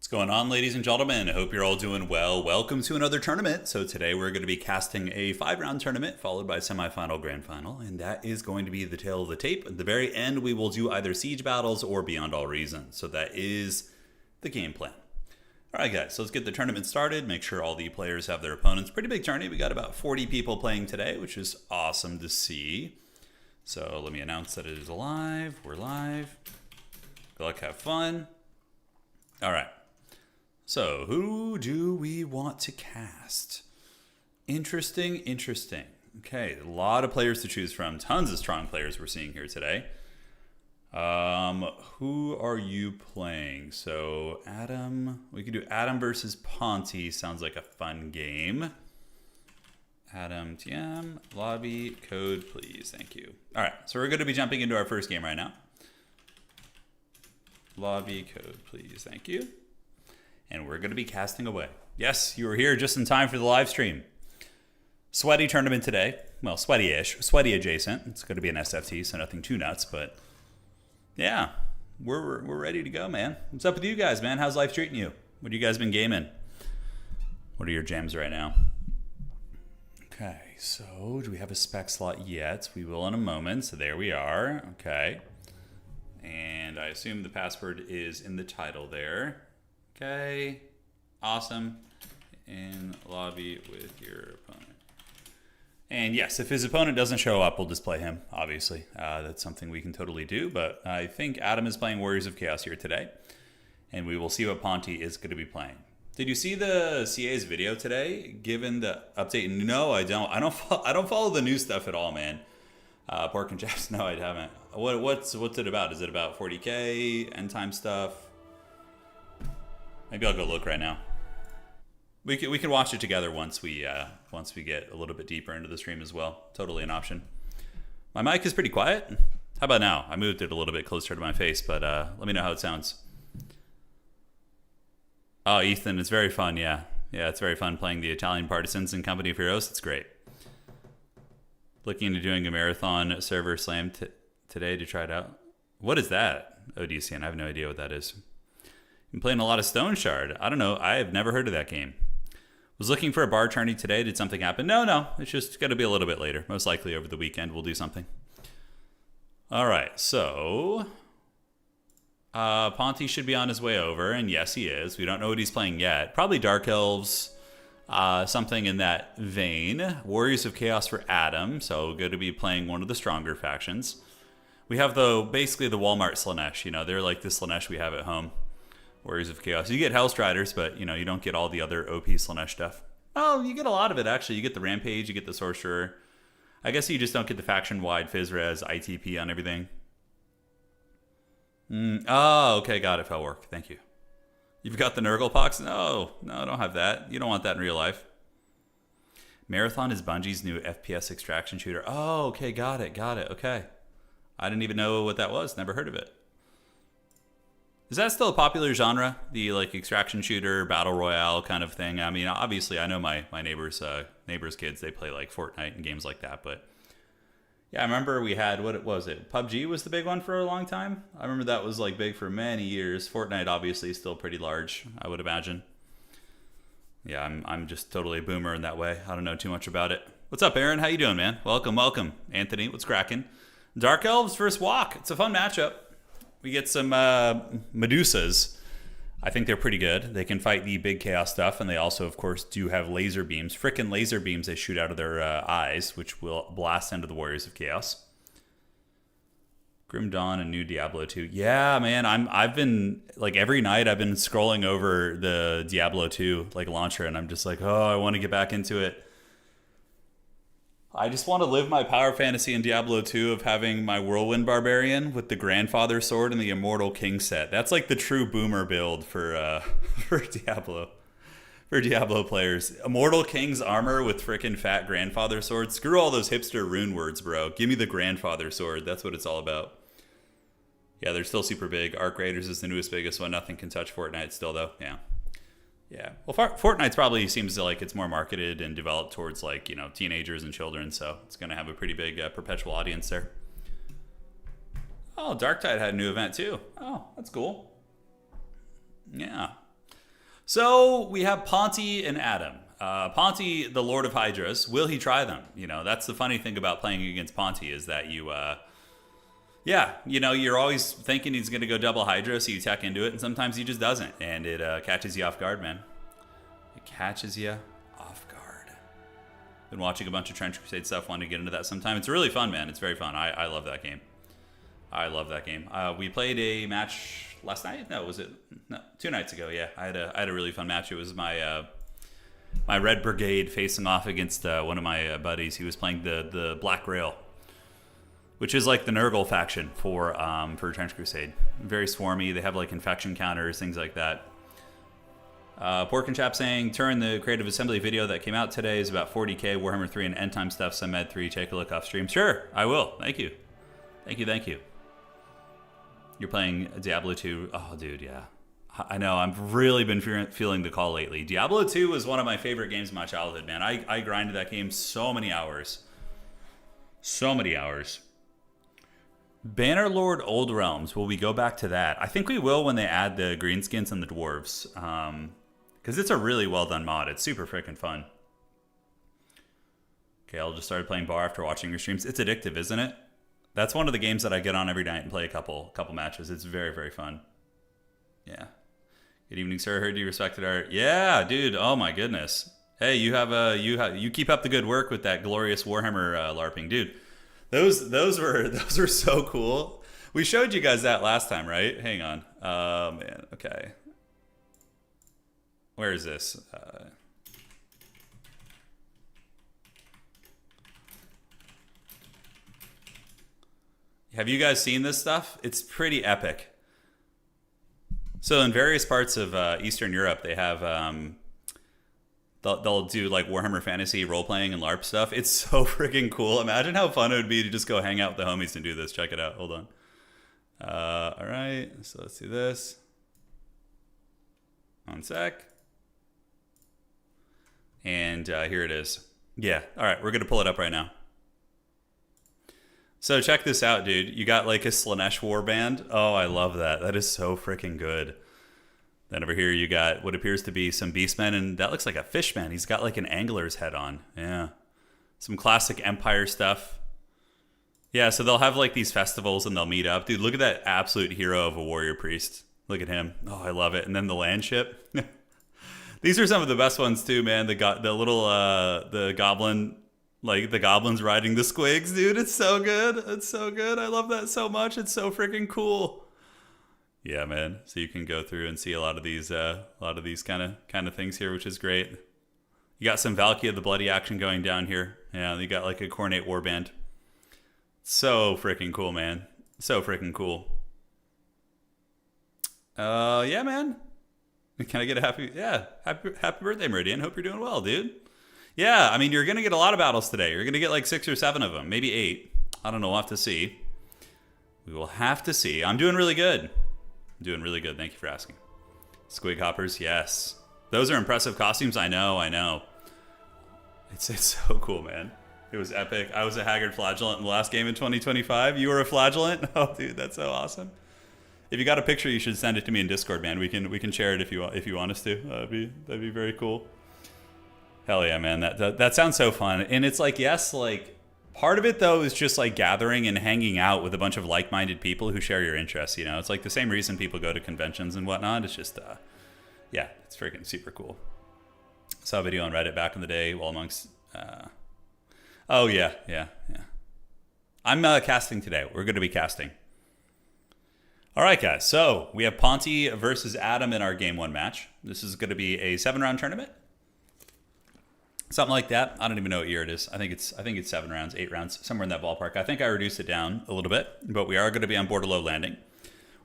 What's going on, ladies and gentlemen? I hope you're all doing well. Welcome to another tournament. So today we're going to be casting a 5-round tournament followed by semifinal, grand final, and that is going to be the tail of the tape. At the very end, we will do either siege battles or beyond all reason. So that is the game plan. All right, guys, so let's get the tournament started. Make sure all the players have their opponents. Pretty big tourney. We got about 40 people playing today, which is awesome to see. So let me announce that it is live. We're live. Good luck, have fun. All right. So, who do we want to cast? Interesting. Okay, a lot of players to choose from. Tons of strong players we're seeing here today. Who are you playing? So, Adam. We could do Adam versus Ponty. Sounds like a fun game. Adam, TM, lobby, code, please. Thank you. All right, so we're going to be jumping into our first game right now. Lobby, code, please. Thank you. And we're going to be casting away. Yes, you were here just in time for the live stream. Sweaty tournament today. Well, sweaty-ish. Sweaty adjacent. It's going to be an SFT, so nothing too nuts. But yeah, we're ready to go, man. What's up with you guys, man? How's life treating you? What have you guys been gaming? What are your jams right now? Okay, so do we have a spec slot yet? We will in a moment. So there we are. Okay. And I assume the password is in the title there. Okay, awesome. In lobby with your opponent. And yes, if his opponent doesn't show up, we'll just play him, obviously. That's something we can totally do, but I think Adam is playing Warriors of Chaos here today, and we will see what Ponty is going to be playing. Did you see the CA's video today, given the update? No, I don't. I don't follow the new stuff at all, man. Pork and Chaps, no, I haven't. What's it about? Is it about 40K, end time stuff? Maybe I'll go look right now. We can watch it together once we get a little bit deeper into the stream as well. Totally an option. My mic is pretty quiet. How about now? I moved it a little bit closer to my face, but let me know how it sounds. Oh, Ethan, it's very fun. Yeah, it's very fun playing the Italian Partisans in Company of Heroes. It's great. Looking into doing a marathon server slam today to try it out. What is that? ODCN. I have no idea what that is. I'm playing a lot of Stone Shard. I don't know. I have never heard of that game. Was looking for a bar tourney today. Did something happen? No. It's just going to be a little bit later. Most likely over the weekend we'll do something. All right. So Ponty should be on his way over. And yes, he is. We don't know what he's playing yet. Probably Dark Elves. Something in that vein. Warriors of Chaos for Adam. So going to be playing one of the stronger factions. We have basically the Walmart Slanesh. You know, they're like the Slanesh we have at home. Warriors of Chaos. You get Hellstriders, but you don't get all the other OP Slanesh stuff. Oh, you get a lot of it actually. You get the Rampage, you get the Sorcerer. I guess you just don't get the faction-wide Fizzres, ITP on everything. Oh, okay, got it. Fellwork. Thank you. You've got the Nurgle-Pox? No, I don't have that. You don't want that in real life. Marathon is Bungie's new FPS extraction shooter. Oh, okay, got it. Okay. I didn't even know what that was. Never heard of it. Is that still a popular genre? The extraction shooter, battle royale kind of thing? I mean, obviously, I know my neighbors' kids, they play like Fortnite and games like that. But yeah, I remember we had, what was it? PUBG was the big one for a long time. I remember that was big for many years. Fortnite obviously is still pretty large, I would imagine. Yeah, I'm just totally a boomer in that way. I don't know too much about it. What's up, Aaron? How you doing, man? Welcome. Anthony, what's cracking? Dark Elves versus Walk. It's a fun matchup. We get some Medusas. I think they're pretty good. They can fight the big chaos stuff, and they also, of course, do have laser beams. Frickin' laser beams they shoot out of their eyes, which will blast into the Warriors of Chaos. Grim Dawn and new Diablo 2. Yeah, man, I've been, every night I've been scrolling over the Diablo 2, launcher, and I'm just I want to get back into it. I just want to live my power fantasy in Diablo 2 of having my Whirlwind Barbarian with the Grandfather Sword and the Immortal King set. That's the true boomer build for Diablo. For Diablo players. Immortal King's armor with frickin' fat Grandfather Sword. Screw all those hipster rune words, bro. Give me the Grandfather Sword. That's what it's all about. Yeah, they're still super big. Arc Raiders is the newest, biggest one. Nothing can touch Fortnite still, though. Yeah. Well, Fortnite's probably seems like it's more marketed and developed towards teenagers and children, so it's going to have a pretty big perpetual audience there. Oh, Darktide had a new event too. Oh, that's cool. Yeah. So we have Ponty and Adam. Ponty, the Lord of Hydras, will he try them? You know, that's the funny thing about playing against Ponty is that you, yeah, you know, you're always thinking he's going to go double Hydra, so you tech into it, and sometimes he just doesn't, and it catches you off guard, man. It catches you off guard. Been watching a bunch of Trench Crusade stuff, wanting to get into that sometime. It's really fun, man. It's very fun. I love that game. I love that game. We played a match last night. No, was it? No, 2 nights ago. Yeah, I had a really fun match. It was my my Red Brigade facing off against one of my buddies. He was playing the Black Rail, which is like the Nurgle faction for Trench Crusade. Very swarmy. They have like infection counters, things like that. Pork and Chap saying, Turin, the Creative Assembly video that came out today is about 40k, Warhammer 3 and End Time stuff, some Med 3. Take a look off stream. Sure, I will. Thank you. Thank you, thank you. You're playing Diablo 2. Oh, dude, yeah. I know, I've really been feeling the call lately. Diablo 2 was one of my favorite games of my childhood, man. I grinded that game so many hours. So many hours. Bannerlord Old Realms, will we go back to that? I think we will when they add the greenskins and the dwarves. Because it's a really well done mod. It's super freaking fun. Okay, I'll just start playing bar after watching your streams. It's addictive, isn't it? That's one of the games that I get on every night and play a couple matches. It's very, very fun. Yeah. Good evening, sir. Heard you respected art. Yeah, dude. Oh my goodness. Hey, you keep up the good work with that glorious Warhammer LARPing, dude. Those were so cool. We showed you guys that last time, right? Hang on. Man. Okay. Where is this? Have you guys seen this stuff? It's pretty epic. So in various parts of Eastern Europe, they have they'll do like Warhammer Fantasy role-playing and LARP stuff. It's so freaking cool. Imagine how fun it would be to just go hang out with the homies and do this. Check it out. Hold on. All right. So let's do this. One sec. And here it is. Yeah. All right. We're going to pull it up right now. So check this out, dude. You got like a Slanesh warband. Oh, I love that. That is so freaking good. Then over here you got what appears to be some beastmen, and that looks like a fishman. He's got like an angler's head on. Yeah. Some classic Empire stuff. Yeah, so they'll have like these festivals and they'll meet up. Dude, look at that absolute hero of a warrior priest. Look at him. Oh, I love it. And then the land ship. These are some of the best ones too, man. The little the goblin, like the goblins riding the squigs, dude. It's so good. It's so good. I love that so much. It's so freaking cool. Yeah, man. So you can go through and see a lot of these kind of things here, which is great. You got some Valkyrie of the Bloody action going down here. Yeah, you got like a Cornate warband. So freaking cool, man. So freaking cool. Yeah, man. Can I get a happy birthday, Meridian? Hope you're doing well, dude. Yeah, I mean, you're gonna get a lot of battles today. You're gonna get like 6 or 7 of them, maybe 8. I don't know. We'll have to see. We will have to see. I'm doing really good. I'm doing really good. Thank you for asking. Squig hoppers, yes. Those are impressive costumes. I know. It's so cool, man. It was epic. I was a Haggard flagellant in the last game in 2025. You were a flagellant? Oh, dude, that's so awesome. If you got a picture, you should send it to me in Discord, man. We can share it if you want us to. That'd be very cool. Hell yeah, man. That sounds so fun. And it's like, yes, like part of it though is just like gathering and hanging out with a bunch of like-minded people who share your interests. You know, it's like the same reason people go to conventions and whatnot. It's just, yeah, it's freaking super cool. Saw a video on Reddit back in the day while amongst. Oh yeah. I'm casting today. We're going to be casting. All right, guys. So we have Ponty versus Adam in our Game 1 match. This is going to be a 7-round tournament. Something like that. I don't even know what year it is. I think it's 7 rounds, 8 rounds, somewhere in that ballpark. I think I reduced it down a little bit, but we are going to be on Borderlow Landing,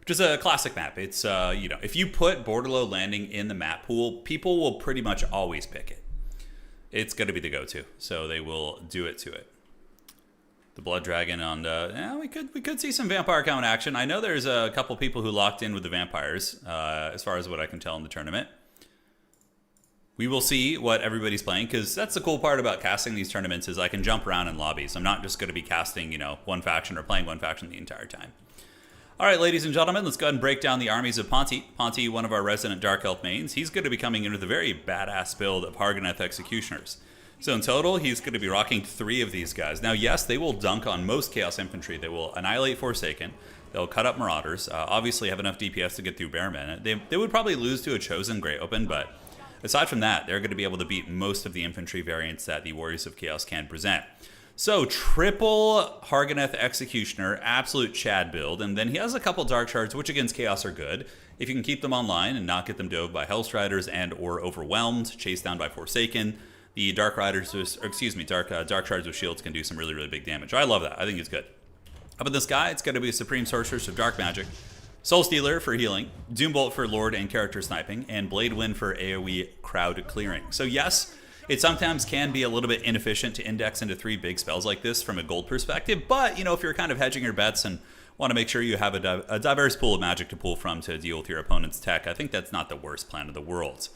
which is a classic map. It's you know, if you put Borderlow Landing in the map pool, people will pretty much always pick it. It's going to be the go-to, so they will do it to it. The Blood Dragon on yeah, we could see some vampire count action. I know there's a couple people who locked in with the vampires, as far as what I can tell in the tournament. We will see what everybody's playing, because that's the cool part about casting these tournaments is I can jump around in lobbies. I'm not just going to be casting, you know, one faction or playing one faction the entire time. All right, ladies and gentlemen, let's go ahead and break down the armies of Ponty. Ponty, one of our resident Dark Elf mains, he's going to be coming into the very badass build of Haggard Executioners. So in total, he's going to be rocking 3 of these guys. Now, yes, they will dunk on most Chaos Infantry. They will annihilate Forsaken. They'll cut up Marauders. Obviously, have enough DPS to get through Bearmen. They would probably lose to a Chosen Grey Open, but aside from that, they're going to be able to beat most of the infantry variants that the Warriors of Chaos can present. So, triple Harganeth Executioner, absolute Chad build, and then he has a couple Dark Shards, which against Chaos are good. If you can keep them online and not get them dove by Hellstriders and or overwhelmed, chased down by Forsaken, the Dark Riders, Dark Shards with shields can do some really, really big damage. I love that. I think it's good. How about this guy? It's going to be a Supreme Sorceress of Dark Magic, Soul Stealer for healing, Doombolt for Lord and character sniping, and Blade Wind for AoE crowd clearing. So yes, it sometimes can be a little bit inefficient to index into 3 big spells like this from a gold perspective, but you know, if you're kind of hedging your bets and want to make sure you have a diverse pool of magic to pull from to deal with your opponent's tech, I think that's not the worst plan in the world.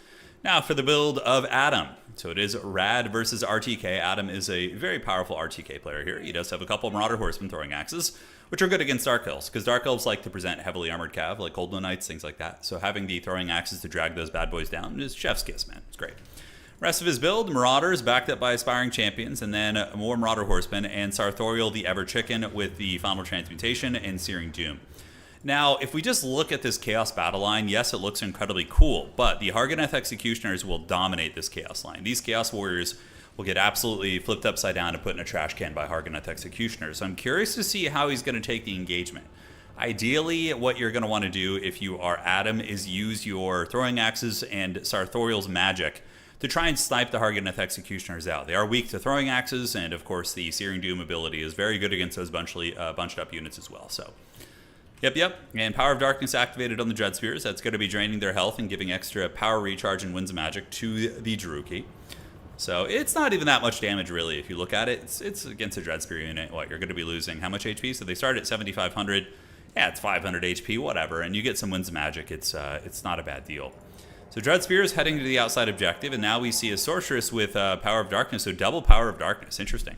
Now for the build of Adam. So it is Rad versus RTK. Adam is a very powerful RTK player here. He does have a couple of Marauder Horsemen throwing axes, which are good against Dark Elves, because Dark Elves like to present heavily armored cav, like Cold Moon Knights, things like that. So having the throwing axes to drag those bad boys down is chef's kiss, man. It's great. Rest of his build, Marauders backed up by Aspiring Champions, and then more Marauder Horsemen, and Sartorial the Ever Chicken with the Final Transmutation and Searing Doom. Now, if we just look at this Chaos battle line, yes, it looks incredibly cool, but the Harganeth Executioners will dominate this Chaos line. These Chaos Warriors will get absolutely flipped upside down and put in a trash can by Harganeth Executioners. So I'm curious to see how he's going to take the engagement. Ideally, what you're going to want to do if you are Adam is use your Throwing Axes and Sartorial's magic to try and snipe the Harganeth Executioners out. They are weak to Throwing Axes, and of course the Searing Doom ability is very good against those bunched up units as well. So, yep. And Power of Darkness activated on the Dread Spheres. That's going to be draining their health and giving extra power recharge and Winds of Magic to the Jeruki. So it's not even that much damage, really, if you look at it. It's against a Dread Spear unit. What, you're going to be losing how much HP? So they start at 7,500. Yeah, it's 500 HP, whatever. And you get some Winds of Magic. It's not a bad deal. So Dread Spear is heading to the outside objective, and now we see a Sorceress with Power of Darkness, so double Power of Darkness. Interesting.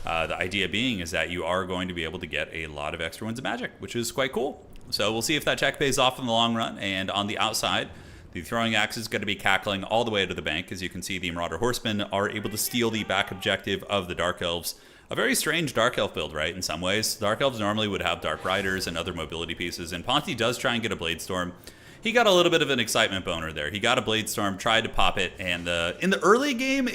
The idea being is that you are going to be able to get a lot of extra Winds of Magic, which is quite cool. So we'll see if that check pays off in the long run. And on the outside, the Throwing Axe is going to be cackling all the way to the bank. As you can see, the Marauder Horsemen are able to steal the back objective of the Dark Elves. A very strange Dark Elf build, right, in some ways. Dark Elves normally would have Dark Riders and other mobility pieces, and Ponty does try and get a Blade Storm. He got a little bit of an excitement boner there. He got a Blade Storm, tried to pop it, and in the early game,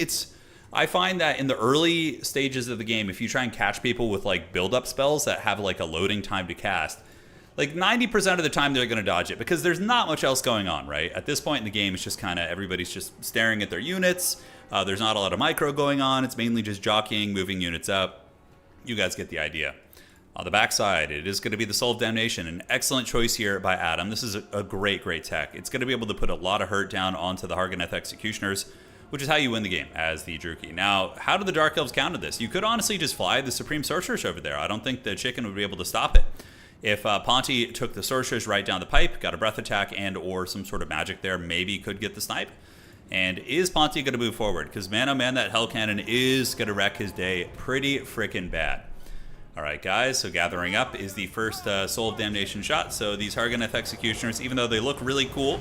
I find that in the early stages of the game, if you try and catch people with like build-up spells that have like a loading time to cast, like 90% of the time they're going to dodge it because there's not much else going on, right? At this point in the game, it's just kind of everybody's just staring at their units. There's not a lot of micro going on. It's mainly just jockeying, moving units up. You guys get the idea. On the backside, it is going to be the Soul of Damnation, an excellent choice here by Adam. This is a great tech. It's going to be able to put a lot of hurt down onto the Harganeth Executioners, which is how you win the game as the Druki. Now, how do the Dark Elves counter this? You could honestly just fly the Supreme Sorceress over there. I don't think the chicken would be able to stop it. If Ponty took the Sorceress right down the pipe, got a breath attack and or some sort of magic there, maybe could get the snipe. And is Ponty going to move forward? Because man, oh man, that Hell Cannon is going to wreck his day pretty freaking bad. All right, guys, so gathering up is the first Soul of Damnation shot. So these Harganeth Executioners, even though they look really cool,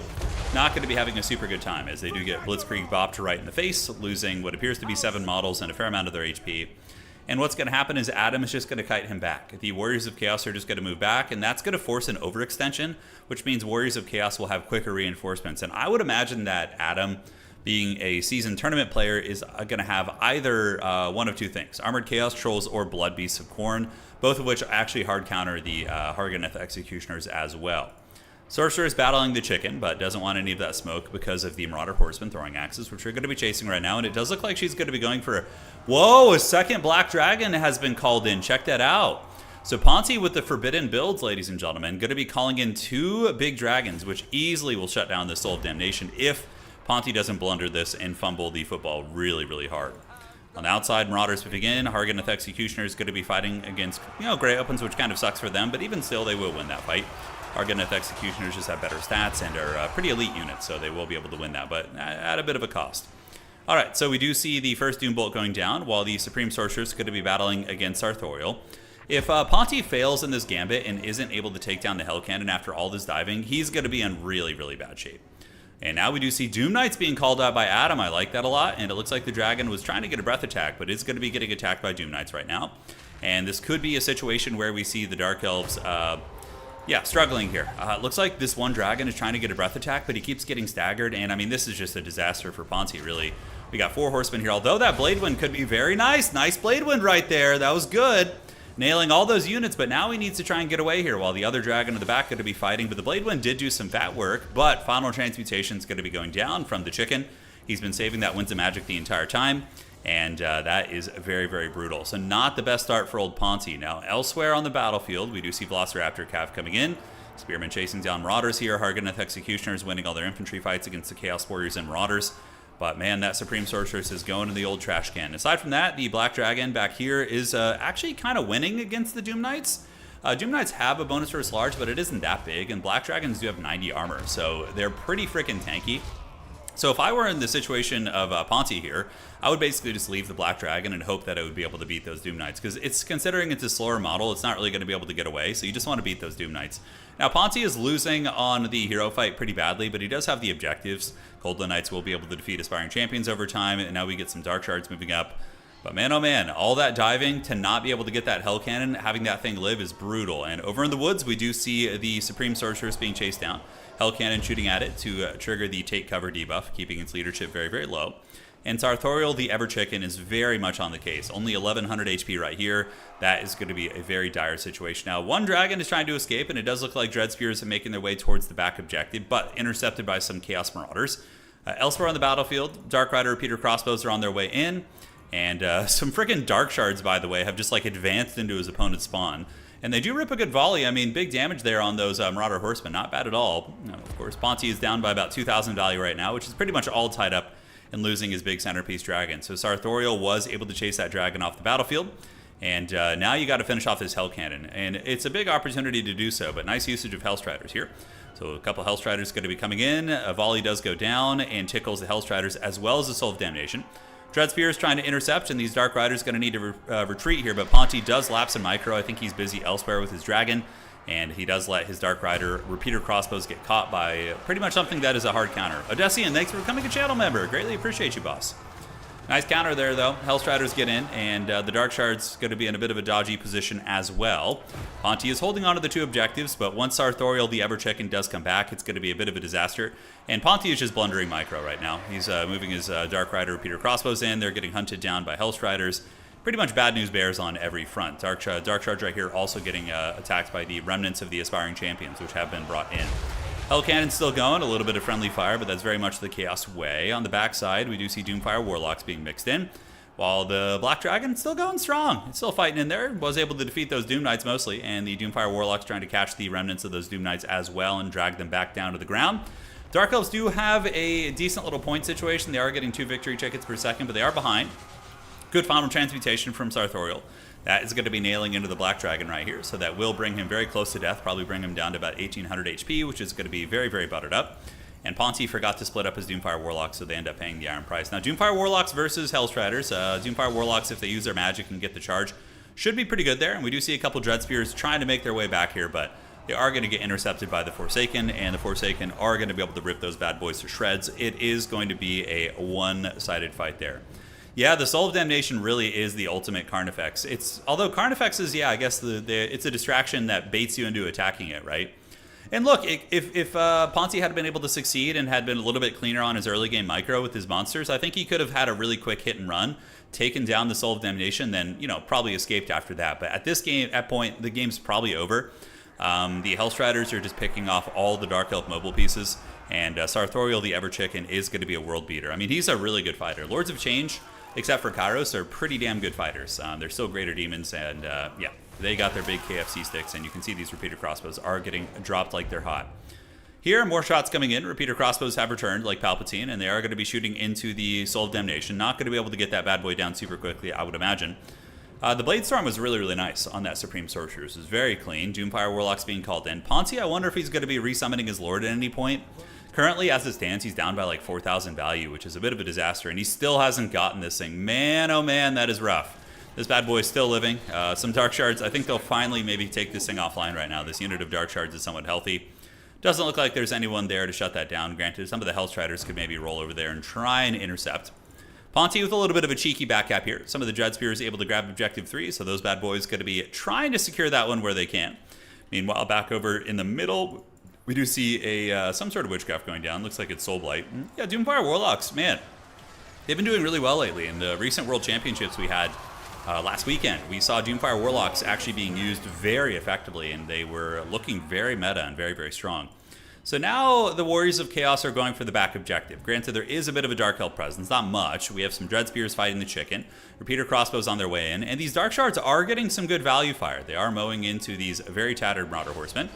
not going to be having a super good time, as they do get Blitzkrieg bopped right in the face, losing what appears to be 7 models and a fair amount of their HP. And what's going to happen is Adam is just going to kite him back. The Warriors of Chaos are just going to move back, and that's going to force an overextension, which means Warriors of Chaos will have quicker reinforcements. And I would imagine that Adam, being a seasoned tournament player, is going to have either one of two things: Armored Chaos Trolls or Blood Beasts of Khorne, both of which actually hard counter the Harganeth Executioners as well. Sorcerer is battling the chicken, but doesn't want any of that smoke because of the Marauder Horsemen throwing axes, which we're going to be chasing right now, and it does look like she's going to be going for... Whoa, a second Black Dragon has been called in. Check that out. So Ponty with the forbidden builds, ladies and gentlemen, going to be calling in 2 big dragons, which easily will shut down the Soul of Damnation if Ponty doesn't blunder this and fumble the football really hard. On the outside, Marauders begin. Harganeth Executioner is going to be fighting against, Grey Opens, which kind of sucks for them, but even still, they will win that fight. Harganeth Executioners just have better stats and are pretty elite units, so they will be able to win that, but at a bit of a cost. All right, so we do see the first Doombolt going down, while the Supreme Sorceress is going to be battling against Sartorial. If Ponty fails in this gambit and isn't able to take down the Hell Cannon after all this diving, he's going to be in really, really bad shape. And now we do see Doom Knights being called out by Adam. I like that a lot. And it looks like the dragon was trying to get a breath attack, but it's going to be getting attacked by Doom Knights right now. And this could be a situation where we see the Dark Elves, struggling here. It looks like this one dragon is trying to get a breath attack, but he keeps getting staggered. And I mean, this is just a disaster for Ponty, really. We got 4 horsemen here, although that Blade Wind could be very nice. Nice Blade Wind right there. That was good. Nailing all those units, but now he needs to try and get away here while the other dragon in the back going to be fighting. But the Blade Wind did do some fat work, but Final Transmutation is going to be going down from the chicken. He's been saving that Winds of Magic the entire time, and that is very, very brutal. So not the best start for old Ponty. Now, elsewhere on the battlefield, we do see Velociraptor Cav coming in. Spearmen chasing down Marauders here. Harganeth Executioners winning all their infantry fights against the Chaos Warriors and Marauders. But man, that Supreme Sorceress is going in the old trash can. Aside from that, the Black Dragon back here is actually kind of winning against the Doom Knights. Doom Knights have a bonus versus large, but it isn't that big, and Black Dragons do have 90 armor, so they're pretty freaking tanky. So if I were in the situation of Ponty here, I would basically just leave the Black Dragon and hope that it would be able to beat those Doom Knights, because it's considering it's a slower model, it's not really going to be able to get away, so you just want to beat those Doom Knights. Now, Ponty is losing on the hero fight pretty badly, but he does have the objectives. Coldland Knights will be able to defeat Aspiring Champions over time, and now we get some Dark Shards moving up. But man, oh man, all that diving to not be able to get that Hell Cannon, having that thing live is brutal. And over in the woods, we do see the Supreme Sorceress being chased down. Hell Cannon shooting at it to trigger the Take Cover debuff, keeping its leadership very, very low. And Sartorial, the Ever Chicken, is very much on the case. Only 1100 HP right here. That is going to be a very dire situation. Now, one dragon is trying to escape, and it does look like Dread Spears are making their way towards the back objective, but intercepted by some Chaos Marauders. Elsewhere on the battlefield, Dark Rider Repeater Crossbows are on their way in, and some freaking Dark Shards, by the way, have just like advanced into his opponent's spawn. And they do rip a good volley. I mean, big damage there on those Marauder Horsemen. Not bad at all. Of course, Ponty is down by about 2,000 value right now, which is pretty much all tied up in losing his big centerpiece dragon. So Sartorial was able to chase that dragon off the battlefield. And now you got to finish off this Hell Cannon. And it's a big opportunity to do so, but nice usage of Hellstriders here. So a couple Hellstriders going to be coming in. A volley does go down and tickles the Hellstriders as well as the Soul of Damnation. Dread Spear is trying to intercept, and these Dark Riders going to need to retreat here, but Ponty does lapse in micro. I think he's busy elsewhere with his dragon, and he does let his Dark Rider Repeater Crossbows get caught by pretty much something that is a hard counter. Odessian, thanks for becoming a channel member. Greatly appreciate you, boss. Nice counter there, though. Hellstriders get in, and the Dark Shard's going to be in a bit of a dodgy position as well. Ponty is holding on to the 2 objectives, but once Sartorial, the Ever Chicken, does come back, it's going to be a bit of a disaster. And Ponty is just blundering micro right now. He's moving his Dark Rider Repeater Crossbows in. They're getting hunted down by Hellstriders. Pretty much bad news bears on every front. Dark Charge right here also getting attacked by the remnants of the Aspiring Champions, which have been brought in. Hell Cannon's still going, a little bit of friendly fire, but that's very much the Chaos way. On the backside, we do see Doomfire Warlocks being mixed in, while the Black Dragon's still going strong. It's still fighting in there, was able to defeat those Doom Knights mostly, and the Doomfire Warlocks trying to catch the remnants of those Doom Knights as well and drag them back down to the ground. Dark Elves do have a decent little point situation. They are getting 2 victory tickets per second, but they are behind. Good Final Transmutation from Sartorial. That is going to be nailing into the Black Dragon right here, so that will bring him very close to death, probably bring him down to about 1800 HP, which is going to be very, very buttered up. And Ponty forgot to split up his Doomfire Warlocks, so they end up paying the iron price. Now, Doomfire Warlocks versus Hellstriders. Doomfire Warlocks, if they use their magic and get the charge, should be pretty good there. And we do see a couple Dread Spears trying to make their way back here, but they are going to get intercepted by the Forsaken, and the Forsaken are going to be able to rip those bad boys to shreds. It is going to be a one-sided fight there. Yeah, the Soul of Damnation really is the ultimate Carnifex. Although Carnifex is, I guess it's a distraction that baits you into attacking it, right? And look, if Ponty had been able to succeed and had been a little bit cleaner on his early game micro with his monsters, I think he could have had a really quick hit and run, taken down the Soul of Damnation, then probably escaped after that. But at this point, the game's probably over. The Hellstriders are just picking off all the Dark Elf mobile pieces, and Sartorial, the Ever Chicken, is going to be a world beater. I mean, he's a really good fighter. Lords of Change, except for Kairos, are pretty damn good fighters. They're still greater demons, and yeah, they got their big KFC sticks, and you can see these Repeater Crossbows are getting dropped like they're hot. Here, more shots coming in. Repeater Crossbows have returned, like Palpatine, and they are going to be shooting into the Soul of Damnation. Not going to be able to get that bad boy down super quickly, I would imagine. The Blade Storm was really, really nice on that Supreme Sorceress. It was very clean. Doomfire Warlocks being called in. Ponty, I wonder if he's going to be resummoning his Lord at any point. Currently, as it stands, he's down by like 4,000 value, which is a bit of a disaster, and he still hasn't gotten this thing. Man, oh man, that is rough. This bad boy is still living. Some Dark Shards. I think they'll finally maybe take this thing offline right now. This unit of Dark Shards is somewhat healthy. Doesn't look like there's anyone there to shut that down. Granted, some of the Hell Striders could maybe roll over there and try and intercept. Ponty with a little bit of a cheeky back cap here. Some of the Dread Spears able to grab Objective 3, so those bad boys going to be trying to secure that one where they can. Meanwhile, back over in the middle, we do see some sort of Witchcraft going down. Looks like it's Soulblight. Yeah, Doomfire Warlocks, man. They've been doing really well lately. In the recent World Championships we had last weekend, we saw Doomfire Warlocks actually being used very effectively, and they were looking very meta and very, very strong. So now the Warriors of Chaos are going for the back objective. Granted, there is a bit of a Dark Elf presence, not much. We have some Dread Spears fighting the chicken, Repeater Crossbows on their way in, and these Dark Shards are getting some good value fire. They are mowing into these very tattered Marauder Horsemen.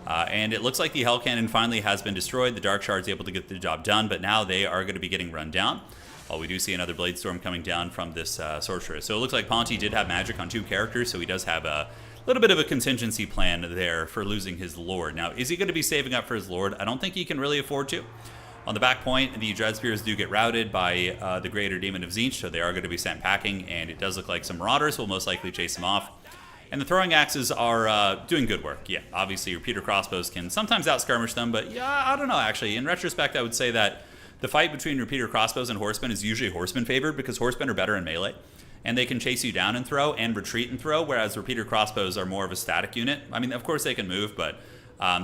And it looks like the Hell Cannon finally has been destroyed. The Dark Shard's able to get the job done, but now they are going to be getting run down. Well, we do see another Blade Storm coming down from this Sorceress. So it looks like Ponty did have magic on 2 characters, so he does have a little bit of a contingency plan there for losing his Lord. Now, is he going to be saving up for his Lord? I don't think he can really afford to. On the back point, the Dread Spears do get routed by the Greater Demon of Tzeentch, so they are going to be sent packing, and it does look like some Marauders will most likely chase him off. And the throwing axes are doing good work. Yeah, obviously Repeater Crossbows can sometimes out-skirmish them, but yeah, I don't know, actually. In retrospect, I would say that the fight between Repeater Crossbows and Horsemen is usually Horsemen favored because Horsemen are better in melee, and they can chase you down and throw and retreat and throw, whereas Repeater Crossbows are more of a static unit. I mean, of course they can move, but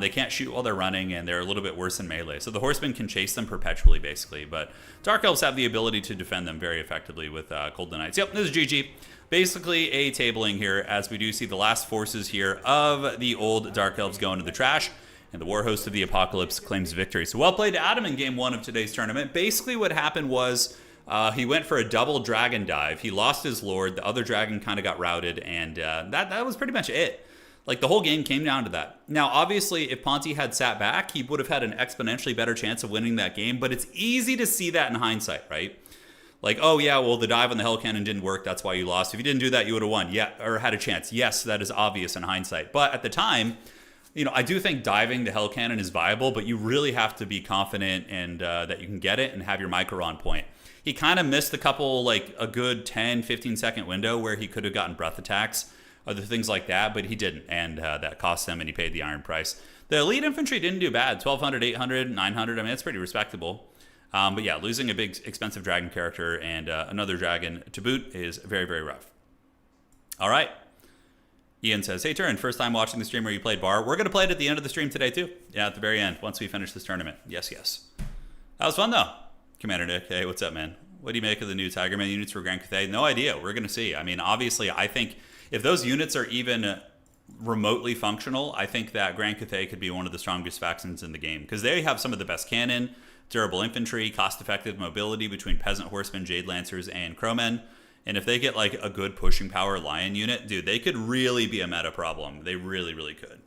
they can't shoot while they're running, and they're a little bit worse in melee. So the Horsemen can chase them perpetually, basically, but Dark Elves have the ability to defend them very effectively with Cold Knights. Yep, this is GG. Basically a tabling here, as we do see the last forces here of the old Dark Elves go into the trash, and the War Host of the Apocalypse claims victory. So well played to Adam in Game 1 of today's tournament. Basically what happened was he went for a double dragon dive. He lost his Lord, the other dragon kind of got routed, and that was pretty much it. Like, the whole game came down to that. Now, obviously, if Ponty had sat back, he would have had an exponentially better chance of winning that game, but it's easy to see that in hindsight, right? Like, oh yeah, well, the dive on the Hell Cannon didn't work, that's why you lost. If you didn't do that, you would have won. Yeah, or had a chance. Yes, that is obvious in hindsight. But at the time, you know, I do think diving the Hell Cannon is viable, but you really have to be confident and that you can get it and have your micro on point. He kind of missed a couple, like a good 10, 15 second window where he could have gotten breath attacks, other things like that, but he didn't, and that cost him, and he paid the iron price. The elite infantry didn't do bad, 1,200, 800, 900, I mean, that's pretty respectable. But yeah, losing a big, expensive dragon character and another dragon to boot is very, very rough. All right. Ian says, hey, Turin, first time watching the stream where you played Bar. We're going to play it at the end of the stream today, too. Yeah, at the very end, once we finish this tournament. Yes, yes. That was fun, though. Commander Nick, hey, what's up, man? What do you make of the new Tigerman units for Grand Cathay? No idea. We're going to see. I mean, obviously, I think if those units are even remotely functional, I think that Grand Cathay could be one of the strongest factions in the game because they have some of the best cannon, durable infantry, cost-effective mobility between Peasant Horsemen, Jade Lancers, and Crowmen. And if they get like a good pushing power Lion unit, dude, they could really be a meta problem. They really, really could.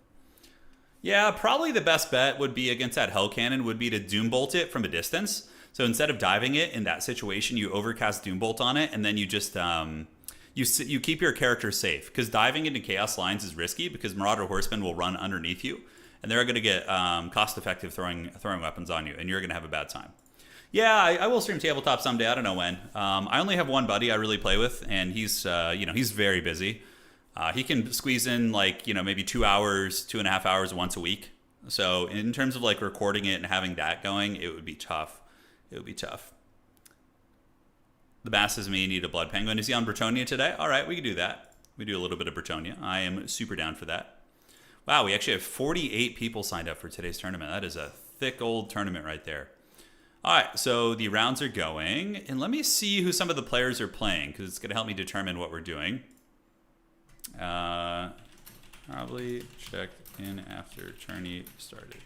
Yeah, probably the best bet would be against that Hell Cannon would be to Doombolt it from a distance. So instead of diving it in that situation, you overcast Doombolt on it, and then you just you keep your character safe. Because diving into Chaos Lines is risky because Marauder Horsemen will run underneath you, and they're going to get cost-effective throwing weapons on you, and you're going to have a bad time. Yeah, I will stream tabletop someday. I don't know when. I only have one buddy I really play with, and he's he's very busy. He can squeeze in like maybe 2 hours, 2.5 hours once a week. So in terms of like recording it and having that going, it would be tough. It would be tough. The Bass says me need a Blood Penguin. Is he on Bretonia today? All right, we can do that. We do a little bit of Bretonia. I am super down for that. Wow, we actually have 48 people signed up for today's tournament. That is a thick old tournament right there. All right, so the rounds are going, and let me see who some of the players are playing, because it's going to help me determine what we're doing. Probably check in after tourney started.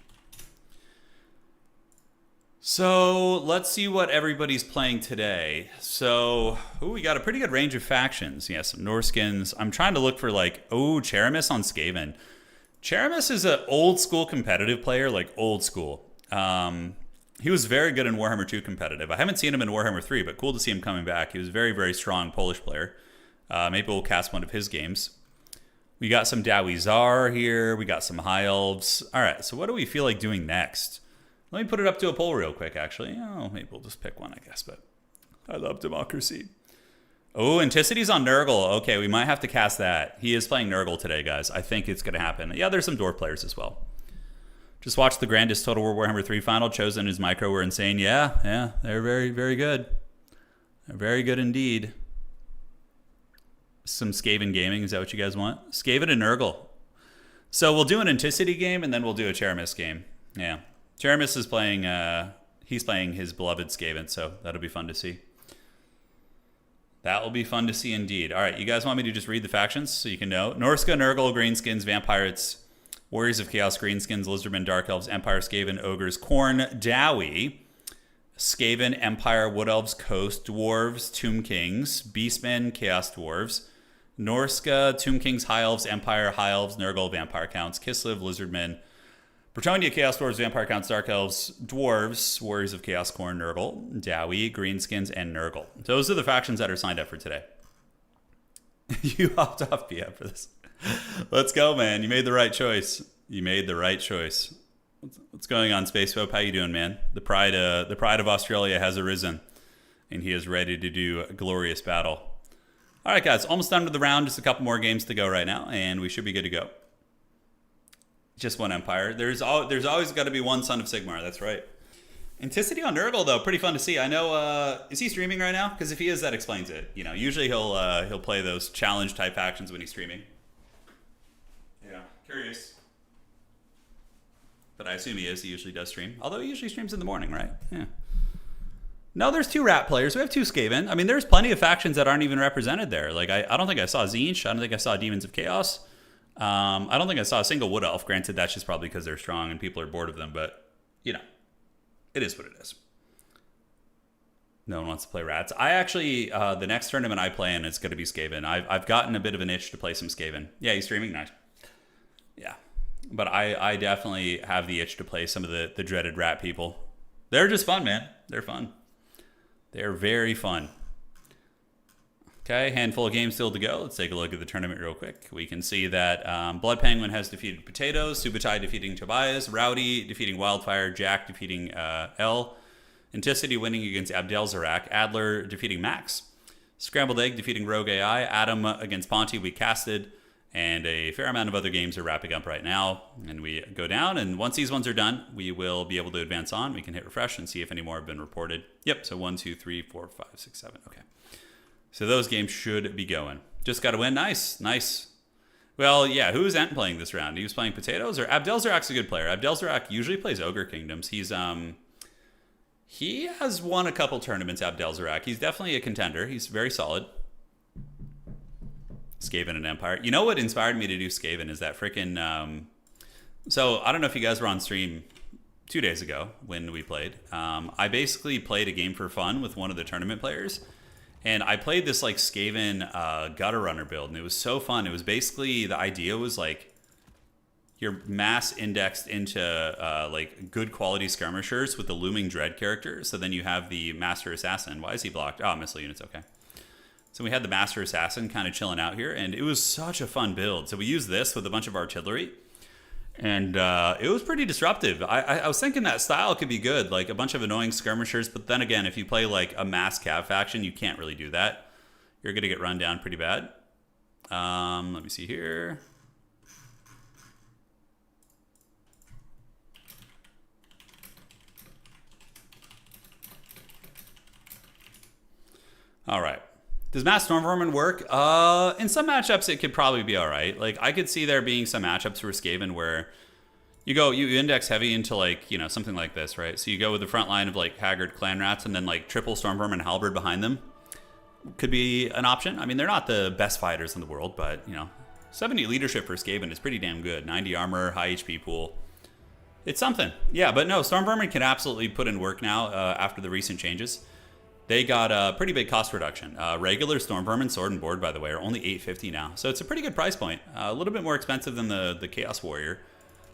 So let's see what everybody's playing today. So, we got a pretty good range of factions. Yeah, some Norskins. I'm trying to look for Cheramis on Skaven. Cheramis is an old school competitive player, like old school. He was very good in Warhammer 2 competitive. I haven't seen him in Warhammer 3, but cool to see him coming back. He was a very, very strong Polish player. Maybe we'll cast one of his games. We got some Dowie Czar here. We got some High Elves. All right, so what do we feel like doing next? Let me put it up to a poll real quick, actually. Oh, maybe we'll just pick one, I guess, but I love democracy. Oh, Anticity's on Nurgle. Okay, we might have to cast that. He is playing Nurgle today, guys. I think it's going to happen. Yeah, there's some Dwarf players as well. Just watched the grandest Total War Warhammer 3 final. Chosen as Micro were insane. Yeah. They're very, very good. They're very good indeed. Some Skaven gaming. Is that what you guys want? Skaven and Nurgle. So we'll do an Anticity game, and then we'll do a Cheramis game. Yeah. Cheramis is playing... he's playing his beloved Skaven, so that'll be fun to see. That will be fun to see indeed. All right, you guys want me to just read the factions so you can know? Norska, Nurgle, Greenskins, Vampires, Warriors of Chaos, Greenskins, Lizardmen, Dark Elves, Empire, Skaven, Ogres, Khorne, Dowie, Skaven, Empire, Wood Elves, Coast, Dwarves, Tomb Kings, Beastmen, Chaos Dwarves, Norska, Tomb Kings, High Elves, Empire, High Elves, Nurgle, Vampire Counts, Kislev, Lizardmen, Bretonnia, Chaos Dwarves, Vampire Counts, Dark Elves, Dwarves, Warriors of Chaos, Khorne, Nurgle, Dowie, Greenskins, and Nurgle. Those are the factions that are signed up for today. You hopped off PF for this. Let's go, man. You made the right choice. You made the right choice. What's going on, Space Pope? How you doing, man? The pride of Australia has arisen, and he is ready to do a glorious battle. All right, guys. Almost done with the round. Just a couple more games to go right now, and we should be good to go. Just one Empire. There's always got to be one Son of Sigmar. That's right. Anticity on Nurgle, though, pretty fun to see. I know. Is he streaming right now? Because if he is, that explains it. You know, usually he'll play those challenge type actions when he's streaming. Yeah, curious. But I assume he is. He usually does stream. Although he usually streams in the morning, right? Yeah. No, there's 2 Rat players. We have 2 Skaven. I mean, there's plenty of factions that aren't even represented there. Like I don't think I saw Tzeentch. I don't think I saw Demons of Chaos. I don't think I saw a single Wood Elf. Granted, that's just probably because they're strong and people are bored of them. But, you know, it is what it is. No one wants to play Rats. I actually, the next tournament I play in is going to be Skaven. I've gotten a bit of an itch to play some Skaven. Yeah, he's streaming? Nice. Yeah. But I definitely have the itch to play some of the dreaded Rat people. They're just fun, man. They're fun. They're very fun. Okay, handful of games still to go. Let's take a look at the tournament real quick. We can see that Blood Penguin has defeated Potatoes, Subetai defeating Tobias, Rowdy defeating Wildfire, Jack defeating L, Anticity winning against Abdelzarak, Adler defeating Max, Scrambled Egg defeating Rogue AI, Adam against Ponty we casted, and a fair amount of other games are wrapping up right now. And we go down, and once these ones are done, we will be able to advance on. We can hit refresh and see if any more have been reported. Yep, so 1, 2, 3, 4, 5, 6, 7. Okay. So those games should be going. Just got to win. Nice. Well, yeah, who's Ent playing this round? He was playing Potatoes, or Abdelzarak's a good player. Abdelzarak usually plays Ogre Kingdoms. He has won a couple tournaments, Abdelzarak. He's definitely a contender. He's very solid. Skaven and Empire. You know what inspired me to do Skaven is that freaking... so I don't know if you guys were on stream 2 days ago when we played. I basically played a game for fun with one of the tournament players. And I played this like Skaven Gutter Runner build, and it was so fun. It was basically, the idea was like you're mass indexed into like good quality skirmishers with the Looming Dread character. So then you have the Master Assassin. Why is he blocked? Oh, missile units, okay. So we had the Master Assassin kind of chilling out here, and it was such a fun build. So we used this with a bunch of artillery. And it was pretty disruptive. I was thinking that style could be good, like a bunch of annoying skirmishers. But then again, if you play like a mass cav faction, you can't really do that. You're going to get run down pretty bad. Let me see here. All right. Does Mass Stormvermin work? In some matchups, it could probably be all right. Like, I could see there being some matchups for Skaven where you index heavy into, like, you know, something like this, right? So you go with the front line of, like, Haggard Clan Rats and then, like, triple Stormvermin Halberd behind them. Could be an option. I mean, they're not the best fighters in the world, but, you know, 70 leadership for Skaven is pretty damn good. 90 armor, high HP pool. It's something. Yeah, but no, Stormvermin can absolutely put in work now after the recent changes. They got a pretty big cost reduction. Regular Stormvermin Sword and Board, by the way, are only $850 now. So it's a pretty good price point. A little bit more expensive than the Chaos Warrior.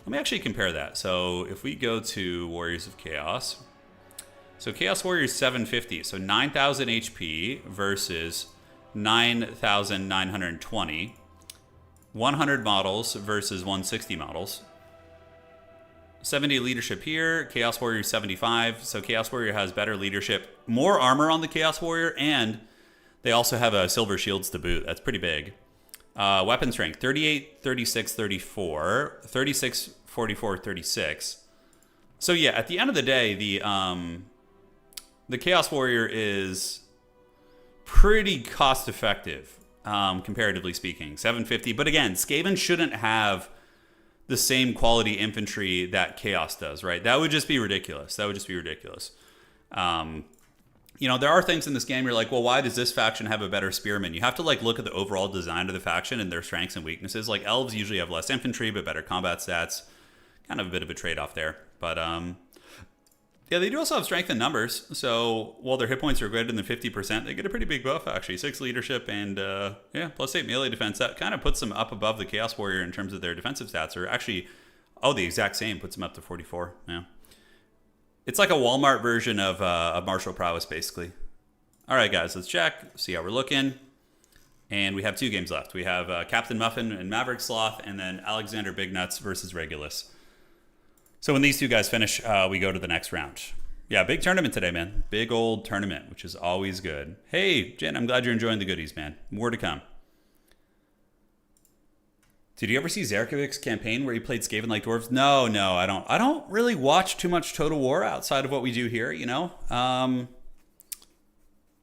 Let me actually compare that. So if we go to Warriors of Chaos. So Chaos Warrior is $750. So 9,000 HP versus 9,920. 100 models versus 160 models. 70 leadership here, Chaos Warrior 75. So Chaos Warrior has better leadership, more armor on the Chaos Warrior, and They also have silver shields to boot. That's pretty big. Weapon strength, 38, 36, 34, 36, 44, 36. So yeah, at the end of the day, the Chaos Warrior is pretty cost effective, comparatively speaking, 750. But again, Skaven shouldn't have the same quality infantry that Chaos does, right? That would just be ridiculous. You know, there are things in this game you're like, well, why does this faction have a better spearman? You have to like look at the overall design of the faction and their strengths and weaknesses. Like elves usually have less infantry but better combat stats. Kind of a bit of a trade-off there. But yeah, they do also have strength in numbers. So while their hit points are greater than 50%, they get a pretty big buff actually. 6 leadership and yeah, plus 8 melee defense. That kind of puts them up above the Chaos Warrior in terms of their defensive stats. Or actually, the exact same, puts them up to 44. Yeah. It's like a Walmart version of martial prowess, basically. All right, guys, let's check, see how we're looking. And we have 2 games left. We have Captain Muffin and Maverick Sloth, and then Alexander Big Nuts versus Regulus. So when these 2 guys finish, we go to the next round. Yeah, big tournament today, man. Big old tournament, which is always good. Hey, Jen, I'm glad you're enjoying the goodies, man. More to come. Did you ever see Zerkovic's campaign where he played Skaven like dwarves? No, I don't. I don't really watch too much Total War outside of what we do here, you know?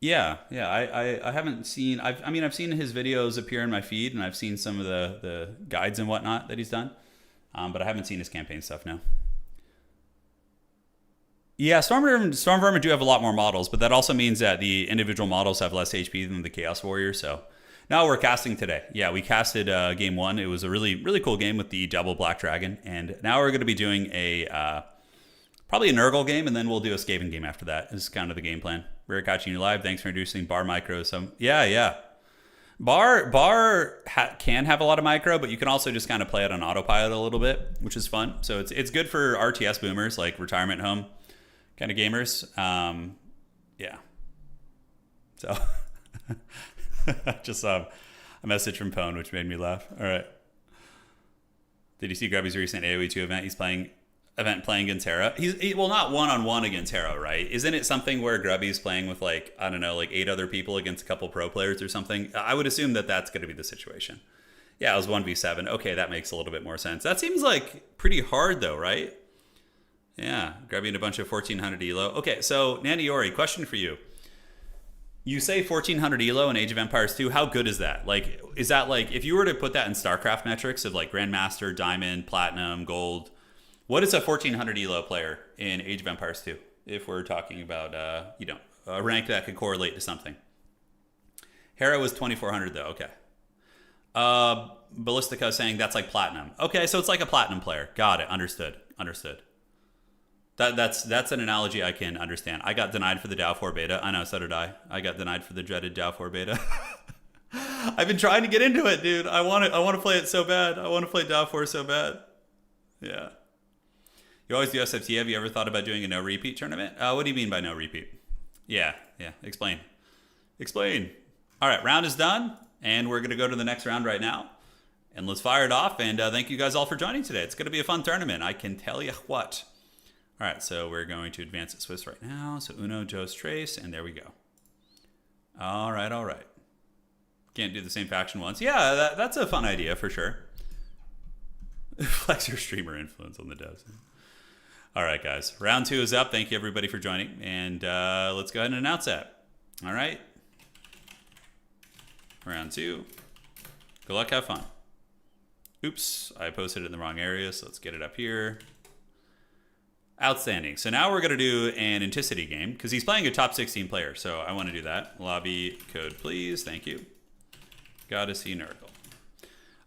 Yeah, I haven't seen... I've seen his videos appear in my feed, and I've seen some of the guides and whatnot that he's done. But I haven't seen his campaign stuff, no. Yeah, Storm Vermin do have a lot more models, but that also means that the individual models have less HP than the Chaos Warrior, so... Now we're casting today. Yeah, we casted game 1. It was a really, really cool game with the double Black Dragon. And now we're going to be doing probably a Nurgle game, and then we'll do a Skaven game after that. This is kind of the game plan. Rare catching you live. Thanks for introducing Bar Micro. Yeah. Bar can have a lot of micro, but you can also just kind of play it on autopilot a little bit, which is fun. So it's good for RTS boomers, like retirement home kind of gamers. Yeah. So... Just saw a message from Pone, which made me laugh. All right. Did you see Grubby's recent AoE 2 event? He's playing against Hera. Well, not one-on-one against Hera, right? Isn't it something where Grubby's playing with like, I don't know, like 8 other people against a couple pro players or something? I would assume that that's going to be the situation. Yeah, it was 1v7. Okay, that makes a little bit more sense. That seems like pretty hard though, right? Yeah, Grubby and a bunch of 1400 elo. Okay, so Naniori, question for you. You say 1400 elo in Age of Empires 2. How good is that? Like, is that like, if you were to put that in StarCraft metrics of like Grandmaster, Diamond, Platinum, Gold, what is a 1400 elo player in Age of Empires 2? If we're talking about, a rank that could correlate to something. Hera was 2400 though. Okay. Ballistica saying that's like Platinum. Okay, so it's like a Platinum player. Got it. Understood. That's an analogy I can understand. I got denied for the DAO 4 beta. I know, so did I. I got denied for the dreaded DAO 4 beta. I've been trying to get into it, dude. I want to play it so bad. I want to play DAO 4 so bad. Yeah. You always do SFT. Have you ever thought about doing a no repeat tournament? What do you mean by no repeat? Yeah. Explain. All right, round is done, and we're going to go to the next round right now. And let's fire it off, and thank you guys all for joining today. It's going to be a fun tournament, I can tell you what. All right, so we're going to advance at Swiss right now. So Uno, Joe's Trace, and there we go. All right. Can't do the same faction once. Yeah, that's a fun idea for sure. Flex your streamer influence on the devs. All right, guys. Round 2 is up. Thank you, everybody, for joining. And let's go ahead and announce that. All right. Round 2. Good luck. Have fun. Oops, I posted it in the wrong area, so let's get it up here. Outstanding. So now we're going to do an Anticity game because he's playing a top 16 player. So I want to do that. Lobby code, please. Thank you. Gotta see Nurgle.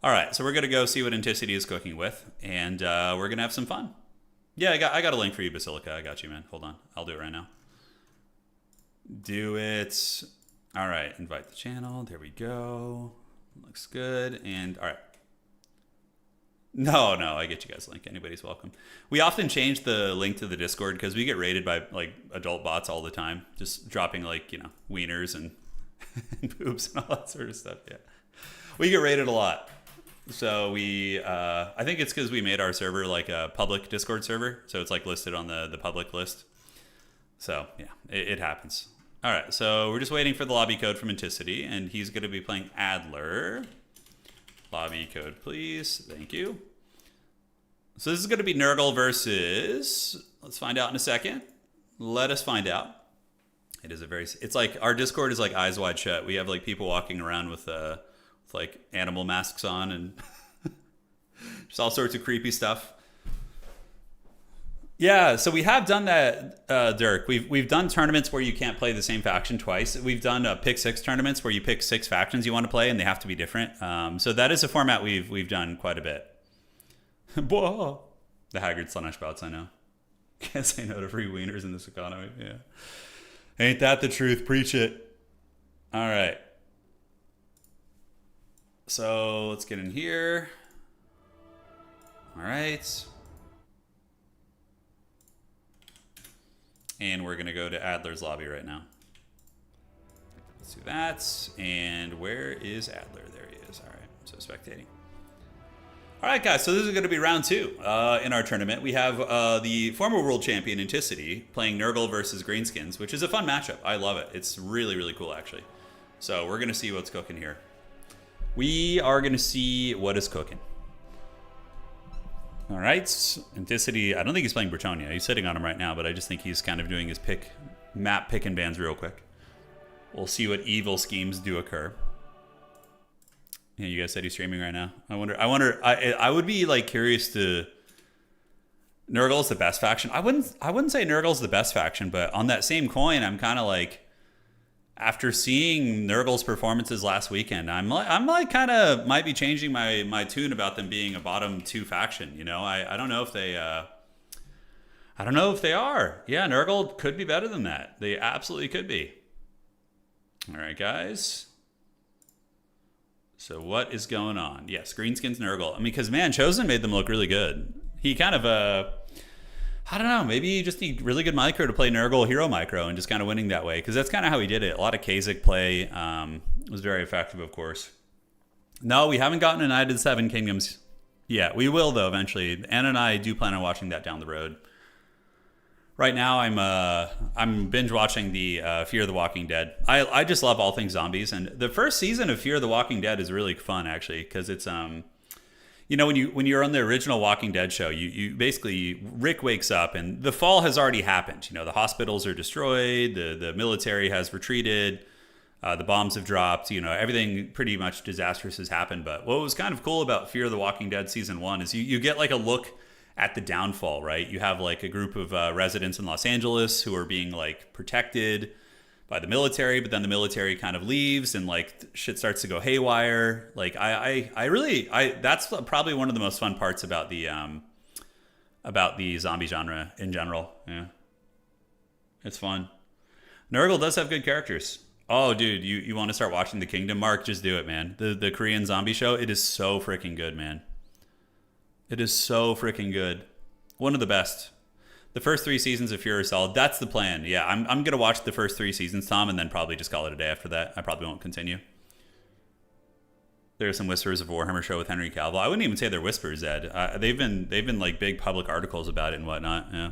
All right. So we're going to go see what Anticity is cooking with. And we're going to have some fun. Yeah, I got a link for you, Basilica. I got you, man. Hold on. I'll do it right now. Do it. All right. Invite the channel. There we go. Looks good. And all right. No, I get you guys a link. Anybody's welcome. We often change the link to the Discord because we get raided by like adult bots all the time, just dropping like, wieners and, and boobs and all that sort of stuff. Yeah, we get raided a lot. So I think it's because we made our server like a public Discord server, so it's like listed on the public list. So yeah, it happens. All right, so we're just waiting for the lobby code from Anticity, and he's going to be playing Adler. Lobby code, please. Thank you. So this is going to be Nurgle versus... Let's find out in a second. Let us find out. It is a very... It's like our Discord is like eyes wide shut. We have like people walking around with like animal masks on and just all sorts of creepy stuff. Yeah, so we have done that, Dirk. We've done tournaments where you can't play the same faction twice. We've done pick 6 tournaments where you pick 6 factions you want to play and they have to be different. So that is a format we've done quite a bit. Whoa. The Haggard Slaanesh bouts, I know. Can't say no to free wieners in this economy. Yeah. Ain't that the truth? Preach it. All right. So let's get in here. All right. And we're going to go to Adler's lobby right now. Let's do that. And where is Adler? There he is. All right. So spectating. All right, guys. So this is going to be round 2 in our tournament. We have the former world champion Anticity playing Nurgle versus Greenskins, which is a fun matchup. I love it. It's really, really cool, actually. So we're going to see what's cooking here. We are going to see what is cooking. All right, Anticity, I don't think he's playing Bretonia. He's sitting on him right now, but I just think he's kind of doing his map pick and bans real quick. We'll see what evil schemes do occur. Yeah, you guys said he's streaming right now. I would be like curious to... Nurgle's the best faction. I wouldn't say Nurgle's the best faction, but on that same coin, I'm kind of like... After seeing Nurgle's performances last weekend, I'm like kind of might be changing my tune about them being a bottom 2 faction. You know, I don't know if they are. Yeah, Nurgle could be better than that. They absolutely could be. All right, guys. So what is going on? Yes, Greenskins Nurgle. I mean, because man, Chosen made them look really good. He kind of I don't know, maybe you just need really good micro to play Nurgle hero micro and just kind of winning that way, because that's kind of how he did it. A lot of Kha'Zix play was very effective, of course. No, we haven't gotten United 7 Kingdoms yet. We will, though, eventually. Anna and I do plan on watching that down the road. Right now, I'm binge watching the Fear of the Walking Dead. I just love all things zombies, and the first season of Fear of the Walking Dead is really fun, actually, because it's you know, when you're on the original Walking Dead show, you basically, Rick wakes up and the fall has already happened. You know, the hospitals are destroyed, the military has retreated, the bombs have dropped, you know, everything pretty much disastrous has happened. But what was kind of cool about Fear of the Walking Dead season 1 is you get like a look at the downfall, right? You have like a group of residents in Los Angeles who are being like protected by the military, but then the military kind of leaves and like shit starts to go haywire. Like that's probably one of the most fun parts about the zombie genre in general. Yeah, it's fun. Nurgle does have good characters. Oh, dude, you want to start watching The Kingdom, Mark? Just do it, man. The Korean zombie show, it is so freaking good, man. It is so freaking good. One of the best. The first 3 seasons of Fear are solid. That's the plan. Yeah, I'm going to watch the first 3 seasons, Tom, and then probably just call it a day after that. I probably won't continue. There are some whispers of Warhammer show with Henry Cavill. I wouldn't even say they're whispers, Ed. They've been like big public articles about it and whatnot. Yeah.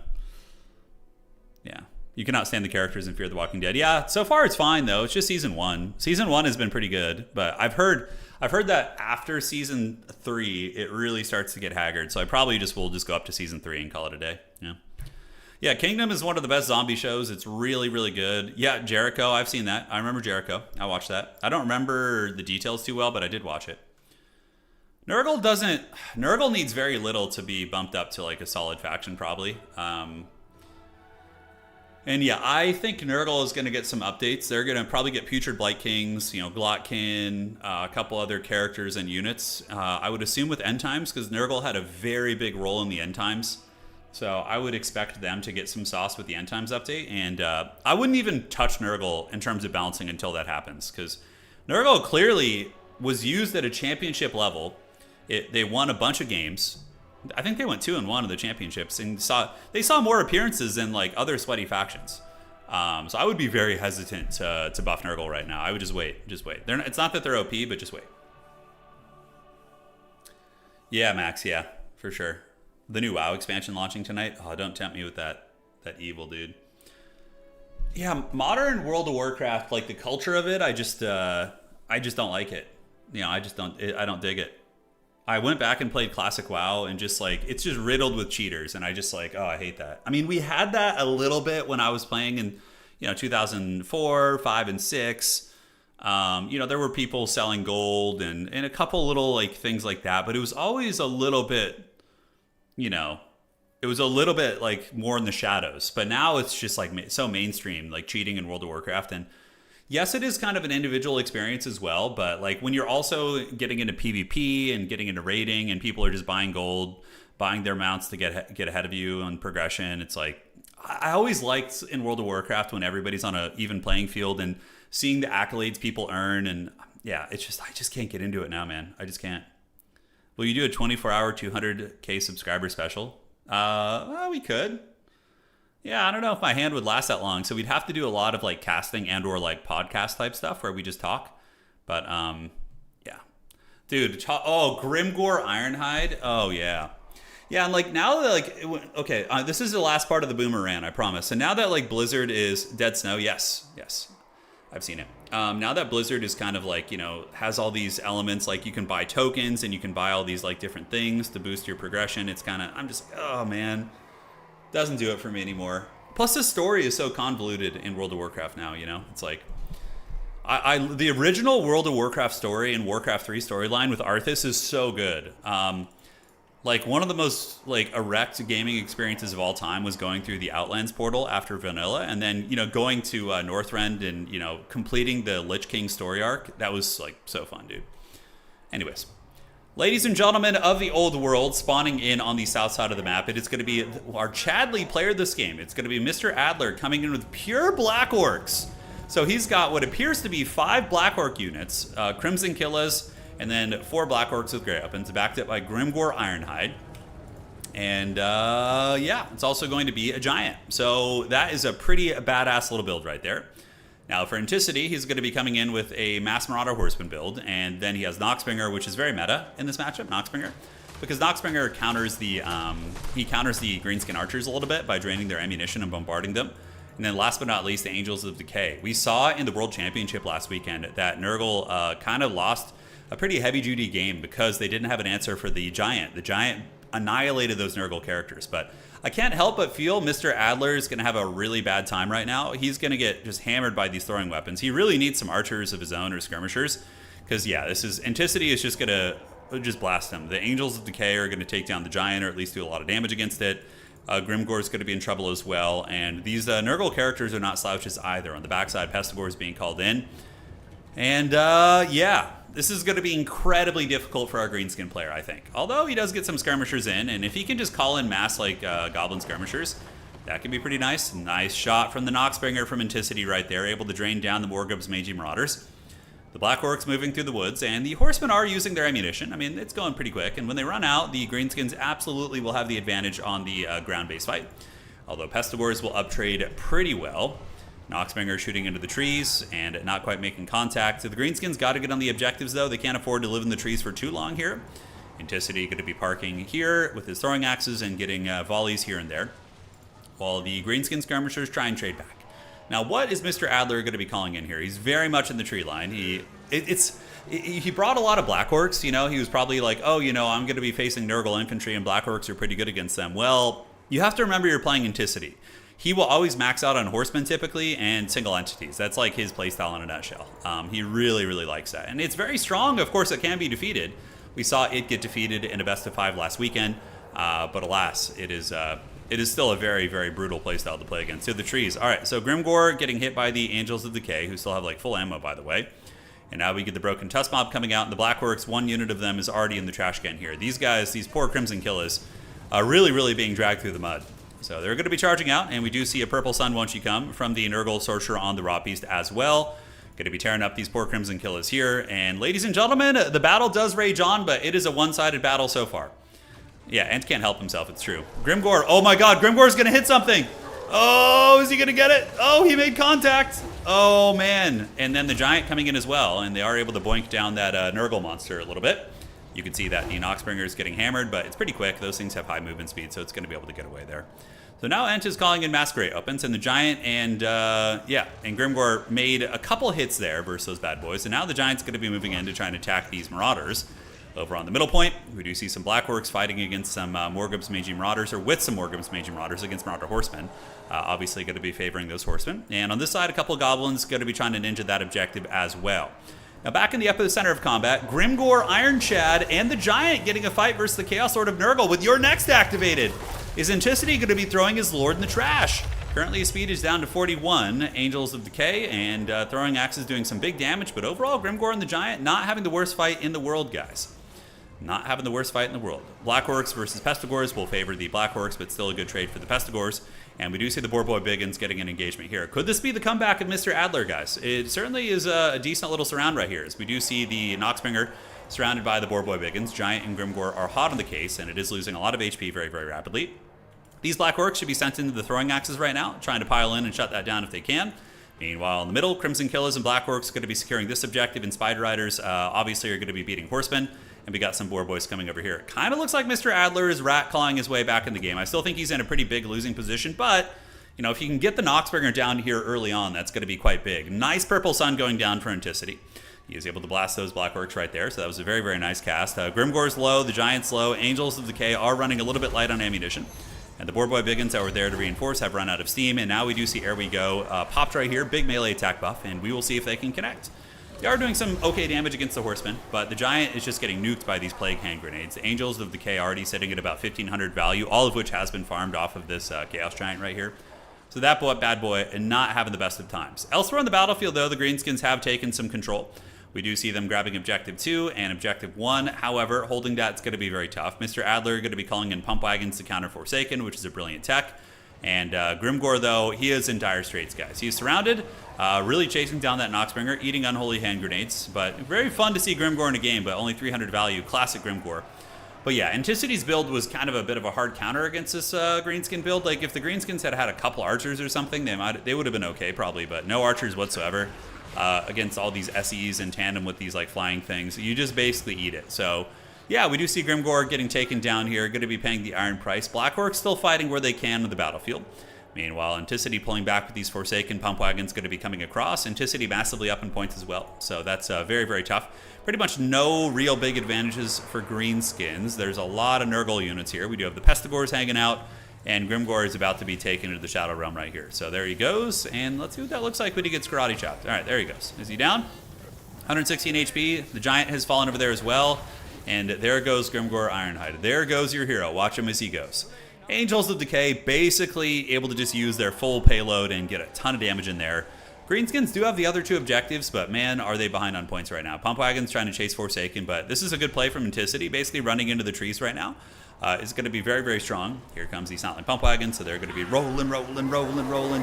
Yeah. You cannot stand the characters in Fear the Walking Dead. Yeah, so far it's fine though. It's just season 1. Season 1 has been pretty good, but I've heard that after season 3 it really starts to get haggard. So I probably will just go up to season 3 and call it a day. Yeah. Yeah, Kingdom is one of the best zombie shows. It's really, really good. Yeah, Jericho, I've seen that. I remember Jericho. I watched that. I don't remember the details too well, but I did watch it. Nurgle needs very little to be bumped up to like a solid faction, probably. And yeah, I think Nurgle is going to get some updates. They're going to probably get Putrid Blight Kings, you know, Glotkin, a couple other characters and units. I would assume with End Times, because Nurgle had a very big role in the End Times. So I would expect them to get some sauce with the End Times update. And I wouldn't even touch Nurgle in terms of balancing until that happens. Because Nurgle clearly was used at a championship level. They won a bunch of games. I think they went 2-1 in the championships. And they saw more appearances than like other sweaty factions. So I would be very hesitant to buff Nurgle right now. I would just wait. It's not that they're OP, but just wait. Yeah, Max. Yeah, for sure. The new WoW expansion launching tonight. Oh, don't tempt me with that evil, dude. Yeah, modern World of Warcraft, like the culture of it, I just don't like it. You know, I don't dig it. I went back and played Classic WoW, and just like it's just riddled with cheaters, and I just like, oh, I hate that. I mean, we had that a little bit when I was playing in, 2004, 5, and 6. There were people selling gold and a couple little like things like that, but it was always a little bit, it was a little bit like more in the shadows. But now it's just like so mainstream, like cheating in World of Warcraft. And yes, it is kind of an individual experience as well, but like when you're also getting into PvP and getting into raiding and people are just buying gold, buying their mounts to get ahead of you on progression, it's like I always liked in World of Warcraft when everybody's on an even playing field and seeing the accolades people earn. And yeah, I just can't get into it now, man. I just can't. Will you do a 24-hour 200K subscriber special? Well, we could. Yeah, I don't know if my hand would last that long. So we'd have to do a lot of like casting and or like podcast type stuff where we just talk. But yeah. Dude, Grimgore Ironhide. Oh, yeah. Yeah, and like now that like, this is the last part of the boomerang, I promise. And now that like Blizzard is Dead Snow, yes, I've seen it. Now that Blizzard is kind of like, has all these elements, like you can buy tokens and you can buy all these like different things to boost your progression. It's kind of, I'm just, oh man, doesn't do it for me anymore. Plus the story is so convoluted in World of Warcraft now, it's like, the original World of Warcraft story and Warcraft 3 storyline with Arthas is so good. Like one of the most like erect gaming experiences of all time was going through the Outlands portal after Vanilla, and then going to Northrend and completing the Lich King story arc. That was like so fun, dude. Anyways, ladies and gentlemen of the old world, spawning in on the south side of the map, it is going to be our Chadley player this game. It's going to be Mr. Adler coming in with pure Black Orcs. So he's got what appears to be 5 Black Orc units, Crimson Killas, and then 4 Black Orcs with Grey Weapons, backed up by Grimgore Ironhide. And yeah, it's also going to be a Giant. So that is a pretty badass little build right there. Now for Anticity, he's going to be coming in with a Mass Marauder Horseman build. And then he has Noxbringer, which is very meta in this matchup, Noxbringer. Because Noxbringer counters the Greenskin Archers a little bit by draining their ammunition and bombarding them. And then last but not least, the Angels of Decay. We saw in the World Championship last weekend that Nurgle kind of lost a pretty heavy-duty game because they didn't have an answer for the Giant. The Giant annihilated those Nurgle characters. But I can't help but feel Mr. Adler is going to have a really bad time right now. He's going to get just hammered by these throwing weapons. He really needs some archers of his own or skirmishers. Because, yeah, Anticity is just going to just blast him. The Angels of Decay are going to take down the Giant or at least do a lot of damage against it. Grimgore is going to be in trouble as well. And these Nurgle characters are not slouches either. On the backside, Pestigore is being called in. And, yeah. This is going to be incredibly difficult for our Greenskin player, I think. Although he does get some skirmishers in, and if he can just call in mass like Goblin skirmishers, that could be pretty nice. Nice shot from the Noxbringer from Anticity right there, able to drain down the Morgub's Mangy Marauders. The Black Orcs moving through the woods, and the Horsemen are using their ammunition. I mean, it's going pretty quick, and when they run out, the Greenskins absolutely will have the advantage on the ground-based fight. Although Pestigores will uptrade pretty well. Noxbringer shooting into the trees and not quite making contact. So the Greenskins got to get on the objectives, though. They can't afford to live in the trees for too long here. Anticity going to be parking here with his throwing axes and getting volleys here and there, while the Greenskin skirmishers try and trade back. Now, what is Mr. Adler going to be calling in here? He's very much in the tree line. He brought a lot of Black Orcs. He was probably like, oh, I'm going to be facing Nurgle infantry, and Black Orcs are pretty good against them. Well, you have to remember you're playing Anticity. He will always max out on horsemen typically and single entities. That's like his playstyle in a nutshell. He really, really likes that. And it's very strong. Of course, it can be defeated. We saw it get defeated in a best of 5 last weekend. But alas, it is still a very, very brutal playstyle to play against. So the trees. All right, so Grimgore getting hit by the Angels of Decay, who still have like full ammo, by the way. And now we get the Broken Tusk Mob coming out. And the Black Orcs, 1 unit of them is already in the trash can here. These guys, these poor Crimson Killas, are really, really being dragged through the mud. So they're going to be charging out, and we do see a Purple Sun Won't You Come from the Nurgle Sorcerer on the Raw Beast as well. Going to be tearing up these poor Crimson Killas here. And ladies and gentlemen, the battle does rage on, but it is a one-sided battle so far. Yeah, Ant can't help himself, it's true. Grimgore, oh my god, Grimgore's going to hit something! Oh, is he going to get it? Oh, he made contact! Oh, man. And then the Giant coming in as well, and they are able to boink down that Nurgle monster a little bit. You can see that the Noxbringer is getting hammered, but it's pretty quick. Those things have high movement speed, so it's going to be able to get away there. So now Ent is calling in Masquerade opens, and the Giant and Grimgor made a couple hits there versus those bad boys. And now the Giant's going to be moving in to try and attack these Marauders. Over on the middle point, we do see some Black Orcs fighting against some Morgub's Mangy Marauders, or with some Morgub's Mangy Marauders against Marauder Horsemen. Obviously going to be favoring those Horsemen. And on this side, a couple of Goblins going to be trying to ninja that objective as well. Now back in the epicenter of combat, Grimgor, Iron Chad, and the Giant getting a fight versus the Chaos Lord of Nurgle with your next activated. Is Anticity going to be throwing his Lord in the trash? Currently his speed is down to 41, Angels of Decay, and throwing axes doing some big damage, but overall Grimgor and the Giant not having the worst fight in the world, guys. Not having the worst fight in the world. Black Orcs versus Pestigors will favor the Black Orcs, but still a good trade for the Pestigors. And we do see the Boarboy Biggins getting an engagement here. Could this be the comeback of Mr. Adler, guys? It certainly is a decent little surround right here, as we do see the Noxbringer surrounded by the Boarboy Biggins. Giant and Grimgor are hot on the case, and it is losing a lot of HP very, very rapidly. These Black Orcs should be sent into the throwing axes right now, trying to pile in and shut that down if they can. Meanwhile, in the middle, Crimson Killers and Black Orcs are going to be securing this objective, and Spider Riders obviously are going to be beating Horsemen. And we got some Boar Boys coming over here. Kind of looks like Mr. Adler is rat-clawing his way back in the game. I still think he's in a pretty big losing position, but, you know, if you can get the Noxbringer down here early on, that's going to be quite big. Nice Purple Sun going down for Anticity. He is able to blast those Black Orcs right there, so that was a very, very nice cast. Grimgor's low, the Giant's low, Angels of Decay are running a little bit light on ammunition. And the Boarboy Biggins that were there to reinforce have run out of steam, and now we do see Ere We Go popped right here, big melee attack buff, and we will see if they can connect. They are doing some okay damage against the Horsemen, but the Giant is just getting nuked by these Plague Hand Grenades. The Angels of Decay already sitting at about 1,500 value, all of which has been farmed off of this Chaos Giant right here. So that bad boy not having the best of times. Elsewhere on the battlefield, though, the Greenskins have taken some control. We do see them grabbing Objective 2 and Objective 1. However, holding that's going to be very tough. Mr. Adler going to be calling in Pump Wagons to counter Forsaken, which is a brilliant tech. And Grimgor, though, he is in dire straits, guys. He's surrounded, really chasing down that Noxbringer, eating Unholy Hand Grenades. But very fun to see Grimgor in a game, but only 300 value. Classic Grimgor. But yeah, Anticity's build was kind of a bit of a hard counter against this Greenskin build. Like, if the Greenskins had had a couple archers or something, they would have been okay, probably. But no archers whatsoever against all these SEs in tandem with these, like, flying things. You just basically eat it. So yeah, we do see Grimgor getting taken down here, going to be paying the iron price. Black Orcs still fighting where they can on the battlefield. Meanwhile, Anticity pulling back with these Forsaken Pump Wagons going to be coming across. Anticity massively up in points as well. So that's very, very tough. Pretty much no real big advantages for Greenskins. There's a lot of Nurgle units here. We do have the Pestigors hanging out, and Grimgor is about to be taken into the Shadow Realm right here. So there he goes, and let's see what that looks like when he gets karate chopped. All right, there he goes. Is he down? 116 HP. The Giant has fallen over there as well. And there goes Grimgor Ironhide. There goes your hero. Watch him as he goes. Angels of Decay basically able to just use their full payload and get a ton of damage in there. Greenskins do have the other two objectives, but man, are they behind on points right now. Pump Wagon's trying to chase Forsaken, but this is a good play from Anticity, basically running into the trees right now. It's going to be very, very strong. Here comes the Silent Pump Wagon, so they're going to be rolling,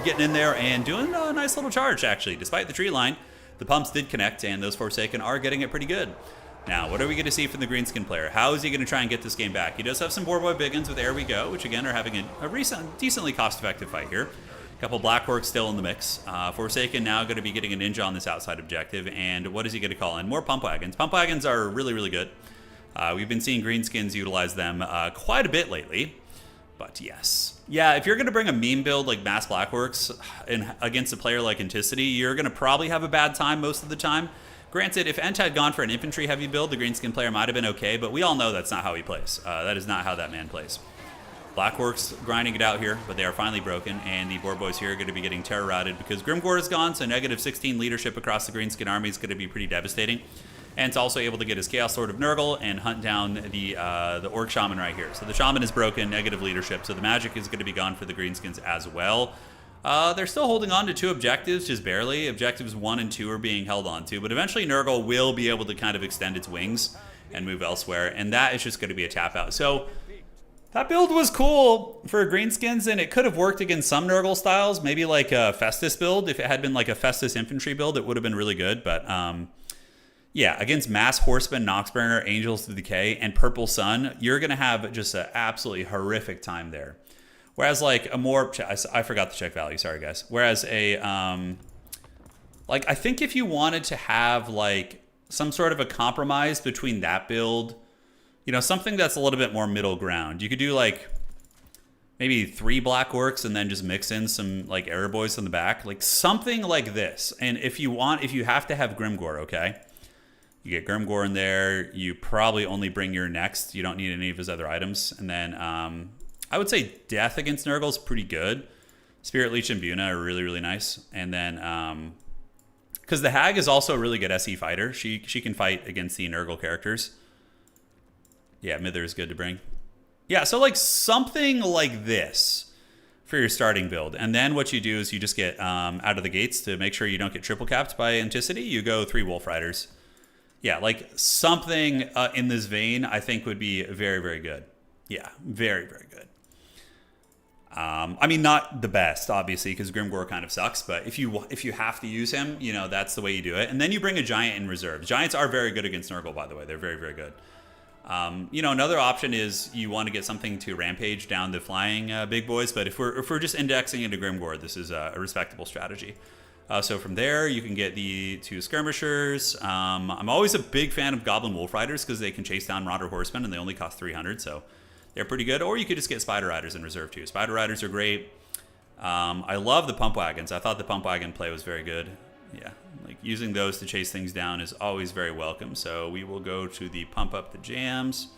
getting in there and doing a nice little charge, actually. Despite the tree line, the pumps did connect, and those Forsaken are getting it pretty good. Now, what are we going to see from the Greenskin player? How is he going to try and get this game back? He does have some Boarboy Biggins with Ere We Go, which again are having a recent, decently cost-effective fight here. A couple Black Orcs still in the mix. Forsaken now going to be getting a ninja on this outside objective, and what is he going to call in? More Pump Wagons. Pump Wagons are really, really good. We've been seeing Greenskins utilize them quite a bit lately, but yes. Yeah, if you're going to bring a meme build like Mass Black Orcs against a player like Anticity, you're going to probably have a bad time most of the time. Granted, if Ent had gone for an infantry-heavy build, the Greenskin player might have been okay, but we all know that's not how he plays. That is not how that man plays. Black Orcs grinding it out here, but they are finally broken, and the Boar Boys here are going to be getting terror-routed because Grimgor is gone, so negative 16 leadership across the Greenskin army is going to be pretty devastating. Ent's also able to get his Chaos Sword of Nurgle and hunt down the Orc Shaman right here. So the Shaman is broken, negative leadership, so the magic is going to be gone for the Greenskins as well. They're still holding on to two objectives, just barely. Objectives 1 and 2 are being held on to, but eventually Nurgle will be able to kind of extend its wings and move elsewhere, and that is just going to be a tap out. So that build was cool for Greenskins, and it could have worked against some Nurgle styles, maybe like a Festus build. If it had been like a Festus infantry build, it would have been really good, but yeah, against Mass Horseman, Noxbringer, Angels of Decay, and Purple Sun, you're going to have just an absolutely horrific time there. Whereas like a more, I forgot the check value, sorry guys. Whereas a, like I think if you wanted to have like some sort of a compromise between that build, you know, something that's a little bit more middle ground, you could do like maybe 3 black orcs and then just mix in some like Arrow boys in the back, like something like this. And if you have to have Grimgore, okay, you get Grimgore in there. You probably only bring your next. You don't need any of his other items. And then I would say Death against Nurgle is pretty good. Spirit Leech and Buna are really, really nice. And then because the Hag is also a really good SE fighter. She can fight against the Nurgle characters. Yeah, Mither is good to bring. Yeah, so like something like this for your starting build. And then what you do is you just get out of the gates to make sure you don't get triple capped by Anticity. You go 3 Wolf Riders. Yeah, like something in this vein I think would be very, very good. Yeah, very, very good. I mean, not the best, obviously, because Grimgore kind of sucks. But if you have to use him, you know, that's the way you do it. And then you bring a Giant in reserve. Giants are very good against Nurgle, by the way. They're very, very good. You know, another option is you want to get something to rampage down the flying big boys. But if we're just indexing into Grimgore, this is a respectable strategy. So from there, you can get the 2 skirmishers. I'm always a big fan of Goblin Wolf Riders because they can chase down Marauder Horsemen and they only cost 300, so they're pretty good. Or you could just get Spider Riders in reserve too. Spider Riders are great. I love the Pump Wagons. I thought the Pump Wagon play was very good. Yeah, like using those to chase things down is always very welcome. So we will go to the Pump Up the Jams.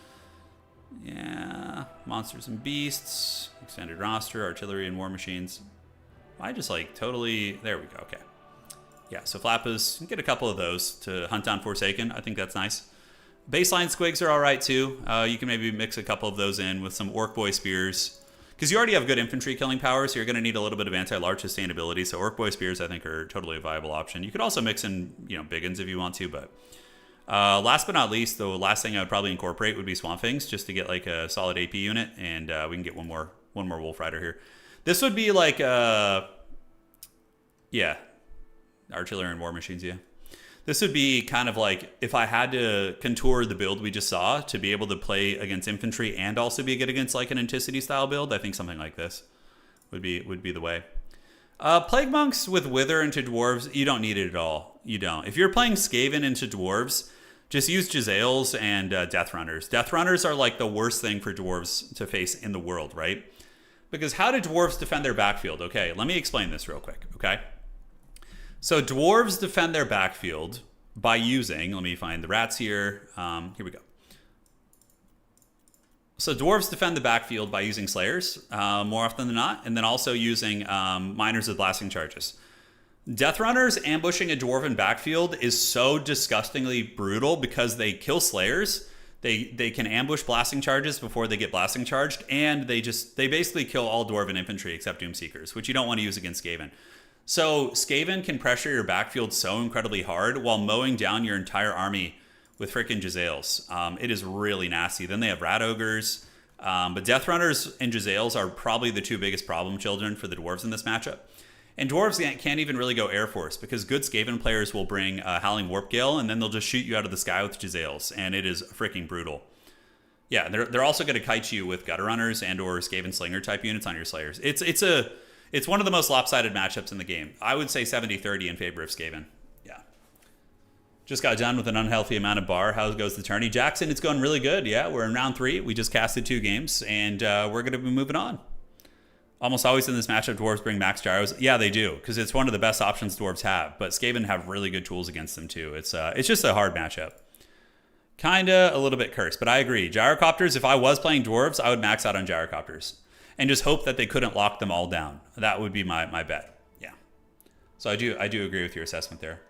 Yeah, Monsters and Beasts, Extended Roster, Artillery and War Machines. I just like totally, there we go, okay. Yeah, so Flappas, get a couple of those to hunt down Forsaken. I think that's nice. Baseline Squigs are all right too. You can maybe mix a couple of those in with some Orc Boy Spears. Because you already have good infantry killing power, so you're going to need a little bit of anti-large sustainability. So Orc Boy Spears, I think, are totally a viable option. You could also mix in, you know, Biggins if you want to, but last but not least, the last thing I would probably incorporate would be Swamp Things, just to get like a solid AP unit, and we can get one more Wolf Rider here. This would be like, yeah, Artillery and War Machines, yeah. This would be kind of like if I had to contour the build we just saw to be able to play against infantry and also be good against like an Anticity style build. I think something like this would be the way. Plague Monks with Wither into Dwarves, you don't need it at all. You don't. If you're playing Skaven into Dwarves, just use Jezzails and Death Runners. Death Runners are like the worst thing for Dwarves to face in the world, right? Because how do Dwarves defend their backfield? Okay, let me explain this real quick, okay? So Dwarves defend their backfield by using, let me find the rats here. Here we go. So Dwarves defend the backfield by using Slayers more often than not, and then also using Miners with Blasting Charges. Death Runners ambushing a Dwarven backfield is so disgustingly brutal because they kill Slayers. They can ambush Blasting Charges before they get Blasting Charged, and they basically kill all Dwarven infantry except Doomseekers, which you don't want to use against Skaven. So Skaven can pressure your backfield so incredibly hard while mowing down your entire army with freaking Jezzails. It is really nasty. Then they have Rat Ogres. But Death Runners and Jezzails are probably the 2 biggest problem children for the Dwarves in this matchup. And Dwarves can't even really go Air Force because good Skaven players will bring Howling Warp Gale and then they'll just shoot you out of the sky with Jezzails. And it is freaking brutal. Yeah, they're also going to kite you with Gutter Runners and or Skaven Slinger type units on your Slayers. It's one of the most lopsided matchups in the game. I would say 70-30 in favor of Skaven. Yeah. Just got done with an unhealthy amount of bar. How goes the tourney? Jackson, it's going really good. Yeah, we're in round 3. We just casted 2 games, and we're going to be moving on. Almost always in this matchup, Dwarves bring max gyros. Yeah, they do, because it's one of the best options Dwarves have. But Skaven have really good tools against them, too. It's just a hard matchup. Kinda a little bit cursed, but I agree. Gyrocopters, if I was playing Dwarves, I would max out on Gyrocopters. And just hope that they couldn't lock them all down. That would be my bet. Yeah. So I do agree with your assessment there.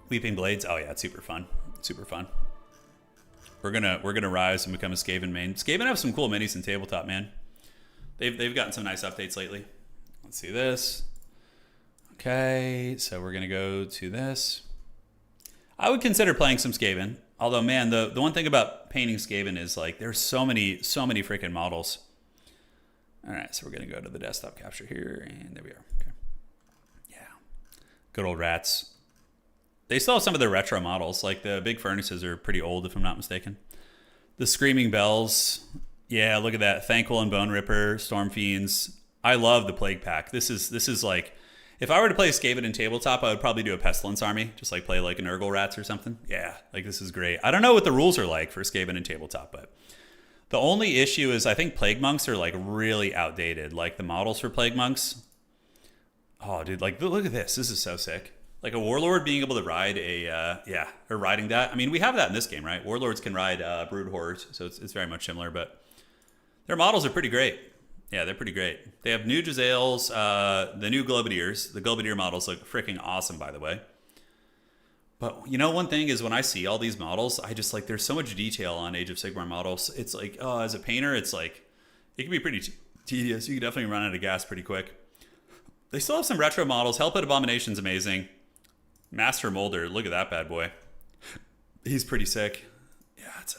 Leaping Blades. Oh yeah, it's super fun. Super fun. We're gonna rise and become a Skaven main. Skaven have some cool minis in tabletop, man. They've gotten some nice updates lately. Let's see this. Okay, so we're gonna go to this. I would consider playing some Skaven. Although, man, the one thing about painting Skaven is, like, there's so many freaking models. All right, so we're going to go to the desktop capture here, and there we are. Okay. Yeah. Good old rats. They still have some of their retro models. Like, the big furnaces are pretty old, if I'm not mistaken. The Screaming Bells. Yeah, look at that. Thankful and Bone Ripper, Storm Fiends. I love the Plague Pack. This is like... If I were to play Skaven in tabletop, I would probably do a Pestilence army. Just like play like an Nurgle Rats or something. Yeah, like this is great. I don't know what the rules are like for Skaven in tabletop, but The only issue is I think Plague Monks are like really outdated. Like the models for Plague Monks. Oh, dude, like look at this. This is so sick. Like a Warlord being able to ride or riding that. I mean, we have that in this game, right? Warlords can ride Brood Horrors, so it's very much similar, but their models are pretty great. Yeah, they're pretty great. They have new Jezzails, the new Globadiers. The Globadier models look freaking awesome, by the way. But you know, one thing is when I see all these models, I just like, there's so much detail on Age of Sigmar models. It's like, oh, as a painter, it's like, it can be pretty tedious. You can definitely run out of gas pretty quick. They still have some retro models. Hellpit Abomination's amazing. Master Molder, look at that bad boy. He's pretty sick. Yeah, it's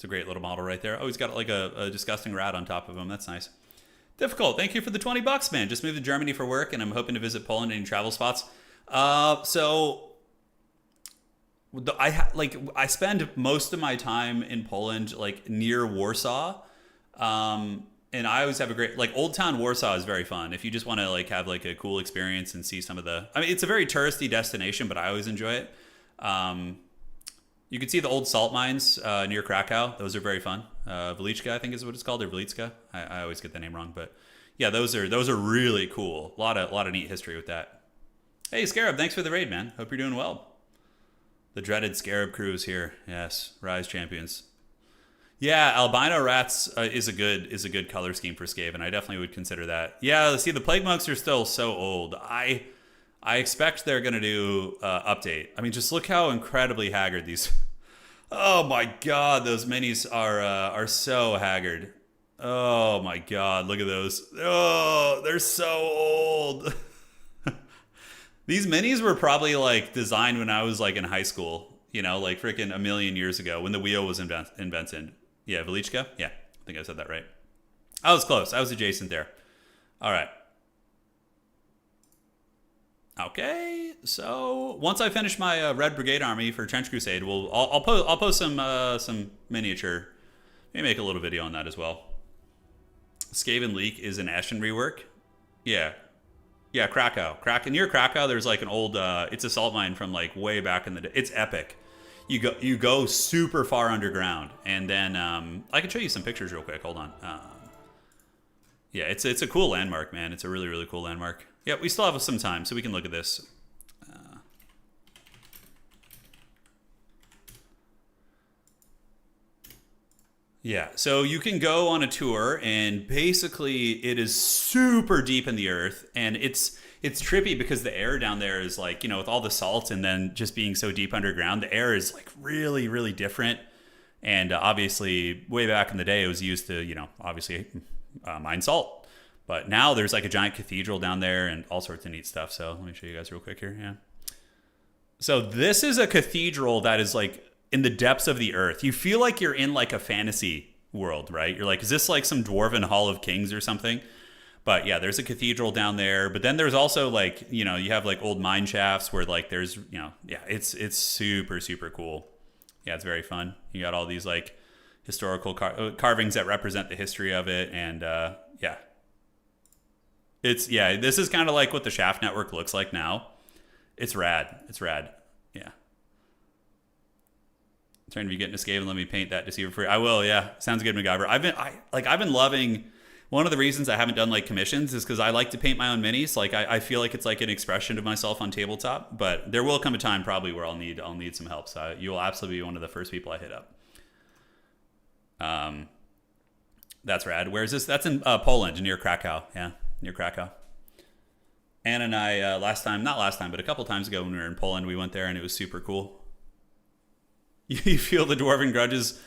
a great little model right there. Oh, he's got like a disgusting rat on top of him. That's nice. Difficult. Thank you for the $20, man. Just moved to Germany for work, and I'm hoping to visit Poland. Any travel spots? I spend most of my time in Poland, like near Warsaw, and I always have a great, like, Old Town Warsaw is very fun if you just want to like have like a cool experience and see some of the. I mean, it's a very touristy destination, but I always enjoy it. You can see the old salt mines near Krakow. Those are very fun. Velicka, I think is what it's called, or Velicka. I always get the name wrong, but yeah, those are really cool. A lot of neat history with that. Hey, Scarab, thanks for the raid, man. Hope you're doing well. The dreaded Scarab crew is here. Yes, Rise champions. Yeah, albino rats is a good color scheme for Skaven. I definitely would consider that. Yeah, see, the Plague Monks are still so old. I expect they're gonna do update. I mean, just look how incredibly haggard these. Oh my God, those minis are so haggard. Oh my God, look at those. Oh, they're so old. These minis were probably like designed when I was like in high school, you know, like freaking a million years ago when the wheel was invented. Yeah, Velicka? Yeah, I think I said that right. I was close. I was adjacent there. All right. Okay, so once I finish my Red Brigade army for Trench Crusade, I'll post some miniature. Maybe make a little video on that as well. Skaven Leak is an Ashen rework. Yeah, Krakow. Near Krakow, there's like an old. It's a salt mine from like way back in the day. It's epic. You go super far underground, and then I can show you some pictures real quick. Hold on. Yeah, it's a cool landmark, man. It's a really, really cool landmark. Yeah, we still have some time, so we can look at this. Yeah, so you can go on a tour, and basically it is super deep in the earth, and it's trippy because the air down there is like, you know, with all the salt and then just being so deep underground, the air is like really, really different. And obviously, way back in the day, it was used to, you know, obviously mine salt. But now there's like a giant cathedral down there and all sorts of neat stuff. So let me show you guys real quick here. Yeah. So this is a cathedral that is like in the depths of the earth. You feel like you're in like a fantasy world, right? You're like, is this like some dwarven Hall of Kings or something? But yeah, there's a cathedral down there. But then there's also like, you know, you have like old mine shafts where like there's, you know, yeah, it's super, super cool. Yeah, it's very fun. You got all these like historical carvings that represent the history of it. And yeah. This is kind of like what the Shaft Network looks like now. It's rad. It's rad. Yeah. Trying to be getting a Skaven. Let me paint that Deceiver for you. I will. Yeah. Sounds good, MacGyver. I've been loving. One of the reasons I haven't done like commissions is because I like to paint my own minis. Like I feel like it's like an expression of myself on tabletop. But there will come a time probably where I'll need some help. So you will absolutely be one of the first people I hit up. That's rad. Where is this? That's in Poland, near Krakow. Yeah, near Krakow. Anna and I not last time, but a couple times ago when we were in Poland, we went there and it was super cool. You feel the dwarven grudges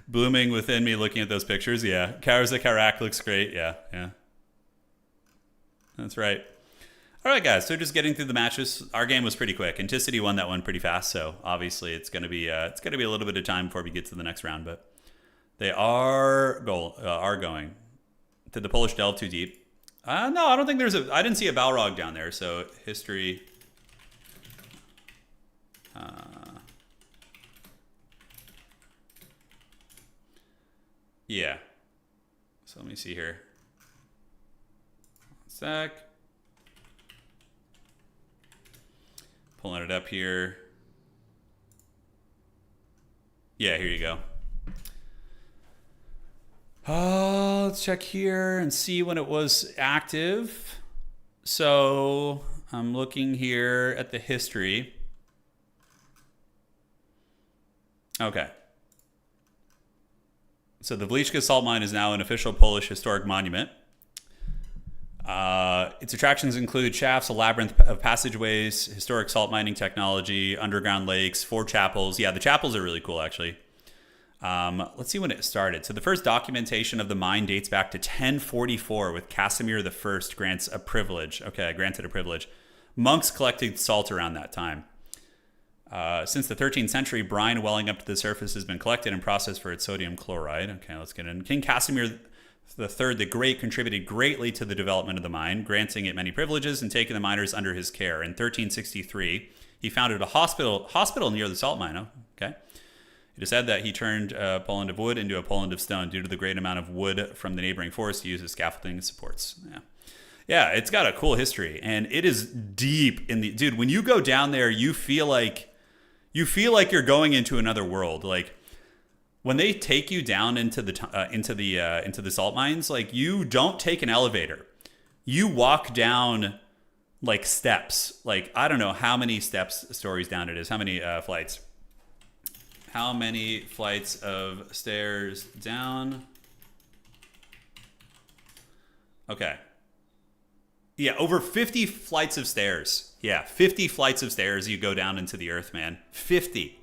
blooming within me looking at those pictures. Yeah. Karza Karak looks great. Yeah. That's right. All right, guys. So just getting through the matches. Our game was pretty quick. Anticity won that one pretty fast. So obviously it's going to be a little bit of time before we get to the next round, but they are going. Did the Polish delve too deep? No, I don't think I didn't see a Balrog down there. So history. Yeah. So let me see here. One sec. Pulling it up here. Yeah, here you go. Let's check here and see when it was active. So I'm looking here at the history. Okay. So the Wliczka salt mine is now an official Polish historic monument. Its attractions include shafts, a labyrinth of passageways, historic salt mining technology, underground lakes, 4 chapels. Yeah, the chapels are really cool, actually. Let's see when it started. So the first documentation of the mine dates back to 1044 with Casimir I granted a privilege. Monks collected salt around that time. Since the 13th century, brine welling up to the surface has been collected and processed for its sodium chloride. Okay, let's get in. King Casimir III the Great contributed greatly to the development of the mine, granting it many privileges and taking the miners under his care. In 1363, he founded a hospital near the salt mine. Okay. It is said that he turned Poland of wood into a Poland of stone due to the great amount of wood from the neighboring forest used as scaffolding and supports. Yeah, it's got a cool history, and it is deep in the dude. When you go down there, you feel like you're going into another world. Like when they take you down into the salt mines, like you don't take an elevator, you walk down like steps. Like I don't know how many stories down it is. How many flights? How many flights of stairs down? Okay. Yeah, over 50 flights of stairs. Yeah, 50 flights of stairs you go down into the earth, man. 50.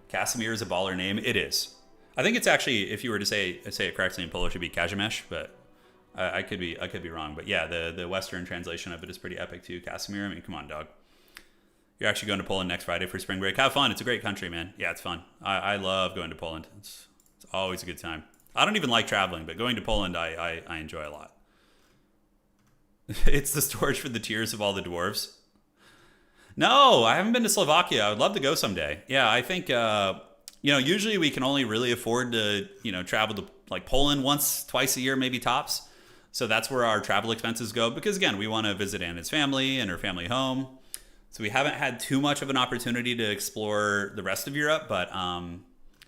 Casimir is a baller name. It is. I think it's actually, if you were to say it correctly in Polish, it'd be Kazimierz, but I could be wrong. But yeah, the Western translation of it is pretty epic too. Casimir, I mean, come on, dog. You're actually going to Poland next Friday for spring break. Have fun. It's a great country, man. Yeah, it's fun. I love going to Poland. It's always a good time. I don't even like traveling, but going to Poland, I enjoy a lot. It's the storage for the tears of all the dwarves. No, I haven't been to Slovakia. I would love to go someday. Yeah, I think, usually we can only really afford to, travel to like Poland twice a year, maybe tops. So that's where our travel expenses go because, again, we want to visit Anna's family and her family home. So we haven't had too much of an opportunity to explore the rest of Europe, but I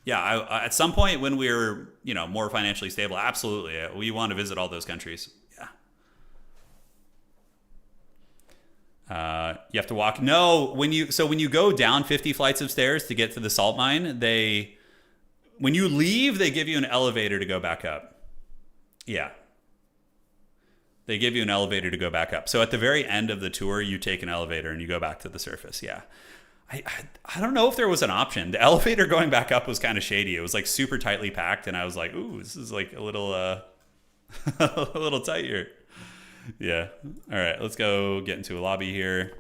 at some point when we're more financially stable, absolutely, we want to visit all those countries. Yeah. You have to walk. No, when you go down 50 flights of stairs to get to the salt mine, when you leave, they give you an elevator to go back up. Yeah. They give you an elevator to go back up. So at the very end of the tour, you take an elevator and you go back to the surface. Yeah. I don't know if there was an option. The elevator going back up was kind of shady. It was like super tightly packed. And I was like, ooh, this is like a little, a little tight here. Yeah. All right. Let's go get into a lobby here.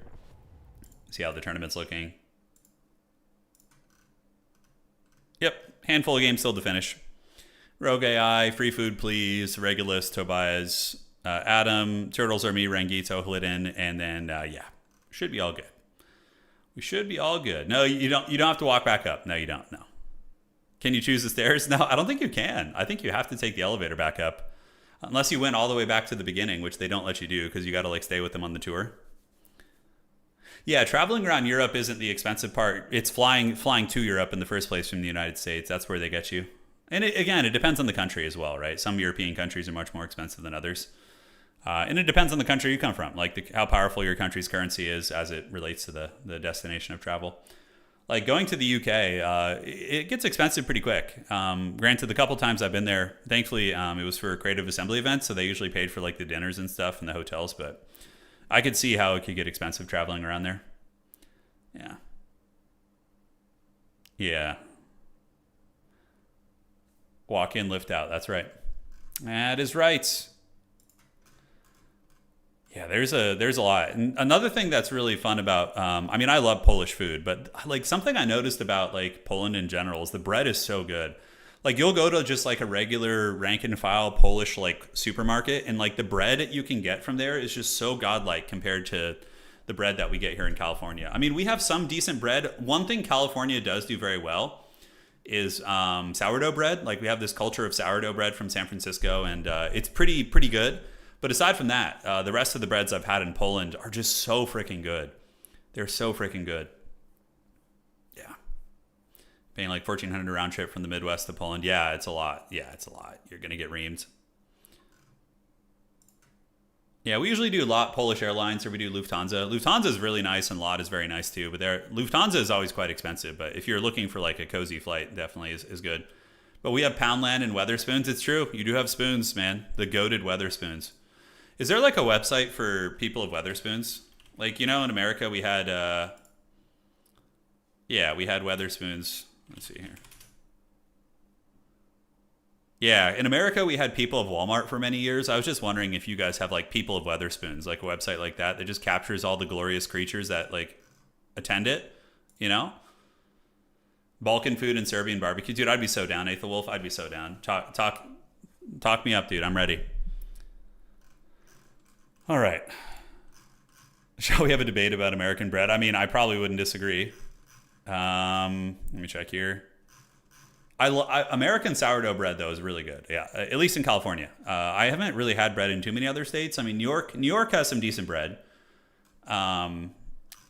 See how the tournament's looking. Yep. Handful of games still to finish. Rogue AI, Free Food Please, Regulus, Tobias, Adam, Turtles Are Me, Rangito, Hlidin, and then should be all good. We should be all good. No, you don't have to walk back up. No, you don't. No. Can you choose the stairs? No, I don't think you can. I think you have to take the elevator back up. Unless you went all the way back to the beginning, which they don't let you do because you got to stay with them on the tour. Yeah, traveling around Europe isn't the expensive part. It's flying to Europe in the first place from the United States. That's where they get you. And it depends on the country as well, right? Some European countries are much more expensive than others. And it depends on the country you come from, like how powerful your country's currency is as it relates to the destination of travel. Like going to the UK, it gets expensive pretty quick. Granted, the couple times I've been there, thankfully, it was for a creative assembly event, so they usually paid for the dinners and stuff and the hotels, but I could see how it could get expensive traveling around there. Yeah. Yeah. Walk in, lift out. That's right. That is right. Yeah, there's a lot. And another thing that's really fun about, I love Polish food, but something I noticed about Poland in general is the bread is so good. You'll go to just a regular rank and file Polish supermarket, and the bread you can get from there is just so godlike compared to the bread that we get here in California. I mean, we have some decent bread. One thing California does do very well is sourdough bread. We have this culture of sourdough bread from San Francisco, and it's pretty good. But aside from that, the rest of the breads I've had in Poland are just so freaking good. They're so freaking good. Yeah. Paying like 1,400 round trip from the Midwest to Poland. Yeah, it's a lot. Yeah, it's a lot. You're gonna get reamed. Yeah, we usually do a lot Polish Airlines, or we do Lufthansa. Lufthansa is really nice, and LOT is very nice too. But Lufthansa is always quite expensive. But if you're looking for like a cozy flight, definitely is good. But we have Poundland and Weatherspoons. It's true. You do have spoons, man. The goated Weatherspoons. Is there like a website for people of Weatherspoons? Like, in America we had, we had Weatherspoons. Let's see here. Yeah, in America we had People of Walmart for many years. I was just wondering if you guys have like People of Weatherspoons, like a website like that just captures all the glorious creatures that like attend it, Balkan food and Serbian barbecue. Dude, I'd be so down, Aethelwolf. Wolf. I'd be so down. Talk me up, dude. I'm ready. All right. Shall we have a debate about American bread? I mean, I probably wouldn't disagree. Let me check here. American sourdough bread, though, is really good. Yeah, at least in California. I haven't really had bread in too many other states. I mean, New York has some decent bread. All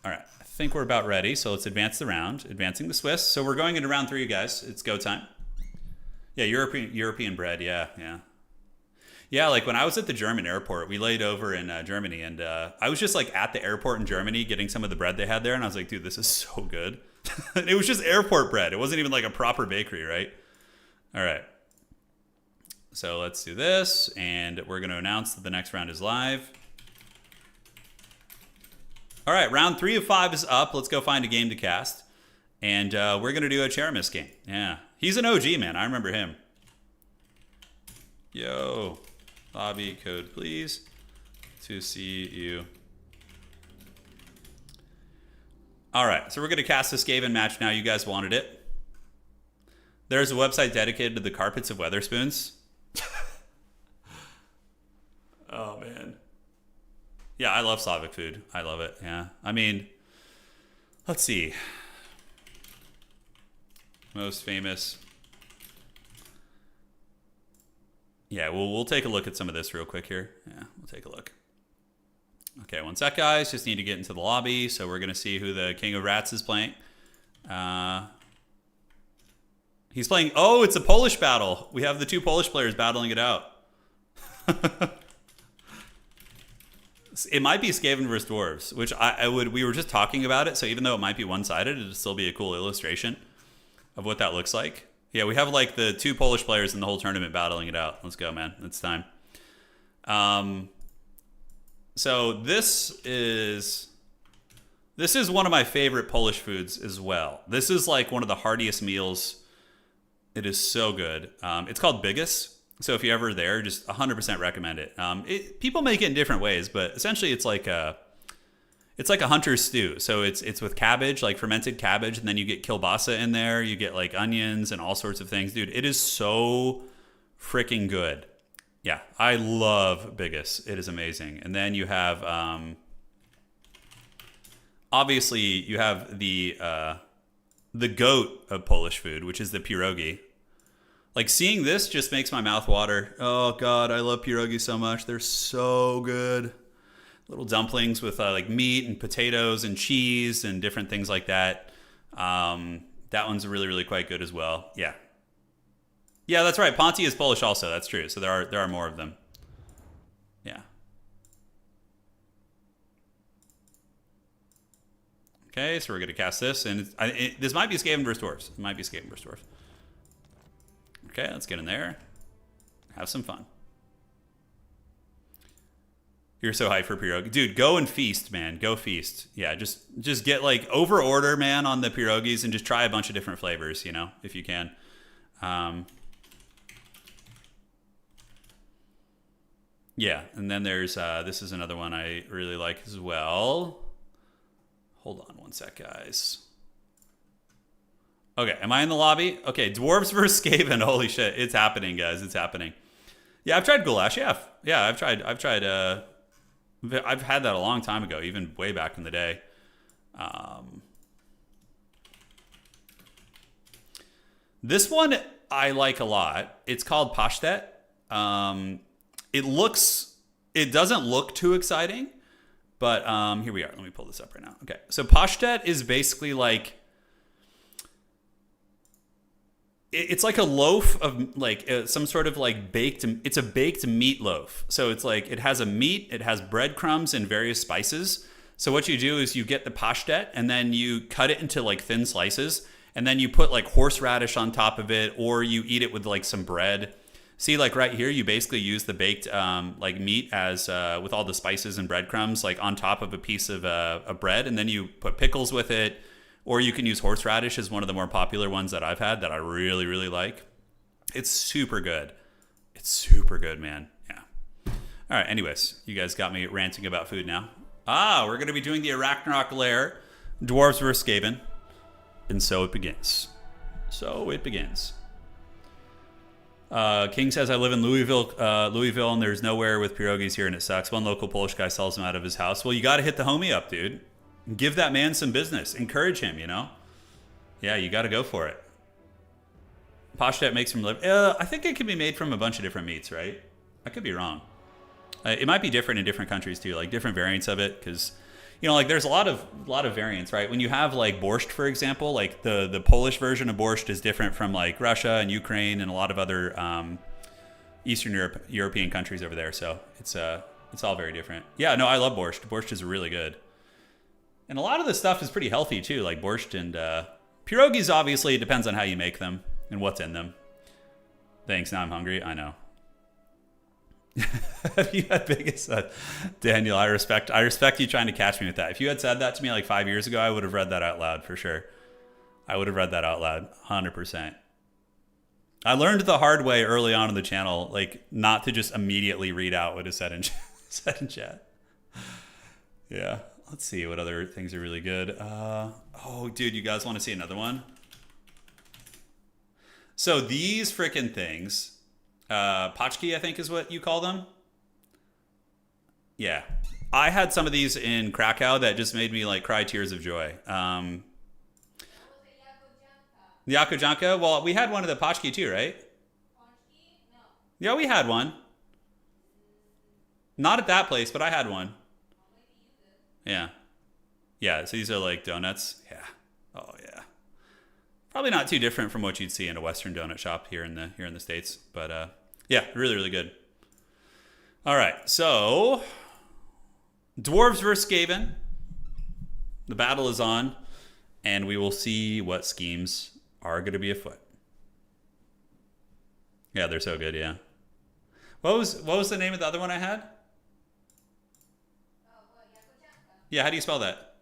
right, I think we're about ready. So let's advance the round. Advancing the Swiss. So we're going into round 3, guys. It's go time. Yeah, European bread. Yeah. Yeah, like when I was at the German airport, we laid over in Germany, and I was just like at the airport in Germany getting some of the bread they had there, and I was like, dude, this is so good. It was just airport bread. It wasn't even like a proper bakery, right? All right. So let's do this, and we're going to announce that the next round is live. All right, round 3 of 5 is up. Let's go find a game to cast, and we're going to do a Cheramis game. Yeah, he's an OG, man. I remember him. Yo. Lobby code, please, to see you. All right, so we're going to cast this Skaven match now. You guys wanted it. There's a website dedicated to the carpets of Weatherspoons. Oh, man. Yeah, I love Slavic food. I love it, yeah. I mean, let's see. Most famous... Yeah, we'll take a look at some of this real quick here. Yeah, we'll take a look. Okay, one sec, guys. Just need to get into the lobby. So we're going to see who the King of Rats is playing. He's playing... Oh, it's a Polish battle. We have the 2 Polish players battling it out. It might be Skaven versus Dwarves, which we were just talking about it. So even though it might be one-sided, it'd still be a cool illustration of what that looks like. Yeah, we have like the 2 Polish players in the whole tournament battling it out. Let's go, man. It's time. So this is one of my favorite Polish foods as well. This is like one of the heartiest meals. It is so good. It's called bigos. So if you're ever there, just 100% recommend it. People make it in different ways, but essentially it's like a hunter's stew. So it's with cabbage, like fermented cabbage, and then you get kielbasa in there. You get like onions and all sorts of things. Dude, it is so freaking good. Yeah, I love bigos. It is amazing. And then you have, obviously, you have the goat of Polish food, which is the pierogi. Like seeing this just makes my mouth water. Oh God, I love pierogi so much. They're so good. Little dumplings with like meat and potatoes and cheese and different things like that. That one's really, really quite good as well. Yeah. Yeah, that's right. Ponty is Polish also. That's true. So there are more of them. Yeah. Okay, so we're going to cast this. And this might be Skaven versus Dwarves. It might be Skaven versus Dwarves. Okay, let's get in there. Have some fun. You're so hyped for pierogi. Dude, go and feast, man. Go feast. Yeah, just get like over order, man, on the pierogis and just try a bunch of different flavors, if you can. Yeah, and then there's, this is another one I really like as well. Hold on one sec, guys. Okay, am I in the lobby? Okay, Dwarves versus Skaven. Holy shit, it's happening, guys. It's happening. Yeah, I've tried goulash. Yeah, I've tried, I've had that a long time ago, even way back in the day. This one I like a lot. It's called pashtet. It doesn't look too exciting, but here we are. Let me pull this up right now. Okay, so pashtet is basically like, It's like a loaf of like some sort of like baked. It's a baked meat loaf. So it's like it has a meat, it has breadcrumbs and various spices. So what you do is you get the pashtet and then you cut it into like thin slices, and then you put like horseradish on top of it, or you eat it with like some bread. See, like right here, you basically use the baked like meat as with all the spices and breadcrumbs like on top of a piece of bread, and then you put pickles with it. Or you can use horseradish as one of the more popular ones that I've had that I really, really like. It's super good. It's super good, man. Yeah. All right, anyways, you guys got me ranting about food now. We're going to be doing the Arachnarok Lair, Dwarves vs. Skaven. And so it begins. So it begins. King says, I live in Louisville, and there's nowhere with pierogies here, and it sucks. One local Polish guy sells them out of his house. Well, you got to hit the homie up, dude. Give that man some business. Encourage him, you know? Yeah, you got to go for it. Pashtet makes from liver. I think it can be made from a bunch of different meats, right? I could be wrong. It might be different in different countries too, like different variants of it, because you know, like there's a lot of variants, right? When you have like borscht, for example, like the Polish version of borscht is different from like Russia and Ukraine and a lot of other Eastern European countries over there. So it's all very different. Yeah, no, I love borscht. Borscht is really good. And a lot of this stuff is pretty healthy too, like borscht and pierogies. Obviously, it depends on how you make them and what's in them. Thanks. Now I'm hungry. I know. Have you had biggest Daniel? I respect you trying to catch me with that. If you had said that to me like 5 years ago, I would have read that out loud for sure. I would have read that out loud, 100%. I learned the hard way early on in the channel, like not to just immediately read out what is said in chat. Yeah. Let's see what other things are really good. Oh, dude, you guys want to see another one? So these frickin' things, paczki, I think is what you call them. Yeah. I had some of these in Krakow that just made me like cry tears of joy. The Yakojanka? Well, we had one of the paczki too, right? No. Yeah, we had one. Not at that place, but I had one. Yeah. Yeah, so these are like donuts. Yeah. Oh, yeah. Probably not too different from what you'd see in a Western donut shop here in the States. But yeah, really, really good. All right, so Dwarves vs. Skaven. The battle is on, and we will see what schemes are going to be afoot. Yeah, they're so good, yeah. What was the name of the other one I had? Yeah, how do you spell that?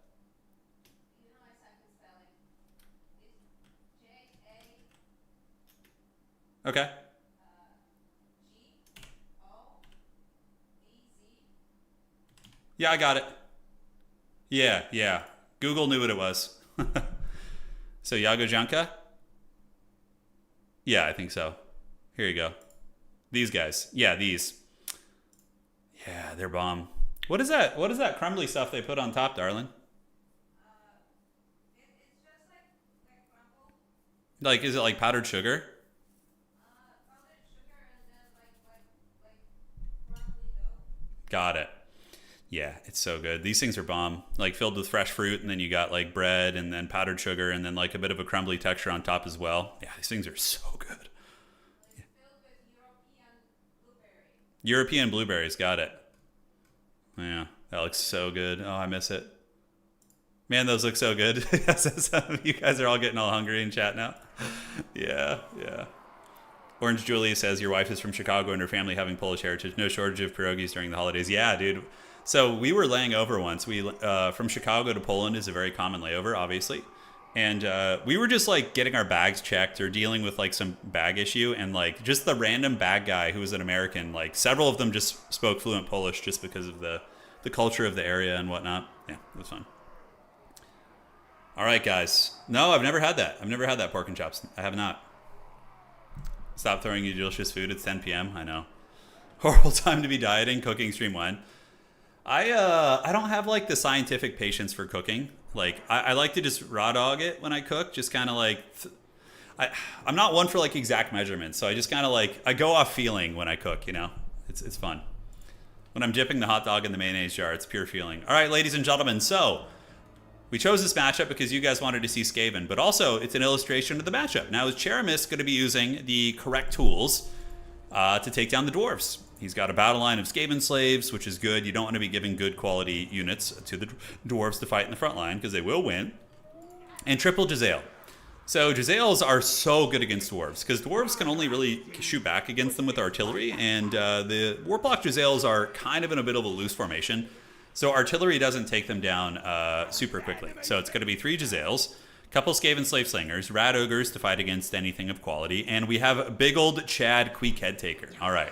You know my second spelling. It's J-A... Okay. G-O-V-Z. Yeah, I got it. Yeah. Google knew what it was. So, Yagojanka? Yeah, I think so. Here you go. These guys. Yeah, these. Yeah, they're bomb. What is that? What is that crumbly stuff they put on top, darling? It's just like crumble. Like, is it like powdered sugar? Powdered sugar and then like crumbly dough. Got it. Yeah, it's so good. These things are bomb. Like filled with fresh fruit, and then you got like bread and then powdered sugar and then like a bit of a crumbly texture on top as well. Yeah, these things are so good. It's filled with European blueberries. European blueberries, got it. Yeah, that looks so good. Oh, I miss it. Man, those look so good. You guys are all getting all hungry in chat now. Yeah. Orange Julie says, your wife is from Chicago and her family having Polish heritage. No shortage of pierogies during the holidays. Yeah, dude. So we were laying over once. From Chicago to Poland is a very common layover, obviously. And we were just like getting our bags checked or dealing with like some bag issue. And like just the random bag guy who was an American, like several of them just spoke fluent Polish just because of the culture of the area and whatnot. Yeah, it was fun. All right, guys. No, I've never had that. I've never had that pork and chops. I have not. Stop throwing you delicious food. It's 10 p.m. I know. Horrible time to be dieting, cooking, stream wine. I don't have like the scientific patience for cooking. Like I like to just raw dog it when I cook. Just kind of like I'm not one for like exact measurements. So I just kind of like I go off feeling when I cook. You know, it's fun. When I'm dipping the hot dog in the mayonnaise jar, it's pure feeling. All right, ladies and gentlemen. So We chose this matchup because you guys wanted to see Skaven, but also it's an illustration of the matchup. Now, is Cheramis going to be using the correct tools to take down the dwarves? He's got a battle line of Skaven slaves, which is good. You don't want to be giving good quality units to the dwarves to fight in the front line because they will win. And triple Jezzail. So Jezzails are so good against dwarves because dwarves can only really shoot back against them with artillery, and the Warplock Jezzails are kind of in a bit of a loose formation. So artillery doesn't take them down super quickly. So it's going to be 3 Jezzails, a couple Skaven Slave Slingers, Rat Ogres to fight against anything of quality, and we have big old Chad Queek Head Taker. All right.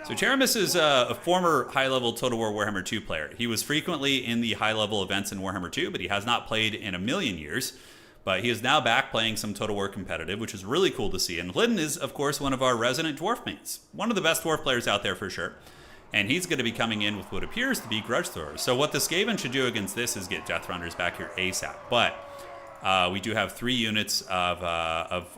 So Cheramis is a former high-level Total War Warhammer 2 player. He was frequently in the high-level events in Warhammer 2, but he has not played in a million years. But he is now back playing some Total War competitive, which is really cool to see. And Glidden is, of course, one of our resident dwarf mains. One of the best dwarf players out there for sure. And he's going to be coming in with what appears to be Grudge Throwers. So what the Skaven should do against this is get Death Runners back here ASAP. But we do have 3 units of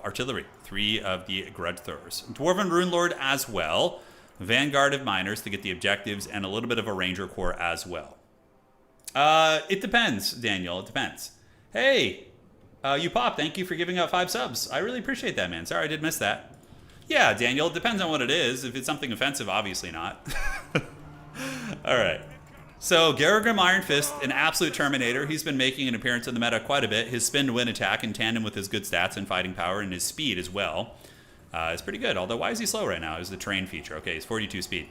artillery, 3 of the Grudge Throwers. Dwarven Rune Lord as well. Vanguard of Miners to get the objectives, and a little bit of a Ranger Corps as well. It depends, Daniel. It depends. Hey, you Pop, thank you for giving out 5 subs. I really appreciate that, man. Sorry I did miss that. Yeah, Daniel, it depends on what it is. If it's something offensive, obviously not. All right. So, Garagrim Iron Fist, an absolute Terminator. He's been making an appearance in the meta quite a bit. His spin-to-win attack in tandem with his good stats and fighting power and his speed as well. It's pretty good, although why is he slow right now? Is the terrain feature. Okay, he's 42 speed.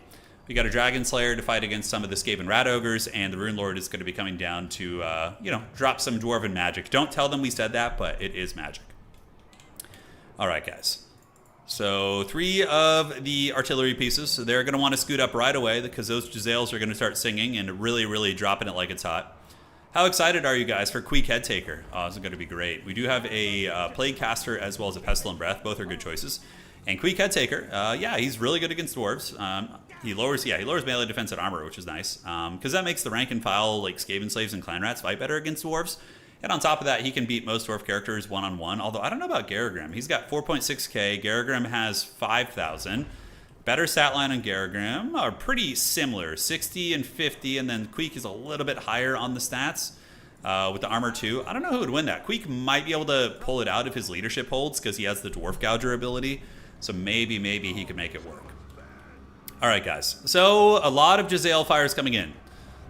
We got a Dragon Slayer to fight against some of the Skaven Rat Ogres, and the Rune Lord is going to be coming down to, drop some Dwarven magic. Don't tell them we said that, but it is magic. All right, guys. So 3 of the artillery pieces, so they're going to want to scoot up right away because those Jezzails are going to start singing and really, really dropping it like it's hot. How excited are you guys for Queek Head Taker? Oh, this is going to be great. We do have a Plague Caster as well as a Pestilent Breath. Both are good choices. And Queek Head Taker, yeah, he's really good against dwarves. He lowers melee defense and armor, which is nice. Because that makes the rank and file, like Skaven Slaves and Clan Rats, fight better against dwarves. And on top of that, he can beat most dwarf characters one-on-one. Although, I don't know about Garagrim. He's got 4.6k. Garagrim has 5,000. Better stat line on Garagrim are pretty similar, 60 and 50, and then Queek is a little bit higher on the stats with the armor too. I don't know who would win that. Queek might be able to pull it out if his leadership holds because he has the Dwarf Gouger ability, so maybe he could make it work. All right, guys. So a lot of Jezzail fires coming in.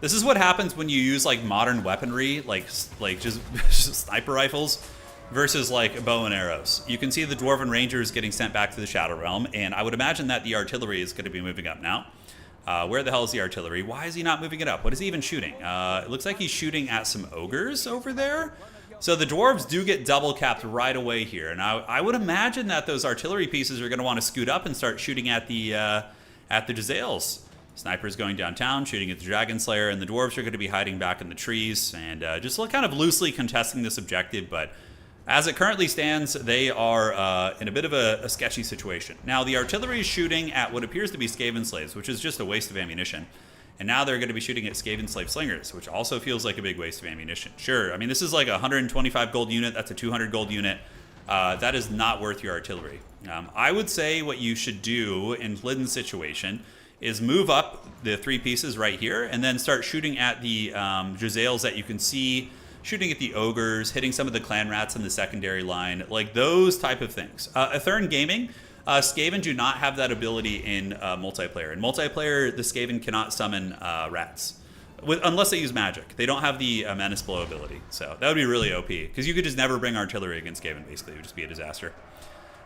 This is what happens when you use like modern weaponry, like just sniper rifles, versus like bow and arrows. You can see the Dwarven Rangers getting sent back to the Shadow Realm, and I would imagine that the artillery is going to be moving up now. Where the hell is the artillery? Why is he not moving it up? What is he even shooting? It looks like he's shooting at some ogres over there. So the dwarves do get double capped right away here, and I would imagine that those artillery pieces are going to want to scoot up and start shooting at the Jezzails. Snipers going downtown, shooting at the Dragon Slayer, and the dwarves are going to be hiding back in the trees and just kind of loosely contesting this objective, but as it currently stands, they are in a bit of a sketchy situation. Now, the artillery is shooting at what appears to be Skaven Slaves, which is just a waste of ammunition. And now they're going to be shooting at Skaven Slave Slingers, which also feels like a big waste of ammunition. Sure, I mean, this is like a 125 gold unit. That's a 200 gold unit. That is not worth your artillery. I would say what you should do in Glidden's situation is move up the 3 pieces right here and then start shooting at the Jezzails that you can see, shooting at the ogres, hitting some of the clan rats in the secondary line, like those type of things. Aethern Gaming, Skaven do not have that ability in multiplayer. In multiplayer, the Skaven cannot summon rats, unless they use magic. They don't have the Menace Blow ability, so that would be really OP, because you could just never bring artillery against Skaven, basically. It would just be a disaster.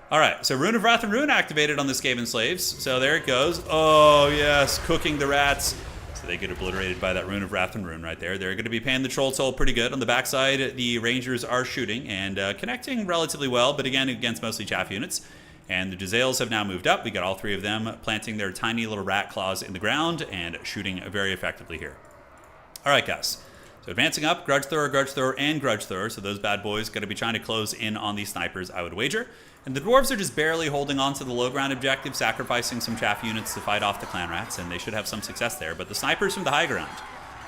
All right, so Rune of Wrath and Ruin activated on the Skaven Slaves, so there it goes. Oh, yes, cooking the rats. So they get obliterated by that Rune of Wrath and Ruin right there. They're going to be paying the Troll Toll pretty good. On the backside, the Rangers are shooting and connecting relatively well, but again, against mostly chaff units. And the Jezzails have now moved up. We got all 3 of them planting their tiny little rat claws in the ground and shooting very effectively here. All right, guys. So advancing up, Grudge Thrower, and Grudge Thrower. So those bad boys going to be trying to close in on these snipers, I would wager. And the dwarves are just barely holding on to the low ground objective, sacrificing some chaff units to fight off the clan rats, and they should have some success there. But the snipers from the high ground,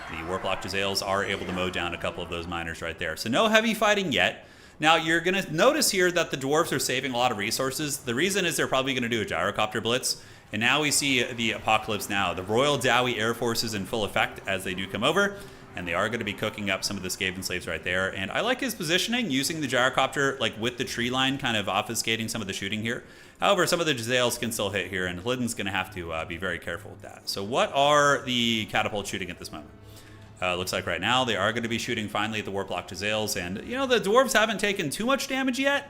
the Warplock Jezzails, are able to mow down a couple of those miners right there. So no heavy fighting yet. Now, you're going to notice here that the dwarves are saving a lot of resources. The reason is they're probably going to do a gyrocopter blitz. And now we see the Apocalypse Now. The Royal Dowie Air Force is in full effect as they do come over. and they are going to be cooking up some of the Skaven slaves right there. And I like his positioning, using the gyrocopter like with the tree line, kind of obfuscating some of the shooting here. However, some of the Jezzails can still hit here, and Hlidin's going to have to be very careful with that. So what are the catapults shooting at this moment? Looks like right now they are going to be shooting finally at the Warplock Jezzails, and you know, the dwarves haven't taken too much damage yet.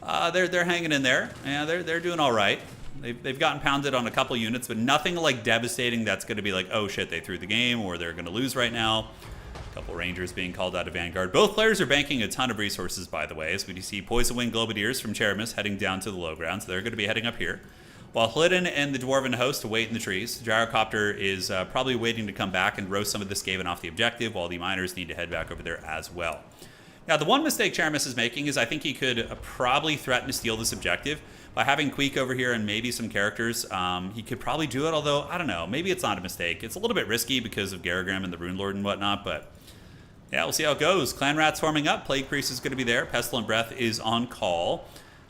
They're hanging in there. Yeah, they're doing all right. They've gotten pounded on a couple units, but nothing like devastating that's going to be like, oh shit, they threw the game, or they're going to lose right now. A couple Rangers being called out of Vanguard. Both players are banking a ton of resources, by the way, as we see Poison Wing Globadiers from Cheramis heading down to the low ground, so they're going to be heading up here. While Hlidin and the Dwarven host wait in the trees, Gyrocopter is probably waiting to come back and roast some of the Skaven off the objective, while the miners need to head back over there as well. Now, the one mistake Cheramis is making is I think he could probably threaten to steal this objective. By having Queek over here and maybe some characters, he could probably do it, although, I don't know, maybe it's not a mistake. It's a little bit risky because of Garrigram and the Rune Lord and whatnot, but yeah, we'll see how it goes. Clan Rat's forming up, Plague Priest is going to be there, Pestilent Breath is on call.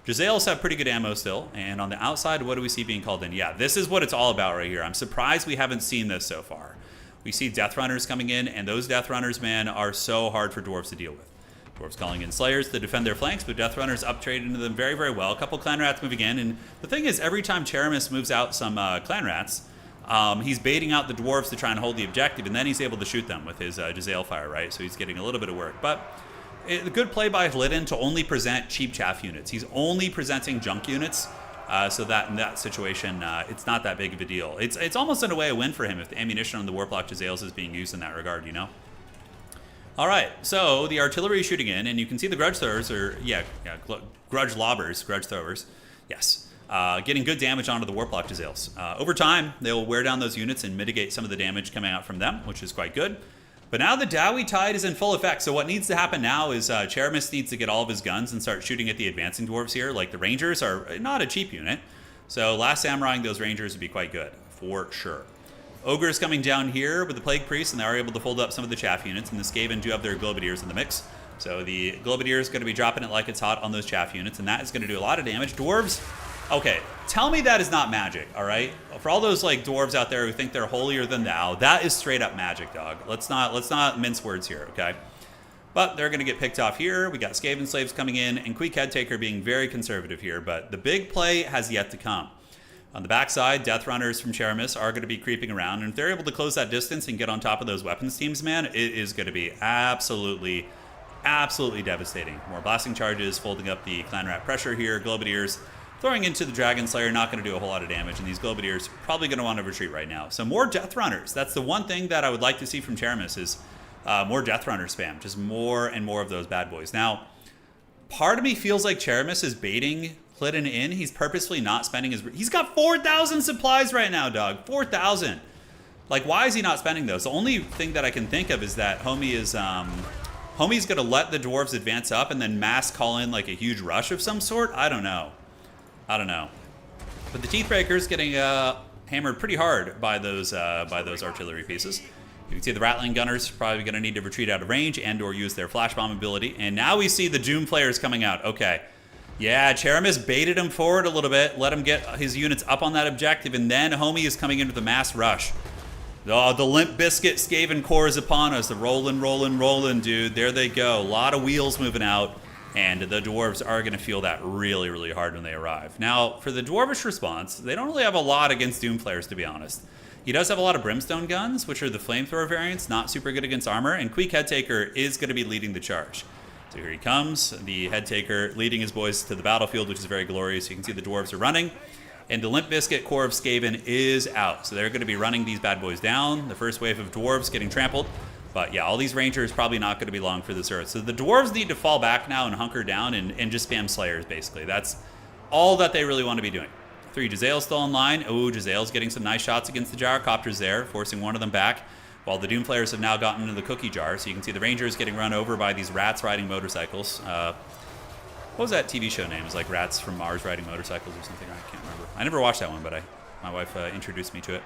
Jezzails have pretty good ammo still, and on the outside, what do we see being called in? Yeah, this is what it's all about right here. I'm surprised we haven't seen this so far. We see Death Runners coming in, and those Death Runners, man, are so hard for Dwarves to deal with. Dwarves calling in Slayers to defend their flanks, but Death Runners uptrade into them very, very well. A couple Clan Rats moving in, and the thing is, every time Cheramis moves out some Clan Rats, he's baiting out the Dwarves to try and hold the objective, and then he's able to shoot them with his Jezzail fire, right? So he's getting a little bit of work. But a good play by Hlidin to only present cheap chaff units. He's only presenting junk units, so that in that situation, it's not that big of a deal. It's almost in a way a win for him if the ammunition on the Warplock Jezzails is being used in that regard, you know? All right, so the artillery is shooting in, and you can see the grudge throwers, or grudge lobbers, grudge throwers, yes, getting good damage onto the Warplock Jezzails. Over time, they will wear down those units and mitigate some of the damage coming out from them, which is quite good. But now the Dowie Tide is in full effect, so what needs to happen now is Cheramis needs to get all of his guns and start shooting at the advancing dwarves here. Like, the Rangers are not a cheap unit, so last Samurai-ing those Rangers would be quite good, for sure. Ogre's coming down here with the Plague Priest, and they are able to fold up some of the chaff units, and the Skaven do have their Globadiers in the mix. So the Globadier is going to be dropping it like it's hot on those chaff units, and that is going to do a lot of damage. Dwarves, okay, tell me that is not magic, all right? For all those like dwarves out there who think they're holier than thou, that is straight up magic, dog. Let's not mince words here, okay? But they're going to get picked off here. We got Skaven slaves coming in, and Queek Headtaker being very conservative here, but the big play has yet to come. On the backside, Death Runners from Cheramis are going to be creeping around, and if they're able to close that distance and get on top of those weapons teams, man, it is going to be absolutely devastating. More blasting charges, folding up the Clan Rat pressure here, Globadiers throwing into the Dragon Slayer, not going to do a whole lot of damage, and these Globadiers probably going to want to retreat right now. So more Death Runners. That's the one thing that I would like to see from Cheramis is more Death Runner spam, just more and more of those bad boys. Now, part of me feels like Cheramis is baiting Hlidin in. He's purposefully not spending his... He's got 4,000 supplies right now, dog. 4,000. Like, why is he not spending those? The only thing that I can think of is that Homie is... Homie's going to let the dwarves advance up and then mass call in, like, a huge rush of some sort? I don't know. But the Teethbreaker's getting hammered pretty hard by those artillery pieces. You can see the Rattling Gunners probably going to need to retreat out of range and or use their Flash Bomb ability. And now we see the Doom players coming out. Okay. Yeah, Cheramis baited him forward a little bit, let him get his units up on that objective, and then Homie is coming into the mass rush. Oh, the Limp Biscuit Skaven Corps is upon us. The rolling, dude. There they go. A lot of wheels moving out, and the dwarves are going to feel that really, really hard when they arrive. Now, for the dwarvish response, they don't really have a lot against Doom players, to be honest. He does have a lot of Brimstone guns, which are the flamethrower variants, not super good against armor, and Queek Headtaker is going to be leading the charge. So here he comes, the Headtaker leading his boys to the battlefield, which is very glorious. You can see the dwarves are running, and the Limp Biscuit Corps of Skaven is out. So they're going to be running these bad boys down. The first wave of dwarves getting trampled. But yeah, all these Rangers probably not going to be long for this earth. So the dwarves need to fall back now and hunker down and just spam Slayers, basically. That's all that they really want to be doing. 3 Jezzails still online. Oh, Jezzail's getting some nice shots against the Gyrocopters there, forcing one of them back. While the Doom players have now gotten into the cookie jar. So you can see the Rangers getting run over by these rats riding motorcycles. What was that TV show name? It was like Rats from Mars riding motorcycles or something. I can't remember. I never watched that one, but my wife introduced me to it.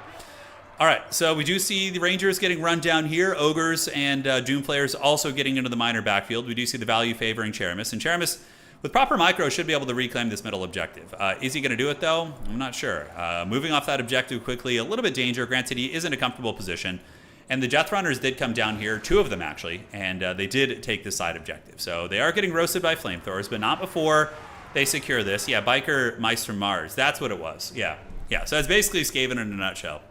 All right, so we do see the Rangers getting run down here. Ogres and Doom players also getting into the minor backfield. We do see the value favoring Cheramis. And Cheramis, with proper micro, should be able to reclaim this middle objective. Is he going to do it, though? I'm not sure. Moving off that objective quickly, a little bit danger. Granted, he is in a comfortable position. And the Death Runners did come down here, 2 of them actually, and they did take the side objective. So they are getting roasted by flamethrowers, but not before they secure this. Yeah, Biker Mice from Mars. That's what it was. Yeah. Yeah, so it's basically Skaven in a nutshell.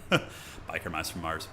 Biker Mice from Mars.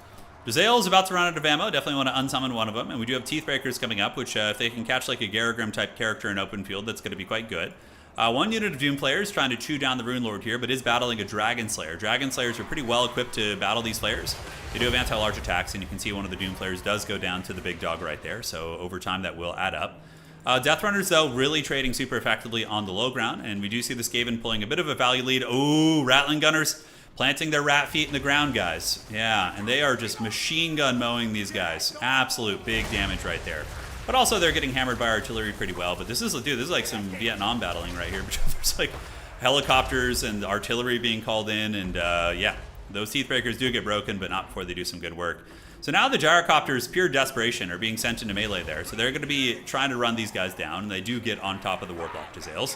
Jezzail is about to run out of ammo. Definitely want to unsummon one of them. And we do have Teethbreakers coming up, which if they can catch like a Garagrim type character in open field, that's going to be quite good. 1 unit of Doom players trying to chew down the Rune Lord here, but is battling a Dragon Slayer. Dragon Slayers are pretty well equipped to battle these flares. They do have anti-large attacks, and you can see one of the Doom players does go down to the big dog right there. So over time, that will add up. Death Runners, though, really trading super effectively on the low ground, and we do see the Skaven pulling a bit of a value lead. Oh, Rattling Gunners planting their rat feet in the ground, guys. Yeah, and they are just machine gun mowing these guys. Absolute big damage right there. But also they're getting hammered by artillery pretty well. But this is, dude, this is like some Vietnam battling right here. There's like helicopters and artillery being called in, and yeah, those Teethbreakers do get broken, but not before they do some good work. So now the Gyrocopters, pure desperation, are being sent into melee there. So they're going to be trying to run these guys down, and they do get on top of the Warplock Jezzails.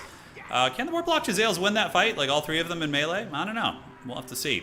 Can the Warplock Jezzails win that fight? Like all 3 of them in melee? I don't know. We'll have to see.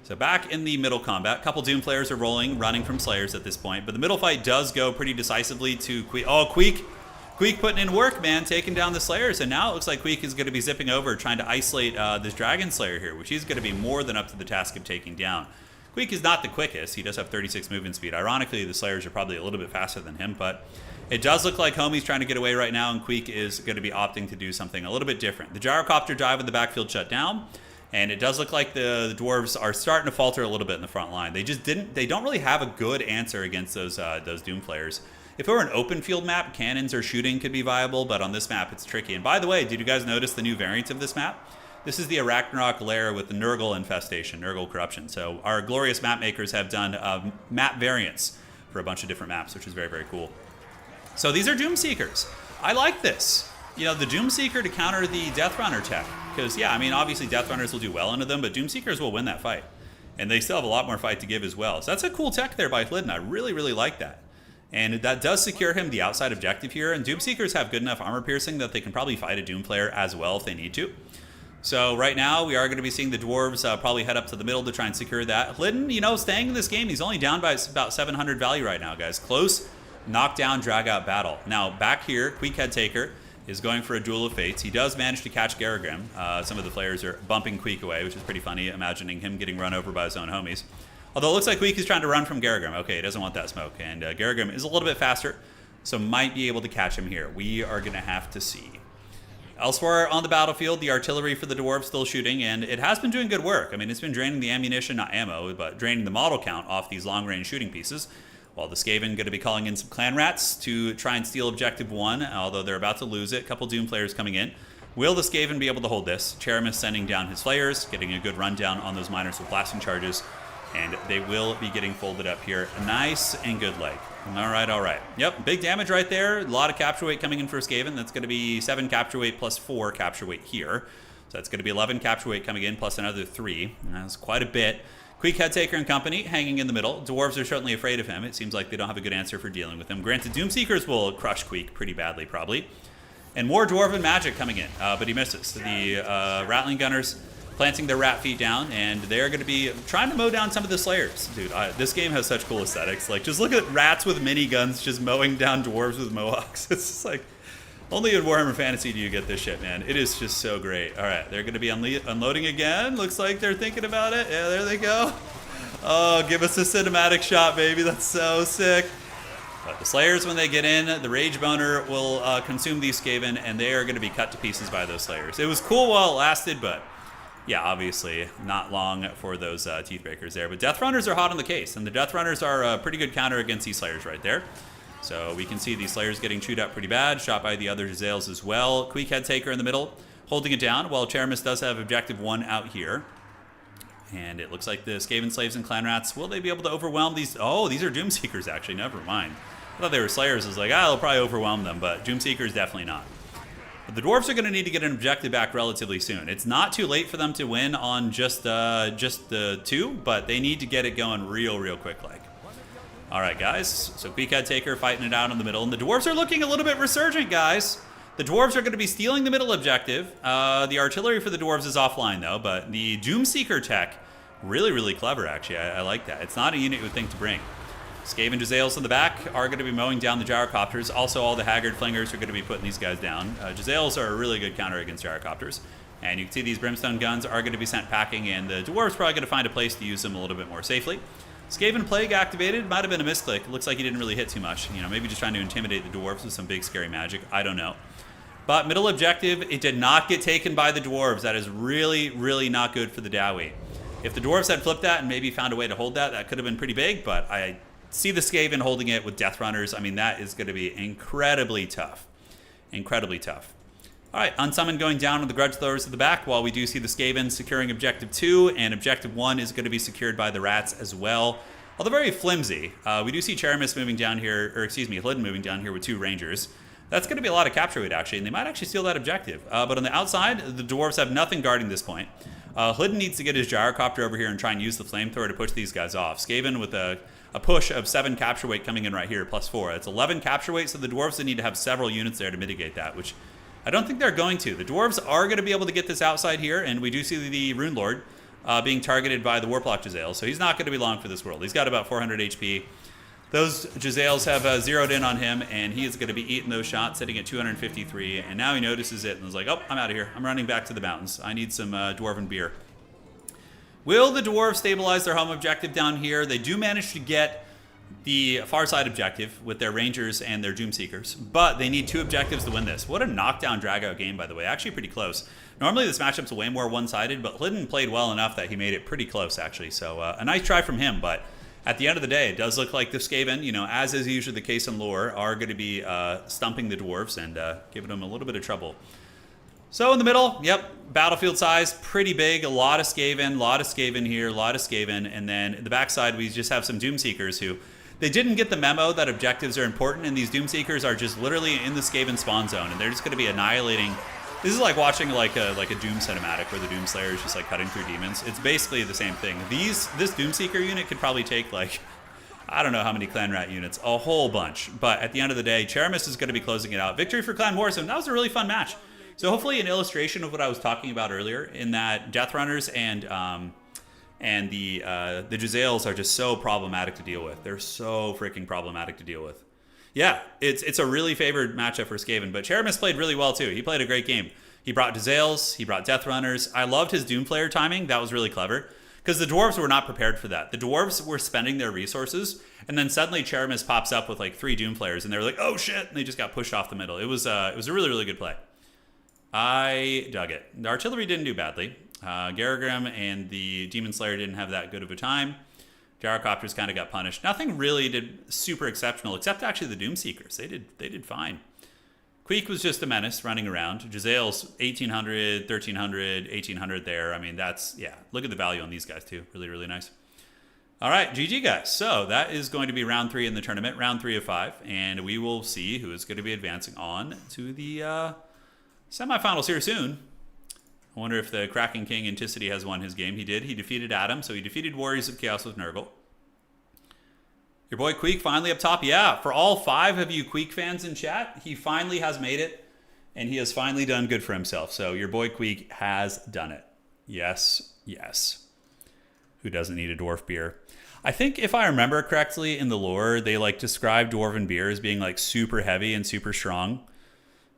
So back in the middle combat, a couple Doom players are running from Slayers at this point, but the middle fight does go pretty decisively to Queek. Oh, Queek putting in work, man, taking down the Slayers, and now it looks like Queek is going to be zipping over, trying to isolate this Dragon Slayer here, which he's going to be more than up to the task of taking down. Queek is not the quickest. He does have 36 movement speed. Ironically, the Slayers are probably a little bit faster than him, but it does look like Homie's trying to get away right now, and Queek is going to be opting to do something a little bit different. The Gyrocopter dive in the backfield shut down. And it does look like the dwarves are starting to falter a little bit in the front line. They don't really have a good answer against those Doom players. If it were an open field map, cannons or shooting could be viable, but on this map it's tricky. And by the way, did you guys notice the new variant of this map? This is the Arachnarok lair with the Nurgle infestation, Nurgle corruption. So our glorious map makers have done map variants for a bunch of different maps, which is very, very cool. So these are Doom Seekers. I like this. You know, the Doom Seeker to counter the Death Runner tech. Because, yeah, I mean, obviously Death Runners will do well into them, but Doom Seekers will win that fight. And they still have a lot more fight to give as well. So that's a cool tech there by Hlydn. I really, really like that. And that does secure him the outside objective here. And Doom Seekers have good enough armor piercing that they can probably fight a Doom player as well if they need to. So right now, we are going to be seeing the Dwarves probably head up to the middle to try and secure that. Hlydn, you know, staying in this game, he's only down by about 700 value right now, guys. Close, knockdown, drag-out battle. Now, back here, Queekhead Taker is going for a Duel of Fates. He does manage to catch Garagrim. Some of the players are bumping Queek away, which is pretty funny, imagining him getting run over by his own homies. Although it looks like Queek is trying to run from Garagrim. Okay, he doesn't want that smoke. And Garagrim is a little bit faster, so might be able to catch him here. We are going to have to see. Elsewhere on the battlefield, the artillery for the Dwarves still shooting, and it has been doing good work. I mean, it's been draining the ammunition, not ammo, but draining the model count off these long-range shooting pieces. While the Skaven going to be calling in some clan rats to try and steal objective 1, although they're about to lose it. A couple Doom players coming in. Will the Skaven be able to hold this? Cheramis sending down his flayers, getting a good rundown on those miners with blasting charges, and they will be getting folded up here. Nice and good leg. All right, all right. Yep, big damage right there. A lot of capture weight coming in for Skaven. That's going to be 7 capture weight plus 4 capture weight here. So that's going to be 11 capture weight coming in plus another 3. That's quite a bit. Queekhead Taker and company hanging in the middle. Dwarves are certainly afraid of him. It seems like they don't have a good answer for dealing with him. Granted, Doom Seekers will crush Queek pretty badly, probably. And more Dwarven magic coming in, but he misses. The Rattling Gunners planting their rat feet down, and they're going to be trying to mow down some of the Slayers. Dude, this game has such cool aesthetics. Like, just look at rats with miniguns just mowing down Dwarves with Mohawks. It's just like, only in Warhammer Fantasy do you get this shit, man. It is just so great. All right, they're going to be unloading again. Looks like they're thinking about it. Yeah, there they go. Oh, give us a cinematic shot, baby. That's so sick. But the Slayers, when they get in, the Rage Boner will consume these Skaven, and they are going to be cut to pieces by those Slayers. It was cool while it lasted, but yeah, obviously not long for those Teethbreakers there. But Death Runners are hot on the case, and the Death Runners are a pretty good counter against these Slayers right there. So we can see these Slayers getting chewed up pretty bad, shot by the other Jezzails as well. Queekhead Taker in the middle, holding it down, while Cheramis does have objective 1 out here. And it looks like the Skaven Slaves and Clan Rats, will they be able to overwhelm these? Oh, these are Doom Seekers, actually. Never mind. I thought they were Slayers. I was like, they'll probably overwhelm them, but Doom Seekers definitely not. But the Dwarves are going to need to get an objective back relatively soon. It's not too late for them to win on just the 2, but they need to get it going real quick like. All right, guys. So Queekhead Taker fighting it out in the middle. And the Dwarves are looking a little bit resurgent, guys. The Dwarves are going to be stealing the middle objective. The artillery for the Dwarves is offline, though. But the Doom Seeker tech Really, really clever, actually. I like that. It's not a unit you would think to bring. Skaven Jezzails in the back are going to be mowing down the Gyrocopters. Also, all the Haggard Flingers are going to be putting these guys down. Jezzails are a really good counter against Gyrocopters. And you can see these Brimstone guns are going to be sent packing, and the Dwarves probably going to find a place to use them a little bit more safely. Skaven Plague activated. Might have been a misclick. Looks like he didn't really hit too much. You know, maybe just trying to intimidate the Dwarves with some big scary magic. I don't know. But middle objective, it did not get taken by the Dwarves. That is really, really not good for the Dowie. If the Dwarves had flipped that and maybe found a way to hold that, that could have been pretty big, but I see the Skaven holding it with Death Runners. I mean, that is going to be incredibly tough. Incredibly tough. All right, Unsummon going down with the Grudge Throwers at the back, while we do see the Skaven securing Objective 2, and Objective 1 is going to be secured by the Rats as well. Although very flimsy. We do see Cheramis moving down here, or excuse me, Hidden moving down here with 2 Rangers. That's going to be a lot of capture weight, actually, and they might actually steal that objective. But on the outside, the Dwarves have nothing guarding this point. Hidden needs to get his Gyrocopter over here and try and use the Flamethrower to push these guys off. Skaven with a push of 7 capture weight coming in right here, +4. It's 11 capture weight, so the Dwarves need to have several units there to mitigate that, which I don't think they're going to. The Dwarves are going to be able to get this outside here, and we do see the Rune Lord being targeted by the Warplock Jezzail, so he's not going to be long for this world. He's got about 400 HP. Those Jezzails have zeroed in on him, and he is going to be eating those shots, sitting at 253, and now he notices it and is like, oh, I'm out of here. I'm running back to the mountains. I need some Dwarven beer. Will the Dwarves stabilize their home objective down here? They do manage to get the far side objective with their Rangers and their Doomseekers, but they need 2 objectives to win this. What a knockdown drag-out game, by the way. Actually pretty close. Normally this matchup's way more one-sided, but Hidden played well enough that he made it pretty close, actually. So a nice try from him, but at the end of the day, it does look like the Skaven, you know, as is usually the case in lore, are going to be stumping the Dwarves and giving them a little bit of trouble. So in the middle, yep, battlefield size, pretty big, a lot of Skaven here, a lot of Skaven, and then in the backside we just have some Doomseekers who, they didn't get the memo that objectives are important, and these Doomseekers are just literally in the Skaven spawn zone, and they're just going to be annihilating. This is like watching like a Doom cinematic where the Doomslayer is just like cutting through demons. It's basically the same thing. This Doomseeker unit could probably take like, I don't know how many Clan Rat units, a whole bunch. But at the end of the day, Cheramis is going to be closing it out. Victory for Clan Warzone. That was a really fun match. So hopefully an illustration of what I was talking about earlier, in that Death Runners and the Jezzails are just so problematic to deal with. They're so freaking problematic to deal with. Yeah, it's a really favored matchup for Skaven, but Cheramis played really well too. He played a great game. He brought Jezzails, he brought Death Runners. I loved his Doomflayer timing. That was really clever, because the Dwarves were not prepared for that. The Dwarves were spending their resources, and then suddenly Cheramis pops up with like 3 Doomflayers, and they're like, oh shit, and they just got pushed off the middle. It was a really, really good play. I dug it. The artillery didn't do badly. Garagrim and the Demon Slayer didn't have that good of a time. Gyrocopters kind of got punished. Nothing really did super exceptional, except actually the Doomseekers. They did fine. Queek was just a menace running around. Jezzail's 1,800, 1,300, 1,800 there. I mean, that's, yeah. Look at the value on these guys, too. Really, really nice. All right, GG, guys. So that is going to be round 3 in the tournament, round 3 of 5. And we will see who is going to be advancing on to the semifinals here soon. I wonder if the Kraken King Anticity has won his game. He did. He defeated Adam, so he defeated Warriors of Chaos with Nurgle. Your boy Queek finally up top. Yeah, for all 5 of you Queek fans in chat, he finally has made it, and he has finally done good for himself. So your boy Queek has done it. Yes, yes. Who doesn't need a dwarf beer? I think if I remember correctly in the lore, they like describe dwarven beer as being like super heavy and super strong.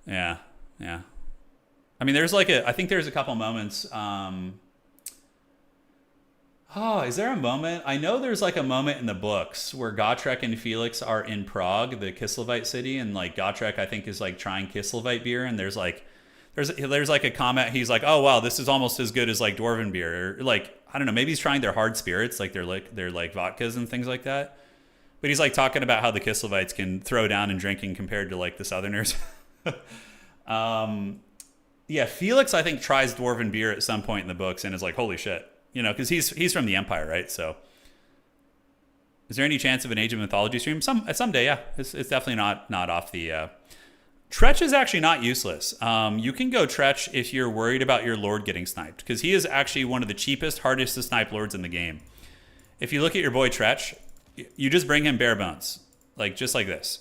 Yeah, yeah. I mean, I think there's a couple moments. Is there a moment? I know there's like a moment in the books where Gotrek and Felix are in Prague, the Kislevyte city, and like Gotrek, I think, is like trying Kislevyte beer, and there's like a comment. He's like, oh wow, this is almost as good as like dwarven beer, or like, I don't know, maybe he's trying their hard spirits, like they're like vodkas and things like that. But he's like talking about how the Kislevites can throw down in drinking compared to like the Southerners. Yeah, Felix, I think, tries dwarven beer at some point in the books and is like, holy shit. You know, because he's from the Empire, right? So is there any chance of an Age of Mythology stream? Someday, yeah. It's definitely not off the... Tretch is actually not useless. You can go Tretch if you're worried about your Lord getting sniped, because he is actually one of the cheapest, hardest to snipe Lords in the game. If you look at your boy Tretch, you just bring him bare bones. Like, just like this.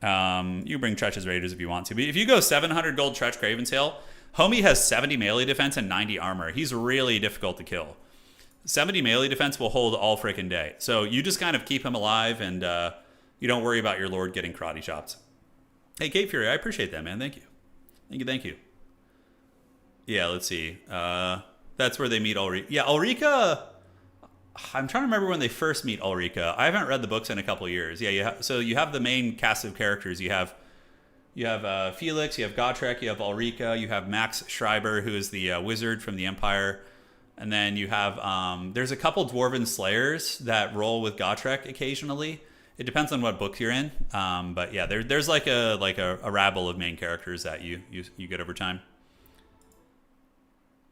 You bring Tretch's Raiders if you want to. But if you go 700 gold Tretch Craven's Hill, homie has 70 melee defense and 90 armor. He's really difficult to kill. 70 melee defense will hold all freaking day. So you just kind of keep him alive, and you don't worry about your lord getting karate chopped. Hey, Cape Fury, I appreciate that, man. Thank you. Thank you, thank you. Yeah, let's see. That's where they meet Ulrika. Yeah, Ulrika... I'm trying to remember when they first meet Ulrika. I haven't read the books in a couple of years. Yeah, so you have the main cast of characters. You have Felix, you have Gotrek, you have Ulrika, you have Max Schreiber, who is the wizard from the Empire. And then you have, there's a couple Dwarven Slayers that roll with Gotrek occasionally. It depends on what book you're in. But yeah, there's like a rabble of main characters that you get over time.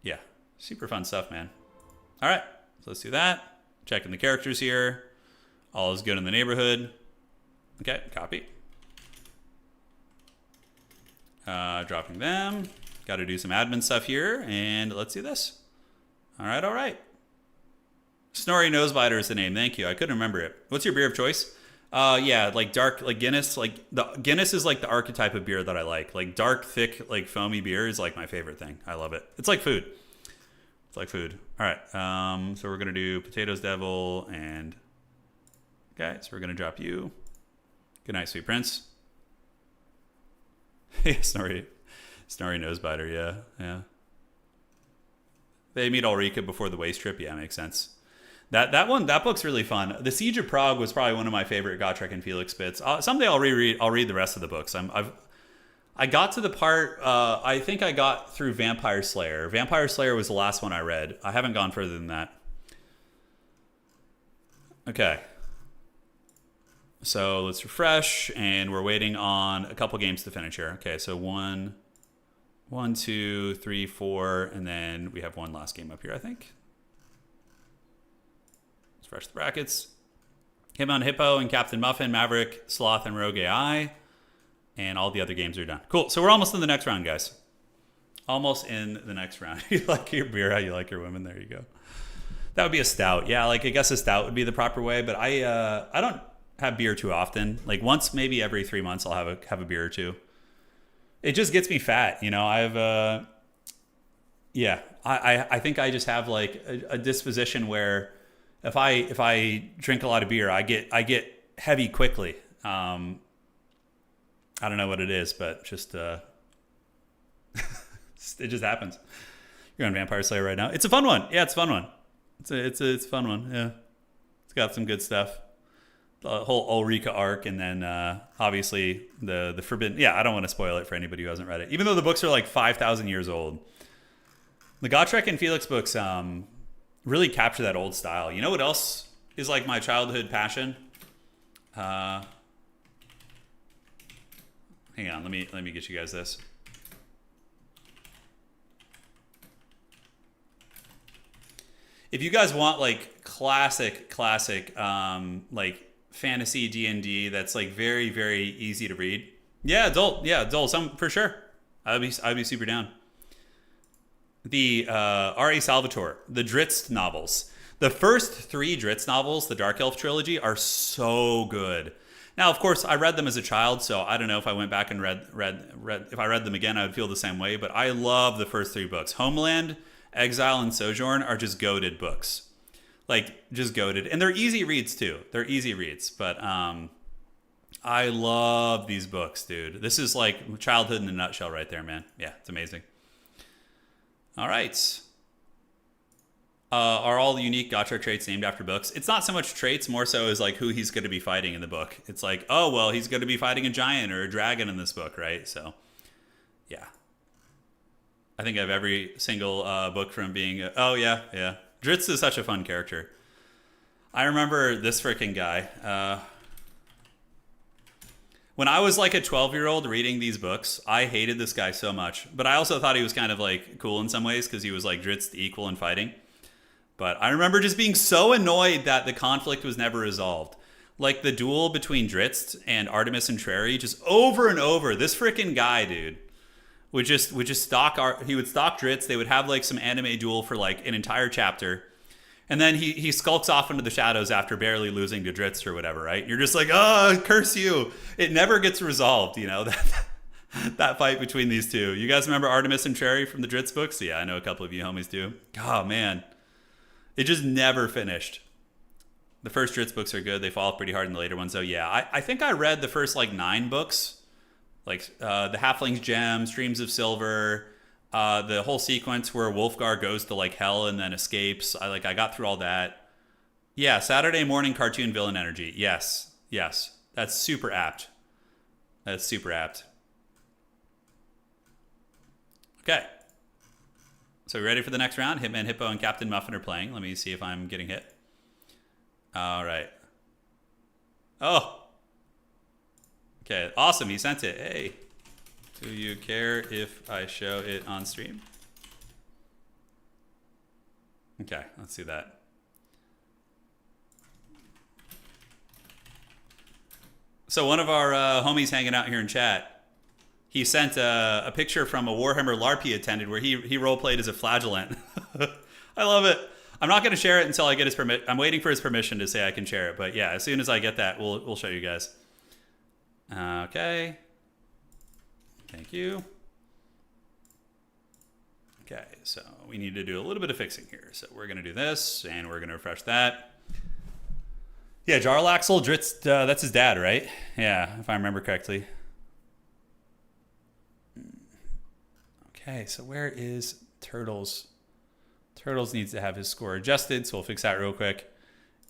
Yeah, super fun stuff, man. All right, so let's do that. Checking the characters here. All is good in the neighborhood. Okay, copy. Dropping them. Got to do some admin stuff here, and let's do this. All right, all right. Snorri Nosebiter is the name. Thank you. I couldn't remember it. What's your beer of choice? Yeah, like dark, like Guinness. Like the Guinness is like the archetype of beer that I like. Like dark, thick, like foamy beer is like my favorite thing. I love it. It's like food. It's like food. All right. So we're gonna do Potatoes Devil, and okay. So we're gonna drop you. Good night, sweet prince. Snorri Nosebiter. Yeah. They meet Ulrika before the waste trip. Yeah, makes sense. That book's really fun. The Siege of Prague was probably one of my favorite Gotrek and Felix bits. Someday I'll read the rest of the books. I got to the part, I think I got through Vampire Slayer. Vampire Slayer was the last one I read. I haven't gone further than that. Okay. So let's refresh, and we're waiting on a couple games to finish here. Okay, so 1, 2, 3, 4, and then we have one last game up here, I think. Let's refresh the brackets. Hitmon Hippo and Captain Muffin, Maverick, Sloth, and Rogue AI. And all the other games are done. Cool. So we're almost in the next round, guys. Almost in the next round. You like your beer, how you like your women. There you go. That would be a stout. Yeah, like I guess a stout would be the proper way. But I don't have beer too often. Like once, maybe every 3 months, I'll have a beer or two. It just gets me fat. You know, I think I just have like a disposition where if I drink a lot of beer, I get heavy quickly. I don't know what it is, but just it just happens. You're on Vampire Slayer right now. It's a fun one. Yeah, it's a fun one. It's a fun one. Yeah, it's got some good stuff. The whole Ulrika arc, and then obviously the Forbidden. Yeah, I don't want to spoil it for anybody who hasn't read it, even though the books are like 5,000 years old. The Gotrek and Felix books really capture that old style. You know what else is like my childhood passion? Hang on, let me get you guys this. If you guys want like classic like fantasy D&D that's like very, very easy to read. Yeah, adult, some for sure. I'd be super down. The R.A. Salvatore, the Drizzt novels. The first 3 Drizzt novels, the Dark Elf trilogy, are so good. Now, of course, I read them as a child, so I don't know if I went back and read if I read them again, I would feel the same way. But I love the first 3 books. Homeland, Exile, and Sojourn are just goated books, like just goated, and they're easy reads too. They're easy reads, but I love these books, dude. This is like childhood in a nutshell, right there, man. Yeah, it's amazing. All right. Are all the unique Gotrek traits named after books? It's not so much traits, more so as like who he's going to be fighting in the book. It's like, oh, well, he's going to be fighting a giant or a dragon in this book, right? So, yeah. I think I have every single book from being... oh, yeah. Drizzt is such a fun character. I remember this freaking guy. When I was like a 12-year-old reading these books, I hated this guy so much. But I also thought he was kind of like cool in some ways because he was like Drizzt equal in fighting. But I remember just being so annoyed that the conflict was never resolved. Like the duel between Drizzt and Artemis and Trary, just over and over. This freaking guy, dude, would just stalk. He would stalk Drizzt. They would have like some anime duel for like an entire chapter, and then he skulks off into the shadows after barely losing to Drizzt or whatever. Right? And you're just like, oh, curse you! It never gets resolved. You know that fight between these two. You guys remember Artemis and Trary from the Drizzt books? Yeah, I know a couple of you homies do. Oh man. It just never finished. The first Dritz books are good. They fall off pretty hard in the later ones, though. Yeah, I think I read the first like 9 books, like the Halfling's Gem, Streams of Silver, the whole sequence where Wolfgar goes to like hell and then escapes. I got through all that. Yeah, Saturday morning cartoon villain energy. Yes, that's super apt. That's super apt. Okay. So we ready for the next round? Hitman, Hippo, and Captain Muffin are playing. Let me see if I'm getting hit. All right. Oh. Okay, awesome. He sent it. Hey, do you care if I show it on stream? Okay, let's do that. So one of our homies hanging out here in chat, he sent a picture from a Warhammer LARP he attended where he role-played as a flagellant. I love it. I'm not going to share it until I get his permit. I'm waiting for his permission to say I can share it. But yeah, as soon as I get that, we'll show you guys. Okay. Thank you. Okay, so we need to do a little bit of fixing here. So we're going to do this, and we're going to refresh that. Yeah, Jarlaxle Dritz, that's his dad, right? Yeah, if I remember correctly. Okay, so where is Turtles? Turtles needs to have his score adjusted, so we'll fix that real quick.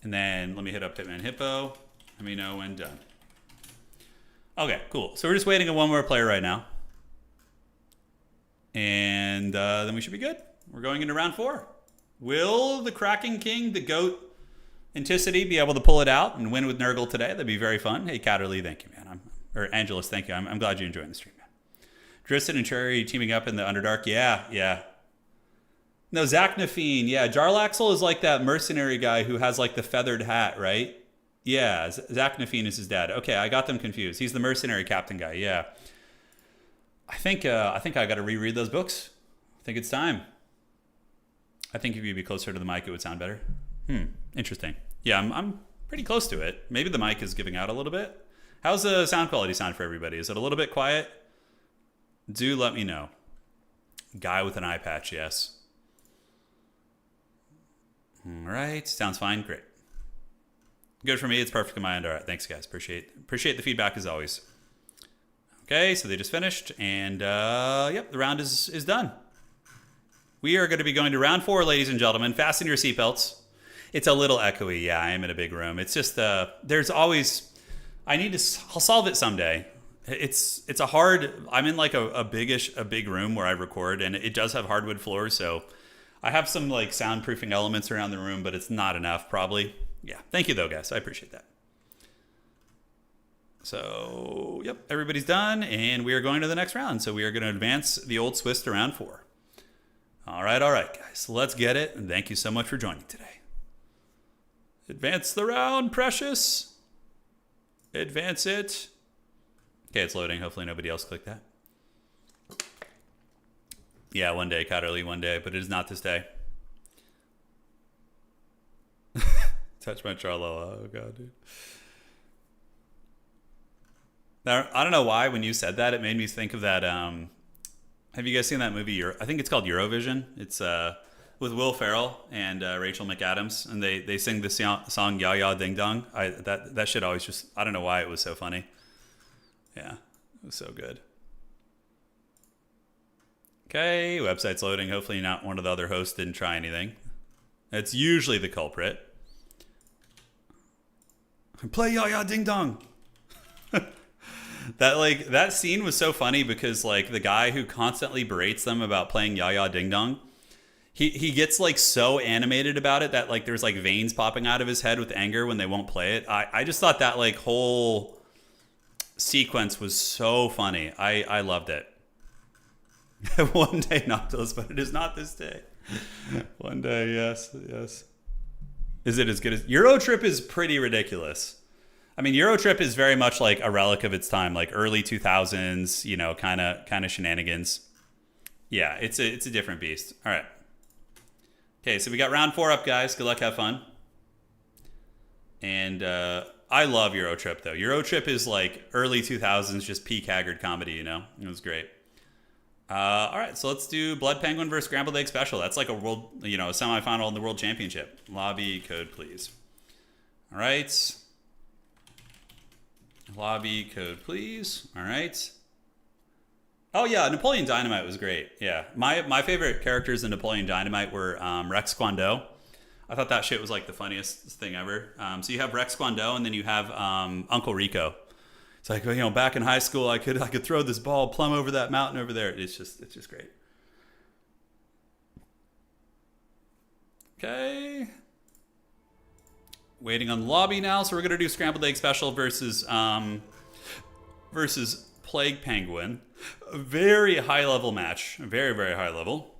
And then let me hit up Hitman Hippo. Let me know when done. Okay, cool. So we're just waiting on one more player right now. And then we should be good. We're going into round 4. Will the Kraken King, the GOAT, Anticity, be able to pull it out and win with Nurgle today? That'd be very fun. Hey, Catterly, thank you, man. Or Angelus, thank you. I'm glad you're enjoying the stream, man. Dristan and Cherry teaming up in the Underdark. Yeah. No, Zach Nafine. Yeah, Jarlaxle is like that mercenary guy who has like the feathered hat, right? Yeah, Zach Nafine is his dad. Okay, I got them confused. He's the mercenary captain guy. Yeah. I think I got to reread those books. I think it's time. I think if you'd be closer to the mic, it would sound better. Interesting. Yeah, I'm pretty close to it. Maybe the mic is giving out a little bit. How's the sound quality sound for everybody? Is it a little bit quiet? Do let me know. Guy with an eye patch, yes. All right, sounds fine. Great. Good for me. It's perfect in my end. All right, thanks, guys. Appreciate the feedback as always. Okay, so they just finished, and yep, the round is done. We are going to be going to round 4, ladies and gentlemen. Fasten your seatbelts. It's a little echoey. Yeah, I am in a big room. It's just there's always. I'll solve it someday. It's a hard. I'm in like a big room where I record, and it does have hardwood floors, so I have some like soundproofing elements around the room, but it's not enough probably. Yeah, thank you though, guys. I appreciate that. So, yep, everybody's done, and we are going to the next round. So we are going to advance the Old Swiss to round 4. All right, guys. Let's get it, and thank you so much for joining today. Advance the round, precious. Advance it. Okay, it's loading. Hopefully nobody else clicked that. Yeah, one day, Catterly, one day, but it is not this day. Touch my Charlotte. Oh, God, dude. Now, I don't know why when you said that, it made me think of that. Have you guys seen that movie? I think it's called Eurovision. It's with Will Ferrell and Rachel McAdams, and they sing the song "Ya Ya Ding Dong." That shit always just, I don't know why it was so funny. Yeah, it was so good. Okay, website's loading. Hopefully not one of the other hosts didn't try anything. That's usually the culprit. Play Ya Ya Ding Dong. That scene was so funny because like the guy who constantly berates them about playing Ya Ya Ding Dong, he gets like so animated about it that like there's like veins popping out of his head with anger when they won't play it. I just thought that like whole sequence was so funny. I loved it. One day, Noctilus, but it is not this day. One day, yes. Is it as good as Eurotrip? Is pretty ridiculous. I mean, Eurotrip is very much like a relic of its time, like early 2000s, you know, kind of shenanigans. Yeah, it's a different beast. All right. Okay, so we got round 4 up, guys. Good luck, have fun. And I love Eurotrip, though. Eurotrip is like early 2000s, just peak Haggard comedy, you know? It was great. All right, so let's do Blood Penguin versus Scrambled Egg Special. That's like a world, you know, a semifinal in the World Championship. Lobby code, please. All right. Lobby code, please. All right. Oh yeah, Napoleon Dynamite was great. Yeah, my favorite characters in Napoleon Dynamite were Rex Kwando. I thought that shit was like the funniest thing ever. So you have Rex Kwando, and then you have Uncle Rico. It's like, you know, back in high school, I could throw this ball plumb over that mountain over there. It's just great. Okay. Waiting on the lobby now, so we're gonna do Scrambled Egg Special versus Plague Penguin. A very high level match, very very high level.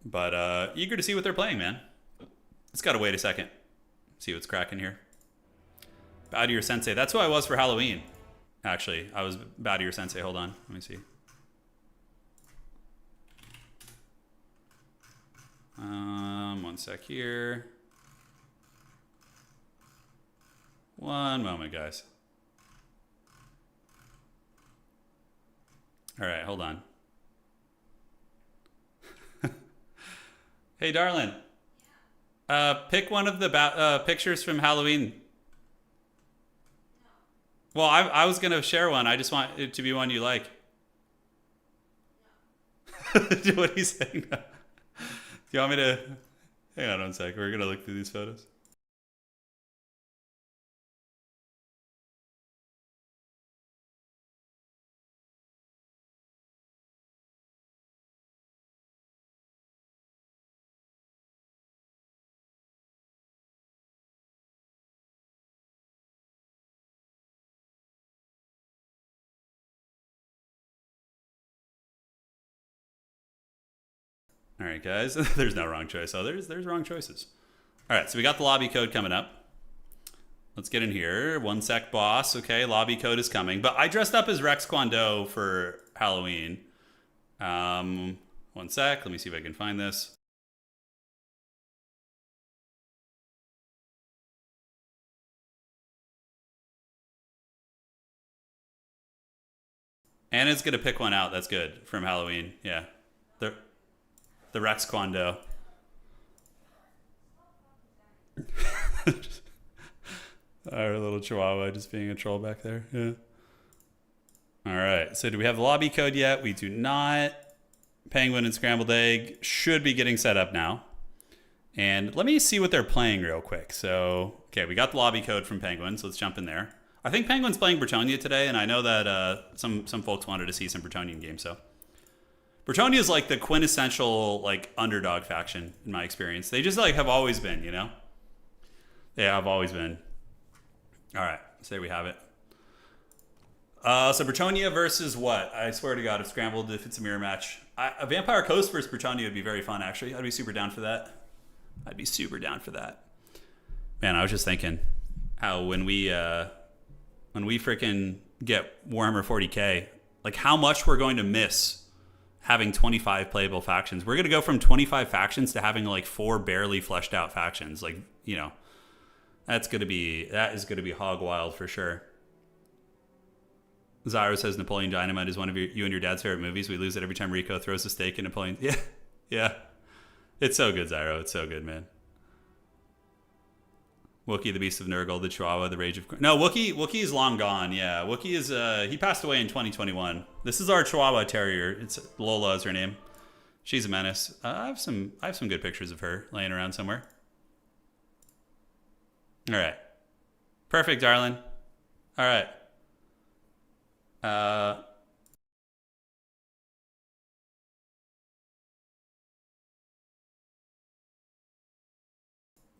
But eager to see what they're playing, man. Let's gotta wait a second, see what's cracking here. Bow to your sensei. That's who I was for Halloween. Actually, I was bow to your sensei. Hold on, let me see. One sec here. One moment, guys. All right, hold on. Hey, darling. Pick one of the pictures from Halloween. Well, I was going to share one. I just want it to be one you like. What are you saying? Do you want me to... Hang on one sec. We're going to look through these photos. All right, guys. There's no wrong choice. Oh, there's wrong choices. All right, so we got the lobby code coming up. Let's get in here. One sec, boss. Okay, lobby code is coming. But I dressed up as Rex Kwando for Halloween. One sec. Let me see if I can find this. Anna's gonna pick one out. That's good from Halloween. Yeah, the Rex Kwando. Our little chihuahua just being a troll back there. Yeah. All right. So do we have the lobby code yet? We do not. Penguin and Scrambled Egg should be getting set up now. And let me see what they're playing real quick. So, okay, we got the lobby code from Penguin, so let's jump in there. I think Penguin's playing Bretonia today, and I know that some folks wanted to see some Bretonian games, so. Bretonia is like the quintessential like underdog faction in my experience. They just like have always been, you know? They have always been. All right, so there we have it. So Bretonia versus what? I swear to God, if Scrambled, if it's a mirror match. A Vampire Coast versus Bretonia would be very fun, actually. I'd be super down for that. I'd be super down for that. Man, I was just thinking how when we freaking get Warhammer 40K, like how much we're going to miss having 25 playable factions. We're going to go from 25 factions to having like 4 barely fleshed out factions. Like, you know, that is going to be hog wild for sure. Zyro says Napoleon Dynamite is one of you and your dad's favorite movies. We lose it every time Rico throws a stake in Napoleon. Yeah. Yeah. It's so good, Zyro. It's so good, man. Wookie, the Beast of Nurgle, the Chihuahua, the Rage of... No, Wookie is long gone. Yeah, Wookie is... he passed away in 2021. This is our Chihuahua Terrier. It's Lola is her name. She's a menace. I have some good pictures of her laying around somewhere. All right. Perfect, darling. All right. I'm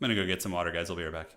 gonna go get some water, guys. I'll be right back.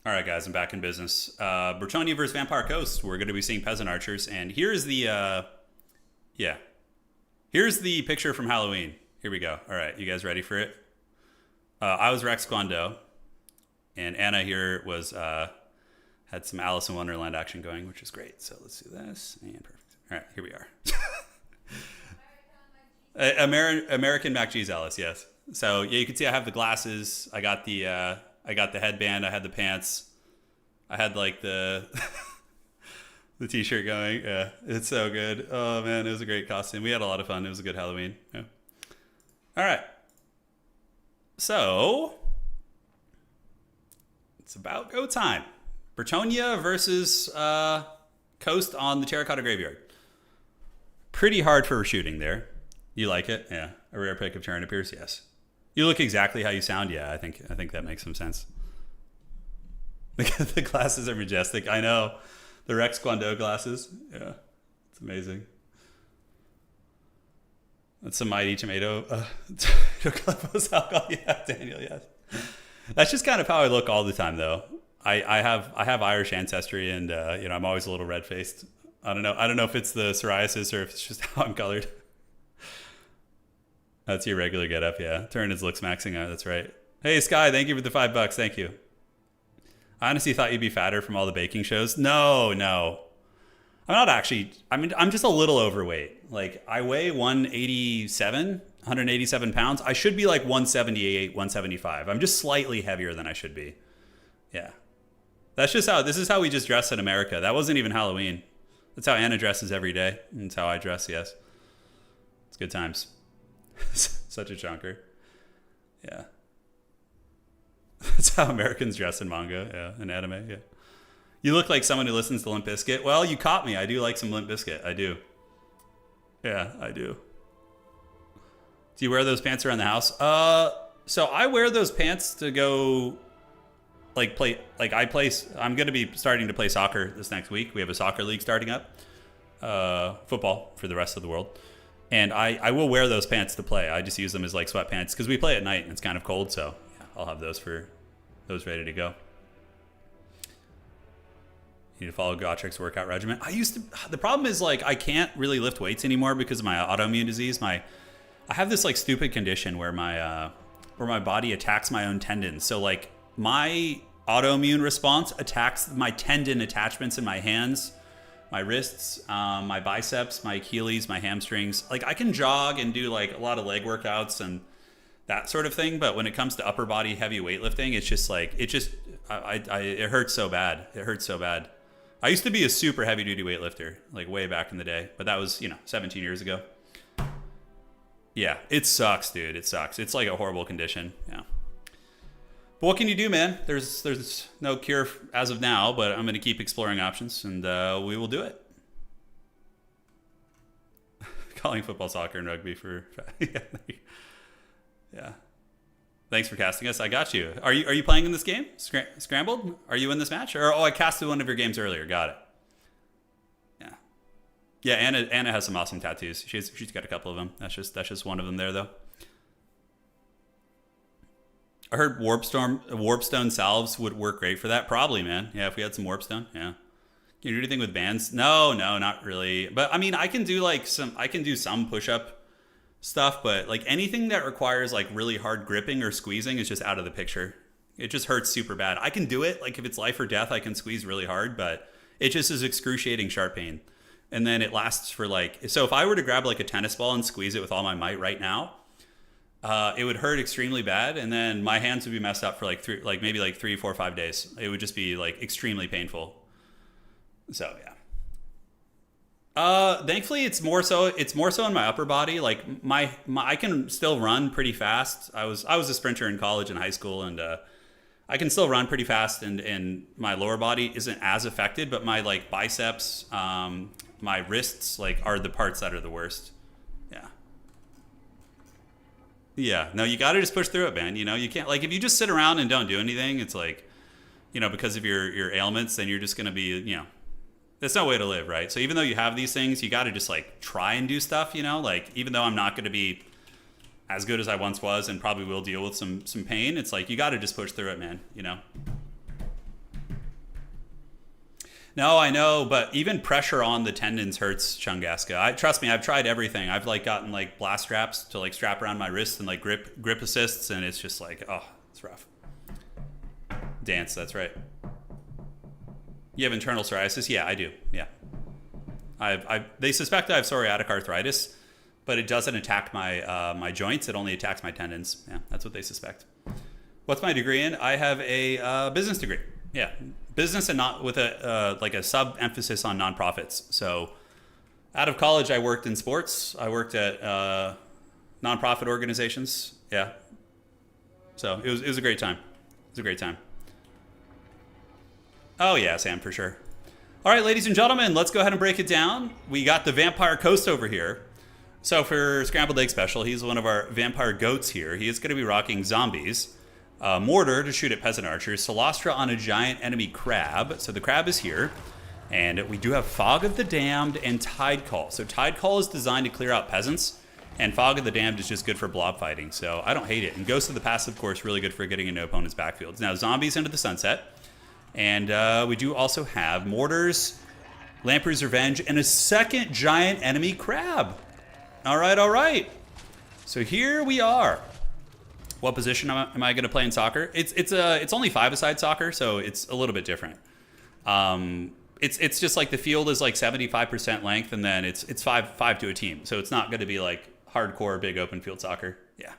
All right, guys, I'm back in business. Bretonnia versus Vampire Coast. We're going to be seeing peasant archers, and here's the here's the picture from Halloween. Here we go. All right, you guys ready for it? I was Rex Guando, and Anna here was had some Alice in Wonderland action going, which is great. So let's do this, and perfect. All right, here we are. American Mac G's Alice, yes. So yeah, you can see I have the glasses. I got the headband. I had the pants. I had like the the t-shirt going. Yeah, it's so good. Oh man, it was a great costume. We had a lot of fun. It was a good Halloween. Yeah. All right. So it's about go time. Bretonnia versus Coast on the Terracotta Graveyard. Pretty hard for shooting there. You like it? Yeah. A rare pick of Turin appears. Yes. You look exactly how you sound. Yeah, I think that makes some sense. The glasses are majestic. I know. The Rex Guando glasses. Yeah. It's amazing. That's some mighty tomato alcohol. Yeah, Daniel, yes. That's just kind of how I look all the time though. I have Irish ancestry and I'm always a little red faced. I don't know if it's the psoriasis or if it's just how I'm colored. That's your regular getup, yeah. Turin is looks maxing out, that's right. Hey Sky, thank you for the $5. Thank you. I honestly thought you'd be fatter from all the baking shows. No. I'm not actually, I'm just a little overweight. Like I weigh 187 pounds. I should be like 178, 175. I'm just slightly heavier than I should be. Yeah. This is how we just dress in America. That wasn't even Halloween. That's how Anna dresses every day. That's how I dress, yes. It's good times. Such a chunker. Yeah. That's how Americans dress in manga, yeah, and anime, yeah. You look like someone who listens to Limp Bizkit. Well, you caught me. I do like some Limp Bizkit. I do. Yeah, I do. Do you wear those pants around the house? So I wear those pants to go I'm going to be starting to play soccer this next week. We have a soccer league starting up. Football for the rest of the world. And I will wear those pants to play. I just use them as like sweatpants because we play at night and it's kind of cold. So yeah, I'll have those ready to go. You need to follow Gotrik's workout regimen. The problem is like I can't really lift weights anymore because of my autoimmune disease. I have this like stupid condition where my body attacks my own tendons. So like my autoimmune response attacks my tendon attachments in my hands, my wrists, my biceps, my Achilles, my hamstrings. Like I can jog and do like a lot of leg workouts and that sort of thing, but when it comes to upper body heavy weightlifting, it's just like it hurts so bad. It hurts so bad. I used to be a super heavy duty weightlifter, like way back in the day, but that was 17 years ago. Yeah, it sucks, dude. It sucks. It's like a horrible condition. Yeah. But what can you do, man? There's no cure as of now, but I'm going to keep exploring options, and we will do it. Calling football soccer and rugby for yeah. Thanks for casting us. I got you. Are you playing in this game? Scrambled? Are you in this match? Or I casted one of your games earlier. Got it. Yeah. Yeah. Anna has some awesome tattoos. She's got a couple of them. That's just one of them there though. I heard Warpstone salves would work great for that. Probably, man. Yeah, if we had some Warpstone, yeah. Can you do anything with bands? No, not really. But I mean, I can do some push-up stuff, but like anything that requires like really hard gripping or squeezing is just out of the picture. It just hurts super bad. I can do it. Like if it's life or death, I can squeeze really hard, but it just is excruciating sharp pain. And then it lasts for so if I were to grab like a tennis ball and squeeze it with all my might right now, it would hurt extremely bad, and then my hands would be messed up for maybe 3, 4, 5 days. It would just be like extremely painful. So yeah. Thankfully it's more so in my upper body. Like my I can still run pretty fast. I was a sprinter in college and high school, and I can still run pretty fast, and my lower body isn't as affected, but my like biceps, my wrists are the parts that are the worst. Yeah, no, you got to just push through it, man. You can't, if you just sit around and don't do anything, it's because of your ailments, then you're just going to be, that's no way to live, right? So even though you have these things, you got to just try and do stuff, even though I'm not going to be as good as I once was and probably will deal with some pain, it's you got to just push through it, man, No, I know, but even pressure on the tendons hurts Chungaska. Trust me, I've tried everything. I've like gotten like blast straps to like strap around my wrists and like grip assists, and it's just like, oh, it's rough. Dance, that's right. You have internal psoriasis? Yeah, I do. Yeah. They suspect I have psoriatic arthritis, but it doesn't attack my my joints. It only attacks my tendons. Yeah, that's what they suspect. What's my degree in? I have a business degree. Yeah, business and not with a like a sub emphasis on nonprofits. So, out of college, I worked in sports. I worked at nonprofit organizations. Yeah. So it was a great time. It was a great time. Oh yeah, Sam, for sure. All right, ladies and gentlemen, let's go ahead and break it down. We got the Vampire Coast over here. So for Scrambled Egg Special, he's one of our Vampire Goats here. He is going to be rocking zombies, Mortar to shoot at Peasant Archers, Solastra on a giant enemy crab. So the crab is here. And we do have Fog of the Damned and Tide Call. So Tide Call is designed to clear out peasants, and Fog of the Damned is just good for blob fighting. So I don't hate it. And Ghost of the Past, of course, really good for getting into opponent's backfields. Now, zombies into the sunset. And we do also have Mortars, Lamprey's Revenge, and a second giant enemy crab. All right, all right. So here we are. What position am I going to play in soccer? It's only 5-a-side soccer, so it's a little bit different. It's just like the field is like 75% length, and then it's five to a team. So it's not going to be like hardcore big open field soccer. Yeah.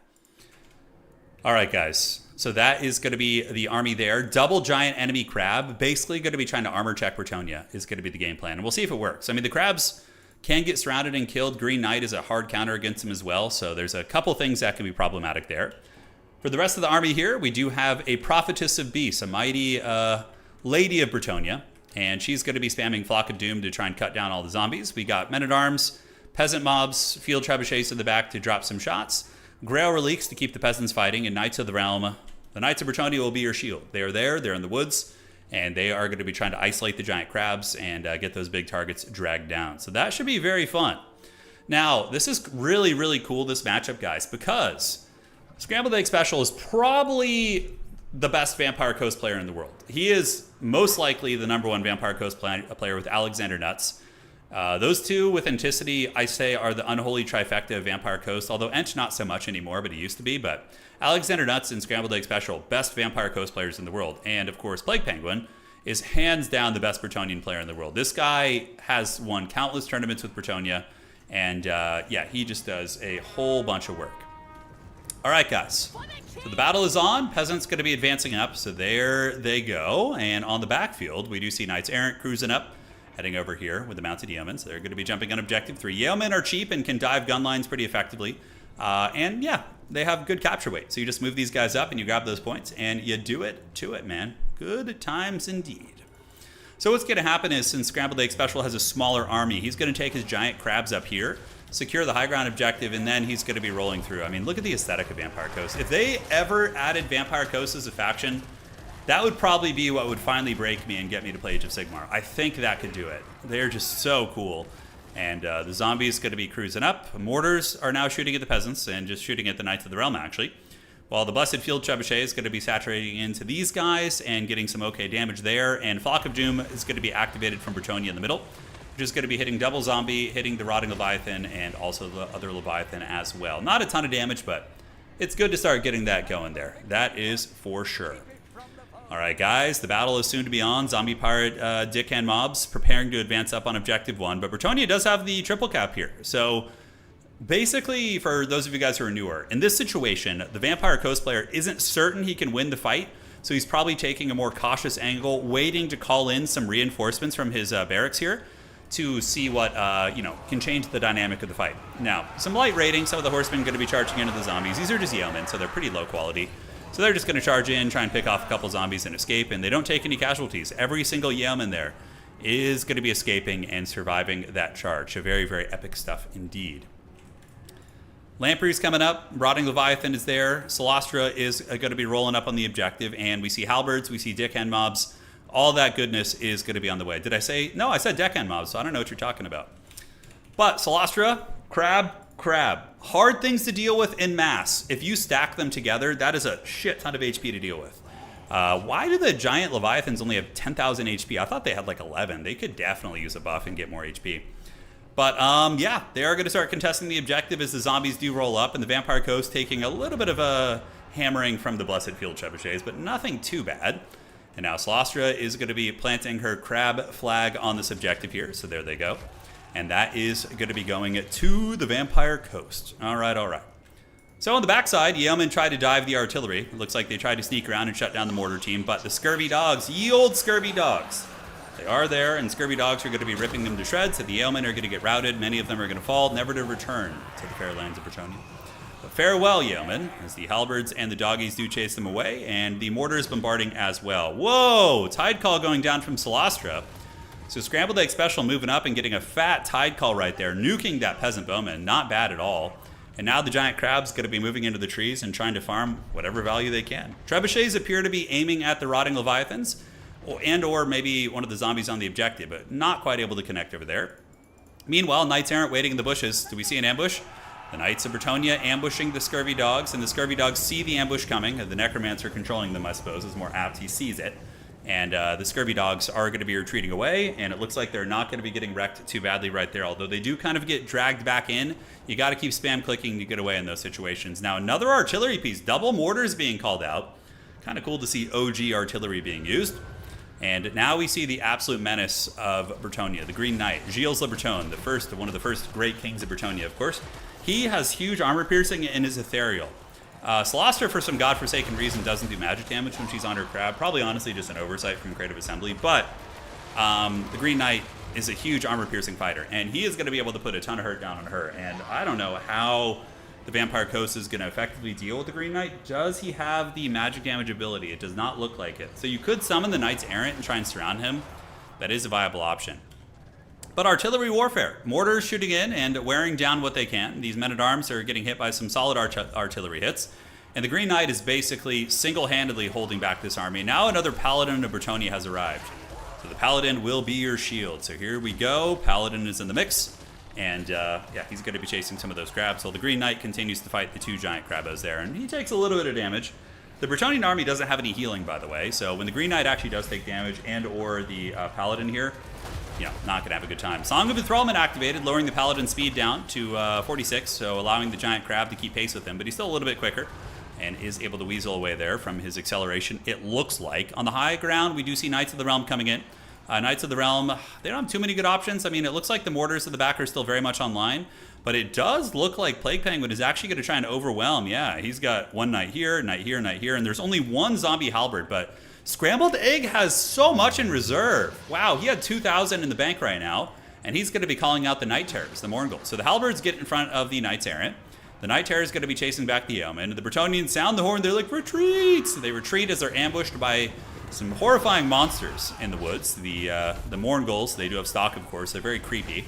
All right, guys. So that is going to be the army there. Double giant enemy crab. Basically going to be trying to armor check Bretonnia is going to be the game plan. And we'll see if it works. I mean, the crabs can get surrounded and killed. Green Knight is a hard counter against them as well. So there's a couple things that can be problematic there. For the rest of the army here, we do have a Prophetess of Beasts, a mighty lady of Bretonnia. And she's going to be spamming Flock of Doom to try and cut down all the zombies. We got Men-at-Arms, Peasant Mobs, Field Trebuchets in the back to drop some shots. Grail Reliques to keep the peasants fighting, and Knights of the Realm. The Knights of Bretonnia will be your shield. They are there, they're in the woods, and they are going to be trying to isolate the giant crabs and get those big targets dragged down. So that should be very fun. Now, this is really, really cool, this matchup, guys, because Scrambled Egg Special is probably the best Vampire Coast player in the world. He is most likely the #1 Vampire Coast player with Alexander Nuts. Those two with Anticity, I say, are the unholy trifecta of Vampire Coast, although Ent not so much anymore, but he used to be. But Alexander Nuts and Scrambled Egg Special, best Vampire Coast players in the world. And, of course, Plague Penguin is hands down the best Bretonian player in the world. This guy has won countless tournaments with Bretonnia, and, yeah, he just does a whole bunch of work. All right, guys. So the battle is on. Peasants going to be advancing up, so there they go. And on the backfield, we do see Knights Errant cruising up, heading over here with the mounted yeomen. So they're going to be jumping on objective 3. Yeomen are cheap and can dive gun lines pretty effectively. And yeah, they have good capture weight. So you just move these guys up and you grab those points and you do it to it, man. Good times indeed. So what's going to happen is, since Scrambled Egg Special has a smaller army, he's going to take his giant crabs up here, secure the high ground objective, and then he's going to be rolling through. I mean, look at the aesthetic of Vampire Coast. If they ever added Vampire Coast as a faction, that would probably be what would finally break me and get me to play Age of Sigmar. I think that could do it. They're just so cool. And the zombies going to be cruising up. Mortars are now shooting at the peasants and just shooting at the Knights of the Realm, actually. While the Blessed Field Trebuchet is going to be saturating into these guys and getting some okay damage there. And Flock of Doom is going to be activated from Bretonnia in the middle, which is going to be hitting double zombie, hitting the Rotting Leviathan, and also the other Leviathan as well. Not a ton of damage, but it's good to start getting that going there. That is for sure. All right, guys, the battle is soon to be on. Zombie Pirate Dickhand Mobs preparing to advance up on Objective 1, but Bretonnia does have the triple cap here. So basically, for those of you guys who are newer, in this situation, the Vampire Coast player isn't certain he can win the fight, so he's probably taking a more cautious angle, waiting to call in some reinforcements from his barracks here to see what, can change the dynamic of the fight. Now, some light raiding, some of the horsemen going to be charging into the zombies. These are just yeomen, so they're pretty low quality. So they're just going to charge in, try and pick off a couple zombies and escape, and they don't take any casualties. Every single yeoman there is going to be escaping and surviving that charge. So very, very epic stuff indeed. Lamprey's coming up. Rotting Leviathan is there. Solastra is going to be rolling up on the objective, and we see halberds, we see Dickhand Mobs. All that goodness is going to be on the way. Did I say? No, I said Deckhand Mobs, so I don't know what you're talking about. But Solastra, crab. Hard things to deal with in mass. If you stack them together, that is a shit ton of HP to deal with. Why do the giant Leviathans only have 10,000 HP? I thought they had like 11. They could definitely use a buff and get more HP. But yeah, they are going to start contesting the objective as the zombies do roll up, and the Vampire Coast taking a little bit of a hammering from the Blessed Field Trebuchets, but nothing too bad. And now Celestra is going to be planting her crab flag on this objective here, so there they go. And that is going to be going to the Vampire Coast. All right, all right. So on the backside, Yeoman tried to dive the artillery. It looks like they tried to sneak around and shut down the mortar team, but the Scurvy Dogs, ye old Scurvy Dogs, they are there, and Scurvy Dogs are going to be ripping them to shreds, so the Yeomen are going to get routed. Many of them are going to fall, never to return to the fair lands of Bretonnia. But farewell, Yeomen, as the halberds and the doggies do chase them away, and the mortars bombarding as well. Whoa! Tide Call going down from Celestra. So Scrambled Egg Special moving up and getting a fat Tide Call right there, nuking that Peasant Bowman. Not bad at all. And now the giant crab's going to be moving into the trees and trying to farm whatever value they can. Trebuchets appear to be aiming at the rotting Leviathans, or maybe one of the zombies on the objective, but not quite able to connect over there. Meanwhile, Knights Errant waiting in the bushes. Do we see an ambush? The Knights of Bretonnia ambushing the Scurvy Dogs, and the Scurvy Dogs see the ambush coming. The Necromancer controlling them, I suppose, is more apt. He sees it. And the Scurvy Dogs are going to be retreating away, and it looks like they're not going to be getting wrecked too badly right there, although they do kind of get dragged back in. You got to keep spam clicking to get away in those situations. Now, another artillery piece, double mortars being called out. Kind of cool to see OG artillery being used. And now we see the absolute menace of Bretonnia, the Green Knight, Gilles Le Breton, one of the first great kings of Bretonnia, of course. He has huge armor piercing and is ethereal. Celestra, for some godforsaken reason, doesn't do magic damage when she's on her crab. Probably, honestly, just an oversight from Creative Assembly. But the Green Knight is a huge armor-piercing fighter, and he is going to be able to put a ton of hurt down on her. And I don't know how the Vampire Coast is going to effectively deal with the Green Knight. Does he have the magic damage ability? It does not look like it. So you could summon the Knights Errant and try and surround him. That is a viable option. But artillery warfare. Mortars shooting in and wearing down what they can. These men-at-arms are getting hit by some solid artillery hits. And the Green Knight is basically single-handedly holding back this army. Now another Paladin of Bretonnia has arrived. So the Paladin will be your shield. So here we go. Paladin is in the mix. And yeah, he's going to be chasing some of those crabs. So the Green Knight continues to fight the two giant crabos there. And he takes a little bit of damage. The Bretonnian army doesn't have any healing, by the way. So when the Green Knight actually does take damage and or the Paladin here, not going to have a good time. Song of Enthrallment activated, lowering the Paladin speed down to 46, so allowing the giant crab to keep pace with him. But he's still a little bit quicker and is able to weasel away there from his acceleration, it looks like. On the high ground, we do see Knights of the Realm coming in. Knights of the Realm, they don't have too many good options. I mean, it looks like the mortars at the back are still very much online, but it does look like Plague Penguin is actually going to try and overwhelm. Yeah, he's got one Knight here, Knight here, Knight here, and there's only one zombie halberd, but Scrambled Egg has so much in reserve. Wow, he had 2,000 in the bank right now, and he's going to be calling out the Night Terrors, the Mourngulls. So the halberds get in front of the Knights Errant. The Night Terror is going to be chasing back the Yeomen. The Bretonnians sound the horn. They're like, retreat! So they retreat as they're ambushed by some horrifying monsters in the woods. The Mourngulls, they do have stock, of course. They're very creepy.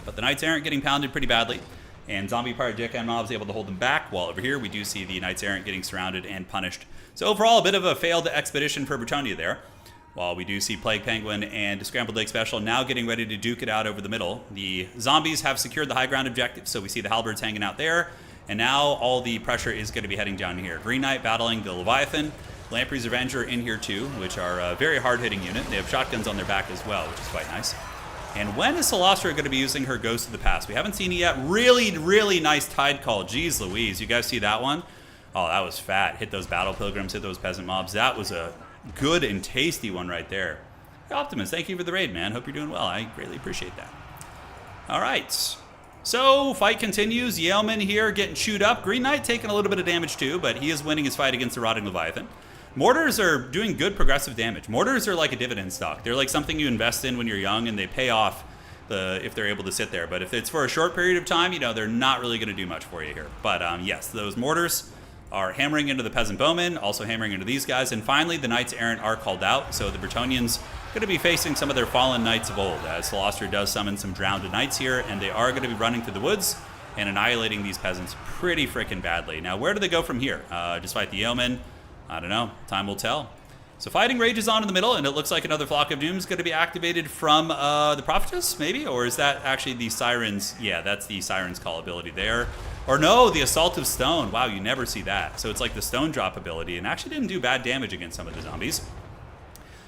But the Knights Errant getting pounded pretty badly. And Zombie Pirate Dick and Mob is able to hold them back, while over here we do see the Knights Errant getting surrounded and punished. So overall, a bit of a failed expedition for Bretonnia there. While we do see Plague Penguin and Scrambled Egg Special now getting ready to duke it out over the middle. The zombies have secured the high ground objective, so we see the halberds hanging out there. And now all the pressure is going to be heading down here. Green Knight battling the Leviathan. Lamprey's Avenger in here too, which are a very hard-hitting unit. They have shotguns on their back as well, which is quite nice. And when is Celestra going to be using her Ghost of the Past? We haven't seen it yet. Really, really nice Tide Call. Jeez Louise. You guys see that one? Oh, that was fat. Hit those Battle Pilgrims, hit those Peasant Mobs. That was a good and tasty one right there. Hey, Optimus, thank you for the raid, man. Hope you're doing well. I greatly appreciate that. All right. So, fight continues. Yeoman here getting chewed up. Green Knight taking a little bit of damage too, but he is winning his fight against the Rotting Leviathan. Mortars are doing good progressive damage. Mortars are like a dividend stock. They're like something you invest in when you're young, and they pay off if they're able to sit there. But if it's for a short period of time, they're not really going to do much for you here. But yes, those mortars are hammering into the Peasant Bowmen, also hammering into these guys. And finally, the Knights Errant are called out. So the Bretonnians going to be facing some of their fallen knights of old, as Celestra does summon some drowned knights here, and they are going to be running through the woods and annihilating these peasants pretty freaking badly. Now, where do they go from here? Just fight the Yeomen? I don't know. Time will tell. So Fighting Rage is on in the middle, and it looks like another Flock of Doom is going to be activated from the Prophetess, maybe? Or is that actually the Siren's? Yeah, that's the Siren's Call ability there. Or no, the Assault of Stone. Wow, you never see that. So it's like the Stone Drop ability, and actually didn't do bad damage against some of the zombies.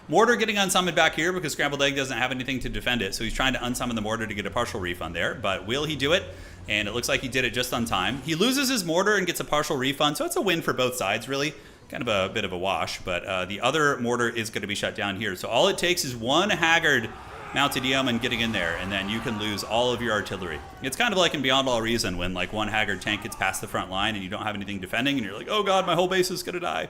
Mortar getting unsummoned back here because Scrambled Egg doesn't have anything to defend it, so he's trying to unsummon the Mortar to get a partial refund there. But will he do it? And it looks like he did it just on time. He loses his Mortar and gets a partial refund, so it's a win for both sides, really. Kind of a bit of a wash, but the other Mortar is going to be shut down here. So all it takes is one Haggard Mounted Yeoman getting in there, and then you can lose all of your artillery. It's kind of like in Beyond All Reason when like one Haggard tank gets past the front line and you don't have anything defending, and you're like, oh god, my whole base is going to die.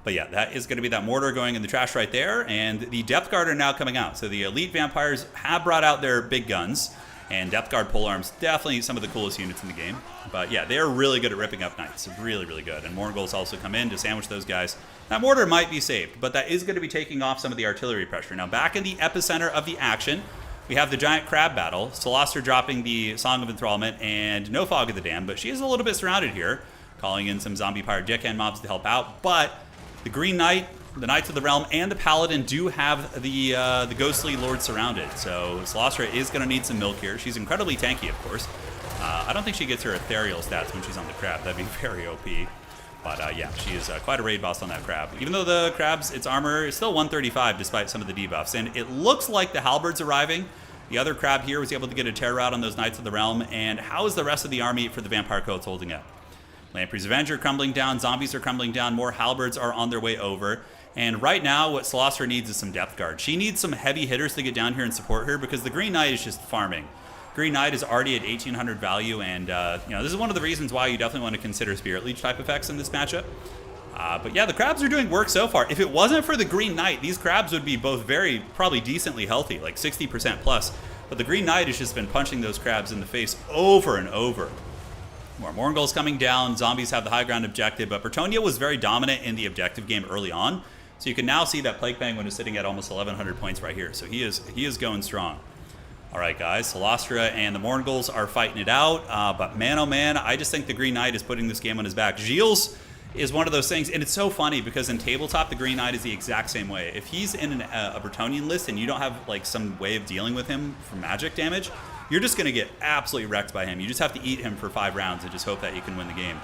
But yeah, that is going to be that Mortar going in the trash right there, and the Depth Guard are now coming out. So the Elite Vampires have brought out their big guns, and Depth Guard polearms, definitely some of the coolest units in the game. But yeah, they're really good at ripping up Knights. Really, really good. And Morgul's also come in to sandwich those guys. That Mortar might be saved, but that is going to be taking off some of the artillery pressure. Now back in the epicenter of the action, we have the Giant Crab battle. Celostra dropping the Song of Enthrallment and no Fog of the Damned, but she is a little bit surrounded here, calling in some Zombie Pirate Deckhand mobs to help out. But the Green Knight, the Knights of the Realm, and the Paladin do have the Ghostly Lord surrounded. So Celostra is going to need some milk here. She's incredibly tanky, of course. I don't think she gets her ethereal stats when she's on the crab. That'd be very OP. But yeah, she is quite a raid boss on that crab. Even though the crab's, its armor is still 135 despite some of the debuffs. And it looks like the Halberd's arriving. The other crab here was able to get a terror out on those Knights of the Realm. And how is the rest of the army for the Vampire Coats holding up? Lamprey's Avenger crumbling down. Zombies are crumbling down. More Halberds are on their way over. And right now, what Celostra needs is some Depth Guard. She needs some heavy hitters to get down here and support her because the Green Knight is just farming. Green Knight is already at 1800 value, and you know, this is one of the reasons why you definitely want to consider Spirit Leech type effects in this matchup. But yeah, the crabs are doing work so far. If it wasn't for the Green Knight, these crabs would be both probably decently healthy, like 60% plus. But the Green Knight has just been punching those crabs in the face over and over. More Morgul's coming down. Zombies have the high ground objective, but Bretonnia was very dominant in the objective game early on. So you can now see that Plague Penguin is sitting at almost 1100 points right here. So he is going strong. All right, guys, Celostra and the Morgul's are fighting it out, but man, oh man, I just think the Green Knight is putting this game on his back. Gilles is one of those things, and it's so funny because in tabletop, the Green Knight is the exact same way. If he's in a Bretonnian list and you don't have like some way of dealing with him for magic damage, you're just going to get absolutely wrecked by him. You just have to eat him for 5 rounds and just hope that you can win the game.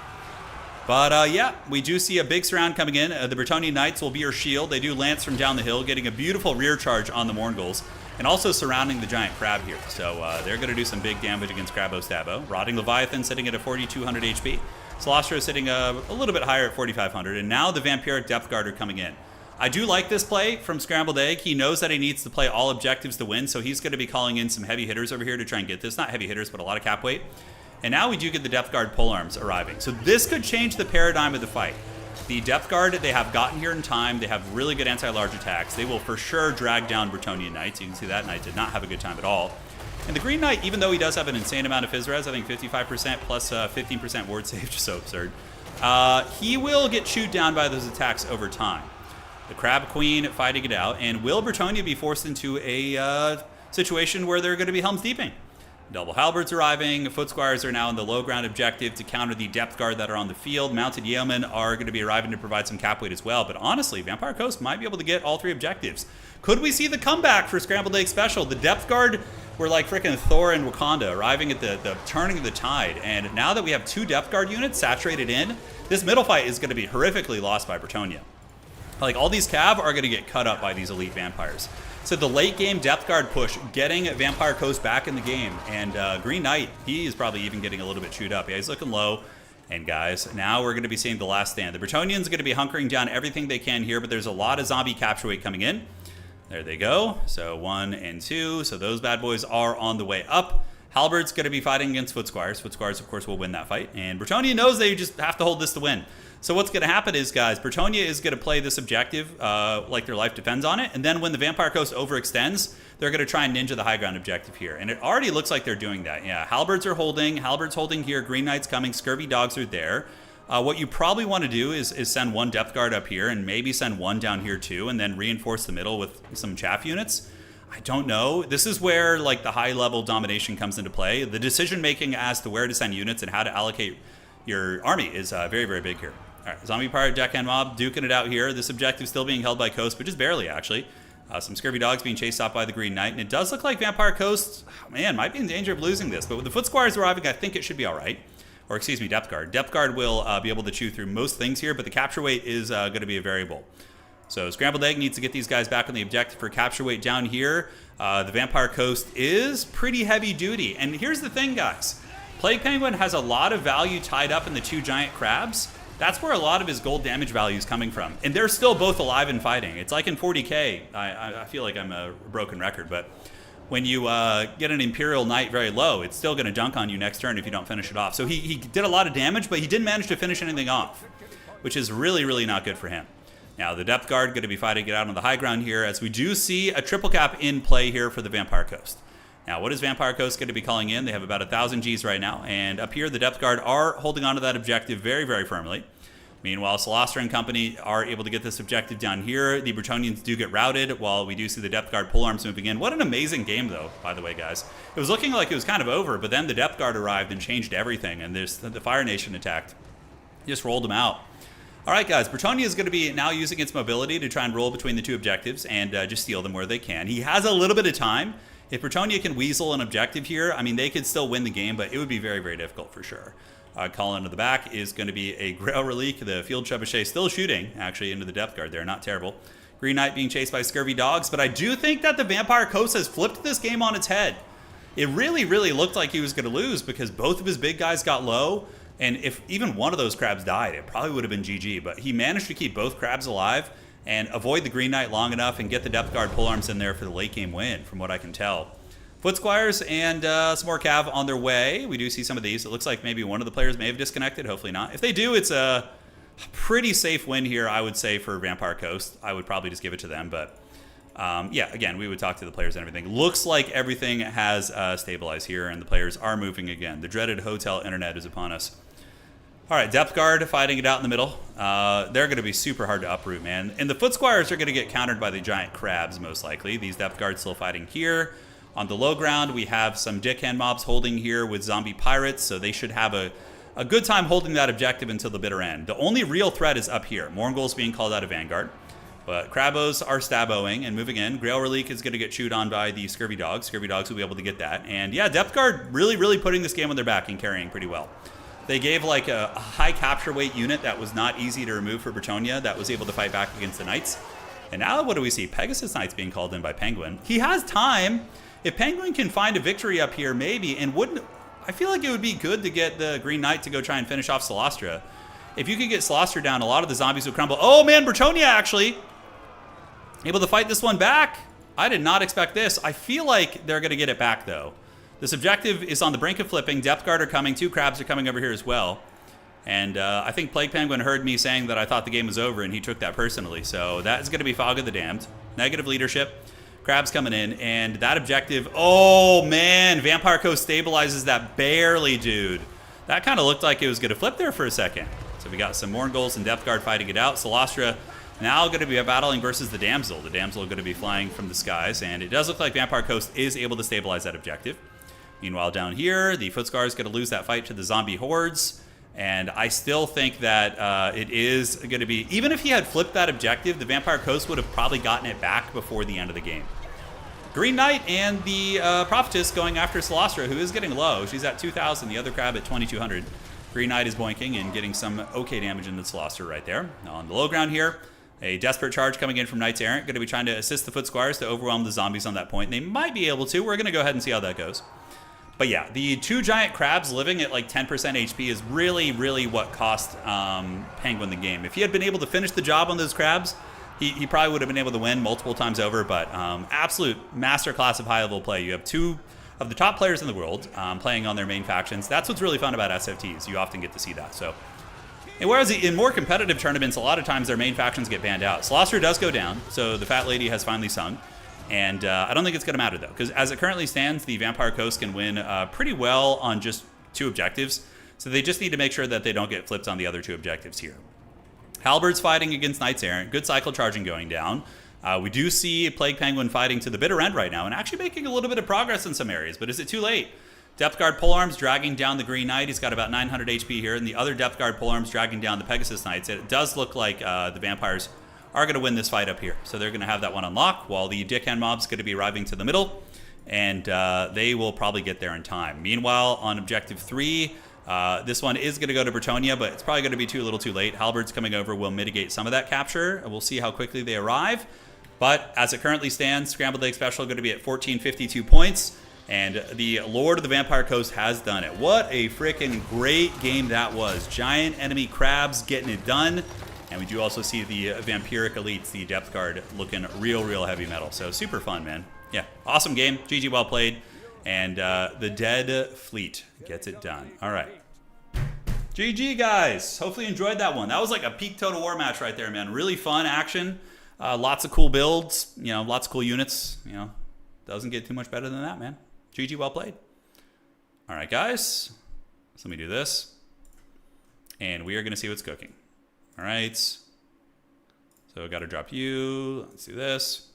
But yeah, we do see a big surround coming in. The Bretonnian Knights will be your shield. They do lance from down the hill, getting a beautiful rear charge on the Morgul's. And also surrounding the giant crab here. So they're going to do some big damage against Crabo Stabbo. Rotting Leviathan sitting at a 4200 HP. Celostra is sitting a little bit higher at 4500. And now the Vampiric Depth Guard are coming in. I do like this play from Scrambled Egg. He knows that he needs to play all objectives to win. So he's going to be calling in some heavy hitters over here to try and get this. Not heavy hitters, but a lot of cap weight. And now we do get the Depth Guard polearms arriving. So this could change the paradigm of the fight. The Depth Guard, they have gotten here in time. They have really good anti-large attacks. They will for sure drag down Bretonnian Knights. You can see that Knight did not have a good time at all. And the Green Knight, even though he does have an insane amount of Phys-Res, I think 55% plus 15% ward save, just so absurd, he will get chewed down by those attacks over time. The Crab Queen fighting it out, and will Bretonnia be forced into a situation where they're going to be Helm's Deeping? Double Halberds arriving. Foot Squires are now in the low ground objective to counter the Depth Guard that are on the field. Mounted Yeomen are going to be arriving to provide some cap weight as well. But honestly, Vampire Coast might be able to get all 3 objectives. Could we see the comeback for Scrambled Egg Special? The Depth Guard were like freaking Thor and Wakanda, arriving at the turning of the tide. And now that we have 2 Depth Guard units saturated in, this middle fight is going to be horrifically lost by Bretonnia. Like, all these Cav are going to get cut up by these elite vampires. So the late game Depth Guard push, getting Vampire Coast back in the game. And Green Knight, he is probably even getting a little bit chewed up. Yeah, he's looking low. And guys, now we're going to be seeing the last stand. The Bretonnians are going to be hunkering down everything they can here, but there's a lot of zombie capture weight coming in. There they go. So 1 and 2. So those bad boys are on the way up. Halberd's going to be fighting against Foot Squires. Foot Squires, of course, will win that fight. And Bretonnia knows they just have to hold this to win. So what's going to happen is, guys, Bretonnia is going to play this objective like their life depends on it. And then when the Vampire Coast overextends, they're going to try and ninja the high ground objective here. And it already looks like they're doing that. Yeah, Halberds are holding. Halberds holding here. Green Knight's coming. Scurvy Dogs are there. What you probably want to do is send 1 Depth Guard up here and maybe send 1 down here too, and then reinforce the middle with some chaff units. I don't know. This is where like the high level domination comes into play. The decision making as to where to send units and how to allocate your army is very, very big here. All right, Zombie Pirate, Deckhand Mob duking it out here. This objective still being held by Coast, but just barely, actually. Some Scurvy Dogs being chased off by the Green Knight, and it does look like Vampire Coast, man, might be in danger of losing this. But with the Foot Squires arriving, I think it should be all right. Or excuse me, Depth Guard. Depth Guard will be able to chew through most things here, but the capture weight is going to be a variable. So Scrambled Egg needs to get these guys back on the objective for capture weight down here. The Vampire Coast is pretty heavy duty. And here's the thing, guys. Plague Penguin has a lot of value tied up in the 2 giant crabs. That's where a lot of his gold damage value is coming from. And they're still both alive and fighting. It's like in 40k. I feel like I'm a broken record, but when you get an Imperial Knight very low, it's still going to dunk on you next turn if you don't finish it off. So he did a lot of damage, but he didn't manage to finish anything off, which is really, really not good for him. Now, the Depth Guard going to be fighting it out on the high ground here, as we do see a triple cap in play here for the Vampire Coast. Now, what is Vampire Coast going to be calling in? They have about 1,000 Gs right now, and up here, the Depth Guard are holding on to that objective very, very firmly. Meanwhile, Solostra and company are able to get this objective down here. The Bretonians do get routed, while we do see the Depth Guard polearms moving in. What an amazing game, though, by the way, guys. It was looking like it was kind of over, but then the Depth Guard arrived and changed everything, and the Fire Nation attacked. Just rolled them out. All right, guys, Bretonia is going to be now using its mobility to try and roll between the 2 objectives and just steal them where they can. He has a little bit of time. If Bretonia can weasel an objective here, I mean, they could still win the game, but it would be very, very difficult for sure. Calling into the back is going to be a Grail Relique. The Field Trebuchet still shooting, actually, into the Depth Guard there. Not terrible. Green Knight being chased by Scurvy Dogs, but I do think that the Vampire Coast has flipped this game on its head. It really, really looked like he was going to lose because both of his big guys got low, and if even one of those crabs died, it probably would have been GG, but he managed to keep both crabs alive and avoid the Green Knight long enough and get the Depth Guard polearms in there for the late game win, from what I can tell. Foot Squires and some more Cav on their way. We do see some of these. It looks like maybe one of the players may have disconnected. Hopefully not. If they do, it's a pretty safe win here, I would say, for Vampire Coast. I would probably just give it to them. But, yeah, again, we would talk to the players and everything. Looks like everything has stabilized here, and the players are moving again. The dreaded hotel internet is upon us. All right, Depth Guard fighting it out in the middle. They're going to be super hard to uproot, man. And the Foot Squires are going to get countered by the giant crabs, most likely. These Depth Guards still fighting here. On the low ground, we have some Dickhand mobs holding here with zombie pirates, so they should have a good time holding that objective until the bitter end. The only real threat is up here. Morngul's being called out of Vanguard, but Crabos are staboing and moving in. Grail Relique is going to get chewed on by the Scurvy Dogs. Scurvy Dogs will be able to get that. And yeah, Depth Guard really, really putting this game on their back and carrying pretty well. They gave like a high capture weight unit that was not easy to remove for Bretonia that was able to fight back against the Knights. And now what do we see? Pegasus Knights being called in by Penguin. He has time. If Penguin can find a victory up here, maybe, and wouldn't... I feel like it would be good to get the Green Knight to go try and finish off Solostra. If you could get Solostra down, a lot of the zombies would crumble. Oh, man, Bretonia, actually, able to fight this one back. I did not expect this. I feel like they're going to get it back, though. This objective is on the brink of flipping. Depth Guard are coming. 2 crabs are coming over here as well. And I think Plague Penguin heard me saying that I thought the game was over, and he took that personally. So that is going to be Fog of the Damned. Negative leadership. Crabs coming in, and that objective, oh man, Vampire Coast stabilizes that barely, dude. That kind of looked like it was going to flip there for a second. So we got some Morngul's and Depth Guard fighting it out. Solostra now going to be battling versus the Damsel. The Damsel going to be flying from the skies, and it does look like Vampire Coast is able to stabilize that objective. Meanwhile, down here, the Footscar is going to lose that fight to the zombie hordes. And I still think that it is going to be... Even if he had flipped that objective, the Vampire Coast would have probably gotten it back before the end of the game. Green Knight and the Prophetess going after Solostra, who is getting low. She's at 2,000, the other crab at 2,200. Green Knight is boinking and getting some okay damage into Solostra right there. Now on the low ground here, a desperate charge coming in from Knights Errant. Going to be trying to assist the Foot Squires to overwhelm the zombies on that point. They might be able to. We're going to go ahead and see how that goes. But yeah, the 2 giant crabs living at like 10% HP is really, really what cost Penguin the game. If he had been able to finish the job on those crabs, he probably would have been able to win multiple times over. But absolute masterclass of high-level play. You have 2 of the top players in the world playing on their main factions. That's what's really fun about SFTs. You often get to see that. So, and whereas in more competitive tournaments, a lot of times their main factions get banned out. Solostra does go down, so the Fat Lady has finally sung. And I don't think it's going to matter, though, because as it currently stands, the Vampire Coast can win pretty well on just 2 objectives. So they just need to make sure that they don't get flipped on the other 2 objectives here. Halberd's fighting against Knights Errant. Good cycle charging going down. We do see Plague Penguin fighting to the bitter end right now and actually making a little bit of progress in some areas. But is it too late? Depth Guard Polearms dragging down the Green Knight. He's got about 900 HP here. And the other Depth Guard Polearms dragging down the Pegasus Knights. It does look like the Vampires are going to win this fight up here. So they're going to have that one unlocked, while the Dickhand Mob's going to be arriving to the middle. And they will probably get there in time. Meanwhile, on Objective 3, this one is going to go to Bretonnia, but it's probably going to be a little too late. Halberds coming over will mitigate some of that capture. We'll see how quickly they arrive. But as it currently stands, Scrambled Egg Special going to be at 1452 points. And the Lord of the Vampire Coast has done it. What a freaking great game that was. Giant enemy crabs getting it done. And we do also see the Vampiric Elites, the Depth Guard, looking real heavy metal. So super fun, man. Yeah, awesome game. GG, well played. And the Dead Fleet gets it done. All right. GG, guys. Hopefully you enjoyed that one. That was like a peak Total War match right there, man. Really fun action. Lots of cool builds. You know, lots of cool units. You know, doesn't get too much better than that, man. GG, well played. All right, guys. So let me do this. And we are going to see what's cooking. All right. So got to drop you. Let's do this.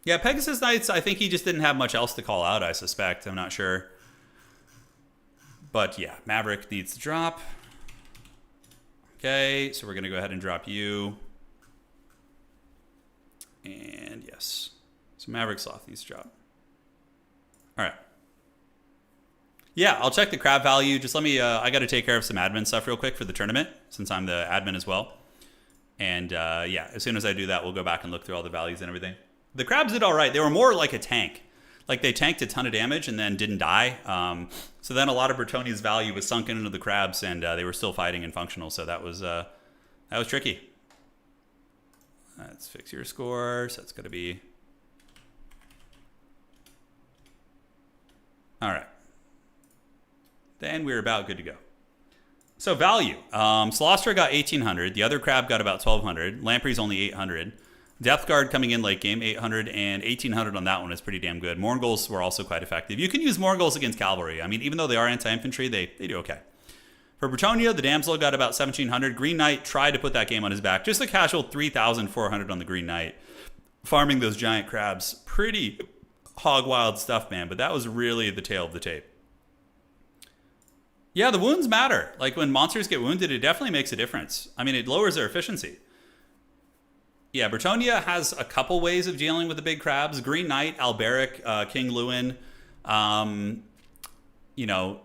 Yeah, Pegasus Knights, I think he just didn't have much else to call out, I suspect. I'm not sure. But yeah, Maverick needs to drop. Okay, so we're going to go ahead and drop you. And yes. So Maverick Sloth needs to drop. All right. Yeah, I'll check the crab value. Just let me, I got to take care of some admin stuff real quick for the tournament, since I'm the admin as well. And yeah, as soon as I do that, we'll go back and look through all the values and everything. The crabs did all right. They were more like a tank. Like they tanked a ton of damage and then didn't die. So then a lot of Bretonnia's value was sunken into the crabs, and they were still fighting and functional. So that was tricky. Let's fix your score. So that's going to be... All right. Then we're about good to go. So value. Slostra got 1,800. The other crab got about 1,200. Lamprey's only 800. Depth Guard coming in late game, 800, and 1,800 on that one is pretty damn good. Morgul's were also quite effective. You can use Morgul's against cavalry. I mean, even though they are anti-infantry, they do okay. For Bretonnia, the Damsel got about 1,700. Green Knight tried to put that game on his back. Just a casual 3,400 on the Green Knight. Farming those giant crabs. Pretty hog wild stuff, man. But that was really the tail of the tape. Yeah, the wounds matter. Like when monsters get wounded, it definitely makes a difference. I mean, it lowers their efficiency. Yeah, Bretonnia has a couple ways of dealing with the big crabs. Green Knight, Alberic, King Lewin, you know,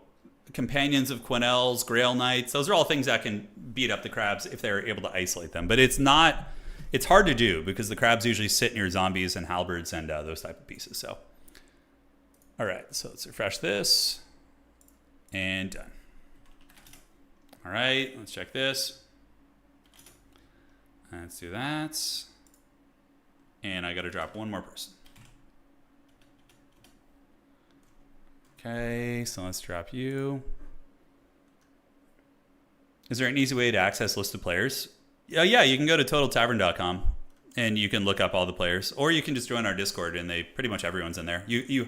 Companions of Quenelles, Grail Knights. Those are all things that can beat up the crabs if they're able to isolate them. But it's hard to do because the crabs usually sit near zombies and halberds and those type of pieces. So, all right, so let's refresh this. And done. All right, let's check this. Let's do that. And I got to drop one more person. Okay, so let's drop you. Is there an easy way to access listed players? Yeah, you can go to TotalTavern.com and you can look up all the players. Or you can just join our Discord and pretty much everyone's in there. You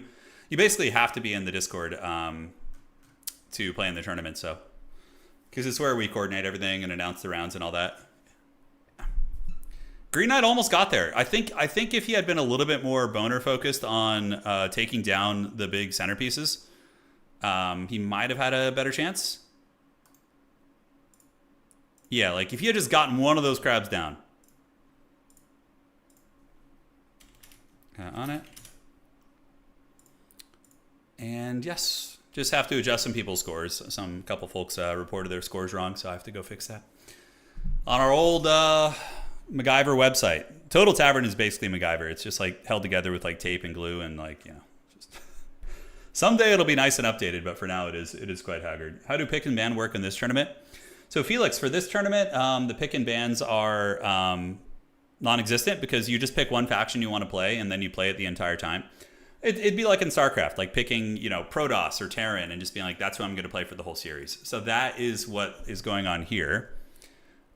basically have to be in the Discord to play in the tournament, so. Because it's where we coordinate everything and announce the rounds and all that. Green Knight almost got there. I think if he had been a little bit more boner focused on taking down the big centerpieces, he might have had a better chance. Yeah, like if he had just gotten one of those crabs down. On it. And yes, just have to adjust some people's scores. Some couple folks reported their scores wrong, so I have to go fix that. On our old MacGyver website. Total Tavern is basically MacGyver. It's just like held together with like tape and glue and like, you know, just someday it'll be nice and updated, but for now it is quite haggard. How do pick and ban work in this tournament? So Felix, for this tournament, the pick and bans are non-existent because you just pick one faction you want to play and then you play it the entire time. It'd be like in StarCraft, like picking, you know, Protoss or Terran and just being like, that's who I'm going to play for the whole series. So that is what is going on here.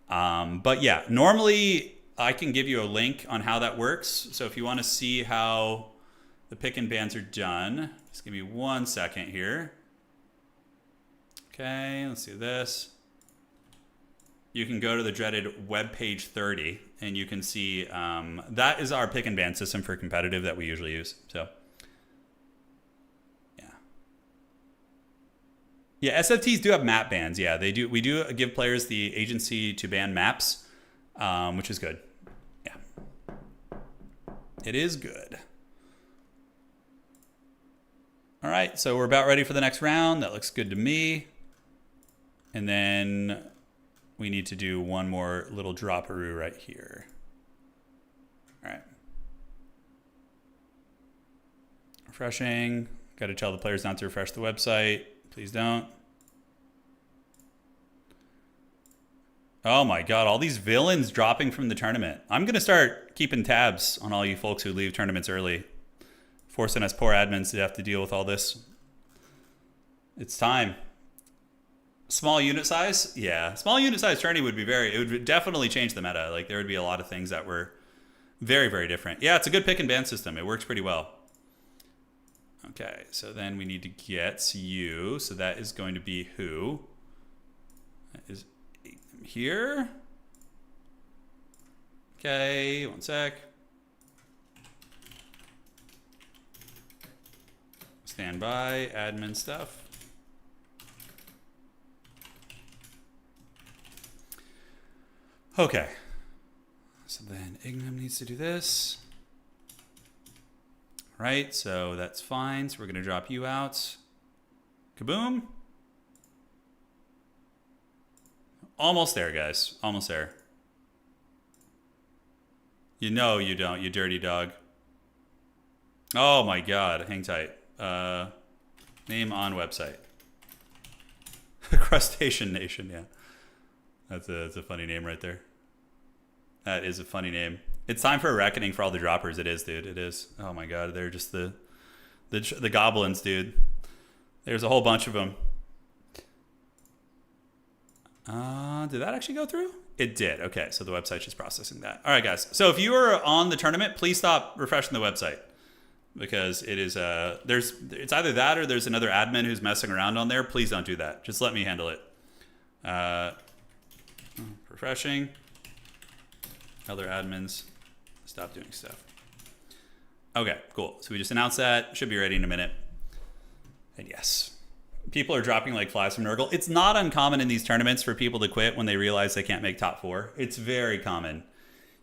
But yeah, normally I can give you a link on how that works. So if you want to see how the pick and bans are done, just give me 1 second here. Okay, let's do this. You can go to the dreaded web page 30 and you can see that is our pick and ban system for competitive that we usually use. So Yeah, SFTs do have map bans. Yeah, they do. We do give players the agency to ban maps, which is good. Yeah, it is good. All right, so we're about ready for the next round. That looks good to me. And then we need to do one more little dropperoo right here. All right. Refreshing. Got to tell the players not to refresh the website. Please don't. Oh my God, all these villains dropping from the tournament. I'm going to start keeping tabs on all you folks who leave tournaments early. Forcing us poor admins to have to deal with all this. It's time. Small unit size? Yeah. Small unit size tourney would be it would definitely change the meta. Like there would be a lot of things that were very, very different. Yeah, it's a good pick and ban system. It works pretty well. Okay, so then we need to get you. So that is going to be who? That is here. Okay, one sec. Stand by, admin stuff. Okay. So then Ignum needs to do this. Right, so that's fine. So we're going to drop you out. Kaboom. Almost there, guys. Almost there. You know you don't, you dirty dog. Oh my God, hang tight. Name on website. Crustacean Nation, yeah. That's a funny name right there. That is a funny name. It's time for a reckoning for all the droppers. It is, dude. It is. Oh my God, they're just the goblins, dude. There's a whole bunch of them. Did that actually go through? It did. Okay, so the website's just processing that. All right, guys. So if you are on the tournament, please stop refreshing the website because it is it's either that or there's another admin who's messing around on there. Please don't do that. Just let me handle it. Refreshing. Other admins, stop doing stuff. Okay, cool. So we just announced that. Should be ready in a minute. And yes, people are dropping like flies from Nurgle. It's not uncommon in these tournaments for people to quit when they realize they can't make top 4. It's very common.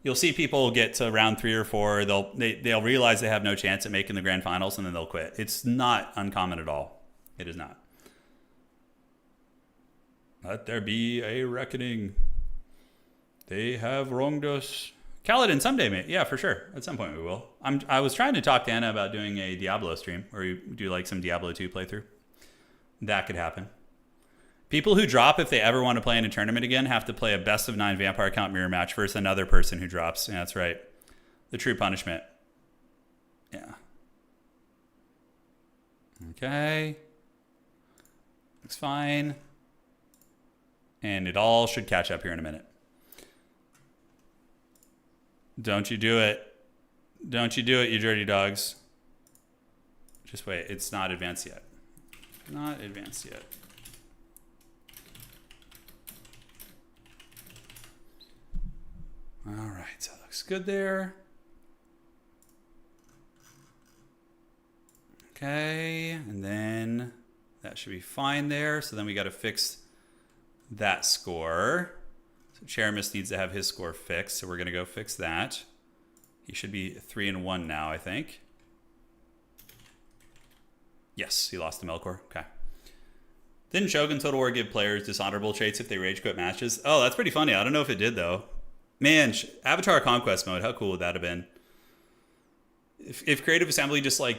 You'll see people get to round 3 or 4. They'll realize they have no chance at making the grand finals and then they'll quit. It's not uncommon at all. It is not. Let there be a reckoning. They have wronged us. Kaladin someday, mate. Yeah, for sure. At some point we will. I was trying to talk to Anna about doing a Diablo stream where we do like some Diablo 2 playthrough. That could happen. People who drop, if they ever want to play in a tournament again, have to play a best of 9 vampire count mirror match versus another person who drops. Yeah, that's right. The true punishment. Yeah. Okay. Looks fine. And it all should catch up here in a minute. Don't you do it. Don't you do it, you dirty dogs. Just wait. It's not advanced yet. Not advanced yet. All right. So that looks good there. Okay. And then that should be fine there. So then we got to fix that score. Cheramis needs to have his score fixed, so we're going to go fix that. He should be 3-1 now, I think. Yes, he lost to Melkor. Okay. Didn't Shogun Total War give players dishonorable traits if they rage quit matches? Oh, that's pretty funny. I don't know if it did, though. Man, Avatar Conquest mode, how cool would that have been? If Creative Assembly just like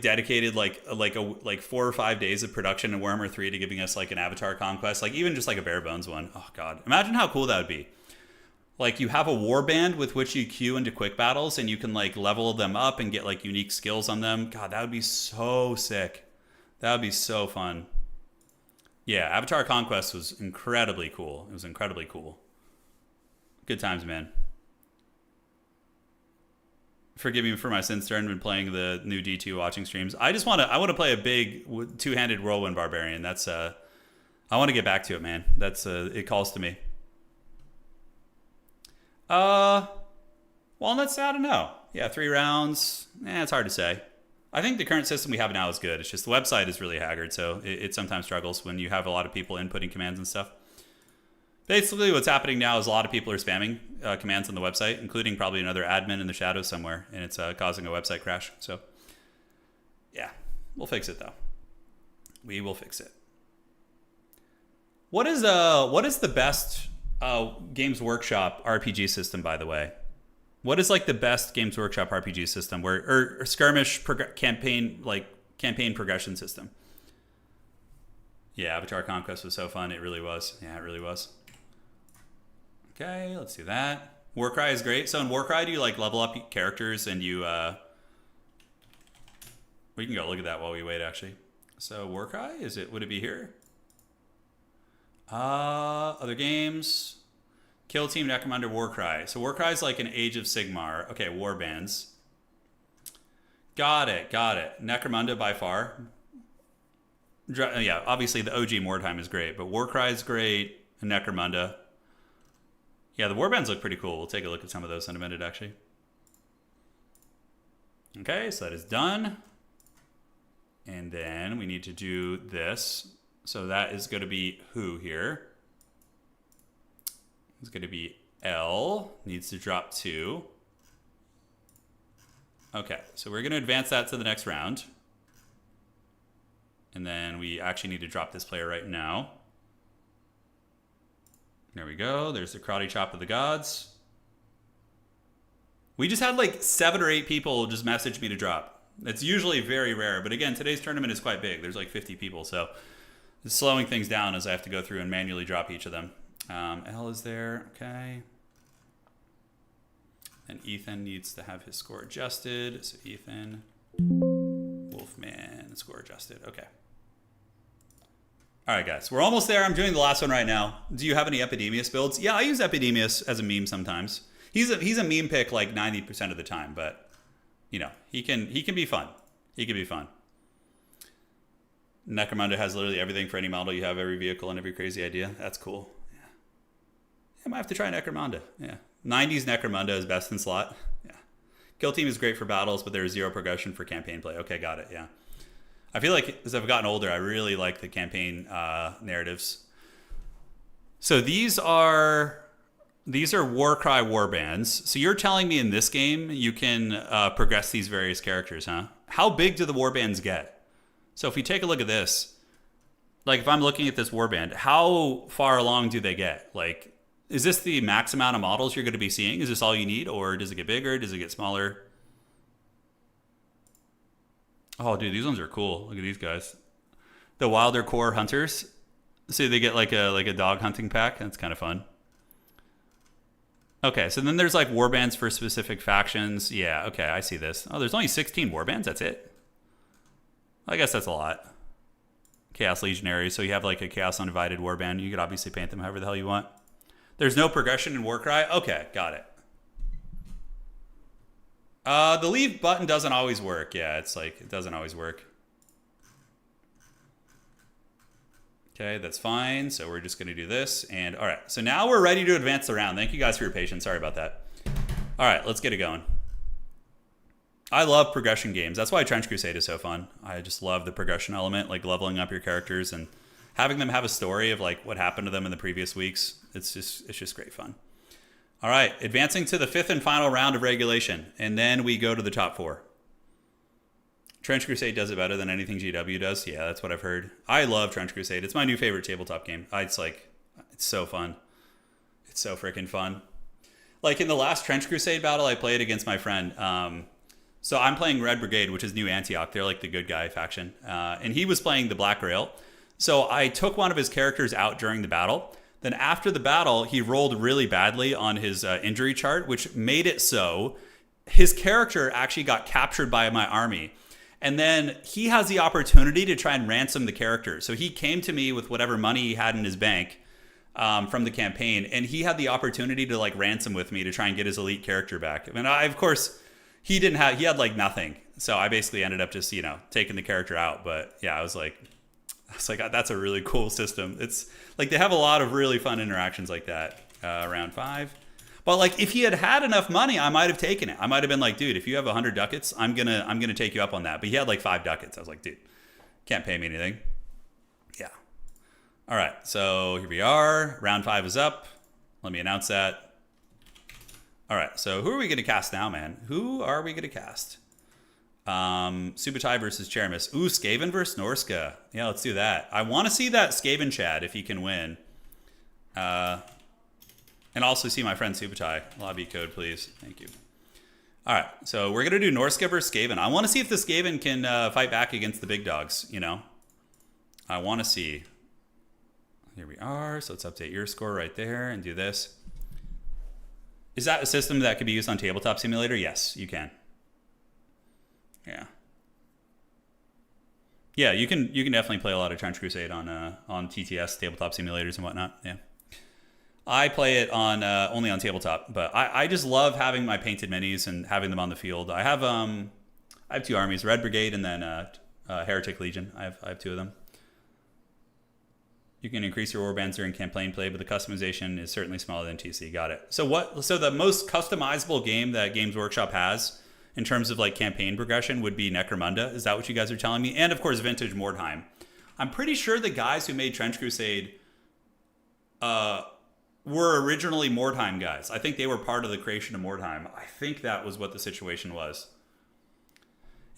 dedicated like 4 or 5 days of production in Warhammer 3 to giving us like an Avatar Conquest, like even just like a bare bones one. Oh God, imagine how cool that would be. Like you have a warband with which you queue into quick battles and you can like level them up and get like unique skills on them. God, that would be so sick. That would be so fun. Yeah, Avatar Conquest was incredibly cool. It was incredibly cool. Good times, man. Forgive me for my sins, Stern. Been playing the new D2 watching streams. I want to play a big two-handed whirlwind barbarian. That's I want to get back to it, man. That's it calls to me. Walnuts, I don't know. Yeah, 3 rounds. It's hard to say. I think the current system we have now is good. It's just the website is really haggard, so it sometimes struggles when you have a lot of people inputting commands and stuff. Basically, what's happening now is a lot of people are spamming commands on the website, including probably another admin in the shadows somewhere, and it's causing a website crash. So, yeah, we'll fix it though. We will fix it. What is the best Games Workshop RPG system, by the way? What is like the best Games Workshop RPG system, or skirmish campaign progression system? Yeah, Avatar Conquest was so fun. It really was. Yeah, it really was. Okay, let's do that. Warcry is great. So in Warcry, do you like level up characters and you? We can go look at that while we wait. Actually, so Warcry would it be here? Other games. Kill Team Necromunda Warcry. So Warcry is like an Age of Sigmar. Okay, warbands. Got it. Necromunda by far. Yeah, obviously the OG Mordheim is great, but Warcry is great. Necromunda. Yeah, the warbands look pretty cool. We'll take a look at some of those in a minute, actually. Okay, so that is done. And then we need to do this. So that is going to be who here? It's going to be L. Needs to drop 2. Okay, so we're going to advance that to the next round. And then we actually need to drop this player right now. There we go. There's the karate chop of the gods. We just had like 7 or 8 people just message me to drop. It's usually very rare, but again, today's tournament is quite big. There's like 50 people, so it's slowing things down as I have to go through and manually drop each of them. L is there, okay. And Ethan needs to have his score adjusted. So Ethan, Wolfman, score adjusted, okay. All right, guys, we're almost there. I'm doing the last one right now. Do you have any Epidemius builds? Yeah, I use Epidemius as a meme sometimes. He's a meme pick like 90% of the time, but you know, he can be fun. He can be fun. Necromunda has literally everything for any model you have, every vehicle and every crazy idea. That's cool. Yeah, I might have to try Necromunda. Yeah, 90s Necromunda is best in slot. Yeah, Kill Team is great for battles, but there's 0 progression for campaign play. Okay, got it. Yeah. I feel like as I've gotten older, I really like the campaign narratives. So these are Warcry warbands. So you're telling me in this game you can progress these various characters, huh? How big do the warbands get? So if we take a look at this, like if I'm looking at this warband, how far along do they get? Like, is this the max amount of models you're going to be seeing? Is this all you need, or does it get bigger? Does it get smaller? Oh, dude, these ones are cool. Look at these guys. The Wilder Core Hunters. So they get like a dog hunting pack. That's kind of fun. Okay, so then there's like warbands for specific factions. Yeah, okay, I see this. Oh, there's only 16 warbands. That's it. I guess that's a lot. Chaos Legionaries. So you have like a Chaos Undivided warband. You could obviously paint them however the hell you want. There's no progression in Warcry. Okay, got it. The leave button doesn't always work. Yeah, it's like, it doesn't always work. Okay, that's fine. So we're just going to do this. And all right, so now we're ready to advance the round. Thank you guys for your patience. Sorry about that. All right, let's get it going. I love progression games. That's why Trench Crusade is so fun. I just love the progression element, like leveling up your characters and having them have a story of like what happened to them in the previous weeks. It's just great fun. All right, advancing to the 5th and final round of regulation, and then we go to the top 4. Trench Crusade does it better than anything GW does. Yeah, that's what I've heard. I love Trench Crusade. It's my new favorite tabletop game. It's so fun. It's so freaking fun. Like in the last Trench Crusade battle I played against my friend, so I'm playing Red Brigade, which is New Antioch. They're like the good guy faction. And he was playing the Black Rail. So I took one of his characters out during the battle. Then after the battle, he rolled really badly on his injury chart, which made it so his character actually got captured by my army. And then he has the opportunity to try and ransom the character. So he came to me with whatever money he had in his bank from the campaign. And he had the opportunity to like ransom with me to try and get his elite character back. I mean, of course, he had like nothing. So I basically ended up just, taking the character out. But yeah, I was like, that's a really cool system. It's like they have a lot of really fun interactions like that. Round 5. But like, if he had had enough money, I might have taken it. I might have been like, dude, if you have 100 ducats, I'm gonna take you up on that. But he had like 5 ducats. I was like, dude, can't pay me anything. Yeah. All right. So here we are. Round 5 is up. Let me announce that. All right. So who are we gonna cast now, man? Who are we gonna cast? Subetai versus Cheramis. Ooh, Skaven versus Norska. Yeah, let's do that. I want to see that Skaven Chad if he can win. And also see my friend Subetai. Lobby code, please. Thank you. All right, so we're going to do Norska versus Skaven. I want to see if the Skaven can fight back against the big dogs, you know? I want to see. Here we are. So let's update your score right there and do this. Is that a system that could be used on Tabletop Simulator? Yes, you can. Yeah. Yeah, you can definitely play a lot of Trench Crusade on TTS, Tabletop Simulators and whatnot. Yeah. I play it on only on tabletop, but I just love having my painted minis and having them on the field. I have 2 armies, Red Brigade and then Heretic Legion. I have 2 of them. You can increase your warbands during campaign play, but the customization is certainly smaller than TC. Got it. So the most customizable game that Games Workshop has in terms of like campaign progression would be Necromunda. Is that what you guys are telling me? And of course, Vintage Mordheim. I'm pretty sure the guys who made Trench Crusade were originally Mordheim guys. I think they were part of the creation of Mordheim. I think that was what the situation was.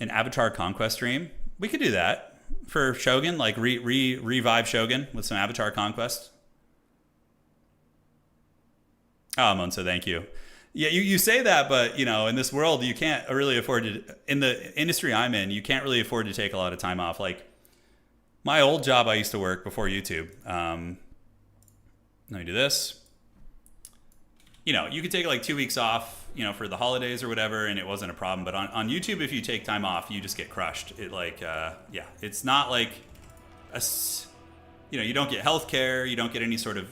An Avatar Conquest stream? We could do that for Shogun, like revive Shogun with some Avatar Conquest. Oh, Monso, thank you. Yeah, you say that, but you know, in this world, you can't really afford to. In the industry I'm in, you can't really afford to take a lot of time off. Like my old job, I used to work before YouTube. Let me do this. You know, you could take like 2 weeks off, you know, for the holidays or whatever, and it wasn't a problem. But on YouTube, if you take time off, you just get crushed. It like, yeah, it's not like, you know, you don't get health care, you don't get any sort of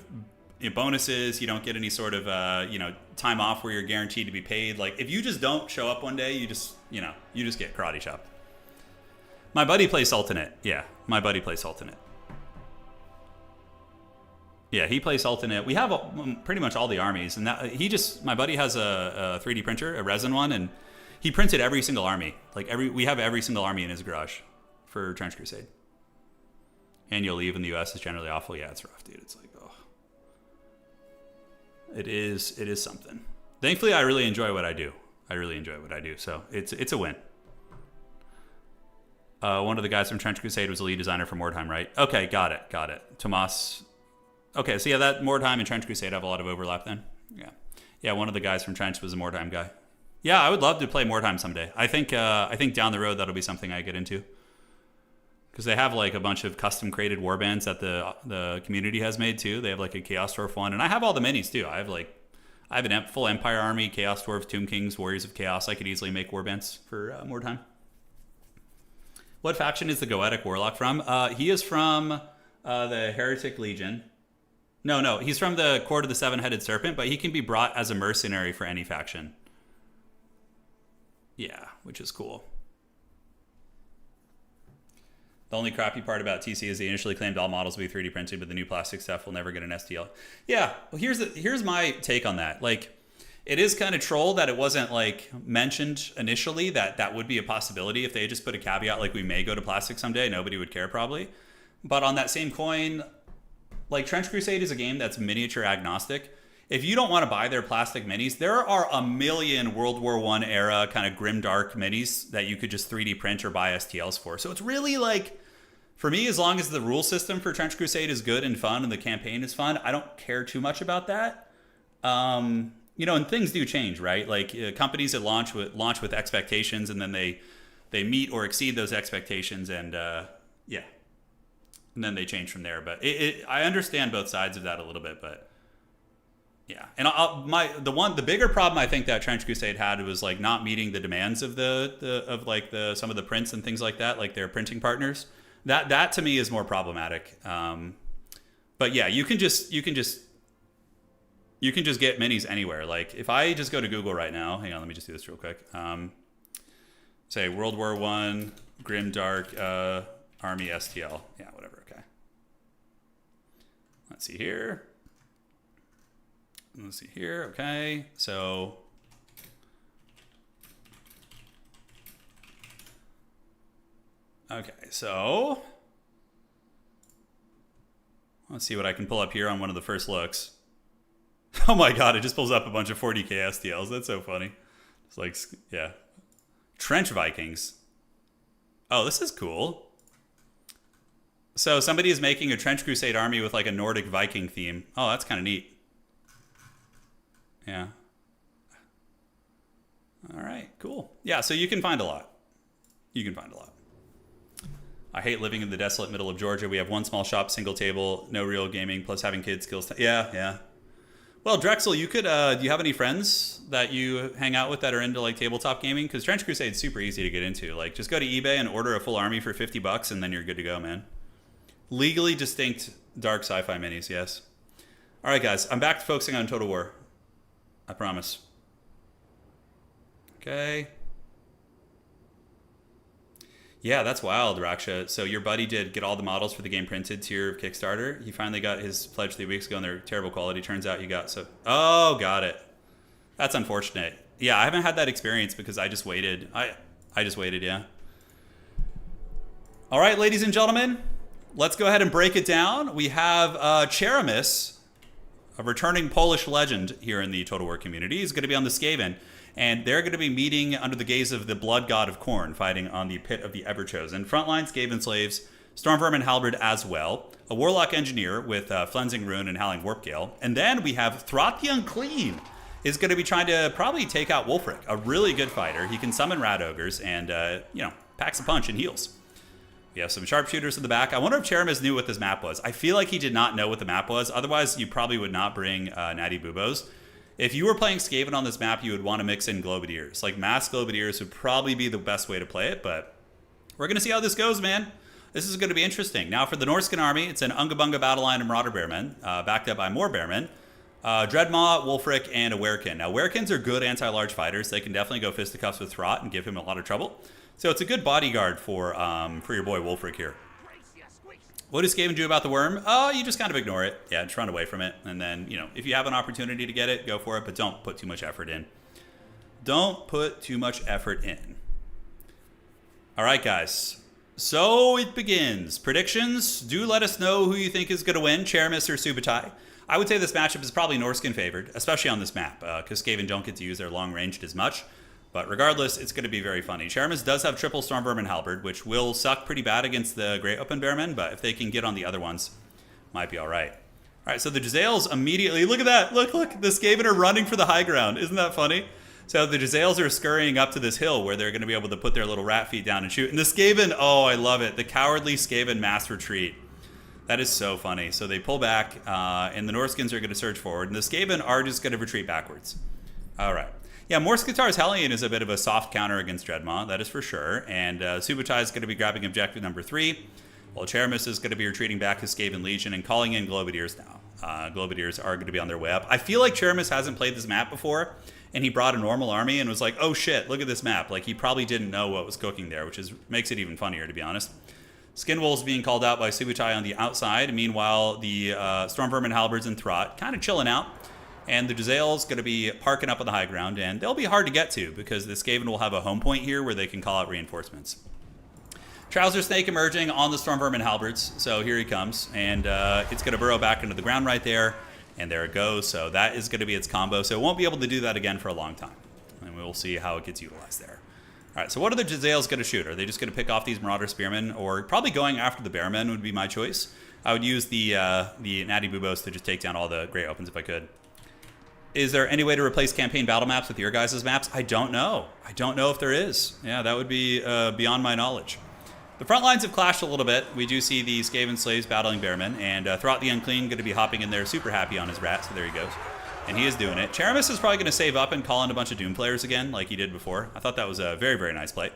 bonuses, you don't get any sort of, you know, time off where you're guaranteed to be paid. Like if you just don't show up one day, you just get karate chopped. My buddy plays Sultanate. Yeah, my buddy plays Sultanate. Yeah, he plays Sultanate. We have pretty much all the armies, and that my buddy has a 3D printer, a resin one, and he printed every single army. Like we have every single army in his garage for Trench Crusade. Annual leave in the US is generally awful. Yeah, it's rough, dude. It's like, oh, it is something. Thankfully, I really enjoy what I do. So it's a win. One of the guys from Trench Crusade was the lead designer for Mordheim, right? Okay, got it. Tomas. Okay, so yeah, that Mordheim and Trench Crusade have a lot of overlap then. Yeah, one of the guys from Trench was a Mordheim guy. Yeah, I would love to play Mordheim someday. I think down the road that'll be something I get into. Because they have like a bunch of custom created warbands that the community has made too. They have like a Chaos Dwarf one, and I have all the minis too. I have a full Empire army, Chaos Dwarf, Tomb Kings, Warriors of Chaos. I could easily make warbands for Mordheim. What faction is the Goetic Warlock from? He is from the Heretic Legion. No, he's from the Court of the Seven-Headed Serpent, but he can be brought as a mercenary for any faction. Yeah, which is cool. The only crappy part about TC is they initially claimed all models will be 3D printed, but the new plastic stuff will never get an STL. Yeah, well, here's my take on that. Like, it is kind of troll that it wasn't like mentioned initially that would be a possibility. If they just put a caveat like we may go to plastic someday, nobody would care probably. But on that same coin, like Trench Crusade is a game that's miniature agnostic. If you don't want to buy their plastic minis, there are a million World War I era kind of grimdark minis that you could just 3D print or buy STLs for. So it's really like, for me, as long as the rule system for Trench Crusade is good and fun and the campaign is fun, I don't care too much about that. You know, and things do change, right? Like companies that launch with expectations, and then they meet or exceed those expectations, and yeah. And then they change from there. But I understand both sides of that a little bit, but yeah. And the bigger problem I think that Trench Crusade had was like not meeting the demands of some of the prints and things like that, like their printing partners. That to me is more problematic. But yeah, you can just get minis anywhere. Like if I just go to Google right now, hang on, let me just do this real quick. Say World War I, Grimdark, Army STL. Yeah, whatever. Okay. Let's see here. let's see here. Okay, so let's see what I can pull up here on one of the first looks. Oh my god, it just pulls up a bunch of 40k STLs. That's so funny. It's like, yeah. Trench Vikings. Oh, this is cool. So somebody is making a Trench Crusade army with like a Nordic Viking theme. Oh, that's kind of neat. Yeah. All right, cool. Yeah, so you can find a lot. You can find a lot. I hate living in the desolate middle of Georgia. We have one small shop, single table, no real gaming, plus having kids skills. Yeah. Well, Drexel, you could, do you have any friends that you hang out with that are into like tabletop gaming? Because Trench Crusade is super easy to get into. Like, just go to eBay and order a full army for $50 and then you're good to go, man. Legally distinct dark sci-fi minis, yes. All right, guys, I'm back to focusing on Total War. I promise. Okay. Yeah, that's wild, Raksha. So your buddy did get all the models for the game printed tier of Kickstarter. He finally got his pledge 3 weeks ago and they're terrible quality. Turns out you got so... Oh, got it. That's unfortunate. Yeah, I haven't had that experience because I just waited. I just waited, yeah. All right, ladies and gentlemen, let's go ahead and break it down. We have Cheramis, a returning Polish legend here in the Total War community. He's going to be on the Skaven. And they're going to be meeting under the gaze of the blood god of Khorne, fighting on the pit of the Everchosen. Frontline Skaven slaves, Stormvermin Halberd as well, a warlock engineer with Flensing Rune and Howling Warpgale. And then we have Throt the Unclean is going to be trying to probably take out Wulfric, a really good fighter. He can summon rat ogres and, packs a punch and heals. We have some sharpshooters in the back. I wonder if Cheramis knew what this map was. I feel like he did not know what the map was. Otherwise, you probably would not bring Natty Bubos. If you were playing Skaven on this map, you would want to mix in Globadiers. Like, mass Globadiers would probably be the best way to play it, but we're going to see how this goes, man. This is going to be interesting. Now, for the Norscan army, it's an Unga Bunga Battle Line and Marauder Bearmen, backed up by more Bearmen, Dreadmaw, Wulfric, and a Werekin. Now, Werekins are good anti-large fighters. They can definitely go fisticuffs with Throt and give him a lot of trouble. So it's a good bodyguard for your boy Wulfric here. What does Skaven do about the worm? Oh, you just kind of ignore it. Yeah, just run away from it. And then, if you have an opportunity to get it, go for it. But don't put too much effort in. Don't put too much effort in. All right, guys. So it begins. Predictions. Do let us know who you think is going to win, Cheramis or Subetai. I would say this matchup is probably Norscan favored, especially on this map, because Skaven don't get to use their long ranged as much. But regardless, it's going to be very funny. Cheramis does have triple Stormvermin Halberd, which will suck pretty bad against the Great Open Bearmen, but if they can get on the other ones, might be all right. All right, so the Jezzails immediately... Look at that. Look. The Skaven are running for the high ground. Isn't that funny? So the Jezzails are scurrying up to this hill where they're going to be able to put their little rat feet down and shoot. And the Skaven... Oh, I love it. The cowardly Skaven mass retreat. That is so funny. So they pull back, and the Norskins are going to surge forward. And the Skaven are just going to retreat backwards. All right. Yeah, Morskatar's Hellion is a bit of a soft counter against Dreadmaw, that is for sure. And Subetai is going to be grabbing objective number 3, while Cheramis is going to be retreating back his Skaven Legion and calling in Globadiers now. Globadiers are going to be on their way up. I feel like Cheramis hasn't played this map before, and he brought a normal army and was like, oh shit, look at this map. Like, he probably didn't know what was cooking there, which makes it even funnier, to be honest. Skinwolves being called out by Subetai on the outside. Meanwhile, the Stormvermin Halberds and Throt kind of chilling out. And the Jezzail's going to be parking up on the high ground, and they'll be hard to get to because the Skaven will have a home point here where they can call out reinforcements. Trouser Snake emerging on the Stormvermin Halberds, so here he comes, and it's going to burrow back into the ground right there, and there it goes. So that is going to be its combo, so it won't be able to do that again for a long time, and we will see how it gets utilized there. All right, so what are the Jezzails going to shoot? Are they just going to pick off these Marauder Spearmen, or probably going after the Bearmen would be my choice? I would use the Natty Bubos to just take down all the Great Opens if I could. Is there any way to replace campaign battle maps with your guys' maps? I don't know. I don't know if there is. Yeah, that would be beyond my knowledge. The front lines have clashed a little bit. We do see the Skaven slaves battling Bearmen, and Throt the Unclean going to be hopping in there super happy on his rat, so there he goes. And he is doing it. Cheramis is probably going to save up and call in a bunch of Doom players again, like he did before. I thought that was a very, very nice play.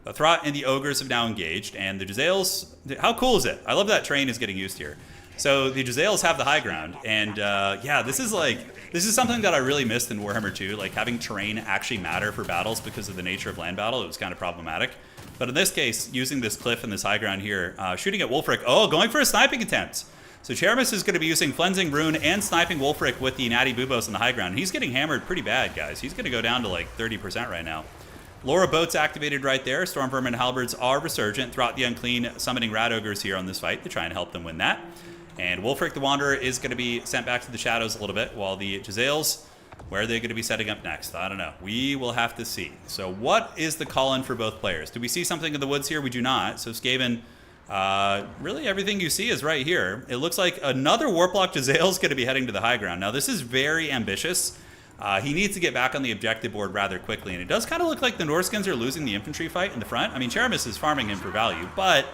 But Throt and the Ogres have now engaged, and the Jezzails... How cool is it? I love that train is getting used here. So the Jezzails have the high ground, and this is something that I really missed in Warhammer 2, like having terrain actually matter for battles because of the nature of land battle. It was kind of problematic. But in this case, using this cliff and this high ground here, shooting at Wulfric, going for a sniping attempt. So Cheramis is going to be using Cleansing Rune and sniping Wolfric with the Natty Bubos on the high ground. And he's getting hammered pretty bad, guys. He's going to go down to like 30% right now. Laura Boat's activated right there. Storm Vermin Halberds are resurgent throughout the Unclean, summoning Rat Ogres here on this fight to try and help them win that. And Wolfric the Wanderer is going to be sent back to the shadows a little bit, while the Jezzails, where are they going to be setting up next? I don't know. We will have to see. So what is the call-in for both players? Do we see something in the woods here? We do not. So Skaven, really everything you see is right here. It looks like another Warplock Jezzail is going to be heading to the high ground. Now this is very ambitious. He needs to get back on the objective board rather quickly, and it does kind of look like the Norskins are losing the infantry fight in the front. I mean, Cheramis is farming him for value, but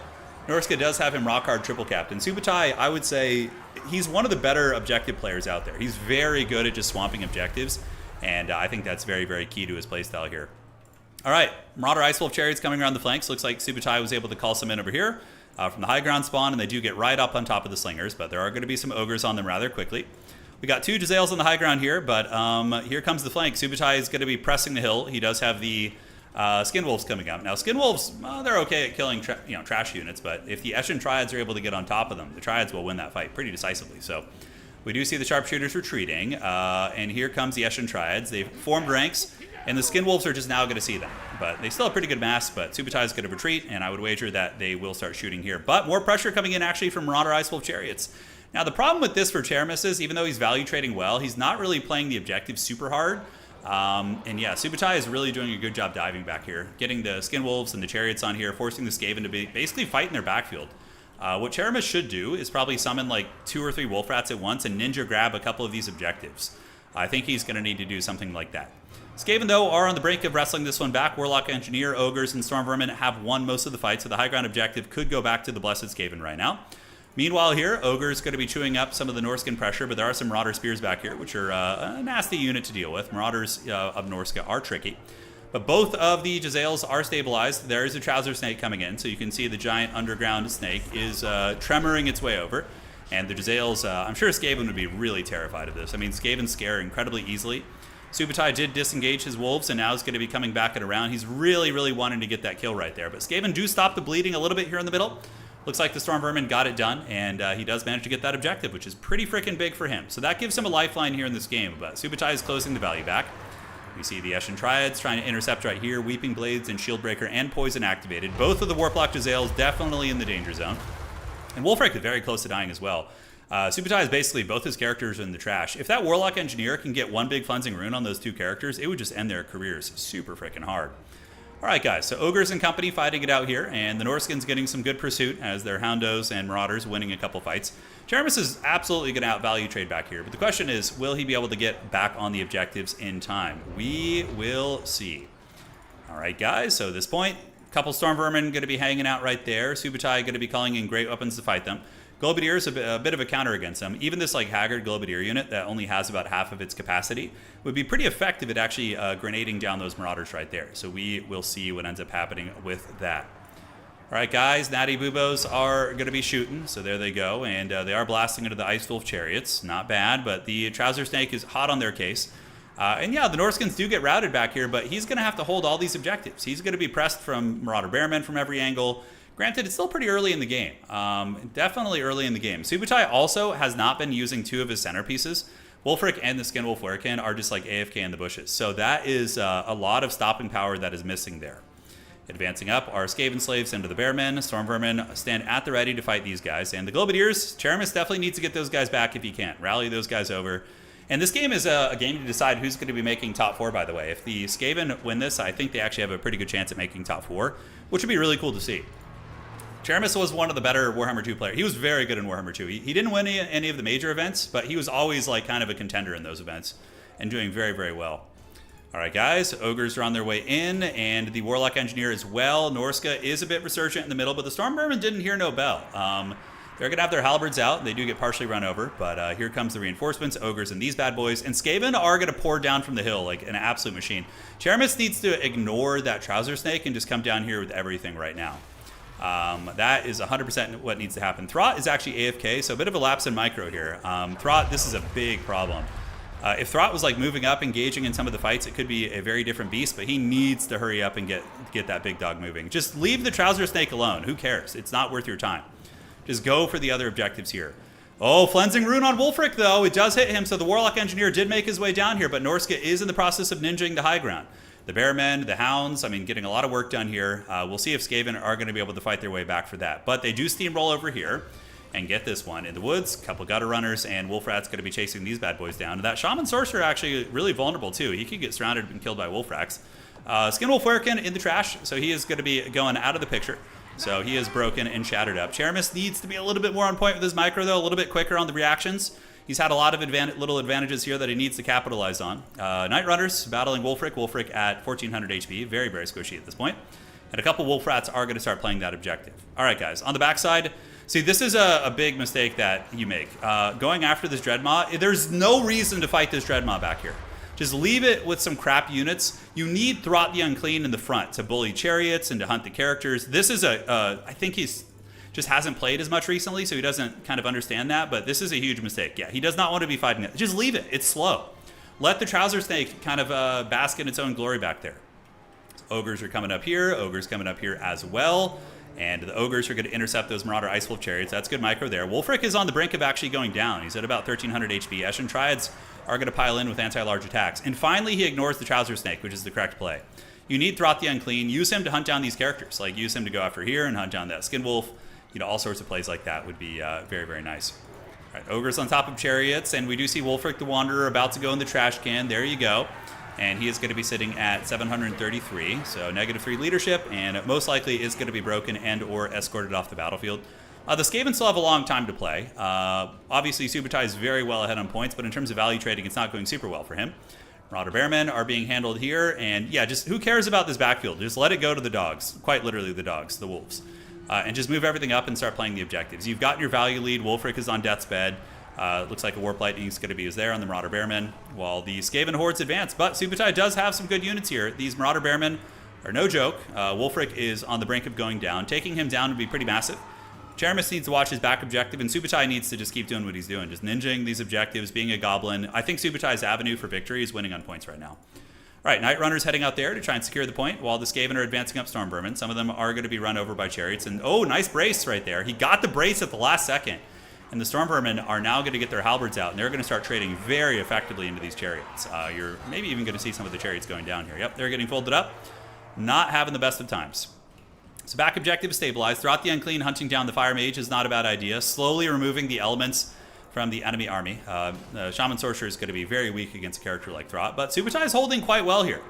Norska does have him rock hard triple capped. And Subetai, I would say, he's one of the better objective players out there. He's very good at just swamping objectives, and I think that's very, very key to his playstyle here. All right, Marauder Icewolf Chariots coming around the flanks. Looks like Subetai was able to call some in over here from the high ground spawn, and they do get right up on top of the Slingers, but there are going to be some Ogres on them rather quickly. We got 2 Jezzails on the high ground here, but here comes the flank. Subetai is going to be pressing the hill. He does have the Skin Wolves coming up. Now, Skin Wolves, they're okay at killing trash units, but if the Eshin Triads are able to get on top of them, the Triads will win that fight pretty decisively. So we do see the Sharpshooters retreating, and here comes the Eshin Triads. They've formed ranks, and the Skin Wolves are just now going to see them. But they still have pretty good mass, but Subetai is going to retreat, and I would wager that they will start shooting here. But more pressure coming in actually from Marauder Icewolf Chariots. Now, the problem with this for Cheramis is, even though he's value trading well, he's not really playing the objective super hard. And yeah, Subetai is really doing a good job diving back here, getting the Skin Wolves and the Chariots on here, forcing the Skaven to be basically fight in their backfield. What Cheramis should do is probably summon like 2 or 3 Wolf Rats at once and ninja grab a couple of these objectives. I think he's going to need to do something like that. Skaven, though, are on the brink of wrestling this one back. Warlock Engineer, Ogres, and Storm Vermin have won most of the fight, so the high ground objective could go back to the Blessed Skaven right now. Meanwhile here, Ogre's going to be chewing up some of the Norscan pressure, but there are some Marauder Spears back here, which are a nasty unit to deal with. Marauders of Norska are tricky. But both of the Jezzails are stabilized. There is a Trouser Snake coming in, so you can see the giant underground snake is tremoring its way over. And the Jezzails, I'm sure Skaven would be really terrified of this. I mean, Skaven scare incredibly easily. Subetai did disengage his wolves, and now is going to be coming back and around. He's really, really wanting to get that kill right there. But Skaven do stop the bleeding a little bit here in the middle. Looks like the Storm Vermin got it done, and he does manage to get that objective, which is pretty freaking big for him. So that gives him a lifeline here in this game, but Subetai is closing the value back. We see the Eshin Triads trying to intercept right here, Weeping Blades and Shieldbreaker and Poison activated. Both of the Warplock Jezzails definitely in the danger zone. And Wolfric is very close to dying as well. Subetai is basically both his characters are in the trash. If that Warlock Engineer can get one big Cleansing Rune on those 2 characters, it would just end their careers super freaking hard. Alright guys, so Ogres and company fighting it out here, and the Norskins getting some good pursuit as their Houndos and Marauders winning a couple fights. Cheramis is absolutely going to outvalue trade back here, but the question is, will he be able to get back on the objectives in time? We will see. Alright guys, so at this point, a couple Storm Vermin going to be hanging out right there. Subetai going to be calling in great weapons to fight them. Globadier is a bit of a counter against them. Even this like Haggard Globadier unit that only has about half of its capacity would be pretty effective at actually grenading down those Marauders right there. So we will see what ends up happening with that. All right, guys, Natty Bubos are going to be shooting. So there they go. And they are blasting into the Ice Wolf Chariots. Not bad, but the Trouser Snake is hot on their case. And yeah, the Norskins do get routed back here, but he's going to have to hold all these objectives. He's going to be pressed from Marauder Bearmen from every angle. Granted, it's still pretty early in the game. Definitely early in the game. Subetai also has not been using 2 of his centerpieces. Wolfric and the Skin Wolf Werekin are just like AFK in the bushes. So that is a lot of stopping power that is missing there. Advancing up are Skaven Slaves into the Bearmen. Storm Vermin stand at the ready to fight these guys. And the Globadiers, Cheramis definitely needs to get those guys back if he can. Rally those guys over. And this game is a game to decide who's going to be making top 4, by the way. If the Skaven win this, I think they actually have a pretty good chance at making top 4, which would be really cool to see. Cheramis was one of the better Warhammer 2 players. He was very good in Warhammer 2. He didn't win any of the major events, but he was always like kind of a contender in those events and doing very, very well. All right, guys, Ogres are on their way in, and the Warlock Engineer as well. Norska is a bit resurgent in the middle, but the Storm Vermin didn't hear no bell. They're going to have their halberds out. They do get partially run over, but here comes the reinforcements, Ogres and these bad boys. And Skaven are going to pour down from the hill like an absolute machine. Cheramis needs to ignore that Trouser Snake and just come down here with everything right now. That is 100% what needs to happen. Throt is actually AFK, so a bit of a lapse in micro here. Throt, this is a big problem. If Throt was like moving up, engaging in some of the fights, it could be a very different beast, but he needs to hurry up and get that big dog moving. Just leave the Trouser Snake alone. Who cares? It's not worth your time. Just go for the other objectives here. Oh, Flensing Rune on Wulfric, though. It does hit him, so the Warlock Engineer did make his way down here, but Norska is in the process of ninjing the high ground. The Bearmen, the Hounds, I mean, getting a lot of work done here. We'll see if Skaven are going to be able to fight their way back for that. But they do steamroll over here and get this one. In the woods, a couple Gutter Runners, and Wolfrat's going to be chasing these bad boys down. That Shaman Sorcerer actually really vulnerable, too. He could get surrounded and killed by Wolfrats. Skinwolf Werkin in the trash, so he is going to be going out of the picture. So he is broken and shattered up. Cheramis needs to be a little bit more on point with his micro, though, a little bit quicker on the reactions. He's had a lot of little advantages here that he needs to capitalize on. Night Runners battling Wulfric. Wulfric at 1400 HP. Very, very squishy at this point. And a couple Wolfrats are going to start playing that objective. All right, guys. On the backside, see, this is a big mistake that you make. Going after this Dreadmaw, there's no reason to fight this Dreadmaw back here. Just leave it with some crap units. You need Throt the Unclean in the front to bully chariots and to hunt the characters. This is I think he's just hasn't played as much recently, so he doesn't kind of understand that, but this is a huge mistake. Yeah, he does not want to be fighting it. Just leave it. It's slow. Let the Trouser Snake kind of bask in its own glory back there. So Ogres are coming up here. Ogres coming up here as well. And the Ogres are going to intercept those Marauder Ice Wolf Chariots. That's good micro there. Wulfric is on the brink of actually going down. He's at about 1300 HP. Eshin Triads are going to pile in with anti-large attacks. And finally, he ignores the Trouser Snake, which is the correct play. You need Throt the Unclean. Use him to hunt down these characters. Like, use him to go after here and hunt down that Skinwolf. You know, all sorts of plays like that would be very, very nice. All right, Ogres on top of Chariots. And we do see Wulfric the Wanderer about to go in the trash can. There you go. And he is going to be sitting at 733, so -3 leadership, and most likely is going to be broken and or escorted off the battlefield. The Skaven still have a long time to play. Obviously, Subetai is very well ahead on points, but in terms of value trading, it's not going super well for him. Marauder Bearmen are being handled here, and yeah, just who cares about this backfield? Just let it go to the dogs, quite literally the dogs, the wolves. And just move everything up and start playing the objectives. You've got your value lead. Wulfric is on death's bed. Looks like a Warp Lightning is going to be used there on the Marauder Bearmen, while the Skaven Hordes advance. But Subetai does have some good units here. These Marauder Bearmen are no joke. Wulfric is on the brink of going down. Taking him down would be pretty massive. Cheramis needs to watch his back objective, and Subetai needs to just keep doing what he's doing, just ninjing these objectives, being a goblin. I think Subetai's avenue for victory is winning on points right now. All right, Night Runners heading out there to try and secure the point, while the Skaven are advancing up Storm Vermin. Some of them are going to be run over by chariots, and oh, nice brace right there. He got the brace at the last second. And the Storm Vermin are now going to get their halberds out, and they're going to start trading very effectively into these chariots. You're maybe even going to see some of the chariots going down here. Yep, they're getting folded up. Not having the best of times. So back objective is stabilized. Throughout the Unclean, hunting down the Fire Mage is not a bad idea. Slowly removing the elements from the enemy army. The Shaman Sorcerer is going to be very weak against a character like Throt, but Subetai is holding quite well here.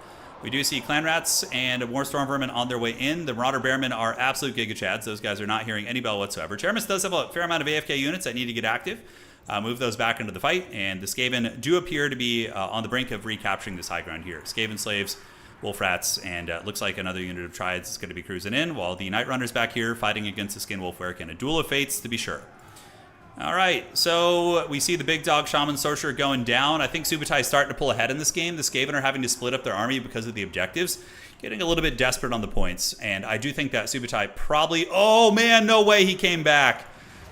We do see Clan Rats and more Storm Vermin on their way in. The Marauder Bearmen are absolute Giga Chads. Those guys are not hearing any bell whatsoever. Cheramis does have a fair amount of AFK units that need to get active. Move those back into the fight, and the Skaven do appear to be on the brink of recapturing this high ground here. Skaven Slaves, Wolfrats, and looks like another unit of Triads is going to be cruising in, while the Night Runners back here fighting against the Skinwolf Werkin. A duel of fates, to be sure. All right, so we see the big dog Shaman Sorcerer going down. I think Subetai is starting to pull ahead in this game. The Skaven are having to split up their army because of the objectives, getting a little bit desperate on the points. And I do think that Subetai probably... Oh, man, no way he came back.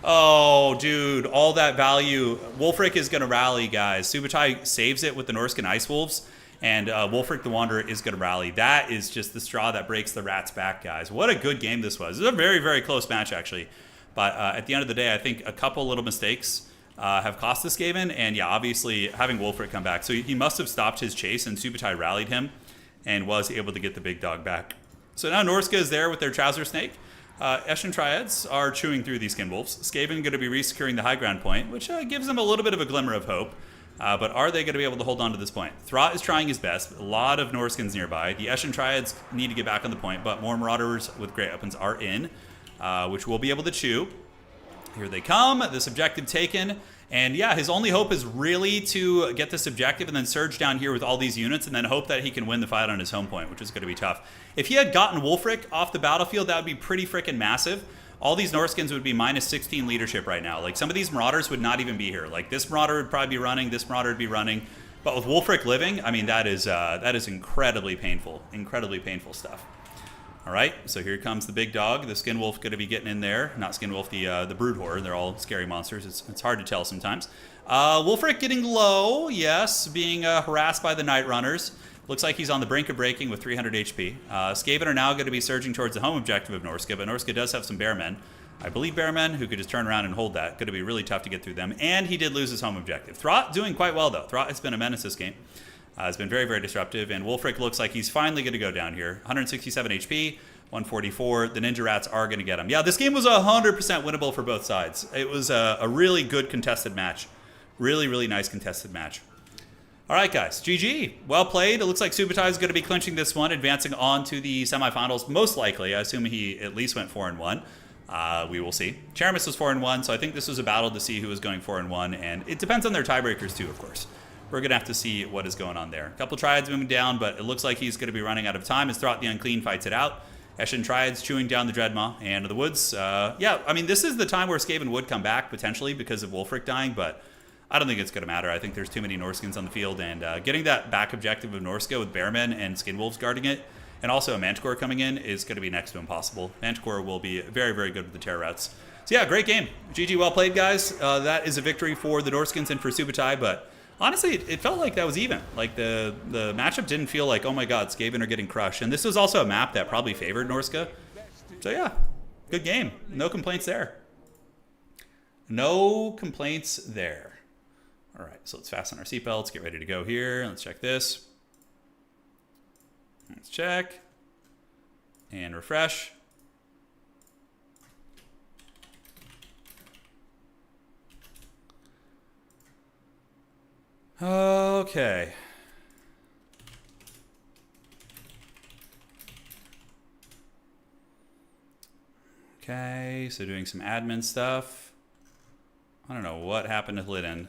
Oh, dude, all that value. Wulfric is going to rally, guys. Subetai saves it with the Norscan Ice Wolves, and Wulfric the Wanderer is going to rally. That is just the straw that breaks the rat's back, guys. What a good game this was. This is a very, very close match, actually. But at the end of the day, I think a couple little mistakes have cost the Skaven. And yeah, obviously having Wulfric come back. So he must have stopped his chase, and Subetai rallied him and was able to get the big dog back. So now Norska is there with their Trouser Snake. Eshin Triads are chewing through these Skinwolves. Skaven going to be re-securing the high ground point, which gives them a little bit of a glimmer of hope. But are they going to be able to hold on to this point? Throt is trying his best. A lot of Norskins nearby. The Eshin Triads need to get back on the point, but more Marauders with great weapons are in. Which we'll be able to chew. Here they come, this objective taken. And yeah, his only hope is really to get this objective and then surge down here with all these units and then hope that he can win the fight on his home point, which is going to be tough. If he had gotten Wulfric off the battlefield, that would be pretty freaking massive. All these Norskins would be minus 16 leadership right now. Like, some of these Marauders would not even be here. Like, this Marauder would probably be running, this Marauder would be running. But with Wulfric living, I mean, that is incredibly painful stuff. All right, so here comes the big dog. The Skinwolf going to be getting in there. Not Skinwolf, the Brood Horde. They're all scary monsters. It's hard to tell sometimes. Wulfric getting low, yes, being harassed by the Night Runners. Looks like he's on the brink of breaking with 300 HP. Skaven are now going to be surging towards the home objective of Norska, but Norska does have some Bearmen. I believe, Bearmen, who could just turn around and hold that. Going to be really tough to get through them. And he did lose his home objective. Throt doing quite well, though. Throt has been a menace this game. It's been very, very disruptive. And Wolfric looks like he's finally going to go down here. 167 HP, 144. The Ninja Rats are going to get him. Yeah, this game was 100% winnable for both sides. It was a really good contested match. Really, really nice contested match. All right, guys. GG. Well played. It looks like Subetai is going to be clinching this one, advancing on to the semifinals, most likely. I assume he at least went 4-1. We will see. Cheramis was 4-1, so I think this was a battle to see who was going 4-1, and it depends on their tiebreakers too, of course. We're going to have to see what is going on there. A couple Triads moving down, but it looks like he's going to be running out of time as Throt the Unclean fights it out. Eshin Triads chewing down the Dreadmaw and the Woods. Yeah, I mean, this is the time where Skaven would come back, potentially, because of Wolfric dying, but I don't think it's going to matter. I think there's too many Norskins on the field, and getting that back objective of Norska with Bearmen and Skinwolves guarding it, and also a Manticore coming in, is going to be next to impossible. Manticore will be very, very good with the Terror Rats. So yeah, great game. GG, well played, guys. That is a victory for the Norskins and for Subetai, but honestly, it felt like that was even. Like, the matchup didn't feel like, oh my god, Skaven are getting crushed. And this was also a map that probably favored Norska. So yeah, good game. No complaints there. No complaints there. All right, so let's fasten our seatbelts, get ready to go here. Let's check this. Let's check. And refresh. Okay. Okay, so doing some admin stuff. I don't know what happened to Litten.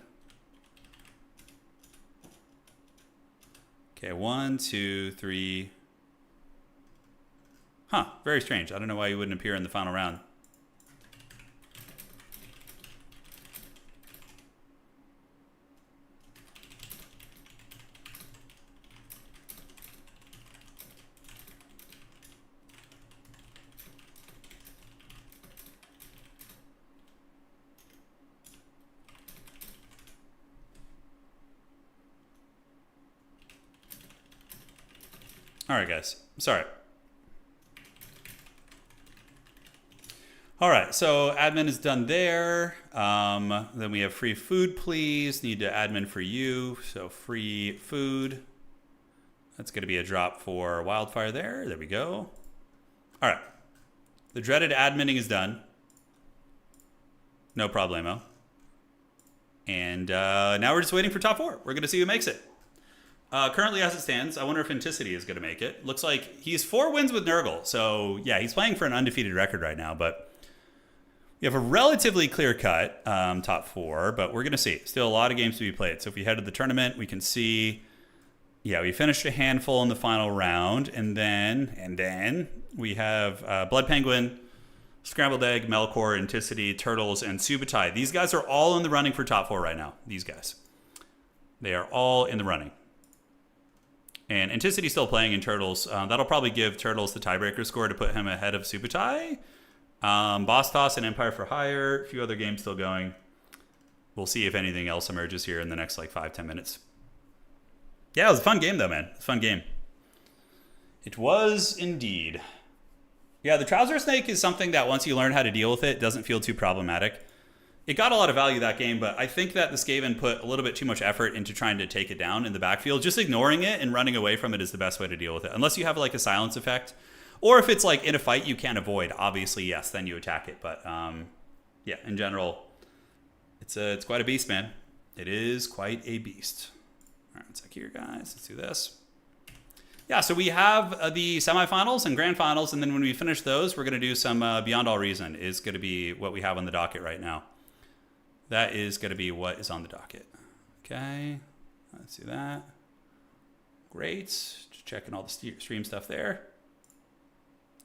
Okay, 1, 2, 3. Huh, very strange. I don't know why you wouldn't appear in the final round. All right, guys. Sorry. All right, so admin is done there. Then we have free food, please. Need to admin for you. So free food. That's going to be a drop for Wildfire there. There we go. All right. The dreaded adminning is done. No problemo. And now we're just waiting for top 4. We're going to see who makes it. Currently, as it stands, I wonder if Anticity is going to make it. Looks like he's 4 wins with Nurgle. So, yeah, he's playing for an undefeated record right now. But we have a relatively clear-cut top 4. But we're going to see. Still a lot of games to be played. So if we head to the tournament, we can see, yeah, we finished a handful in the final round. And then we have Blood Penguin, Scrambled Egg, Melkor, Anticity, Turtles, and Subetai. These guys are all in the running for top 4 right now. These guys. They are all in the running. And Anticity's still playing in Turtles. That'll probably give Turtles the tiebreaker score to put him ahead of Subetai. Boss Toss and Empire for Hire. A few other games still going. We'll see if anything else emerges here in the next, like, 5-10 minutes. Yeah, it was a fun game, though, man. It was a fun game. It was indeed. Yeah, the Trouser Snake is something that once you learn how to deal with it, doesn't feel too problematic. It got a lot of value that game, but I think that the Skaven put a little bit too much effort into trying to take it down in the backfield. Just ignoring it and running away from it is the best way to deal with it. Unless you have like a silence effect. Or if it's like in a fight you can't avoid, obviously, yes, then you attack it. But yeah, in general, it's quite a beast, man. It is quite a beast. All right, one sec here, guys. Let's do this. Yeah, so we have the semifinals and grand finals, and then when we finish those, we're going to do some Beyond All Reason is going to be what we have on the docket right now. That is going to be what is on the docket. Okay, let's do that. Great. Just checking all the stream stuff there.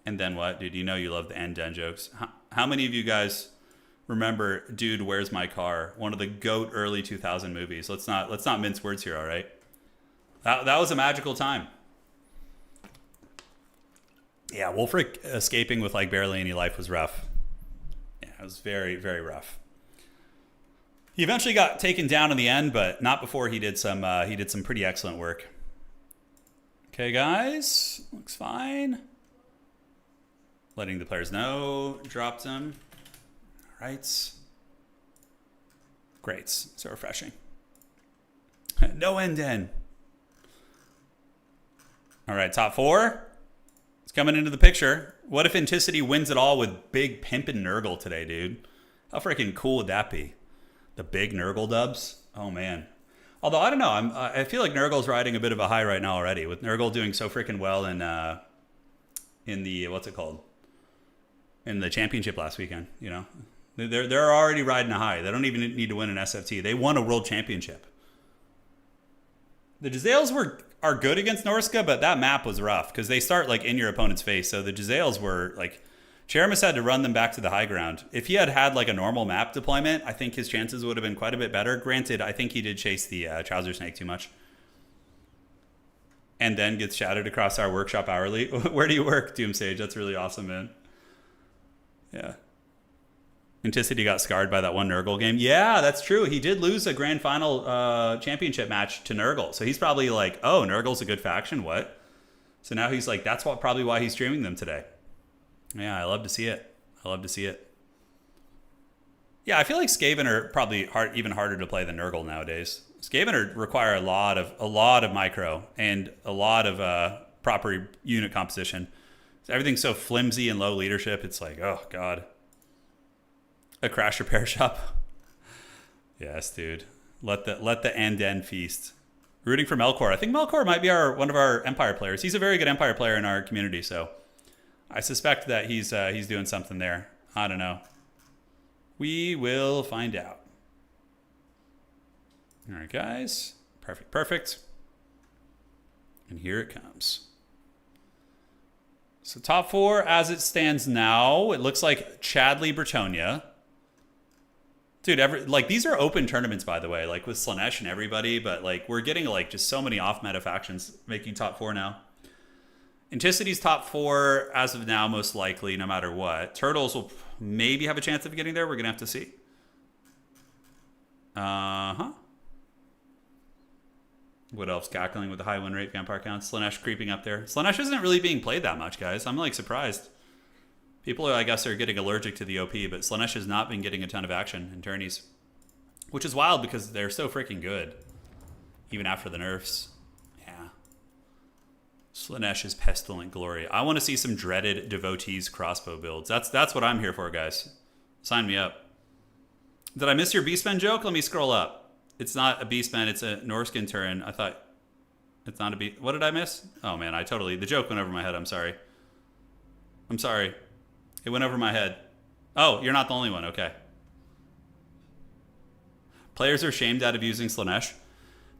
And then what? Dude, you know you love the end jokes. How many of you guys remember Dude, Where's My Car? One of the GOAT early 2000 movies. Let's not mince words here, all right? That was a magical time. Yeah, Wolfric escaping with like barely any life was rough. Yeah, it was very, very rough. He eventually got taken down in the end, but not before he did some pretty excellent work. Okay, guys, looks fine. Letting the players know, dropped him. right. Great. So refreshing. No end in. All right, top 4. It's coming into the picture. What if Anticity wins it all with big pimpin' Nurgle today, dude? How freaking cool would that be? The big Nurgle dubs? Oh, man. Although, I don't know. I feel like Nurgle's riding a bit of a high right now already, with Nurgle doing so freaking well in the, what's it called? In the championship last weekend, you know? They're already riding a high. They don't even need to win an SFT. They won a world championship. The Jezzails are good against Norska, but that map was rough because they start like in your opponent's face. So the Jezzails were like, Cheramis had to run them back to the high ground. If he had like a normal map deployment, I think his chances would have been quite a bit better. Granted, I think he did chase the trouser snake too much. And then gets shouted across our workshop hourly. Where do you work, Doomsage? That's really awesome, man. Yeah. Anticity got scarred by that one Nurgle game. Yeah, that's true. He did lose a grand final championship match to Nurgle. So he's probably like, oh, Nurgle's a good faction. What? So now he's like, that's probably why he's streaming them today. Yeah, I love to see it. I love to see it. Yeah, I feel like Skaven are probably even harder to play than Nurgle nowadays. Skaven require a lot of micro and a lot of proper unit composition. Everything's so flimsy and low leadership. It's like, oh god. A crash repair shop. Yes, dude. Let the end feast. Rooting for Melkor. I think Melkor might be one of our Empire players. He's a very good Empire player in our community, so I suspect that he's doing something there. I don't know. We will find out. All right, guys. Perfect. And here it comes. So top 4 as it stands now, it looks like Chadley Bretonia. Dude, these are open tournaments, by the way, like with Slanesh and everybody, but like we're getting like just so many off-meta factions making top 4 now. Anticity's top 4 as of now, most likely, no matter what. Turtles will maybe have a chance of getting there. We're going to have to see. What else? Cackling with the high win rate, vampire counts. Slanesh creeping up there. Slanesh isn't really being played that much, guys. I'm like surprised. People, I guess, are getting allergic to the OP, but Slanesh has not been getting a ton of action in tourneys. Which is wild because they're so freaking good. Even after the nerfs. Yeah. Slanesh's pestilent glory. I want to see some dreaded devotees crossbow builds. That's what I'm here for, guys. Sign me up. Did I miss your Beastman joke? Let me scroll up. It's not a Beastman, it's a Norskin Turin. I thought it's not a Beast. What did I miss? Oh man, the joke went over my head. I'm sorry. It went over my head. Oh, you're not the only one. Okay. Players are shamed out of using Slanesh.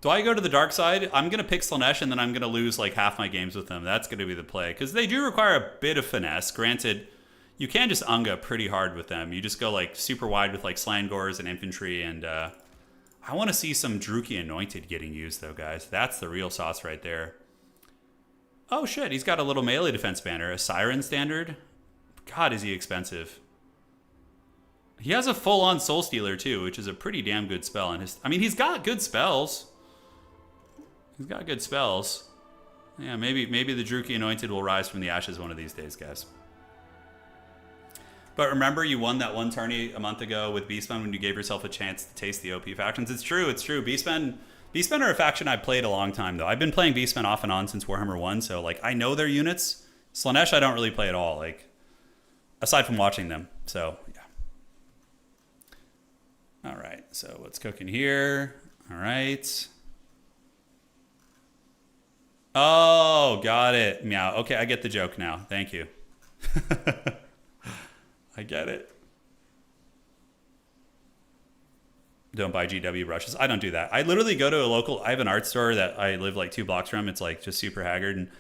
Do I go to the dark side? I'm going to pick Slanesh and then I'm going to lose like half my games with them. That's going to be the play. Because they do require a bit of finesse. Granted, you can just Unga pretty hard with them. You just go like super wide with like Slangors and infantry. And I want to see some Druki Anointed getting used though, guys. That's the real sauce right there. Oh shit, he's got a little melee defense banner. A Siren standard. God, is he expensive. He has a full-on Soul Stealer, too, which is a pretty damn good spell. He's got good spells. Yeah, maybe the Druki Anointed will rise from the ashes one of these days, guys. But remember, you won that one tourney a month ago with Beastmen when you gave yourself a chance to taste the OP factions. It's true. Beastmen are a faction I've played a long time, though. I've been playing Beastmen off and on since Warhammer 1, so, like, I know their units. Slanesh I don't really play at all, like, aside from watching them. So, yeah. All right, so what's cooking here? All right. Oh, got it. Meow. Okay, I get the joke now. Thank you. I get it. Don't buy GW brushes. I don't do that. I literally go to I have an art store that I live like 2 blocks from. It's like just super Haggard. And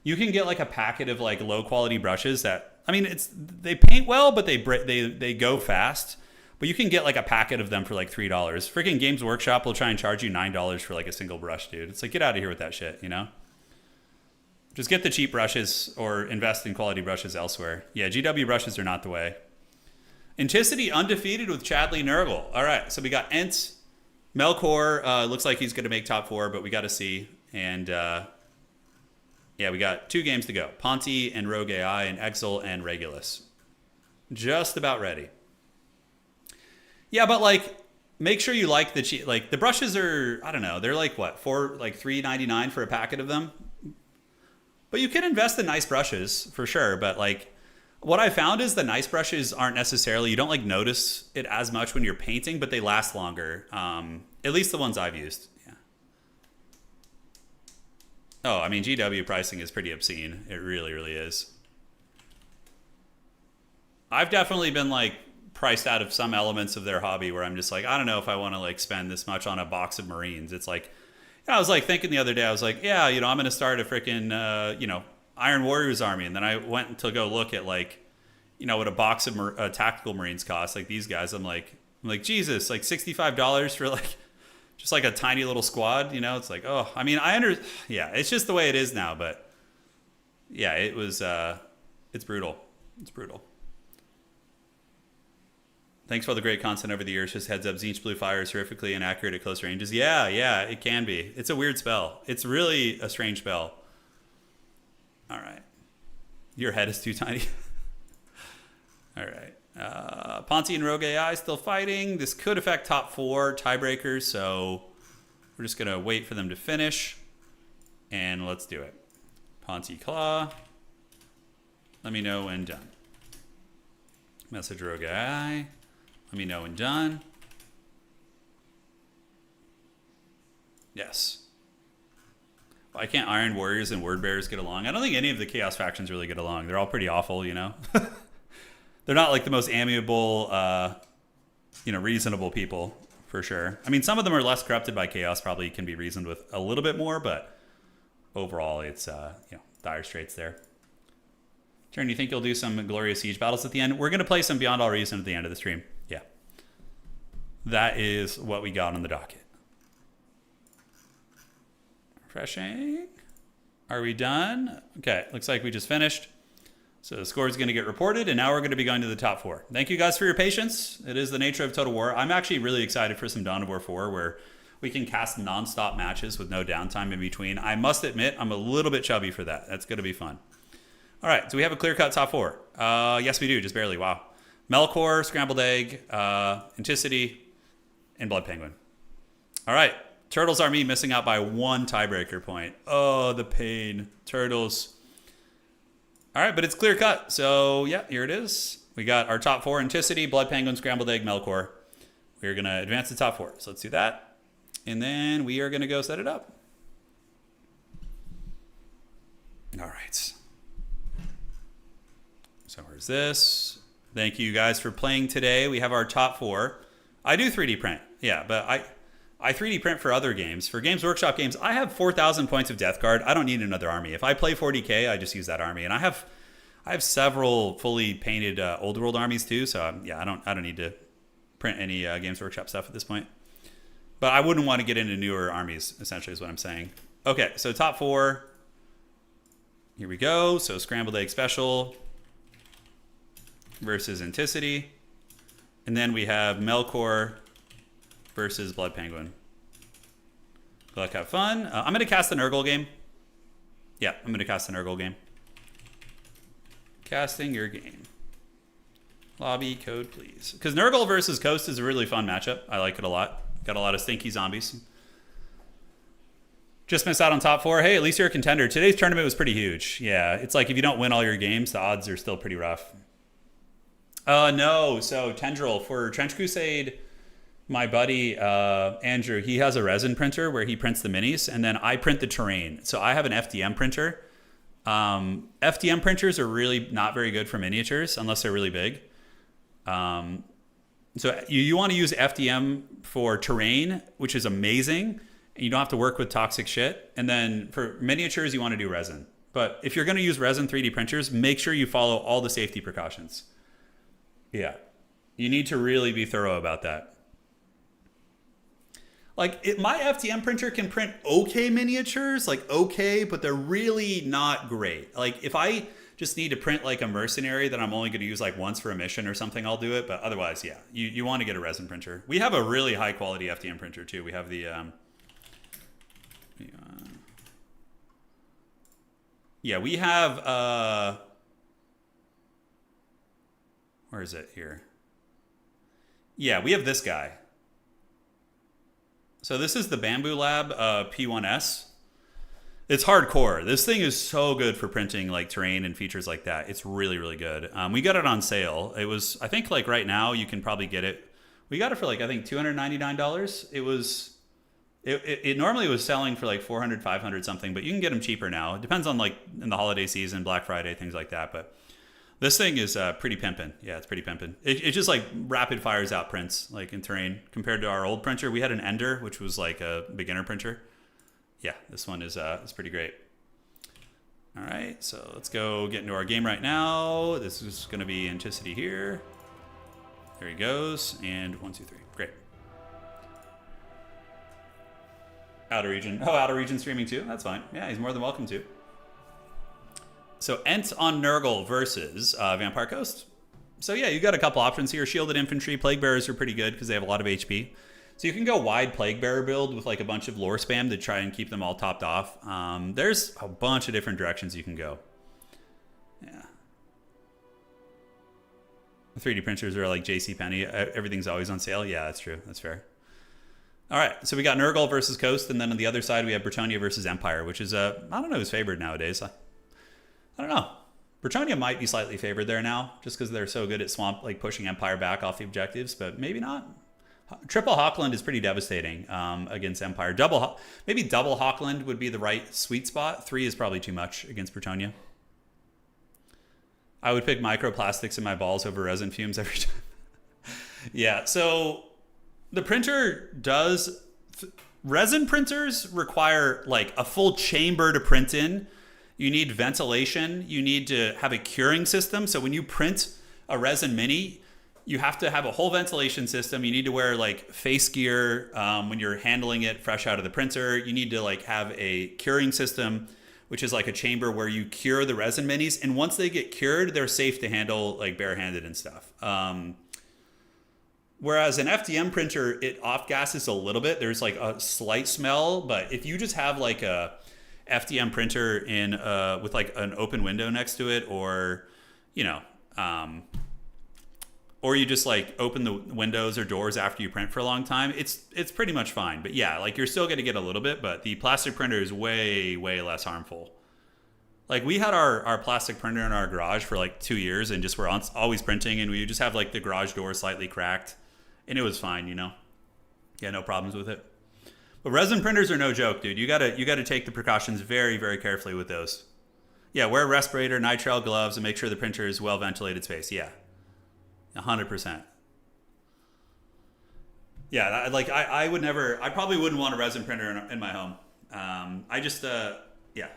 you can get like a packet of like low quality brushes that, they paint well, but they go fast. But you can get like a packet of them for like $3. Freaking Games Workshop will try and charge you $9 for like a single brush, dude. It's like, get out of here with that shit, you know? Just get the cheap brushes or invest in quality brushes elsewhere. Yeah, GW brushes are not the way. Anticity undefeated with Chadley Nurgle. All right, so we got Ent. Melkor looks like he's going to make top 4, but we got to see. And yeah, we got 2 games to go. Ponty and Rogue AI and Exil and Regulus. Just about ready. Yeah, but like, make sure you like the cheap. Like the brushes are, I don't know, they're like what, $3.99 for a packet of them. But you can invest in nice brushes for sure. But like, what I found is the nice brushes aren't necessarily, you don't like notice it as much when you're painting, but they last longer. At least the ones I've used. Yeah. Oh, I mean, GW pricing is pretty obscene. It really, really is. I've definitely been like priced out of some elements of their hobby where I'm just like, I don't know if I want to like spend this much on a box of Marines. It's like, I was like thinking the other day, I was like, yeah, I'm going to start a freaking, Iron Warriors army. And then I went to go look at like, what a box of tactical Marines costs, like these guys. I'm like, Jesus, like $65 for like, just like a tiny little squad, it's like, oh, I mean, yeah, it's just the way it is now. But yeah, it's brutal. It's brutal. Thanks for all the great content over the years. Just heads up, Tzeentch Blue Fire is horrifically inaccurate at close ranges. Yeah, it can be. It's a weird spell. It's really a strange spell. All right. Your head is too tiny. All right. Ponty and Rogue AI still fighting. This could affect top 4 tiebreakers, so we're just going to wait for them to finish. And let's do it. Ponty Claw. Let me know when done. Message Rogue AI. Let me know when done. Yes. Why can't Iron Warriors and Word Bearers get along? I don't think any of the Chaos factions really get along. They're all pretty awful, They're not like the most amiable, reasonable people, for sure. I mean, some of them are less corrupted by Chaos, probably can be reasoned with a little bit more, but overall, it's, dire straits there. Turin, you think you'll do some Glorious Siege battles at the end? We're going to play some Beyond All Reason at the end of the stream. Yeah. That is what we got on the docket. Refreshing. Are we done? Okay, looks like we just finished. So the score is going to get reported, and now we're going to be going to the top 4. Thank you guys for your patience. It is the nature of Total War. I'm actually really excited for some Dawn of War 4, where we can cast non-stop matches with no downtime in between. I must admit, I'm a little bit chubby for that. That's going to be fun. All right, do we have a clear-cut top 4? Yes, we do, just barely. Wow. Melkor, Scrambled Egg, Anticity, and Blood Penguin. All right, Turtles are me missing out by 1 tiebreaker point. Oh, the pain. Turtles. All right, but it's clear-cut. So, yeah, here it is. We got our top 4, Anticity, Blood Penguin, Scrambled Egg, Melkor. We're going to advance the top 4. So let's do that. And then we are going to go set it up. All right. So where's this? Thank you guys for playing today. We have our top 4. I do 3D print. Yeah, but I 3D print for other games. For Games Workshop games, I have 4,000 points of Death Guard. I don't need another army. If I play 40k, I just use that army. And I have several fully painted Old World armies too. So yeah, I don't need to print any Games Workshop stuff at this point. But I wouldn't want to get into newer armies, essentially, is what I'm saying. Okay, so top 4. Here we go. So Scrambled Egg Special versus Anticity. And then we have Melkor versus Blood Penguin. Good luck, have fun. I'm going to cast the Nurgle game. Yeah, I'm going to cast the Nurgle game. Casting your game. Lobby code, please. Because Nurgle versus Coast is a really fun matchup. I like it a lot. Got a lot of stinky zombies. Just missed out on top 4. Hey, at least you're a contender. Today's tournament was pretty huge. Yeah, it's like if you don't win all your games, the odds are still pretty rough. No, so Tendril for Trench Crusade, my buddy Andrew, he has a resin printer where he prints the minis, and then I print the terrain. So I have an FDM printer. FDM printers are really not very good for miniatures unless they're really big. So you want to use FDM for terrain, which is amazing, and you don't have to work with toxic shit. And then for miniatures, you want to do resin. But if you're going to use resin 3D printers, make sure you follow all the safety precautions. Yeah, you need to really be thorough about that. Like, my FDM printer can print okay miniatures, like okay, but they're really not great. Like, if I just need to print like a mercenary that I'm only going to use like once for a mission or something, I'll do it. But otherwise, yeah, you want to get a resin printer. We have a really high quality FDM printer too. We have the, yeah, we have, where is it here? Yeah, we have this guy. So this is the Bamboo Lab P1S. It's hardcore. This thing is so good for printing like terrain and features like that. It's really, really good. We got it on sale. It was, I think like right now you can probably get it. We got it for like, I think $299. It normally was selling for like 400, 500 something, but you can get them cheaper now. It depends on like in the holiday season, Black Friday, things like that. But this thing is pretty pimpin'. Yeah, it's pretty pimpin'. It just like rapid fires out prints like in terrain compared to our old printer. We had an Ender, which was like a beginner printer. Yeah, this one is pretty great. All right, so let's go get into our game right now. This is going to be Anticity here. There he goes, and 1, 2, 3. Great. Outer region. Oh, outer region streaming too. That's fine. Yeah, he's more than welcome to. So Ent on Nurgle versus Vampire Coast. So yeah, you got a couple options here. Shielded Infantry, Plague Bearers are pretty good because they have a lot of HP. So you can go wide Plague Bearer build with like a bunch of lore spam to try and keep them all topped off. There's a bunch of different directions you can go. Yeah. The 3D printers are like JCPenney. Everything's always on sale. Yeah, that's true. That's fair. All right, so we got Nurgle versus Coast, and then on the other side we have Bretonnia versus Empire, which is, I don't know who's favored nowadays. I don't know. Bretonnia might be slightly favored there now, just because they're so good at swamp, like pushing Empire back off the objectives, but maybe not. Triple Hawkland is pretty devastating against Empire. Maybe double Hawkland would be the right sweet spot. 3 is probably too much against Bretonnia. I would pick microplastics in my balls over resin fumes every time. Yeah, so the printer does... Resin printers require like a full chamber to print in. You need ventilation. You need to have a curing system. So when you print a resin mini, you have to have a whole ventilation system. You need to wear like face gear when you're handling it fresh out of the printer. You need to like have a curing system, which is like a chamber where you cure the resin minis. And once they get cured, they're safe to handle like barehanded and stuff. Whereas an FDM printer, it off gases a little bit. There's like a slight smell, but if you just have like a FDM printer in with like an open window next to it, or you know, or you just like open the windows or doors after you print for a long time, it's pretty much fine. But yeah, like you're still going to get a little bit, but the plastic printer is way less harmful. Like we had our plastic printer in our garage for like 2 years and just were always printing, and we just have like the garage door slightly cracked. And it was fine, you know. Yeah, no problems with it. But resin printers are no joke, dude. You gotta take the precautions very carefully with those. Yeah, wear a respirator, nitrile gloves, and make sure the printer is well ventilated space. Yeah, 100%. Yeah, like I would never. I probably wouldn't want a resin printer in my home. Yeah,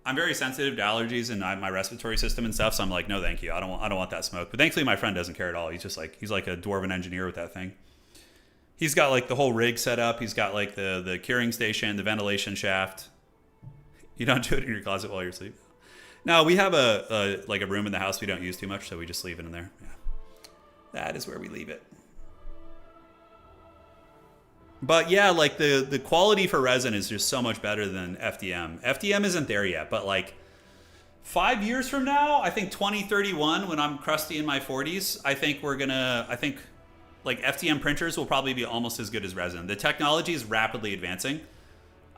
I'm very sensitive to allergies and my respiratory system and stuff, so I'm like, no, thank you. I don't want that smoke. But thankfully, my friend doesn't care at all. He's like a dwarven engineer with that thing. He's got like the whole rig set up. He's got like the curing station, the ventilation shaft. You don't do it in your closet while you're asleep. No, we have a room in the house we don't use too much, so we just leave it in there. Yeah, that is where we leave it. But yeah, like the quality for resin is just so much better than FDM. FDM isn't there yet, but like 5 years from now, I think 2031, when I'm crusty in my 40s, I think like FDM printers will probably be almost as good as resin. The technology is rapidly advancing.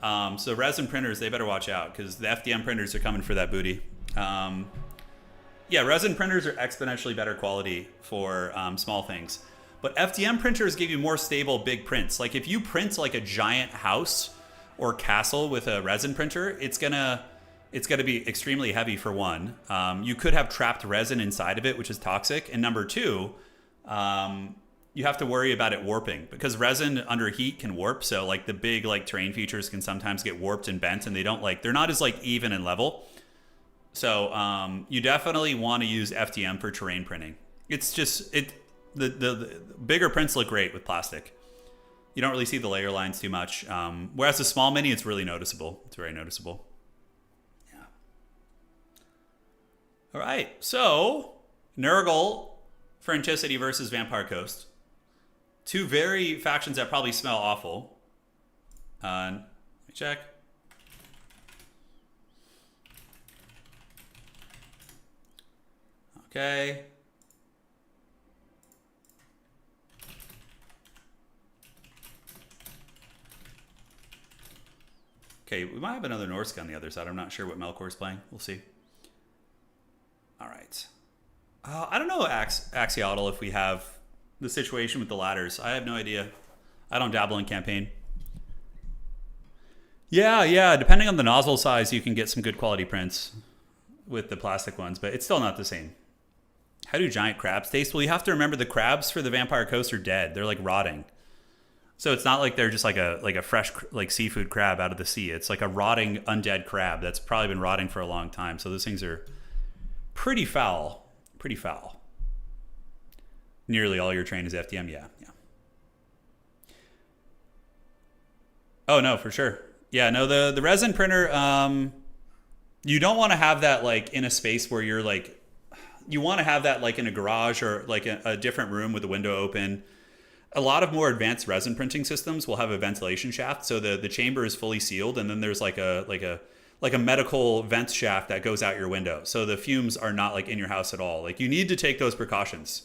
So resin printers, they better watch out because the FDM printers are coming for that booty. Yeah, resin printers are exponentially better quality for small things. But FDM printers give you more stable big prints. Like if you print like a giant house or castle with a resin printer, it's gonna be extremely heavy for one. You could have trapped resin inside of it, which is toxic. And number two, you have to worry about it warping because resin under heat can warp. So like the big like terrain features can sometimes get warped and bent, and they're not as like even and level. So you definitely want to use FDM for terrain printing. It's just the bigger prints look great with plastic. You don't really see the layer lines too much. Whereas the small mini, it's really noticeable. It's very noticeable. Yeah. All right. So Nurgle for Anticity versus Vampire Coast. Two very factions that probably smell awful. Let me check. Okay. Okay, we might have another Norsk on the other side. I'm not sure what Melkor's playing. We'll see. All right. I don't know, Axiotl, if we have the situation with the ladders. I have no idea. I don't dabble in campaign. Yeah. Depending on the nozzle size, you can get some good quality prints with the plastic ones, but it's still not the same. How do giant crabs taste? Well, you have to remember the crabs for the Vampire Coast are dead. They're like rotting. So it's not like they're just like a fresh like seafood crab out of the sea. It's like a rotting undead crab that's probably been rotting for a long time. So those things are pretty foul. Pretty foul. Nearly all your train is FDM. Yeah. Oh no, for sure. Yeah, no, the resin printer, you don't want to have that like in a space where you're like, you want to have that like in a garage or like a different room with the window open. A lot of more advanced resin printing systems will have a ventilation shaft, so the chamber is fully sealed, and then there's like a medical vent shaft that goes out your window. So the fumes are not like in your house at all. Like you need to take those precautions.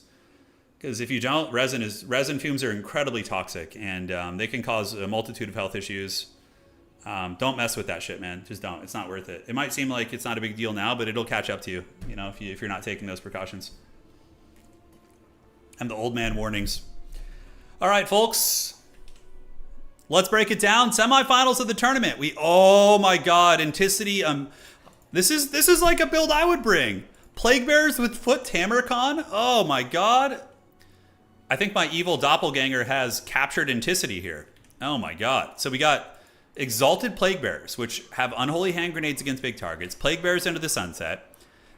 Because if you don't, resin fumes are incredibly toxic, and they can cause a multitude of health issues. Don't mess with that shit, man. Just don't. It's not worth it. It might seem like it's not a big deal now, but it'll catch up to you. You know, if you're not taking those precautions. And the old man warnings. All right, folks. Let's break it down. Semifinals of the tournament. Oh my God, Anticity. This is like a build I would bring. Plague Bearers with Foot Tamarcon. Oh my God. I think my evil doppelganger has captured Anticity here. Oh my God. So we got Exalted Plague Bearers, which have unholy hand grenades against big targets. Plague Bearers into the sunset.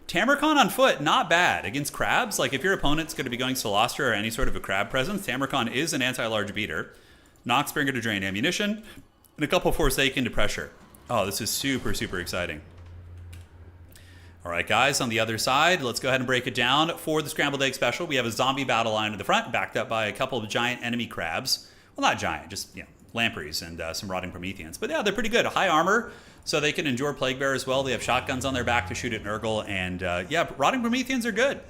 Tamarcon on foot, not bad. Against crabs, like if your opponent's going to be going Solostra or any sort of a crab presence, Tamarcon is an anti-large beater. Noxbringer to drain ammunition, and a couple Forsaken to pressure. Oh, this is super, super exciting. All right, guys, on the other side, let's go ahead and break it down. For the Scrambled Egg Special, we have a zombie battle line in the front, backed up by a couple of giant enemy crabs. Well, not giant, just, you know, lampreys and some rotting Prometheans. But yeah, they're pretty good. High armor, so they can endure Plague Bear as well. They have shotguns on their back to shoot at Nurgle, and yeah, rotting Prometheans are good.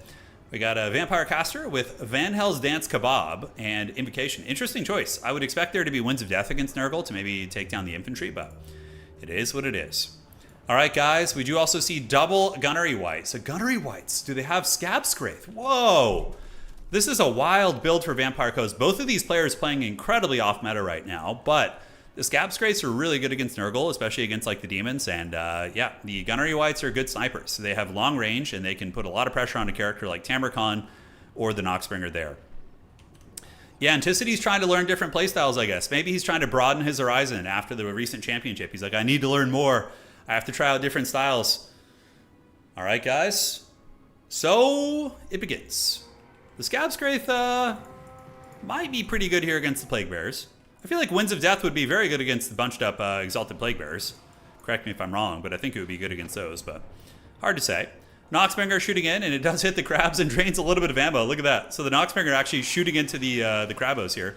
We got a Vampire Caster with Van Hell's Dance Kebab and Invocation. Interesting choice. I would expect there to be Winds of Death against Nurgle to maybe take down the infantry, but it is what it is. All right, guys, we do also see double Gunnery White. So Gunnery Whites, do they have Scab Scrape? Whoa! This is a wild build for Vampire Coast. Both of these players playing incredibly off meta right now, but the Scab Scrapes are really good against Nurgle, especially against like the demons. And yeah, the Gunnery Whites are good snipers. So they have long range and they can put a lot of pressure on a character like Tamarcon or the Noxbringer there. Yeah, Anticity's trying to learn different playstyles, I guess. Maybe he's trying to broaden his horizon after the recent championship. He's like, I need to learn more. I have to try out different styles. All right, guys. So it begins. The Scab Scraith might be pretty good here against the Plague Bearers. I feel like Winds of Death would be very good against the bunched up Exalted Plague Bearers. Correct me if I'm wrong, but I think it would be good against those, but hard to say. Noxbringer shooting in, and it does hit the crabs and drains a little bit of ammo. Look at that. So the Noxbringer actually shooting into the Crabos here.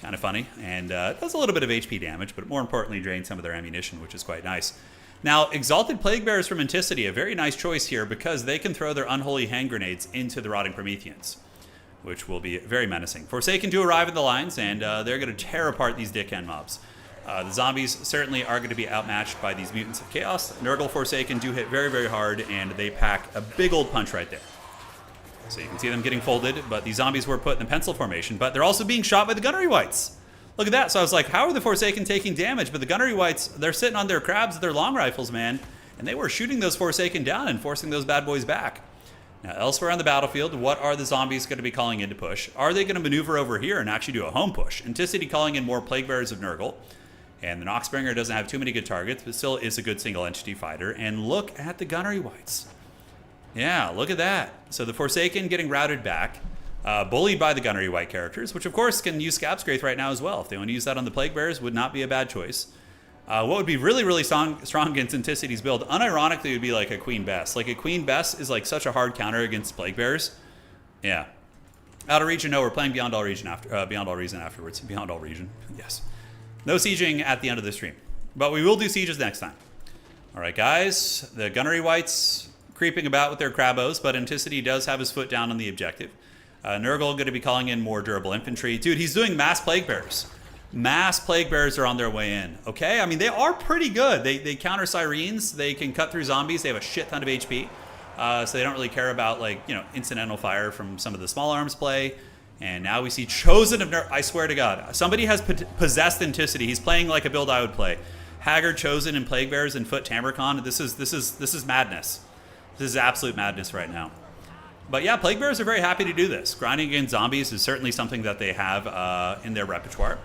Kind of funny. And it does a little bit of HP damage, but more importantly drains some of their ammunition, which is quite nice. Now, Exalted Plague Bearers from Anticity, a very nice choice here because they can throw their unholy hand grenades into the Rotting Prometheans, which will be very menacing. Forsaken do arrive at the lines, and they're going to tear apart these dickhand mobs. The zombies certainly are going to be outmatched by these Mutants of Chaos. Nurgle Forsaken do hit very, very hard, and they pack a big old punch right there. So you can see them getting folded, but these zombies were put in the pencil formation, but they're also being shot by the Gunnery Whites. Look at that. So I was like, how are the Forsaken taking damage? But the Gunnery Whites, they're sitting on their crabs with their long rifles, man, and they were shooting those Forsaken down and forcing those bad boys back. Now, elsewhere on the battlefield, what are the zombies going to be calling in to push? Are they going to maneuver over here and actually do a home push? Anticity calling in more Plague Bearers of Nurgle. And the Noxbringer doesn't have too many good targets, but still is a good single entity fighter. And look at the Gunnery Whites. Yeah, look at that. So the Forsaken getting routed back, bullied by the Gunnery White characters, which of course can use Scab Scraith right now as well. If they want to use that on the Plague Bearers, would not be a bad choice. What would be really, really strong against Anticity's build, unironically, would be like a Queen Bess. Like a Queen Bess is like such a hard counter against Plague Bearers. Yeah. Out of region, no, we're playing Beyond All Region Beyond All Reason afterwards. Beyond All Region, yes. No sieging at the end of the stream, but we will do sieges next time. All right, guys, the Gunnery Whites creeping about with their Crabos, but Anticity does have his foot down on the objective. Nurgle going to be calling in more durable infantry. Dude, he's doing mass Plague Bearers. Mass Plague Bearers are on their way in. Okay, I mean, they are pretty good. They counter Sirens. They can cut through zombies. They have a shit ton of HP. So they don't really care about, like, you know, incidental fire from some of the small arms play. And now we see Chosen of I swear to God, somebody has possessed Anticity. He's playing like a build I would play. Haggard, Chosen, and Plague Bearers and Foot Tamurkhan. This is madness. This is absolute madness right now. But yeah, Plague Bearers are very happy to do this. Grinding against zombies is certainly something that they have in their repertoire.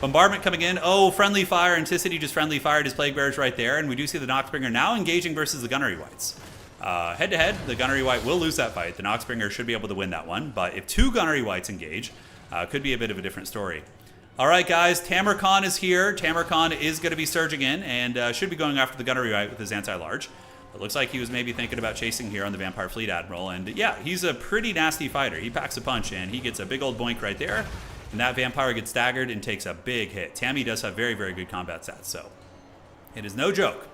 Bombardment coming in. Oh, friendly fire. Anticity just friendly fired his Plague Bearers right there. And we do see the Noxbringer now engaging versus the Gunnery Whites. Head to head, the Gunnery White will lose that fight. The Noxbringer should be able to win that one. But if two Gunnery Whites engage, could be a bit of a different story. All right, guys. Tamurkhan is here. Tamurkhan is going to be surging in and should be going after the Gunnery White with his anti-large. It looks like he was maybe thinking about chasing here on the Vampire Fleet Admiral. And yeah, he's a pretty nasty fighter. He packs a punch and he gets a big old boink right there. And that Vampire gets staggered and takes a big hit. Tammy does have very, very good combat stats, so it is no joke.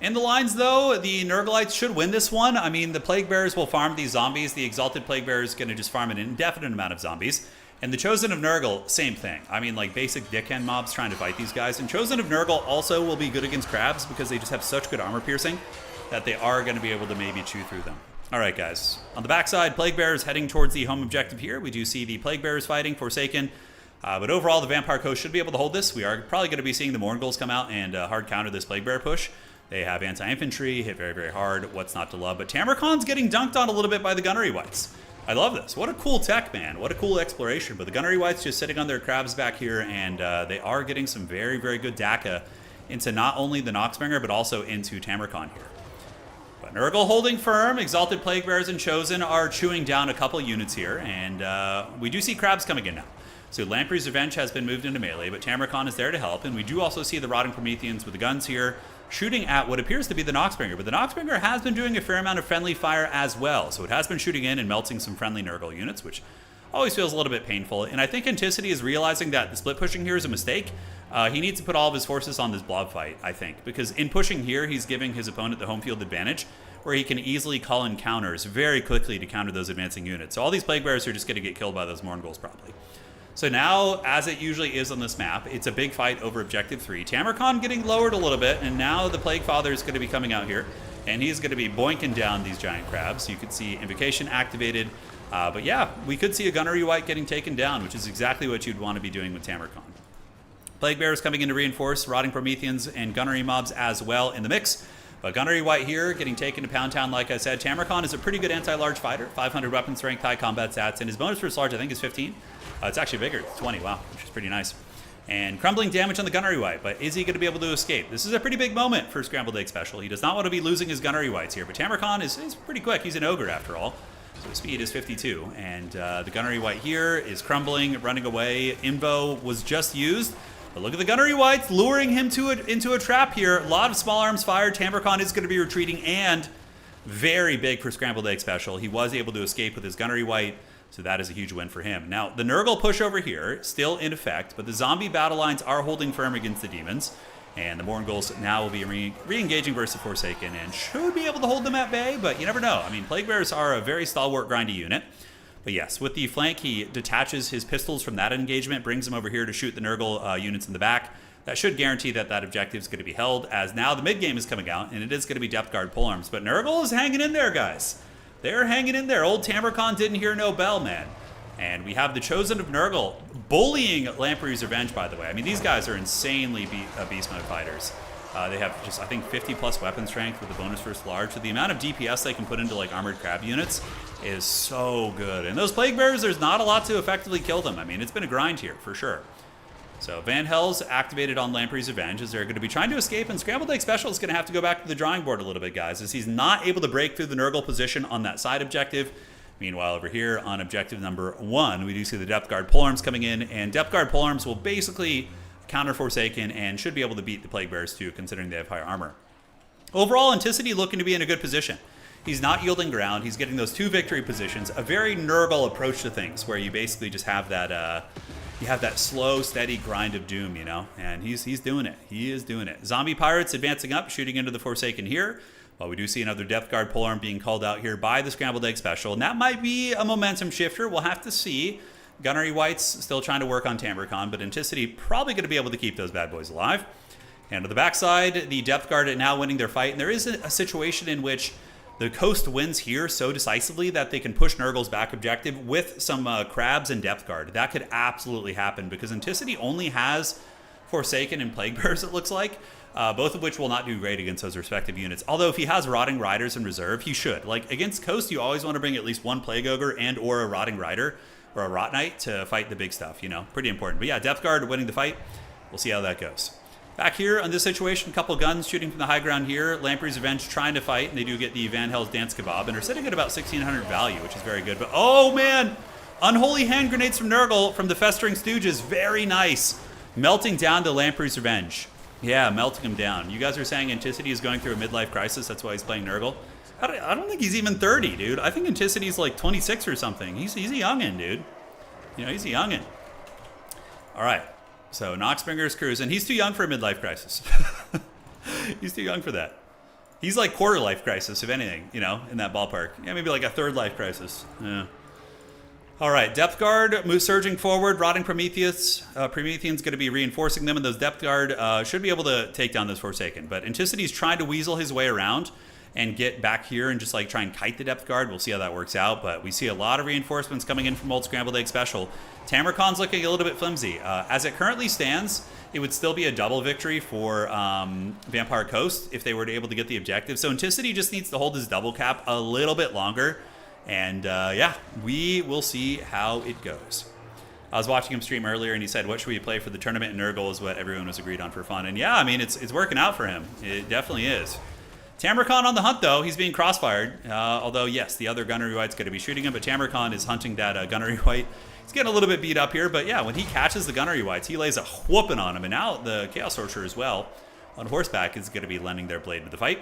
In the lines, though, the Nurglites should win this one. I mean, the Plague Bearers will farm these zombies. The Exalted Plague Bearer is going to just farm an indefinite amount of zombies. And the Chosen of Nurgle, same thing. I mean, like basic dickhead mobs trying to fight these guys. And Chosen of Nurgle also will be good against crabs because they just have such good armor piercing that they are going to be able to maybe chew through them. All right, guys. On the backside, Plague Bearers heading towards the home objective here. We do see the Plague Bearers fighting, Forsaken. But overall, the Vampire Coast should be able to hold this. We are probably going to be seeing the Morngulls come out and hard counter this Plague Bearer push. They have anti-infantry, hit very, very hard. What's not to love? But Tamurkhan's getting dunked on a little bit by the Gunnery Whites. I love this. What a cool tech, man. What a cool exploration. But the Gunnery Whites just sitting on their crabs back here, and they are getting some very, very good DACA into not only the Noxbringer, but also into Tamurkhan here. But Nurgle holding firm. Exalted Plague Bearers and Chosen are chewing down a couple units here, and we do see crabs coming in now. So Lamprey's Revenge has been moved into melee, but Tamurkhan is there to help, and we do also see the Rotting Prometheans with the guns here, shooting at what appears to be the Noxbringer. But the Noxbringer has been doing a fair amount of friendly fire as well, so it has been shooting in and melting some friendly Nurgle units, which always feels a little bit painful. And I think Anticity is realizing that the split pushing here is a mistake. He needs to put all of his forces on this blob fight, I think, because in pushing here, he's giving his opponent the home field advantage, where he can easily call in counters very quickly to counter those advancing units. So all these Plague Bearers are just going to get killed by those Morngulls probably. So now, as it usually is on this map, it's a big fight over Objective 3. Tamurkhan getting lowered a little bit, and now the Plague Father is going to be coming out here, and he's going to be boinking down these giant crabs. You could see Invocation activated, but yeah, we could see a Gunnery White getting taken down, which is exactly what you'd want to be doing with Tamurkhan. Plague Bearers coming in to reinforce, Rotting Prometheans and Gunnery mobs as well in the mix. But Gunnery White here getting taken to Pound Town, like I said. Tamurkhan is a pretty good anti-large fighter, 500 weapon strength, high combat stats, and his bonus versus large I think is 15. It's actually bigger, it's 20, wow, which is pretty nice. And crumbling damage on the Gunnery White, but is he going to be able to escape? This is a pretty big moment for Scrambled Egg Special. He does not want to be losing his Gunnery Whites here, but Tamurkhan is pretty quick. He's an ogre after all, so his speed is 52. And the Gunnery White here is crumbling, running away. Invo was just used, but look at the Gunnery Whites luring him into a trap here. A lot of small arms fired. Tamurkhan is going to be retreating, and very big for Scrambled Egg Special. He was able to escape with his Gunnery White, so that is a huge win for him. Now, the Nurgle push over here, still in effect, but the zombie battle lines are holding firm against the demons. And the Morngulls now will be re-engaging versus Forsaken and should be able to hold them at bay, but you never know. I mean, Plague Bearers are a very stalwart, grindy unit. But yes, with the flank, he detaches his pistols from that engagement, brings them over here to shoot the Nurgle units in the back. That should guarantee that that objective is going to be held, as now the mid-game is coming out, and it is going to be Depth Guard polearms. But Nurgle is hanging in there, guys. They're hanging in there. Old Tamurkhan didn't hear no bell, man. And we have the Chosen of Nurgle bullying Lamprey's Revenge, by the way. I mean, these guys are insanely beast mode fighters. They have just, I think, 50 plus weapon strength with the bonus versus large. So the amount of DPS they can put into like armored crab units is so good. And those Plague Bearers, there's not a lot to effectively kill them. I mean, it's been a grind here for sure. So Van Hell's activated on Lamprey's Revenge as they're going to be trying to escape, and Scrambled Egg Special is going to have to go back to the drawing board a little bit, guys, as he's not able to break through the Nurgle position on that side objective. Meanwhile, over here on objective number 1, we do see the Depth Guard polearms coming in, and Depth Guard polearms will basically counter Forsaken and should be able to beat the Plague Bearers too, considering they have higher armor. Overall, Anticity looking to be in a good position. He's not yielding ground. He's getting those 2 victory positions. A very Nurgle approach to things, where you basically just have that you have that slow, steady grind of doom, you know, and he's doing it. He is doing it. Zombie Pirates advancing up, shooting into the Forsaken here. Well, we do see another Depth Guard polearm being called out here by the Scrambled Egg Special, and that might be a momentum shifter. We'll have to see. Gunnery Whites still trying to work on Tamurkhan, but Anticity probably going to be able to keep those bad boys alive. And to the backside, the Depth Guard are now winning their fight. And there is a situation in which the Coast wins here so decisively that they can push Nurgle's back objective with some Crabs and Depth Guard. That could absolutely happen because Anticity only has Forsaken and Plague Bearers, it looks like. Both of which will not do great against those respective units. Although if he has Rotting Riders in reserve, he should. Like against Coast, you always want to bring at least one Plague Ogre and or a Rotting Rider or a Rot Knight to fight the big stuff, you know. Pretty important. But yeah, Depth Guard winning the fight. We'll see how that goes. Back here on this situation, a couple guns shooting from the high ground here. Lamprey's Revenge trying to fight, and they do get the Van Hell's Dance Kebab, and are sitting at about 1,600 value, which is very good. But oh man, Unholy Hand Grenades from Nurgle from the Festering Stooges. Very nice. Melting down the Lamprey's Revenge. Yeah, melting him down. You guys are saying Anticity is going through a midlife crisis. That's why he's playing Nurgle. I don't think he's even 30, dude. I think Anticity's like 26 or something. He's a youngin', dude. You know, he's a youngin'. All right. So Noxbringer's cruising. He's too young for a midlife crisis. He's too young for that. He's like quarter life crisis, if anything, you know, in that ballpark. Yeah, maybe like a third life crisis. Yeah. All right, Depth Guard moves surging forward. Rotting Prometheus. Promethean's going to be reinforcing them, and those Depth Guard should be able to take down those Forsaken. But Anticity's trying to weasel his way around and get back here and just like try and kite the Depth Guard. We'll see how that works out, but we see a lot of reinforcements coming in from Old Scrambled Egg Special. Tamurkhan's looking a little bit flimsy. As it currently stands, it would still be a double victory for Vampire Coast if they were able to get the objective. So Anticity just needs to hold his double cap a little bit longer, and yeah, we will see how it goes. I was watching him stream earlier, and he said, what should we play for the tournament? And Nurgle is what everyone was agreed on for fun. And yeah, I mean, it's working out for him. It definitely is. Tamurkhan on the hunt, though. He's being crossfired. Although, yes, the other Gunnery White's going to be shooting him, but Tamurkhan is hunting that Gunnery White. He's getting a little bit beat up here, but yeah, when he catches the Gunnery Whites, he lays a whooping on him. And now the Chaos Sorcerer as well on horseback is going to be lending their blade to the fight.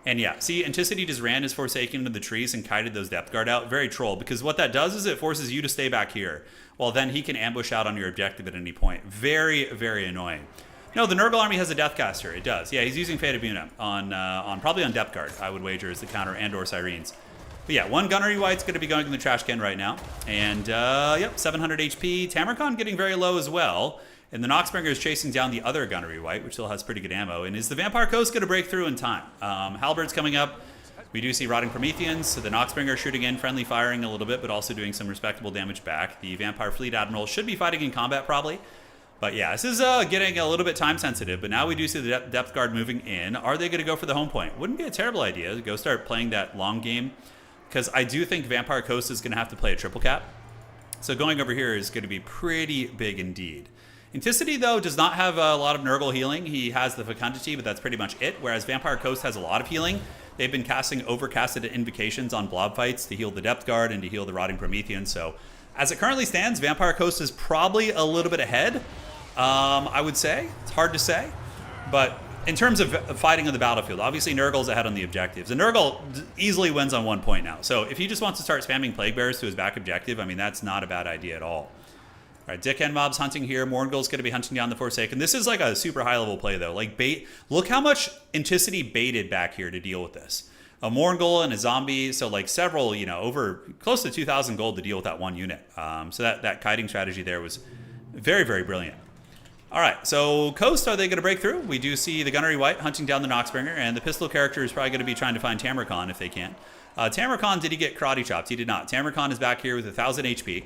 And yeah, see, Anticity just ran his Forsaken into the trees and kited those Depth Guard out. Very troll, because what that does is it forces you to stay back here. Well, then he can ambush out on your objective at any point. Very, very annoying. No, the Nurgle army has a Deathcaster. It does. Yeah, he's using Fate of Una on probably on Depth Guard, I would wager, as the counter, and or Syrenes. But yeah, one Gunnery White's going to be going in the trash can right now. And yep, 700 HP. Tamurkhan getting very low as well. And the Noxbringer is chasing down the other Gunnery White, which still has pretty good ammo. And is the Vampire Coast going to break through in time? Halberd's coming up. We do see Rotting Prometheans. So the Noxbringer shooting in, friendly firing a little bit, but also doing some respectable damage back. The Vampire Fleet Admiral should be fighting in combat probably. But yeah, this is getting a little bit time sensitive, but now we do see the Depth Guard moving in. Are they going to go for the home point? Wouldn't be a terrible idea to go start playing that long game, because I do think Vampire Coast is going to have to play a triple cap. So going over here is going to be pretty big indeed. Anticity, though, does not have a lot of Nurgle healing. He has the Fecundity, but that's pretty much it, whereas Vampire Coast has a lot of healing. They've been casting overcasted invocations on blob fights to heal the Depth Guard and to heal the Rotting Promethean. So as it currently stands, Vampire Coast is probably a little bit ahead. I would say. It's hard to say. But in terms of fighting on the battlefield, obviously Nurgle's ahead on the objectives. And Nurgle easily wins on 1 point now. So if he just wants to start spamming Plague Bearers to his back objective, I mean, that's not a bad idea at all. All right, Dickhead Mob's hunting here. Morngul's going to be hunting down the Forsaken. This is like a super high-level play, though. Like, bait. Look how much Anticity baited back here to deal with this. A Morngul and a zombie, so like several, you know, over close to 2,000 gold to deal with that one unit. So that kiting strategy there was very, very brilliant. All right, so Coast, are they going to break through? We do see the Gunnery White hunting down the Noxbringer, and the pistol character is probably going to be trying to find Tamurkhan if they can. Tamurkhan, did he get karate chopped? He did not. Tamurkhan is back here with 1,000 HP.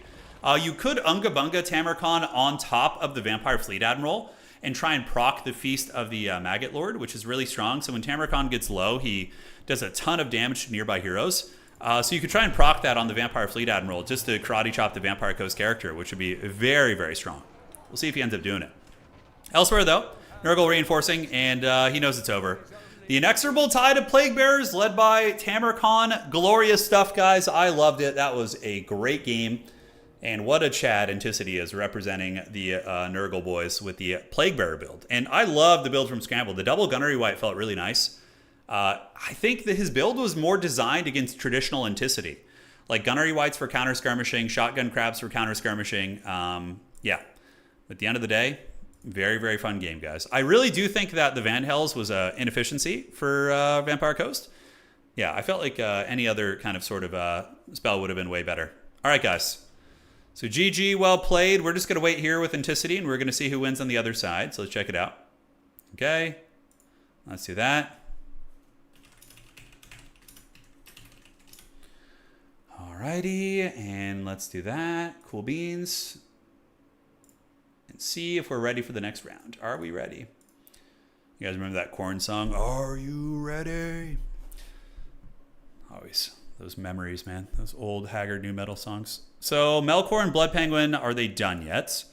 You could Unga Bunga Tamurkhan on top of the Vampire Fleet Admiral and try and proc the Feast of the Maggot Lord, which is really strong. So when Tamurkhan gets low, he does a ton of damage to nearby heroes. So you could try and proc that on the Vampire Fleet Admiral just to karate chop the Vampire Coast character, which would be very, very strong. We'll see if he ends up doing it. Elsewhere, though, Nurgle reinforcing, and he knows it's over. The inexorable tide of Plague Bearers, led by Tamurkhan. Glorious stuff, guys. I loved it. That was a great game. And what a Chad Anticity is representing the Nurgle boys with the Plague Bearer build. And I love the build from Scramble. The double Gunnery White felt really nice. I think that his build was more designed against traditional Anticity. Like Gunnery Whites for counter skirmishing, Shotgun Crabs for counter skirmishing. Yeah. At the end of the day, very, very fun game, guys. I really do think that the Van Hells was an inefficiency for Vampire Coast. Yeah, I felt like any other kind of sort of spell would have been way better. All right, guys. So GG, well played. We're just going to wait here with Anticity, and we're going to see who wins on the other side. So let's check it out. Okay. Let's do that. Alrighty, and let's do that. Cool beans. And see if we're ready for the next round. Are we ready? You guys remember that Korn song? Are you ready? Always. Those memories, man. Those old Haggard new metal songs. So Melkor and Blood Penguin, are they done yet?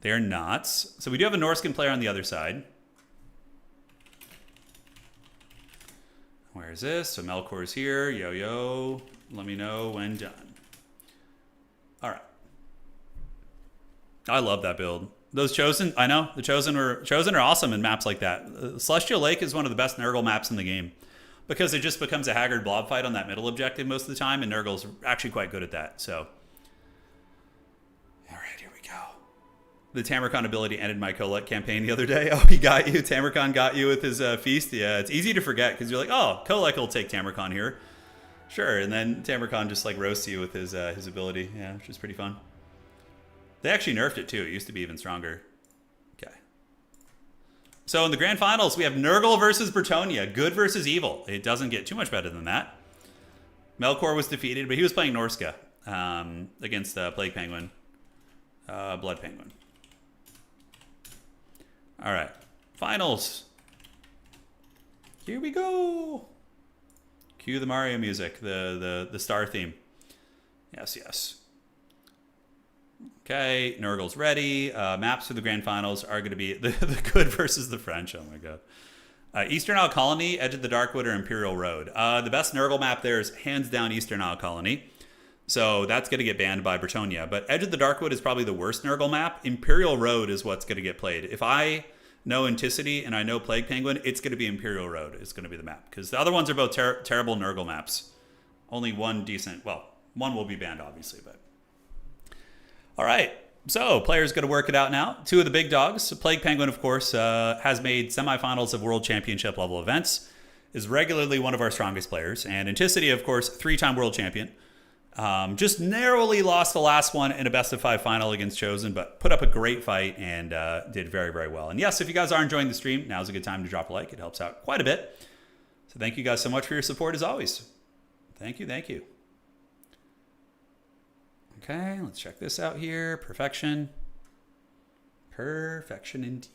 They're not. So we do have a Norskin player on the other side. Where is this? So Melkor's here. Yo, yo. Let me know when done. All right. I love that build. Those Chosen, I know. The Chosen are awesome in maps like that. Celestial Lake is one of the best Nurgle maps in the game, because it just becomes a Haggard blob fight on that middle objective most of the time, and Nurgle's actually quite good at that. So, all right, here we go. The Tamarkan ability ended my Colette campaign the other day. Oh, he got you. Tamarkan got you with his feast. Yeah, it's easy to forget because you're like, oh, Colette will take Tamarkan here. Sure, and then Tamarkan just like roasts you with his ability. Yeah, which is pretty fun. They actually nerfed it too. It used to be even stronger. Okay. So in the grand finals, we have Nurgle versus Bretonnia. Good versus evil. It doesn't get too much better than that. Melkor was defeated, but he was playing Norska against Plague Penguin. Blood Penguin. All right. Finals. Here we go. Cue the Mario music, the star theme. Yes, yes. Okay, Nurgle's ready. Maps for the grand finals are going to be the good versus the French. Oh my god. Eastern Isle Colony, Edge of the Darkwood, or Imperial Road. The best Nurgle map there is hands down Eastern Isle Colony. So that's going to get banned by Bretonnia. But Edge of the Darkwood is probably the worst Nurgle map. Imperial Road is what's going to get played. If I know Anticity and I know Plague Penguin, it's going to be Imperial Road. It's going to be the map. Because the other ones are both terrible Nurgle maps. Only one decent, well, one will be banned obviously, but. All right, so players going to work it out now. Two of the big dogs. Plague Penguin, of course, has made semifinals of World Championship level events, is regularly one of our strongest players. And Anticity, of course, 3-time world champion. Just narrowly lost the last one in a best-of-5 final against Chosen, but put up a great fight and did very, very well. And yes, if you guys are enjoying the stream, now's a good time to drop a like. It helps out quite a bit. So thank you guys so much for your support as always. Thank you, thank you. Okay, let's check this out here. Perfection. Perfection indeed.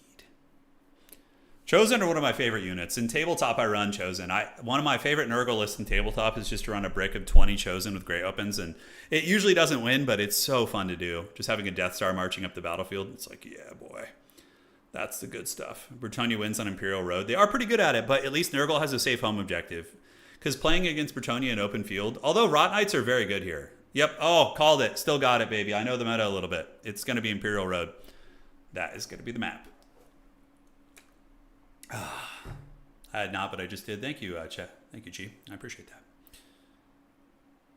Chosen are one of my favorite units. In tabletop, I run Chosen. One of my favorite Nurgle lists in tabletop is just to run a brick of 20 Chosen with great opens. And it usually doesn't win, but it's so fun to do. Just having a Death Star marching up the battlefield. It's like, yeah, boy. That's the good stuff. Bretonnia wins on Imperial Road. They are pretty good at it, but at least Nurgle has a safe home objective. Because playing against Bretonnia in open field, although Rot Knights are very good here. Yep. Oh, called it. Still got it, baby. I know the meta a little bit. It's going to be Imperial Road. That is going to be the map. I had not, but I just did. Thank you, Chet. Thank you, G. I appreciate that.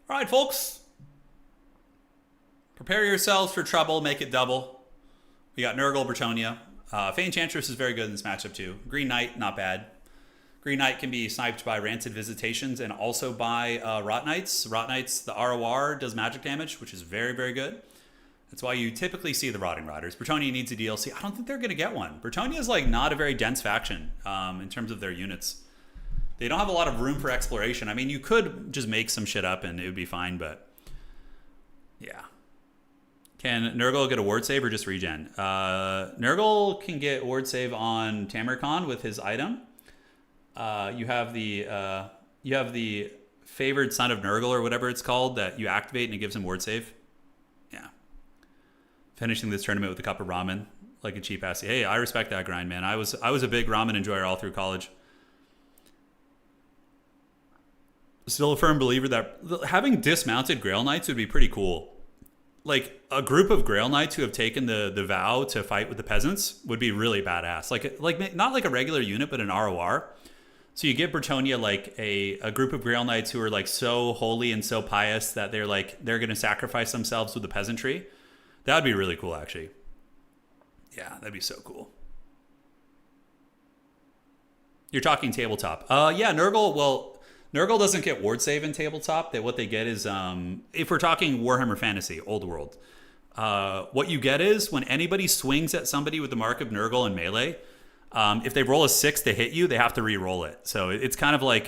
All right, folks. Prepare yourselves for trouble. Make it double. We got Nurgle, Bretonnia. Fey Enchantress is very good in this matchup, too. Green Knight, not bad. Green Knight can be sniped by Rancid Visitations and also by Rot Knights. Rot Knights, the ROR does magic damage, which is very, very good. That's why you typically see the Rotting Riders. Bretonnia needs a DLC. I don't think they're going to get one. Bretonnia is like not a very dense faction in terms of their units. They don't have a lot of room for exploration. I mean, you could just make some shit up and it would be fine, but yeah. Can Nurgle get a ward save or just regen? Nurgle can get ward save on Tamarkan with his item. You have the favored son of Nurgle or whatever it's called that you activate and it gives him ward save. Yeah. Finishing this tournament with a cup of ramen like a cheap ass. Hey, I respect that grind, man. I was a big ramen enjoyer all through college. Still a firm believer that having dismounted Grail Knights would be pretty cool. Like a group of Grail Knights who have taken the vow to fight with the peasants would be really badass. Like not like a regular unit, but an ROR. So you give Bretonnia like a group of Grail Knights who are like so holy and so pious that they're going to sacrifice themselves with the peasantry. That would be really cool, actually. Yeah, that'd be so cool. You're talking tabletop. Yeah, Nurgle. Well, Nurgle doesn't get ward save in tabletop. What they get is if we're talking Warhammer Fantasy, Old World. what you get is when anybody swings at somebody with the Mark of Nurgle in melee, if they roll a 6 to hit you, they have to re-roll it. So it's kind of like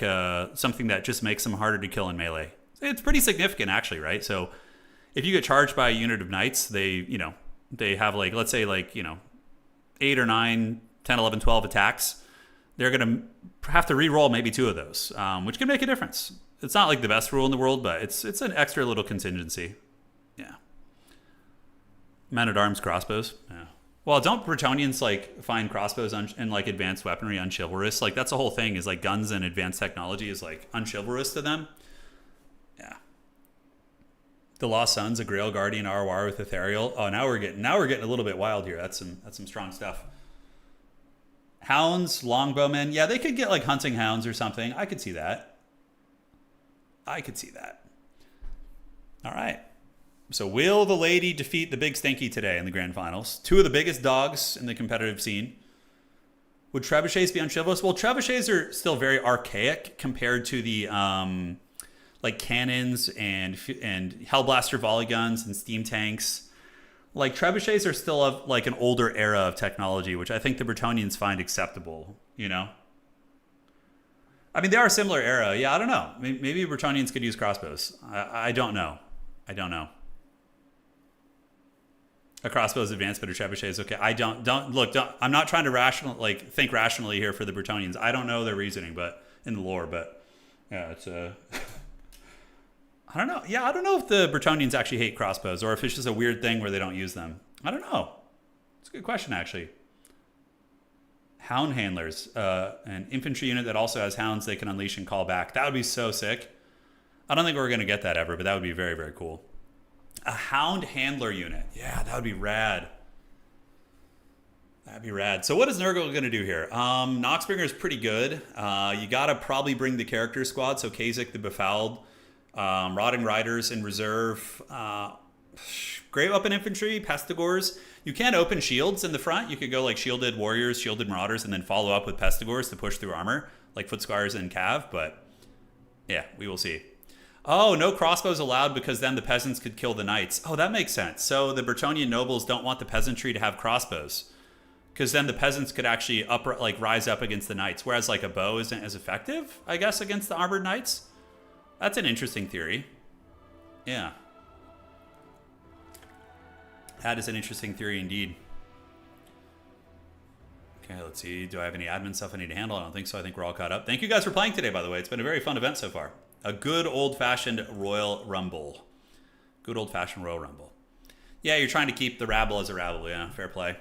something that just makes them harder to kill in melee. It's pretty significant, actually, right? So if you get charged by a unit of knights, they have like, let's say like, 8 or 9, 10, 11, 12 attacks. They're going to have to re-roll maybe 2 of those, which can make a difference. It's not like the best rule in the world, but it's an extra little contingency. Yeah. Men-at-arms crossbows. Yeah. Well, don't Bretonnians like find crossbows and like advanced weaponry unchivalrous? Like that's the whole thing. Is like guns and advanced technology is like unchivalrous to them. Yeah. The Lost Sons, a Grail Guardian ROR with Ethereal. Oh, now we're getting a little bit wild here. That's some strong stuff. Hounds, longbowmen. Yeah, they could get like hunting hounds or something. I could see that. All right. So will the lady defeat the big stinky today in the grand finals? 2 of the biggest dogs in the competitive scene. Would trebuchets be unchivalrous? Well, trebuchets are still very archaic compared to the like cannons and Hellblaster volley guns and steam tanks. Like trebuchets are still of like an older era of technology, which I think the Bretonnians find acceptable, I mean, they are a similar era. Yeah, I don't know. Maybe Bretonnians could use crossbows. I don't know. A crossbow is advanced, but a trebuchet is okay. I'm not trying to think rationally here for the Bretonnians. I don't know their reasoning, but in the lore, but yeah, it's I don't know. Yeah, I don't know if the Bretonnians actually hate crossbows or if it's just a weird thing where they don't use them. I don't know. It's a good question, actually. Hound handlers, an infantry unit that also has hounds they can unleash and call back. That would be so sick. I don't think we're going to get that ever, but that would be very, very cool. A hound handler unit. Yeah, that would be rad. So what is Nurgle going to do here? Noxbringer is pretty good. You got to probably bring the character squad. So Kasich the Befouled, Rotting Riders in reserve, Great Weapon Infantry, Pestigors. You can open shields in the front. You could go like Shielded Warriors, Shielded Marauders, and then follow up with Pestigors to push through armor, like Footsquires and Cav. But yeah, we will see. Oh, no crossbows allowed because then the peasants could kill the knights. Oh, that makes sense. So the Bretonnian nobles don't want the peasantry to have crossbows because then the peasants could actually rise up against the knights, whereas like a bow isn't as effective, I guess, against the armored knights. That's an interesting theory. Yeah. That is an interesting theory indeed. Okay, let's see. Do I have any admin stuff I need to handle? I don't think so. I think we're all caught up. Thank you guys for playing today, by the way. It's been a very fun event so far. A good old-fashioned Royal Rumble. Good old-fashioned Royal Rumble. Yeah, you're trying to keep the rabble as a rabble. Yeah, fair play.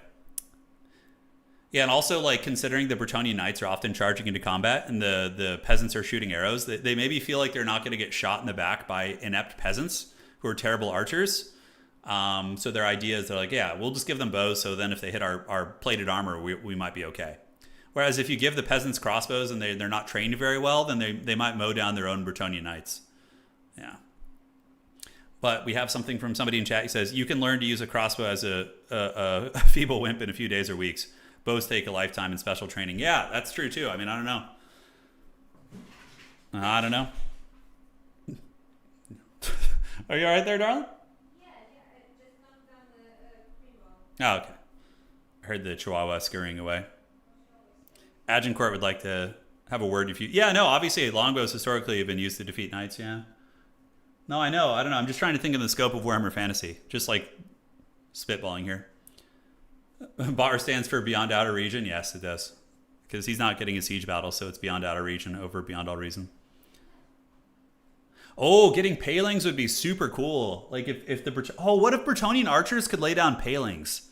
Yeah, and also, like, considering the Bretonnian knights are often charging into combat and the peasants are shooting arrows, they maybe feel like they're not going to get shot in the back by inept peasants who are terrible archers. So their idea is they're like, yeah, we'll just give them bows, so then if they hit our plated armor, we might be okay. Whereas if you give the peasants crossbows and they're not trained very well, then they might mow down their own Bretonnian knights. Yeah. But we have something from somebody in chat. He says, you can learn to use a crossbow as a feeble wimp in a few days or weeks. Bows take a lifetime in special training. Yeah, that's true too. I mean, I don't know. Are you all right there, darling? Yeah, it just knocked down the green wall. Oh, okay. I heard the chihuahua scurrying away. Agincourt would like to have a word if you... Yeah, no, obviously longbows historically have been used to defeat knights, yeah. No, I know. I don't know. I'm just trying to think of the scope of Warhammer Fantasy. Just like spitballing here. Bar stands for Beyond Outer Region. Yes, it does. Because he's not getting a siege battle, so it's Beyond Outer Region over Beyond All Reason. Oh, getting palings would be super cool. Like if the... Oh, what if Bretonnian archers could lay down palings?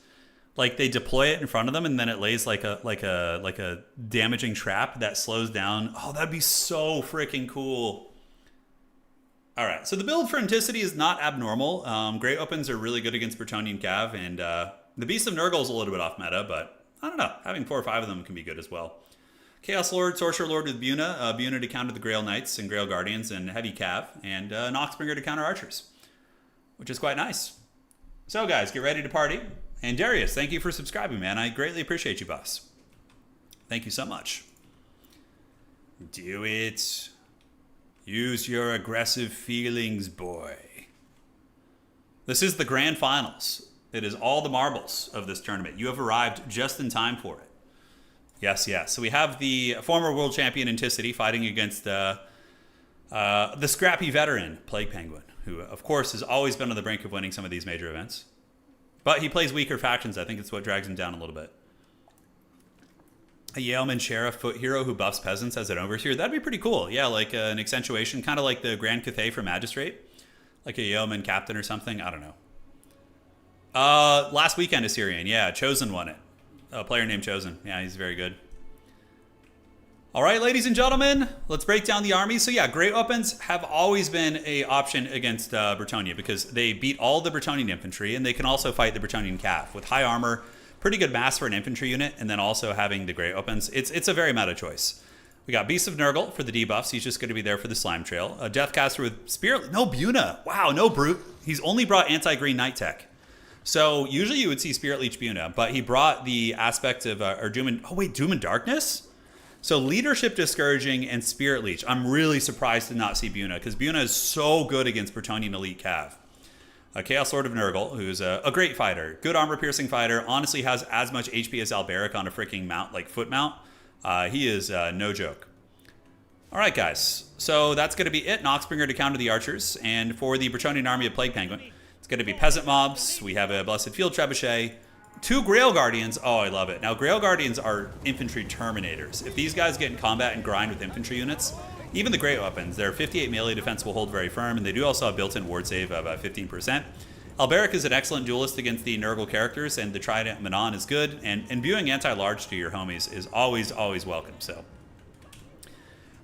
Like they deploy it in front of them and then it lays like a damaging trap that slows down. Oh, that'd be so freaking cool. All right, so the build for Anticity is not abnormal. Great weapons are really good against Bretonnian Cav, and the Beast of Nurgle is a little bit off meta, but I don't know. Having 4 or 5 of them can be good as well. Chaos Lord, Sorcerer Lord with Buna. Buna to counter the Grail Knights and Grail Guardians and Heavy Cav, and Noxbringer to counter Archers, which is quite nice. So guys, get ready to party. And Darius, thank you for subscribing, man. I greatly appreciate you, boss. Thank you so much. Do it. Use your aggressive feelings, boy. This is the grand finals. It is all the marbles of this tournament. You have arrived just in time for it. Yes, yes. So we have the former world champion Anticity fighting against the scrappy veteran Plague Penguin, who, of course, has always been on the brink of winning some of these major events. But he plays weaker factions. I think it's what drags him down a little bit. A yeoman sheriff foot hero who buffs peasants as an overseer. That'd be pretty cool. Yeah, like an accentuation, kind of like the Grand Cathay for Magistrate. Like a yeoman captain or something. I don't know. Last weekend, Assyrian. Yeah, Chosen won it. A player named Chosen. Yeah, he's very good. All right, ladies and gentlemen, let's break down the army. So yeah, great weapons have always been a option against Bretonnia because they beat all the Bretonnian infantry and they can also fight the Bretonnian cav with high armor, pretty good mass for an infantry unit, and then also having the great weapons. It's a very meta choice. We got Beast of Nurgle for the debuffs. He's just going to be there for the slime trail. A Deathcaster with Spirit. No Buna. Wow, no Brute. He's only brought anti-green Knight tech. So usually you would see Spirit Leech Buna, but he brought the aspect of Doom and Darkness. So Leadership Discouraging and Spirit Leech. I'm really surprised to not see Buna because Buna is so good against Bretonnian Elite Cav. A Chaos Lord of Nurgle, who's a great fighter, good armor piercing fighter, honestly has as much HP as Alberic on a freaking mount, like foot mount. He is no joke. All right, guys. So that's going to be it. Noxbringer to counter the archers. And for the Bretonnian army of Plague Penguin, it's going to be peasant mobs. We have a Blessed Field Trebuchet. 2 Grail Guardians. Oh, I love it. Now, Grail Guardians are infantry terminators. If these guys get in combat and grind with infantry units, even the great weapons, their 58 melee defense will hold very firm, and they do also have built-in ward save of 15%. Alberic is an excellent duelist against the Nurgle characters, and the Trident Manon is good, and imbuing anti-large to your homies is always, always welcome. So,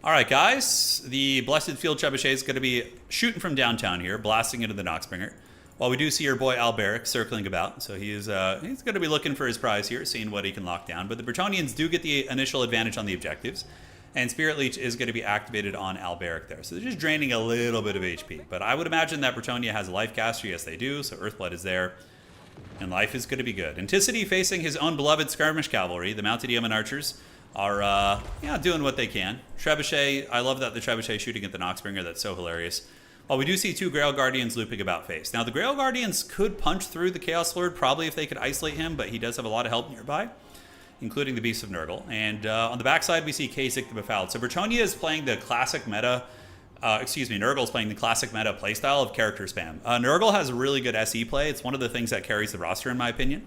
all right, guys. The Blessed Field Trebuchet is going to be shooting from downtown here, blasting into the Noxbringer. While we do see your boy Alberic circling about, so he's going to be looking for his prize here, seeing what he can lock down. But the Bretonnians do get the initial advantage on the objectives, and Spirit Leech is going to be activated on Alberic there. So they're just draining a little bit of HP. But I would imagine that Bretonnia has a Life Caster. Yes, they do, so Earthblood is there, and life is going to be good. Anticity facing his own beloved Skirmish Cavalry. The Mounted Yeoman Archers are doing what they can. Trebuchet, I love that the Trebuchet shooting at the Noxbringer. That's so hilarious. Well, we do see 2 Grail Guardians looping about face. Now, the Grail Guardians could punch through the Chaos Lord, probably if they could isolate him, but he does have a lot of help nearby, including the Beast of Nurgle. And on the backside, we see Kasich the Befouled. So Bretonnia is playing the classic meta, Nurgle is playing the classic meta playstyle of character spam. Nurgle has a really good SE play. It's one of the things that carries the roster, in my opinion.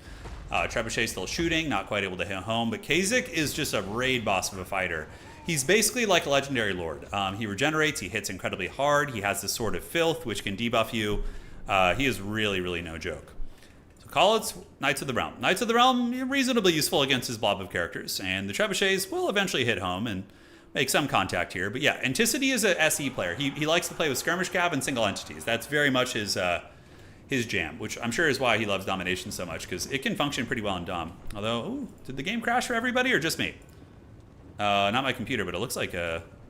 Trebuchet still shooting, not quite able to hit home, but Kasich is just a raid boss of a fighter. He's basically like a legendary lord. He regenerates, he hits incredibly hard, he has this Sword of Filth, which can debuff you. He is really, really no joke. So call it Knights of the Realm. Knights of the Realm, reasonably useful against his blob of characters, and the Trebuchets will eventually hit home and make some contact here. But yeah, Anticity is a SE player. He likes to play with Skirmish Cav and single entities. That's very much his jam, which I'm sure is why he loves Domination so much, because it can function pretty well in Dom. Although, ooh, did the game crash for everybody or just me? Not my computer, but it looks like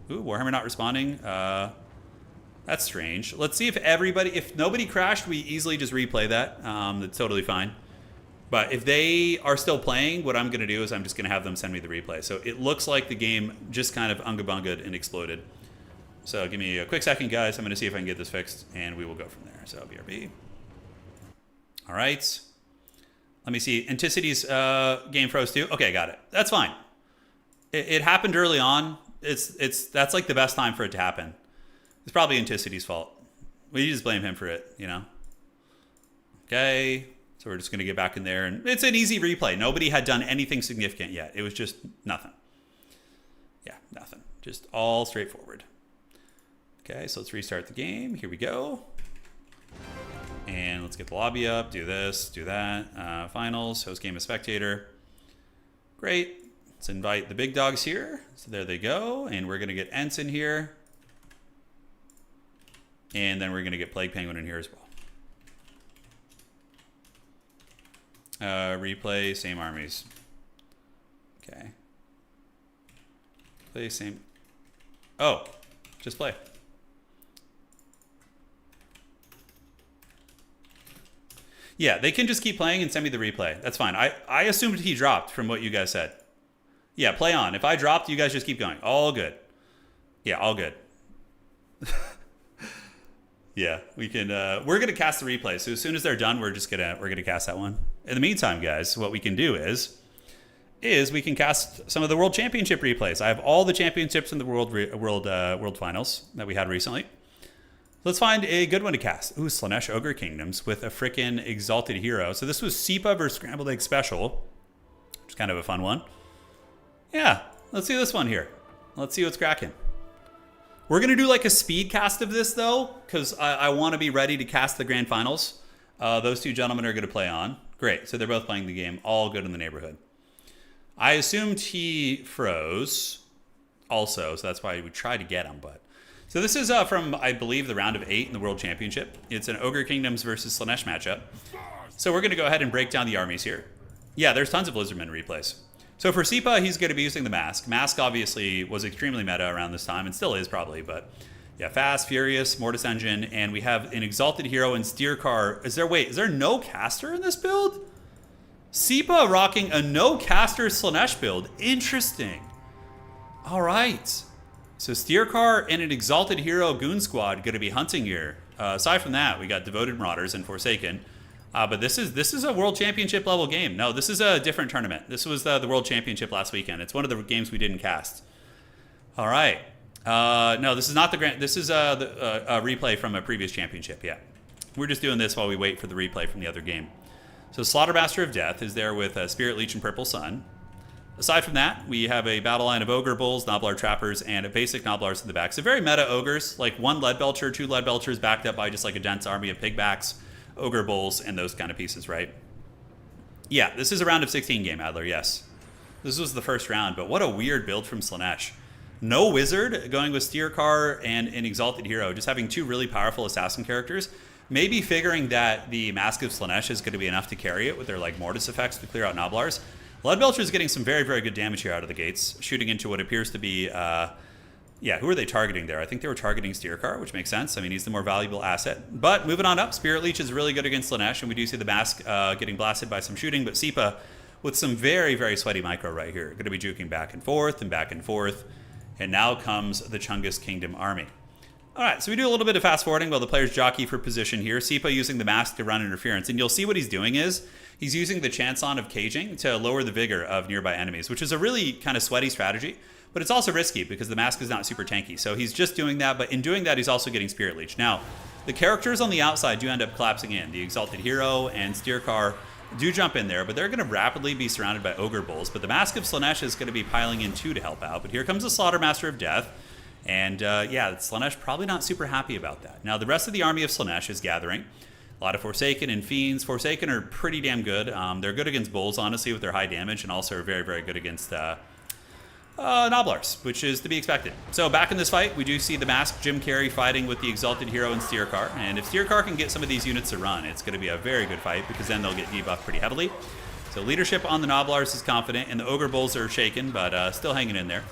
Warhammer not responding. That's strange. Let's see if nobody crashed, we easily just replay that. That's totally fine. But if they are still playing, what I'm going to do is I'm just going to have them send me the replay. So it looks like the game just kind of unga-bunga'd and exploded. So give me a quick second, guys. I'm going to see if I can get this fixed, and we will go from there. So BRB. All right. Let me see. Anticity's game froze too. Okay, got it. That's fine. It happened early on. That's like the best time for it to happen. It's probably Anticity's fault. We just blame him for it, you know? Okay. So we're just going to get back in there. And it's an easy replay. Nobody had done anything significant yet. It was just nothing. Yeah, nothing. Just all straightforward. Okay, so let's restart the game. Here we go. And let's get the lobby up. Do this, do that. Finals, host game as spectator. Great. Let's invite the big dogs here. So there they go. And we're going to get Ents in here. And then we're going to get Plague Penguin in here as well. Replay, same armies. Okay. Play same. Oh, just play. Yeah, they can just keep playing and send me the replay. That's fine. I assumed he dropped from what you guys said. Yeah, play on. If I dropped, you guys just keep going. All good. Yeah, all good. Yeah, we can. We're gonna cast the replay. So as soon as they're done, we're gonna cast that one. In the meantime, guys, what we can do is we can cast some of the World Championship replays. I have all the championships in the World Finals that we had recently. Let's find a good one to cast. Ooh, Slaanesh Ogre Kingdoms with a frickin' Exalted Hero. So this was Sepa versus Scrambled Egg Special, which is kind of a fun one. Yeah, let's see this one here. Let's see what's cracking. We're going to do like a speed cast of this, though, because I want to be ready to cast the Grand Finals. Those two gentlemen are going to play on. Great, so they're both playing the game. All good in the neighborhood. I assumed he froze also, so that's why we tried to get him. But so this is from, I believe, the round of 8 in the World Championship. It's an Ogre Kingdoms versus Slaanesh matchup. So we're going to go ahead and break down the armies here. Yeah, there's tons of Lizardmen replays. So for Sepa, he's going to be using the Mask. Mask obviously was extremely meta around this time, and still is probably, but yeah, Fast, Furious, Mortis Engine, and we have an Exalted Hero and Steer Car. Is there no caster in this build? Sepa rocking a no caster Slaanesh build. Interesting. All right. So Steer Car and an Exalted Hero Goon Squad going to be hunting here. Aside from that, we got Devoted Marauders and Forsaken. But this is a World Championship level game. No, this is a different tournament. This was the World Championship last weekend. It's one of the games we didn't cast. All right. No, this is not the grand. This is a replay from a previous championship. Yeah, we're just doing this while we wait for the replay from the other game. So Slaughtermaster of Death is there with Spirit Leech and Purple Sun. Aside from that, we have a battle line of Ogre Bulls, Nobblar Trappers, and a basic Nobblars in the back. So very meta Ogres, like one Lead Belcher, two Lead Belchers backed up by just like a dense army of Pigbacks, Ogre Bulls, and those kind of pieces, right? Yeah, this is a round of 16 game, Adler, yes. This was the first round, but what a weird build from Slaanesh. No Wizard, going with Steer Car and an Exalted Hero, just having two really powerful assassin characters. Maybe figuring that the Mask of Slaanesh is going to be enough to carry it with their like Mortis effects to clear out Nobblars. Lead Belcher is getting some very, very good damage here out of the gates, shooting into what appears to be, yeah, who are they targeting there? I think they were targeting Steer Car, which makes sense. I mean, he's the more valuable asset. But moving on up, Spirit Leech is really good against Slaanesh, and we do see the Mask getting blasted by some shooting, but Sepa with some very, very sweaty micro right here. Going to be juking back and forth and back and forth. And now comes the Chungus Kingdom army. All right, so we do a little bit of fast forwarding while the players jockey for position here. Sepa using the Mask to run interference. And you'll see what he's doing is he's using the Chanson of caging to lower the vigor of nearby enemies, which is a really kind of sweaty strategy. But it's also risky because the Mask is not super tanky. So he's just doing that, but in doing that, he's also getting Spirit Leech. Now, the characters on the outside do end up collapsing in. The Exalted Hero and Steer Car do jump in there, but they're going to rapidly be surrounded by Ogre Bulls. But the Mask of Slaanesh is going to be piling in too to help out. But here comes the Slaughtermaster of Death. And yeah, Slaanesh probably not super happy about that. Now, the rest of the army of Slaanesh is gathering. A lot of Forsaken and Fiends. Forsaken are pretty damn good. They're good against Bulls, honestly, with their high damage, and also are very, very good against Nobblars, which is to be expected. So back in this fight, we do see the Mask Jim Carrey fighting with the Exalted Hero and Steer Car. And if Steer Car can get some of these units to run, it's going to be a very good fight because then they'll get debuffed pretty heavily. So leadership on the Nobblars is confident, and the Ogre Bulls are shaken, but still hanging in there.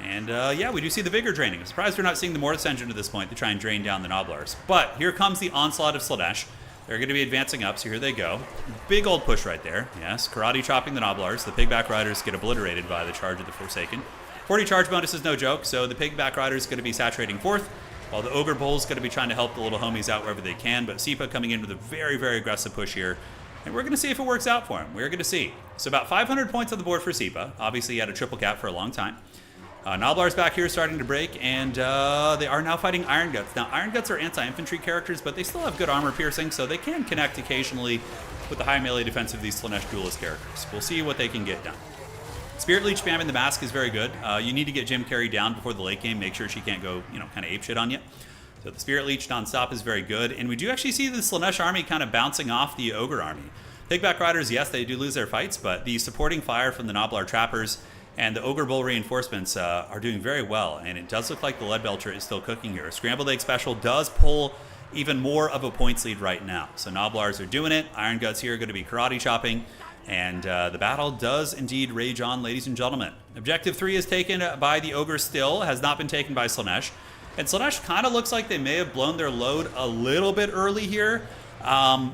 And yeah, we do see the vigor draining. I'm surprised we're not seeing the Mortis Engine at this point to try and drain down the Nobblars. But here comes the onslaught of Slaanesh. They're going to be advancing up, so here they go. Big old push right there. Yes, karate chopping the Nobblars. The Pigback Riders get obliterated by the charge of the Forsaken. 40 charge bonus is no joke, so the Pigback Riders going to be saturating fourth, while the Ogre Bulls going to be trying to help the little homies out wherever they can. But Sepa coming in with a very, very aggressive push here. And we're going to see if it works out for him. We're going to see. So about 500 points on the board for Sepa. Obviously, he had a triple cap for a long time. Nobblars back here starting to break, and they are now fighting Iron Guts. Now, Iron Guts are anti-infantry characters, but they still have good armor piercing, so they can connect occasionally with the high melee defense of these Slaanesh duelist characters. We'll see what they can get done. Spirit Leech spamming the Mask is very good. You need to get Jim Carrey down before the late game. Make sure she can't go, kind of apeshit on you. So the Spirit Leech nonstop is very good, and we do actually see the Slaanesh army kind of bouncing off the Ogre army. Pigback Riders, yes, they do lose their fights, but the supporting fire from the Nobblar Trappers and the Ogre Bull reinforcements are doing very well, and it does look like the Lead Belcher is still cooking here. Scrambled Egg Special does pull even more of a points lead right now. So Nobblars are doing it. Iron Guts here are going to be karate chopping, and the battle does indeed rage on, ladies and gentlemen. Objective 3 is taken by the Ogre still, has not been taken by Slaanesh. And Slaanesh kind of looks like they may have blown their load a little bit early here.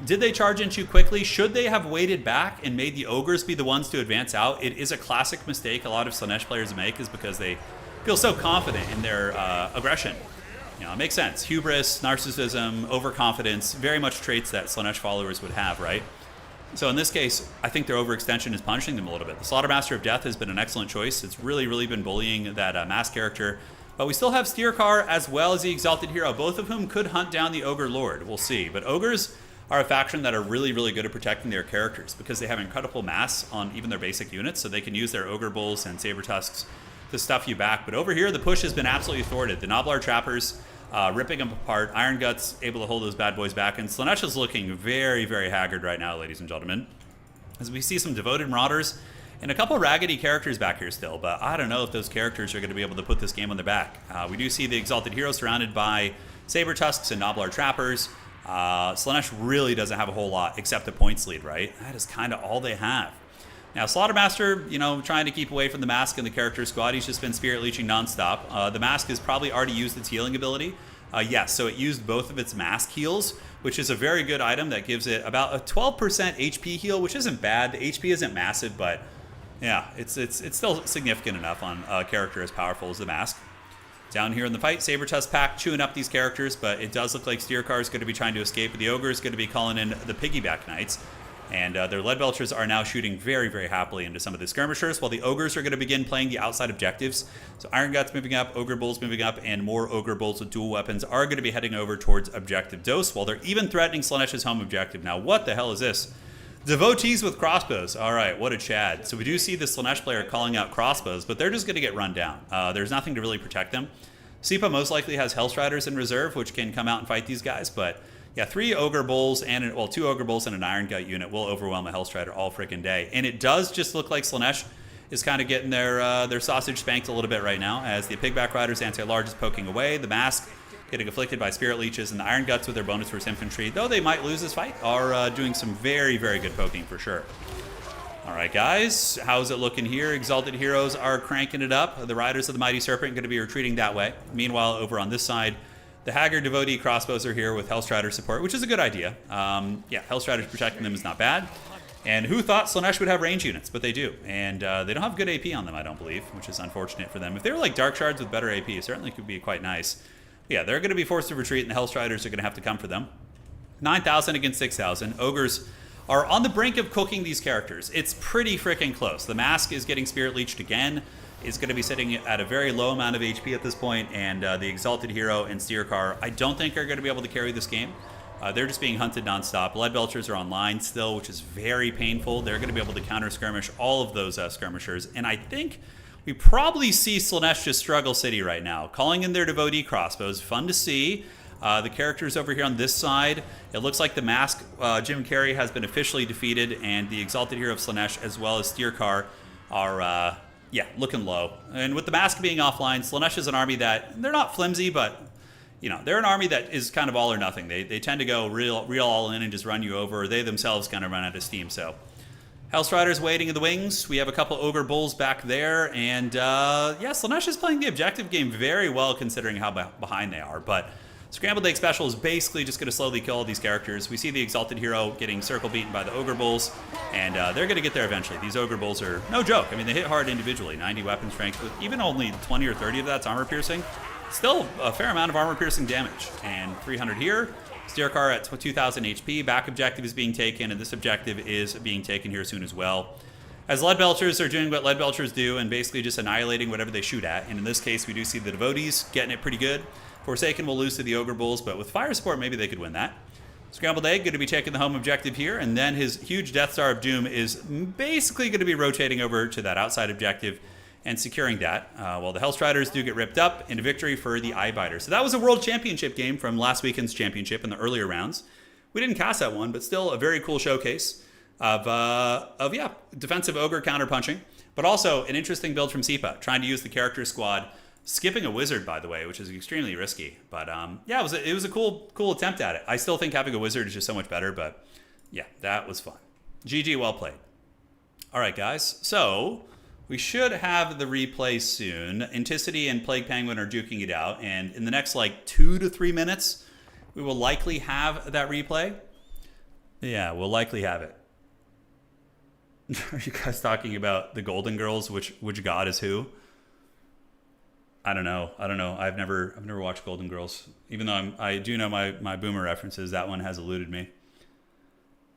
Did they charge in too quickly? Should they have waited back and made the Ogres be the ones to advance out? It is a classic mistake a lot of Slaanesh players make, is because they feel so confident in their aggression. You know, it makes sense. Hubris, narcissism, overconfidence, very much traits that Slanesh followers would have, right? So in this case, I think their overextension is punishing them a little bit. The Slaughtermaster of Death has been an excellent choice. It's really, really been bullying that mass character. But we still have Steercar as well as the Exalted Hero, both of whom could hunt down the Ogre Lord. We'll see. But Ogres are a faction that are really, really good at protecting their characters because they have incredible mass on even their basic units, so they can use their Ogre Bulls and Saber Tusks to stuff you back. But over here, the push has been absolutely thwarted. The Noblar Trappers ripping them apart. Iron Guts able to hold those bad boys back. And Slanesh is looking very, very haggard right now, ladies and gentlemen. As we see some Devoted Marauders and a couple raggedy characters back here still. But I don't know if those characters are going to be able to put this game on their back. We do see the Exalted Hero surrounded by Saber Tusks and Noblar Trappers. Slanesh really doesn't have a whole lot except the points lead, right? That is kind of all they have. Now, Slaughtermaster, you know, trying to keep away from the Mask and the character squad. He's just been Spirit Leeching nonstop. The Mask has probably already used its healing ability. Yes, so it used both of its Mask heals, which is a very good item that gives it about a 12% HP heal, which isn't bad. The HP isn't massive, but yeah, it's still significant enough on a character as powerful as the Mask. Down here in the fight, Saber Tusk Pack chewing up these characters, but it does look like Steercar is going to be trying to escape, but the Ogre is going to be calling in the Piggyback Knights. And their Lead Belchers are now shooting very, very happily into some of the skirmishers, while the Ogres are going to begin playing the outside objectives. So Iron Guts moving up, Ogre Bulls moving up, and more Ogre Bulls with dual weapons are going to be heading over towards Objective Dose, while they're even threatening Slanesh's home objective. Now, what the hell is this? Devotees with crossbows. All right, what a Chad. So we do see the Slanesh player calling out crossbows, but they're just going to get run down. There's nothing to really protect them. Sipa most likely has Hellstriders in reserve, which can come out and fight these guys, but yeah, 3 Ogre Bulls and, well, 2 Ogre Bulls and an Iron Gut unit will overwhelm a Hellstrider all freaking day. And it does just look like Slanesh is kind of getting their sausage spanked a little bit right now, as the Pigback Riders Anti-Large is poking away, the Mask getting afflicted by Spirit Leeches, and the Iron Guts with their bonus versus infantry, though they might lose this fight, are doing some very, very good poking for sure. All right, guys, how's it looking here? Exalted Heroes are cranking it up. The Riders of the Mighty Serpent going to be retreating that way. Meanwhile, over on this side, the Haggard Devotee crossbows are here with Hellstrider support, which is a good idea. Yeah, Hellstriders protecting them is not bad. And who thought Slanesh would have range units? But they do. And they don't have good AP on them, I don't believe, which is unfortunate for them. If they were like Dark Shards with better AP, it certainly could be quite nice. But yeah, they're going to be forced to retreat, and the Hellstriders are going to have to come for them. 9,000 against 6,000. Ogres are on the brink of cooking these characters. It's pretty freaking close. The Mask is getting Spirit Leeched again. Is going to be sitting at a very low amount of HP at this point, and the Exalted Hero and Steercar, I don't think are going to be able to carry this game. They're just being hunted nonstop. Lead Belchers are online still, which is very painful. They're going to be able to counter skirmish all of those skirmishers, and I think we probably see Slanesh just struggle city right now. Calling in their Devotee crossbows, fun to see. The characters over here on this side, it looks like the Mask, Jim Carrey, has been officially defeated, and the Exalted Hero of Slanesh as well as Steercar are yeah, looking low. And with the Mask being offline, Slanesh is an army that, they're not flimsy, but, you know, they're an army that is kind of all or nothing. They tend to go real all in and just run you over. They themselves kind of run out of steam. So, Hellstriders waiting in the wings. We have a couple Ogre Bulls back there. And, yeah, Slanesh is playing the objective game very well considering how behind they are. But Scrambled Egg Special is basically just going to slowly kill all these characters. We see the Exalted Hero getting circle beaten by the Ogre Bulls, and they're going to get there eventually. These Ogre Bulls are no joke. I mean, they hit hard individually, 90 weapon strength, with even only 20 or 30 of that's armor piercing. Still a fair amount of armor piercing damage, and 300 here. Steercar at 2,000 HP. Back objective is being taken, and this objective is being taken here soon as well. As Lead Belchers are doing what Lead Belchers do, and basically just annihilating whatever they shoot at. And in this case, we do see the Devotees getting it pretty good. Forsaken will lose to the Ogre Bulls, but with fire support, maybe they could win that. Scrambled Egg going to be taking the home objective here, and then his huge Death Star of Doom is basically going to be rotating over to that outside objective and securing that, while the Hellstriders do get ripped up into victory for the Eyebiter. So that was a World Championship game from last weekend's championship in the earlier rounds. We didn't cast that one, but still a very cool showcase of yeah, defensive Ogre counterpunching, but also an interesting build from Sipa, trying to use the character squad. Skipping a wizard, by the way, which is extremely risky. But yeah, it was a cool attempt at it. I still think having a wizard is just so much better, but yeah, that was fun. GG, well played. All right, guys. So we should have the replay soon. Anticity and Plague Penguin are duking it out, and in the next like 2 to 3 minutes, we will likely have that replay. Yeah, we'll likely have it. Are you guys talking about the Golden Girls? Which god is who? I don't know. I've never watched Golden Girls, even though I do know my boomer references. That one has eluded me.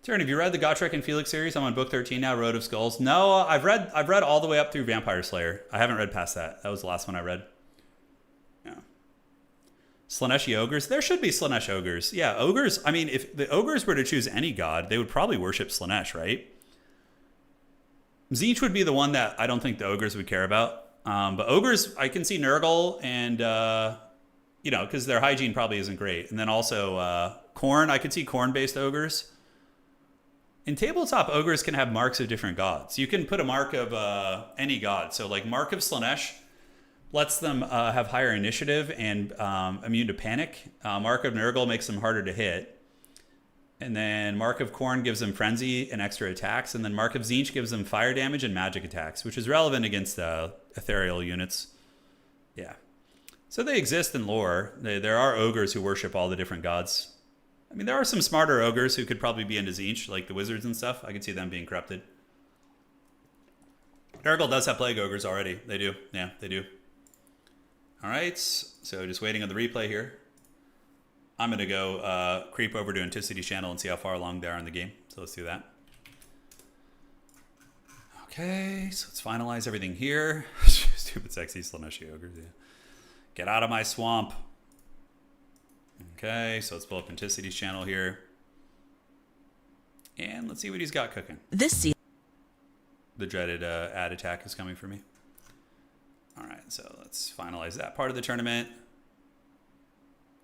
Turin, have you read the Gotrek and Felix series? I'm on book 13 now, Road of Skulls. No, I've read all the way up through Vampire Slayer. I haven't read past that. That was the last one I read. Yeah. Slaneshi ogres. There should be Slanesh ogres. Yeah, ogres. I mean, if the ogres were to choose any god, they would probably worship Slanesh, right? Tzeentch would be the one that I don't think the ogres would care about. But ogres, I can see Nurgle and, because their hygiene probably isn't great. And then also Khorne. I could see Khorne-based ogres. In tabletop, ogres can have marks of different gods. You can put a mark of any god. So like Mark of Slanesh lets them have higher initiative and immune to panic. Mark of Nurgle makes them harder to hit. And then Mark of Khorne gives them frenzy and extra attacks. And then Mark of Tzeentch gives them fire damage and magic attacks, which is relevant against ethereal units. Yeah. So they exist in lore. There are ogres who worship all the different gods. I mean, there are some smarter ogres who could probably be into Tzeentch, like the wizards and stuff. I could see them being corrupted. Nurgle does have plague ogres already. They do. Yeah, they do. All right. So just waiting on the replay here. I'm going to go creep over to Anticity's channel and see how far along they are in the game. So let's do that. Okay, so let's finalize everything here. Stupid sexy Slaneshi ogres. Yeah. Get out of my swamp. Okay, so let's pull up Anticity's channel here. And let's see what he's got cooking. The dreaded ad attack is coming for me. All right, so let's finalize that part of the tournament.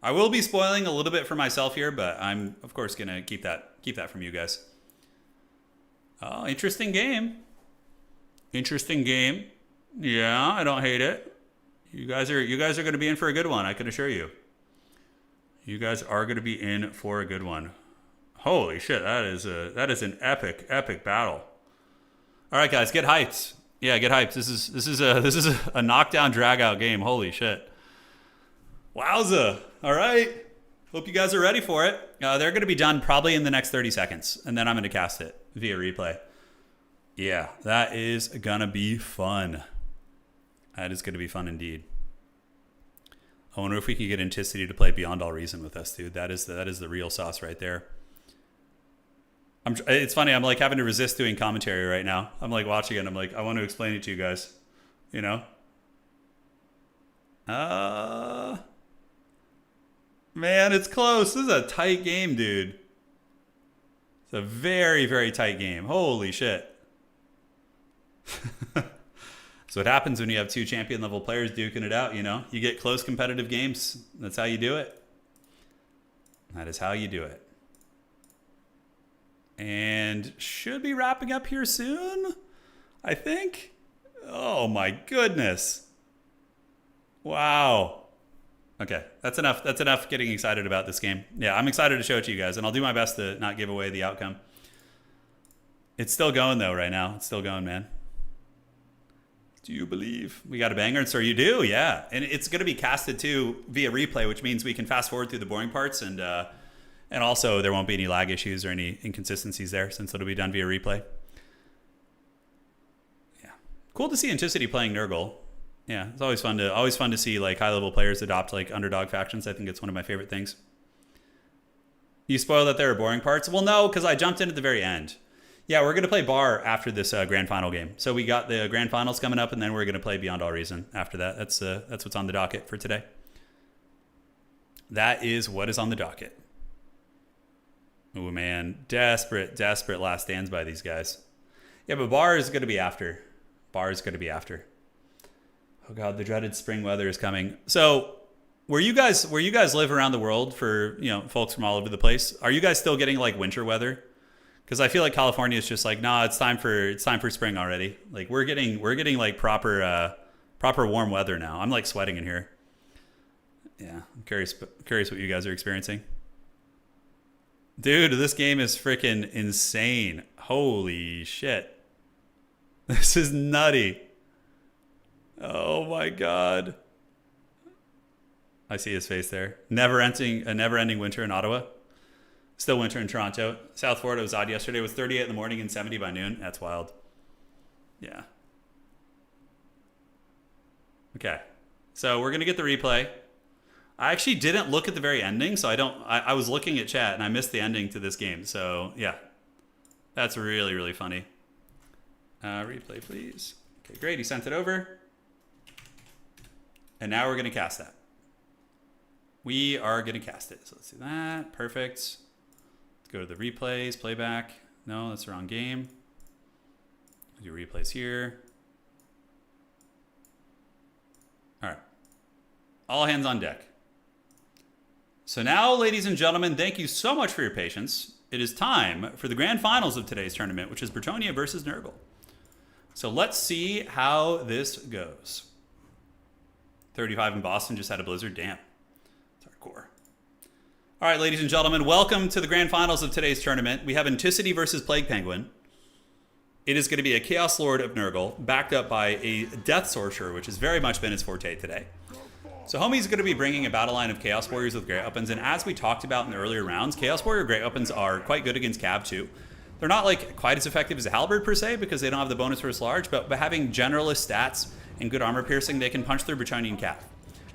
I will be spoiling a little bit for myself here, but I'm, of course, going to keep that from you guys. Oh, interesting game. Interesting game. Yeah, I don't hate it. You guys are going to be in for a good one, I can assure you. You guys are going to be in for a good one. Holy shit, that is an epic battle. All right, guys, get hyped. Yeah, get hyped. This is a knockdown drag out game. Holy shit. Wowza. All right. Hope you guys are ready for it. They're going to be done probably in the next 30 seconds, and then I'm going to cast it via replay. Yeah, that is going to be fun. That is going to be fun indeed. I wonder if we can get Anticity to play Beyond All Reason with us, dude. That is the real sauce right there. It's funny. I'm like having to resist doing commentary right now. I'm like watching it. I'm like, I want to explain it to you guys. You know? Man, it's close. This is a tight game, dude. It's a very, very tight game. Holy shit. So what happens when you have two champion level players duking it out, you know? You get close competitive games. That's how you do it. That is how you do it. And should be wrapping up here soon, I think. Oh my goodness. Wow. Okay, that's enough. That's enough getting excited about this game. Yeah, I'm excited to show it to you guys, and I'll do my best to not give away the outcome. It's still going, though, right now. It's still going, man. Do you believe? We got a banger, and so you do, yeah. And it's going to be casted, too, via replay, which means we can fast forward through the boring parts, and also there won't be any lag issues or any inconsistencies there, since it'll be done via replay. Yeah. Cool to see Anticity playing Nurgle. Yeah, it's always fun to see like high level players adopt like underdog factions. I think it's one of my favorite things. You spoiled that there are boring parts? Well, no, because I jumped in at the very end. Yeah, we're gonna play Bar after this grand final game. So we got the grand finals coming up, and then we're gonna play Beyond All Reason after that. That's what's on the docket for today. That is what is on the docket. Oh man, desperate last stands by these guys. Yeah, but Bar is gonna be after. Bar is gonna be after. Oh god, the dreaded spring weather is coming. So, where you guys live around the world, for folks from all over the place, are you guys still getting like winter weather? Because I feel like California is just like, nah, it's time for spring already. Like we're getting like proper warm weather now. I'm like sweating in here. Yeah, I'm curious what you guys are experiencing. Dude, this game is freaking insane. Holy shit, this is nutty. Oh my god. I see his face there. A never-ending winter in Ottawa. Still winter in Toronto. South Florida was odd yesterday. It was 38 in the morning and 70 by noon. That's wild. Yeah. Okay. So we're going to get the replay. I actually didn't look at the very ending, so I was looking at chat and I missed the ending to this game. So yeah, that's really, really funny. Replay, please. Okay, great. He sent it over. And now we're going to cast that. We are going to cast it. So let's do that. Perfect. Let's go to the replays, playback. No, that's the wrong game. Do replays here. All right. All hands on deck. So now, ladies and gentlemen, thank you so much for your patience. It is time for the grand finals of today's tournament, which is Bretonnia versus Nurgle. So let's see how this goes. 35 in Boston just had a blizzard. Damn. It's hardcore. All right, ladies and gentlemen, welcome to the grand finals of today's tournament. We have Anticity versus Plague Penguin. It is going to be a Chaos Lord of Nurgle, backed up by a Death Sorcerer, which has very much been his forte today. So Homie's going to be bringing a battle line of Chaos Warriors with Great Weapons, and as we talked about in the earlier rounds, Chaos Warrior Great Weapons are quite good against Cab too. They're not like quite as effective as a Halberd per se, because they don't have the bonus versus large, but by having generalist stats and good armor piercing, they can punch through Bretonnian Cav.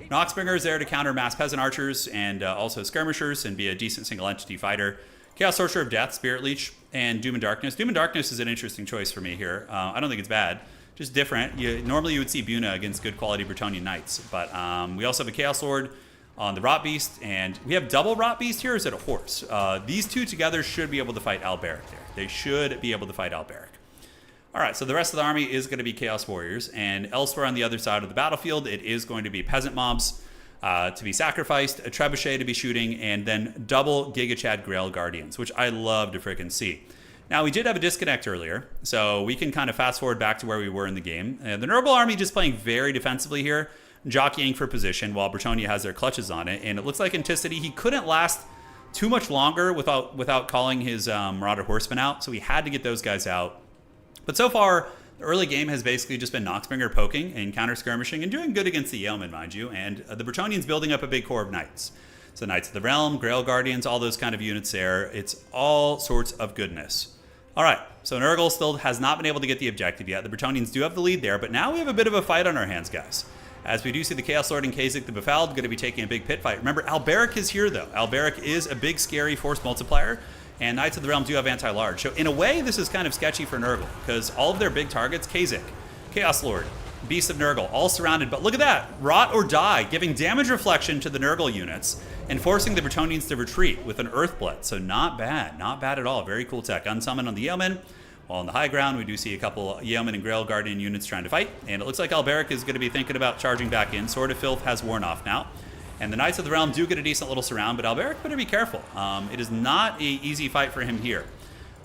Noxbringer is there to counter mass peasant archers and also skirmishers and be a decent single entity fighter. Chaos Sorcerer of Death, Spirit Leech, and Doom and Darkness. Doom and Darkness is an interesting choice for me here. I don't think it's bad. Just different. Normally you would see Buna against good quality Bretonnian Knights, but we also have a Chaos Lord on the Rot Beast, and we have double Rot Beast here, or is it a horse? These two together should be able to fight Alberic there. They should be able to fight Alberic. All right, so the rest of the army is going to be Chaos Warriors, and elsewhere on the other side of the battlefield, it is going to be Peasant Mobs to be sacrificed, a Trebuchet to be shooting, and then double Giga Chad Grail Guardians, which I love to frickin' see. Now, we did have a disconnect earlier, so we can kind of fast forward back to where we were in the game. The Nurgle army just playing very defensively here, jockeying for position while Bretonnia has their clutches on it. And it looks like Anticity, he couldn't last too much longer without calling his Marauder Horsemen out, so he had to get those guys out. But so far, the early game has basically just been Noxbringer poking and counter-skirmishing and doing good against the Yeomen, mind you, and the Bretonnians building up a big core of Knights. So Knights of the Realm, Grail Guardians, all those kind of units there. It's all sorts of goodness. All right, so Nurgle still has not been able to get the objective yet. The Bretonnians do have the lead there, but now we have a bit of a fight on our hands, guys. As we do see the Chaos Lord and Kha'Zix the Befouled going to be taking a big pit fight. Remember, Alberic is here, though. Alberic is a big, scary force multiplier, and Knights of the Realm do have anti-large. So in a way, this is kind of sketchy for Nurgle, because all of their big targets, Kha'Zix, Chaos Lord, Beast of Nurgle, all surrounded. But look at that, Rot or Die, giving damage reflection to the Nurgle units and forcing the Bretonnians to retreat with an Earthblood. So not bad at all. Very cool tech. Unsummon on the Yeomen. While on the high ground, we do see a couple Yeomen and Grail Guardian units trying to fight. And it looks like Alberic is going to be thinking about charging back in. Sword of Filth has worn off now. And the Knights of the Realm do get a decent little surround, but Alberic better be careful. It is not an easy fight for him here.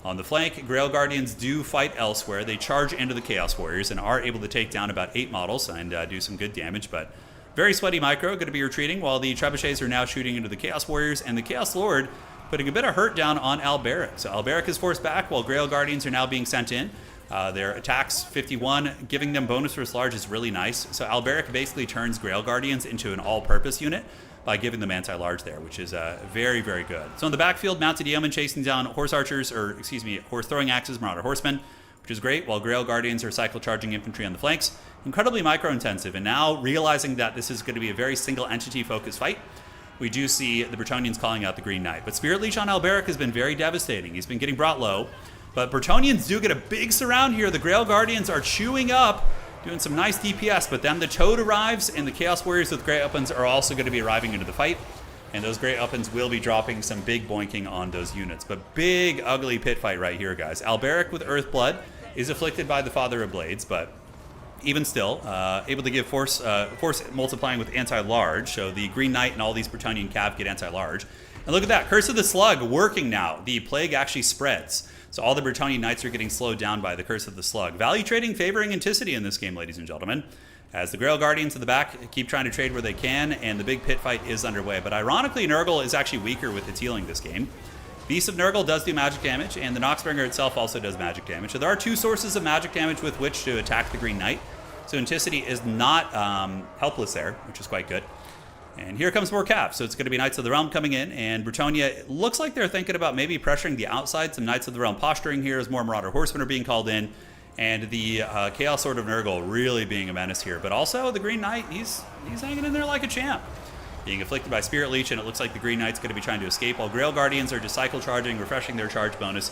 On the flank, Grail Guardians do fight elsewhere. They charge into the Chaos Warriors and are able to take down about 8 models and do some good damage, but very sweaty micro, going to be retreating, while the Trebuchets are now shooting into the Chaos Warriors, and the Chaos Lord putting a bit of hurt down on Alberic. So Alberic is forced back, while Grail Guardians are now being sent in. Their attacks, 51, giving them bonus versus large is really nice. So Alberic basically turns Grail Guardians into an all-purpose unit by giving them anti-large there, which is very, very good. So in the backfield, Mounted Yeomen chasing down Horse Archers, or excuse me, Horse Throwing Axes, Marauder Horsemen, which is great, while Grail Guardians are cycle charging infantry on the flanks. Incredibly micro-intensive, and now realizing that this is going to be a very single entity-focused fight, we do see the Bretonnians calling out the Green Knight. But Spirit Leech on Alberic has been very devastating. He's been getting brought low, but Bretonnians do get a big surround here. The Grail Guardians are chewing up, doing some nice DPS, but then the Toad arrives, and the Chaos Warriors with Great Weapons are also going to be arriving into the fight, and those Great Weapons will be dropping some big boinking on those units. But big, ugly pit fight right here, guys. Alberic with Earthblood is afflicted by the Father of Blades, but even still, able to give force multiplying with anti-large, so the Green Knight and all these Bretonnian Cav get anti-large. And look at that, Curse of the Slug working now. The plague actually spreads. So all the Bretonnian Knights are getting slowed down by the Curse of the Slug. Value trading favoring Anticity in this game, ladies and gentlemen, as the Grail Guardians in the back keep trying to trade where they can, and the big pit fight is underway. But ironically, Nurgle is actually weaker with its healing this game. Beast of Nurgle does do magic damage, and the Noxbringer itself also does magic damage. So there are 2 sources of magic damage with which to attack the Green Knight. So Anticity is not helpless there, which is quite good. And here comes more Cav. So it's going to be Knights of the Realm coming in, and Bretonnia, it looks like they're thinking about maybe pressuring the outside. Some Knights of the Realm posturing here as more Marauder Horsemen are being called in. And the Chaos Sword of Nurgle really being a menace here. But also the Green Knight, he's hanging in there like a champ. Being afflicted by Spirit Leech, and it looks like the Green Knight's going to be trying to escape, while Grail Guardians are just cycle charging, refreshing their charge bonus,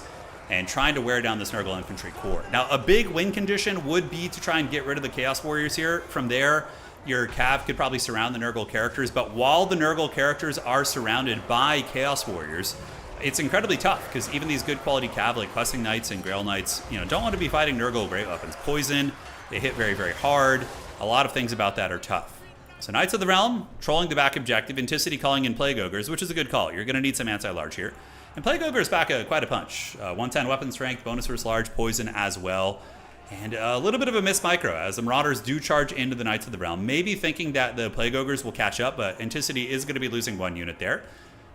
and trying to wear down this Nurgle infantry core. Now, a big win condition would be to try and get rid of the Chaos Warriors here. From there, your Cav could probably surround the Nurgle characters, but while the Nurgle characters are surrounded by Chaos Warriors, it's incredibly tough, because even these good quality Cav like Questing Knights and Grail Knights, don't want to be fighting Nurgle great weapons. Poison, they hit very, very hard. A lot of things about that are tough. So Knights of the Realm, trolling the back objective, Anticity calling in Plague Ogres, which is a good call. You're going to need some anti-large here. And Plague Ogres back quite a punch. 110 weapon strength, bonus versus large, poison as well. And a little bit of a miss micro, as the Marauders do charge into the Knights of the Realm. Maybe thinking that the Plague Ogres will catch up, but Anticity is going to be losing one unit there.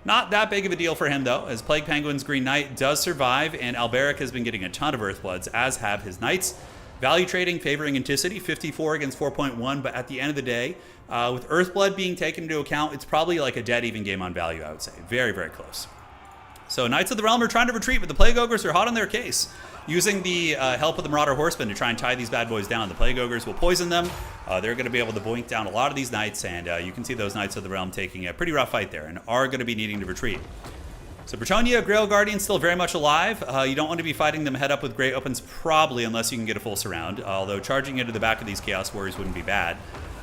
Not that big of a deal for him, though, as Plague Penguin's Green Knight does survive, and Alberic has been getting a ton of Earthbloods, as have his Knights. Value trading favoring Anticity, 54 against 4.1, but at the end of the day, with Earthblood being taken into account, it's probably like a dead even game on value, I would say. Very, very close. So Knights of the Realm are trying to retreat, but the Plague Ogres are hot on their case, using the help of the Marauder Horsemen to try and tie these bad boys down. The Plague Ogres will poison them. They're going to be able to boink down a lot of these Knights, and you can see those Knights of the Realm taking a pretty rough fight there and are going to be needing to retreat. So Bretonnia, Grail Guardian still very much alive. You don't want to be fighting them head up with Great Opens probably unless you can get a full surround, although charging into the back of these Chaos Warriors wouldn't be bad.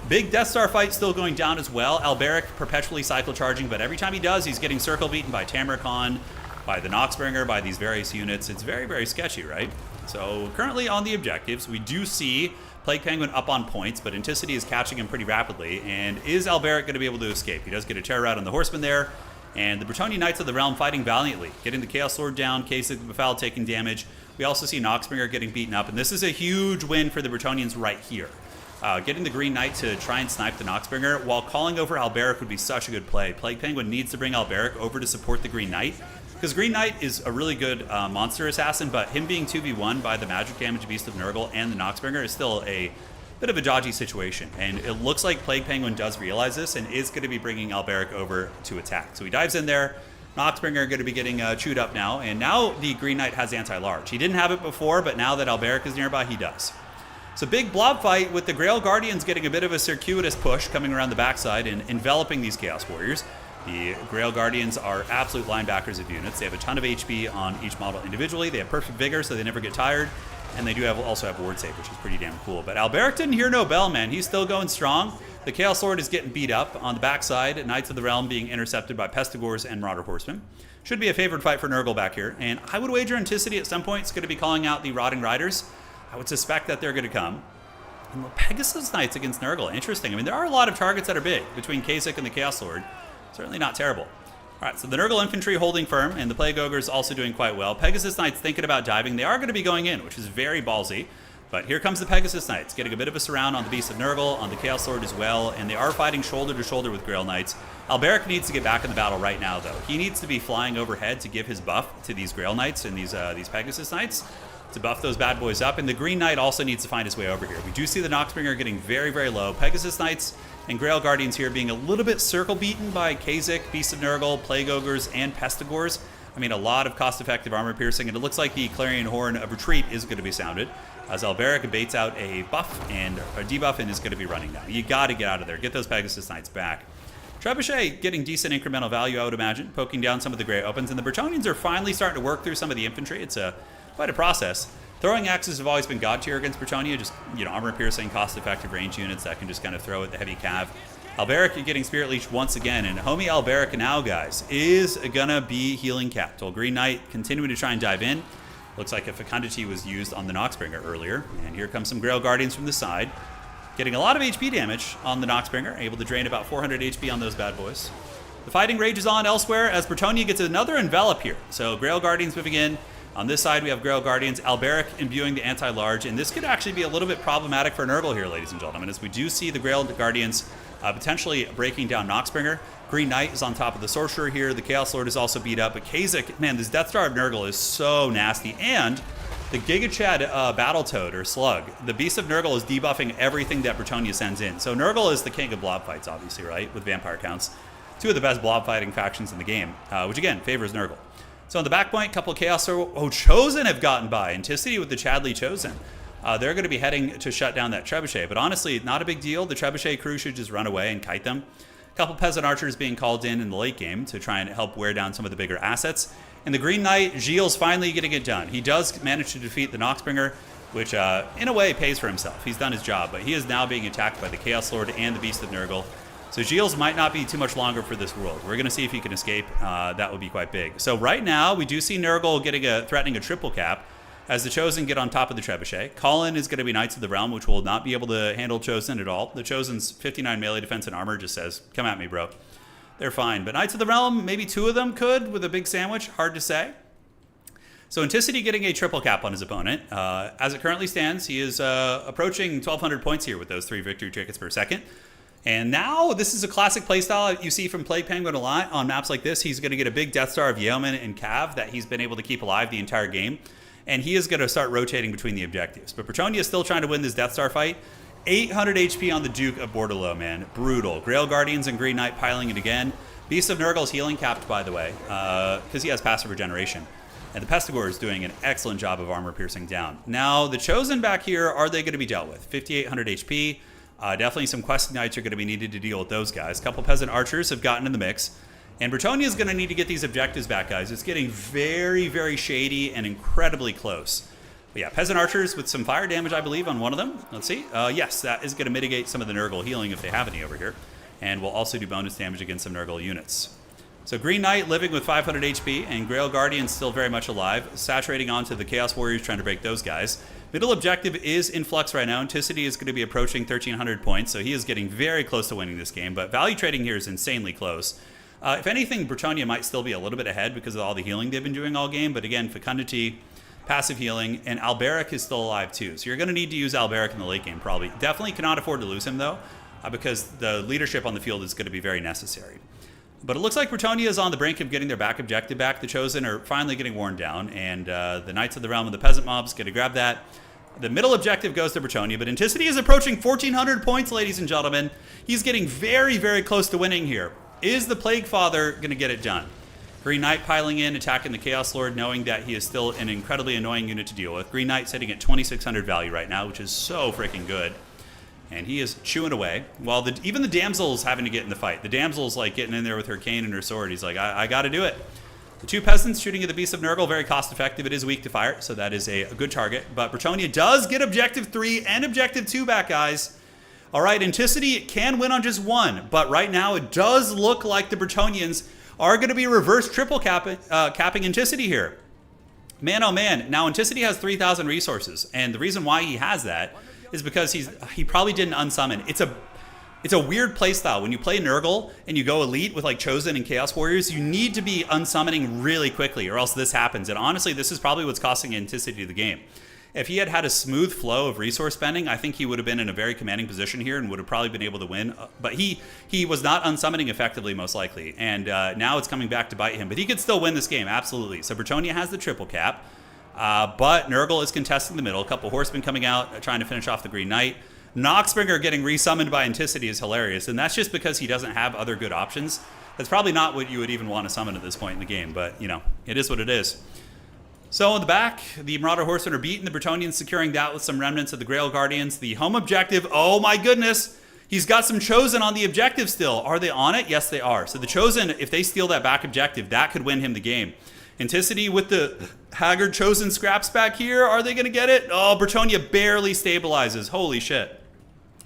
Big Death Star fight still going down as well. Alberic perpetually cycle charging, but every time he does, he's getting circle beaten by Tamurkhan, by the Noxbringer, by these various units. It's very, very sketchy, right? So currently on the objectives, we do see Plague Penguin up on points, but Anticity is catching him pretty rapidly. And is Alberic going to be able to escape? He does get a terror out on the Horseman there. And the Bretonnian Knights of the Realm fighting valiantly, getting the Chaos Sword down, Kasich Befoul taking damage. We also see Noxbringer getting beaten up, and this is a huge win for the Bretonnians right here. Getting the Green Knight to try and snipe the Noxbringer while calling over Alberic would be such a good play. Plague Penguin needs to bring Alberic over to support the Green Knight, because Green Knight is a really good monster assassin, but him being 2v1 by the magic damage Beast of Nurgle and the Noxbringer is still a bit of a dodgy situation. And it looks like Plague Penguin does realize this and is going to be bringing Alberic over to attack. So he dives in there. Noxbringer going to be getting chewed up now, and now the Green Knight has anti-large. He didn't have it before, but now that Alberic is nearby, he does. So big blob fight with the Grail Guardians getting a bit of a circuitous push coming around the backside and enveloping these Chaos Warriors. The Grail Guardians are absolute linebackers of units. They have a ton of HP on each model individually. They have perfect vigor, so they never get tired. And they do also have ward save, which is pretty damn cool. But Alberic didn't hear no bell, man. He's still going strong. The Chaos Sword is getting beat up on the backside. Knights of the Realm being intercepted by Pestigors and Marauder Horsemen. Should be a favored fight for Nurgle back here. And I would wager Anticity at some point is going to be calling out the Rotting Riders. I would suspect that they're going to come. And the Pegasus Knights against Nurgle. Interesting. I mean, there are a lot of targets that are big between Kasich and the Chaos Sword. Certainly not terrible. All right, so the Nurgle Infantry holding firm, and the Plague Ogres also doing quite well. Pegasus Knights thinking about diving. They are going to be going in, which is very ballsy. But here comes the Pegasus Knights, getting a bit of a surround on the Beast of Nurgle, on the Chaos Sword as well, and they are fighting shoulder to shoulder with Grail Knights. Alberic needs to get back in the battle right now, though. He needs to be flying overhead to give his buff to these Grail Knights and these Pegasus Knights to buff those bad boys up, and the Green Knight also needs to find his way over here. We do see the Noxbringer getting very, very low. Pegasus Knights and Grail Guardians here being a little bit circle beaten by Kasich, Beast of Nurgle, Plague Ogres, and Pestigors. I mean, a lot of cost-effective armor piercing, and it looks like the Clarion Horn of Retreat is going to be sounded, as Alberic baits out a buff and a debuff and is going to be running now. You got to get out of there. Get those Pegasus Knights back. Trebuchet getting decent incremental value, I would imagine, poking down some of the Grey Opens, and the Bretonnians are finally starting to work through some of the infantry. It's quite a process. Throwing axes have always been god tier against Bretonnia, just, armor piercing, cost-effective range units that can just kind of throw at the heavy cav. Alberic getting Spirit Leech once again, and homie Alberic now, guys, is gonna be healing capped. While Green Knight continuing to try and dive in. Looks like a Fecundity was used on the Noxbringer earlier, and here comes some Grail Guardians from the side. Getting a lot of HP damage on the Noxbringer, able to drain about 400 HP on those bad boys. The fighting rages on elsewhere as Bretonnia gets another envelop here. So Grail Guardians moving in. On this side, we have Grail Guardians, Alberic imbuing the anti-large, and this could actually be a little bit problematic for Nurgle here, ladies and gentlemen, as we do see the Grail Guardians potentially breaking down Noxbringer. Green Knight is on top of the Sorcerer here. The Chaos Lord is also beat up, but Kasich, man, this Death Star of Nurgle is so nasty, and the Giga Chad Battletoad, or Slug, the Beast of Nurgle is debuffing everything that Bretonnia sends in. So Nurgle is the king of blob fights, obviously, right, with vampire counts. Two of the best blob fighting factions in the game, which again, favors Nurgle. So on the back point, couple of Chaos, Chosen have gotten by. Anticity with the Chadley Chosen. they're going to be heading to shut down that trebuchet. But honestly, not a big deal. The trebuchet crew should just run away and kite them. A couple peasant archers being called in the late game to try and help wear down some of the bigger assets. And the Green Knight, Gilles finally getting it done. He does manage to defeat the Noxbringer, which in a way pays for himself. He's done his job, but he is now being attacked by the Chaos Lord and the Beast of Nurgle. So Gilles might not be too much longer for this world. We're going to see if he can escape. That would be quite big. So right now, we do see Nurgle threatening a triple cap as the Chosen get on top of the trebuchet. Colin is going to be Knights of the Realm, which will not be able to handle Chosen at all. The Chosen's 59 melee defense and armor just says, come at me, bro. They're fine. But Knights of the Realm, maybe 2 of them could with a big sandwich. Hard to say. So Anticity getting a triple cap on his opponent. As it currently stands, he is approaching 1,200 points here with those 3 victory tickets per second. And now this is a classic playstyle you see from Plague Penguin a lot on maps like this. He's going to get a big Death Star of Yeoman and Cav that he's been able to keep alive the entire game. And he is going to start rotating between the objectives. But Bretonnia is still trying to win this Death Star fight. 800 HP on the Duke of Bordelot, man. Brutal. Grail Guardians and Green Knight piling it again. Beast of Nurgle's healing capped, by the way, because he has passive regeneration. And the Pestigore is doing an excellent job of armor piercing down. Now, the Chosen back here, are they going to be dealt with? 5,800 HP. Definitely some Questing Knights are going to be needed to deal with those guys. A couple Peasant Archers have gotten in the mix. And Bretonnia is going to need to get these objectives back, guys. It's getting very, very shady and incredibly close. But yeah, Peasant Archers with some fire damage, I believe, on one of them. Let's see. Yes, that is going to mitigate some of the Nurgle healing if they have any over here. And will also do bonus damage against some Nurgle units. So Green Knight living with 500 HP, and Grail Guardian still very much alive, saturating onto the Chaos Warriors trying to break those guys. Middle objective is in flux right now. Anticity is going to be approaching 1,300 points, so he is getting very close to winning this game, but value trading here is insanely close. If anything, Bretonnia might still be a little bit ahead because of all the healing they've been doing all game, but again, Fecundity, passive healing, and Alberic is still alive too, so you're going to need to use Alberic in the late game probably. Definitely cannot afford to lose him though, because the leadership on the field is going to be very necessary. But it looks like Bretonnia is on the brink of getting their back objective back. The Chosen are finally getting worn down, and the Knights of the Realm and the Peasant Mobs get to grab that. The middle objective goes to Bretonnia, but Anticity is approaching 1,400 points, ladies and gentlemen. He's getting very, very close to winning here. Is the Plague Father going to get it done? Green Knight piling in, attacking the Chaos Lord, knowing that he is still an incredibly annoying unit to deal with. Green Knight sitting at 2,600 value right now, which is so freaking good. And he is chewing away, while even the damsel's having to get in the fight. The damsel's like getting in there with her cane and her sword. He's like, I got to do it. The 2 peasants shooting at the Beast of Nurgle, very cost effective. It is weak to fire, so that is a good target. But Bretonnia does get objective 3 and objective 2 back, guys. All right, Anticity can win on just 1, but right now it does look like the Bretonians are going to be reverse triple capping Anticity here. Man, oh man. Now, Anticity has 3,000 resources, and the reason why he has that is because he probably didn't unsummon. It's a weird playstyle. When you play Nurgle and you go Elite with like Chosen and Chaos Warriors, you need to be unsummoning really quickly or else this happens. And honestly, this is probably what's costing Anticity the game. If he had had a smooth flow of resource spending, I think he would have been in a very commanding position here and would have probably been able to win. But he was not unsummoning effectively, most likely. And now it's coming back to bite him. But he could still win this game, absolutely. So Bretonnia has the triple cap. But Nurgle is contesting the middle. A couple horsemen coming out, trying to finish off the Green Knight. Noxbringer getting resummoned by Anticity is hilarious, and that's just because he doesn't have other good options. That's probably not what you would even want to summon at this point in the game, but, you know, it is what it is. So in the back, the Marauder Horsemen are beaten. The Bretonians securing that with some remnants of the Grail Guardians. The home objective, oh my goodness, he's got some Chosen on the objective still. Are they on it? Yes, they are. So the Chosen, if they steal that back objective, that could win him the game. Anticity with the Haggard Chosen scraps back here. Are they going to get it? Oh, Bretonnia barely stabilizes. Holy shit.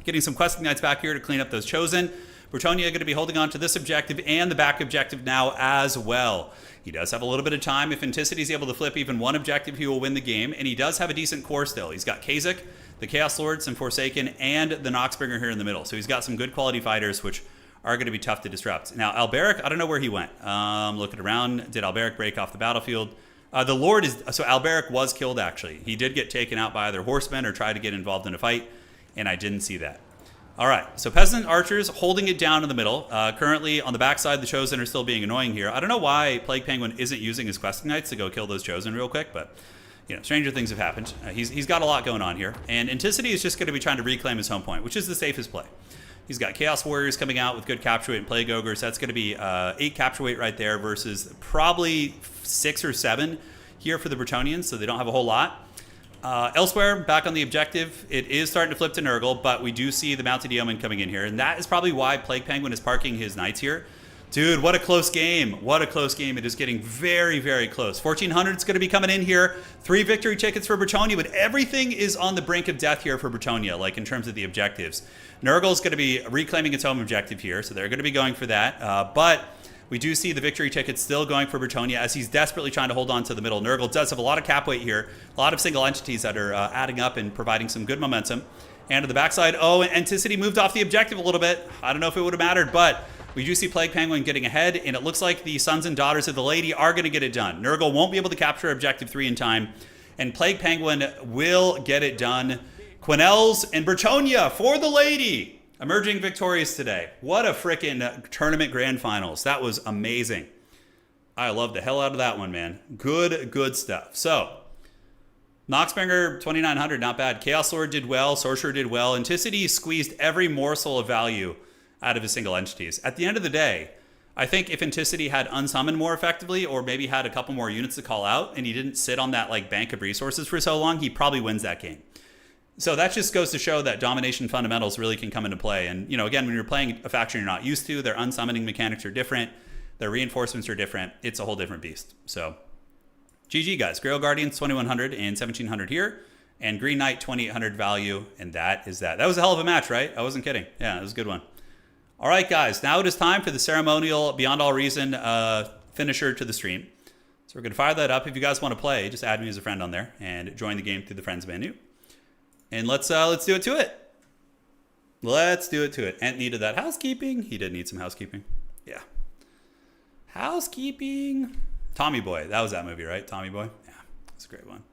Getting some Questing Knights back here to clean up those Chosen. Bretonnia going to be holding on to this objective and the back objective now as well. He does have a little bit of time. If Anticity is able to flip even one objective, he will win the game. And he does have a decent core still. He's got Kha'Zix, the Chaos Lord, some Forsaken, and the Noxbringer here in the middle. So he's got some good quality fighters, which are going to be tough to disrupt. Now, Alberic, I don't know where he went. Looking around, did Alberic break off the battlefield? The Lord is... So Alberic was killed, actually. He did get taken out by either horsemen or tried to get involved in a fight, and I didn't see that. All right, so Peasant Archers holding it down in the middle. Currently, on the backside, the Chosen are still being annoying here. I don't know why Plague Penguin isn't using his Questing Knights to go kill those Chosen real quick, but, you know, stranger things have happened. He's got a lot going on here. And Anticity is just going to be trying to reclaim his home point, which is the safest play. He's got Chaos Warriors coming out with good capture weight and Plague Ogres. That's going to be 8 capture weight right there versus probably 6 or 7 here for the Bretonians, so they don't have a whole lot. Elsewhere, back on the objective, it is starting to flip to Nurgle, but we do see the Mounted Yeoman coming in here, and that is probably why Plague Penguin is parking his knights here. Dude, what a close game. What a close game. It is getting very, very close. 1400 is going to be coming in here. 3 victory tickets for Bretonia, but everything is on the brink of death here for Bretonia, like in terms of the objectives. Nurgle is going to be reclaiming its home objective here, so they're going to be going for that. But we do see the victory tickets still going for Bretonia as he's desperately trying to hold on to the middle. Nurgle does have a lot of cap weight here, a lot of single entities that are adding up and providing some good momentum. And to the backside, oh, Anticity moved off the objective a little bit. I don't know if it would have mattered, but we do see Plague Penguin getting ahead, and it looks like the Sons and Daughters of the Lady are going to get it done. Nurgle won't be able to capture Objective 3 in time, and Plague Penguin will get it done. Quenelles and Bretonia for the Lady, emerging victorious today. What a freaking tournament grand finals. That was amazing. I love the hell out of that one, man. Good stuff. So, Noxbringer 2900, not bad. Chaos Lord did well. Sorcerer did well. Anticity squeezed every morsel of value out of his single entities. At the end of the day, I think if Anticity had unsummoned more effectively, or maybe had a couple more units to call out, and he didn't sit on that like bank of resources for so long, he probably wins that game. So that just goes to show that domination fundamentals really can come into play. And, you know, again, when you're playing a faction you're not used to, their unsummoning mechanics are different, their reinforcements are different. It's a whole different beast. So, GG, guys. Grail Guardians 2100 and 1700 here, and Green Knight 2800 value, and that is that. That was a hell of a match, right? I wasn't kidding. Yeah, it was a good one. All right, guys. Now it is time for the ceremonial, beyond all reason, finisher to the stream. So we're going to fire that up. If you guys want to play, just add me as a friend on there and join the game through the friends menu. And let's do it to it. Let's do it to it. Ant needed that housekeeping. He did need some housekeeping. Yeah. Housekeeping. Tommy Boy. That was that movie, right? Tommy Boy? Yeah. That's a great one.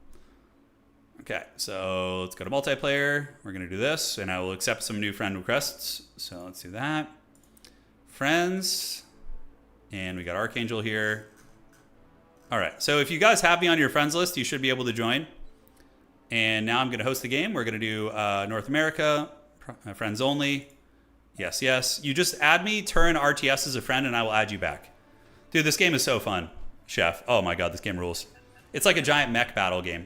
Okay. So let's go to multiplayer. We're going to do this. And I will accept some new friend requests. So let's do that. Friends. And we got Archangel here. All right. So if you guys have me on your friends list, you should be able to join. And now I'm going to host the game. We're going to do North America, friends only. Yes, yes. You just add me, Turin RTS as a friend, and I will add you back. Dude, this game is so fun, Chef. Oh my God, this game rules. It's like a giant mech battle game.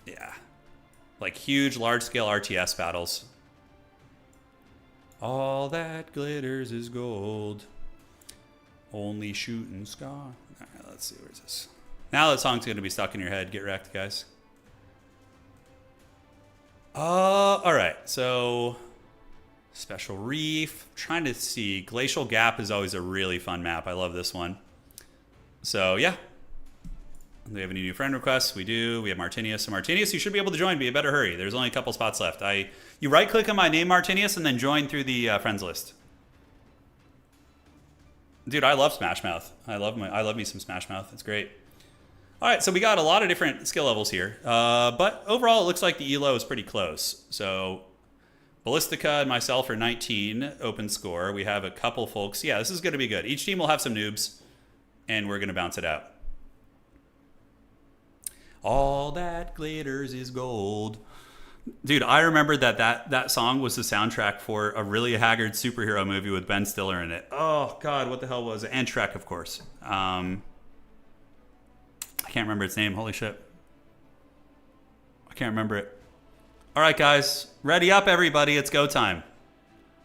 Yeah. Like huge, large-scale RTS battles. All that glitters is gold. Only shooting star. All right, let's see. Where's this? Now that song's going to be stuck in your head. Get wrecked, guys. All right. So, Special Reef. Trying to see. Glacial Gap is always a really fun map. I love this one. So, yeah. Do we have any new friend requests? We do. We have Martinius. So Martinius, you should be able to join, but you better hurry. There's only a couple spots left. You right-click on my name, Martinius, and then join through the friends list. Dude, I love Smash Mouth. I love me some Smash Mouth. It's great. All right, so we got a lot of different skill levels here. But overall, it looks like the ELO is pretty close. So Ballistica and myself are 19 open score. We have a couple folks. Yeah, this is going to be good. Each team will have some noobs, and we're going to bounce it out. All that glitters is gold. Dude, I remember that song was the soundtrack for a really Haggard superhero movie with Ben Stiller in it. Oh, God, what the hell was it? And Shrek, of course. I can't remember its name. Holy shit. I can't remember it. All right, guys. Ready up, everybody. It's go time.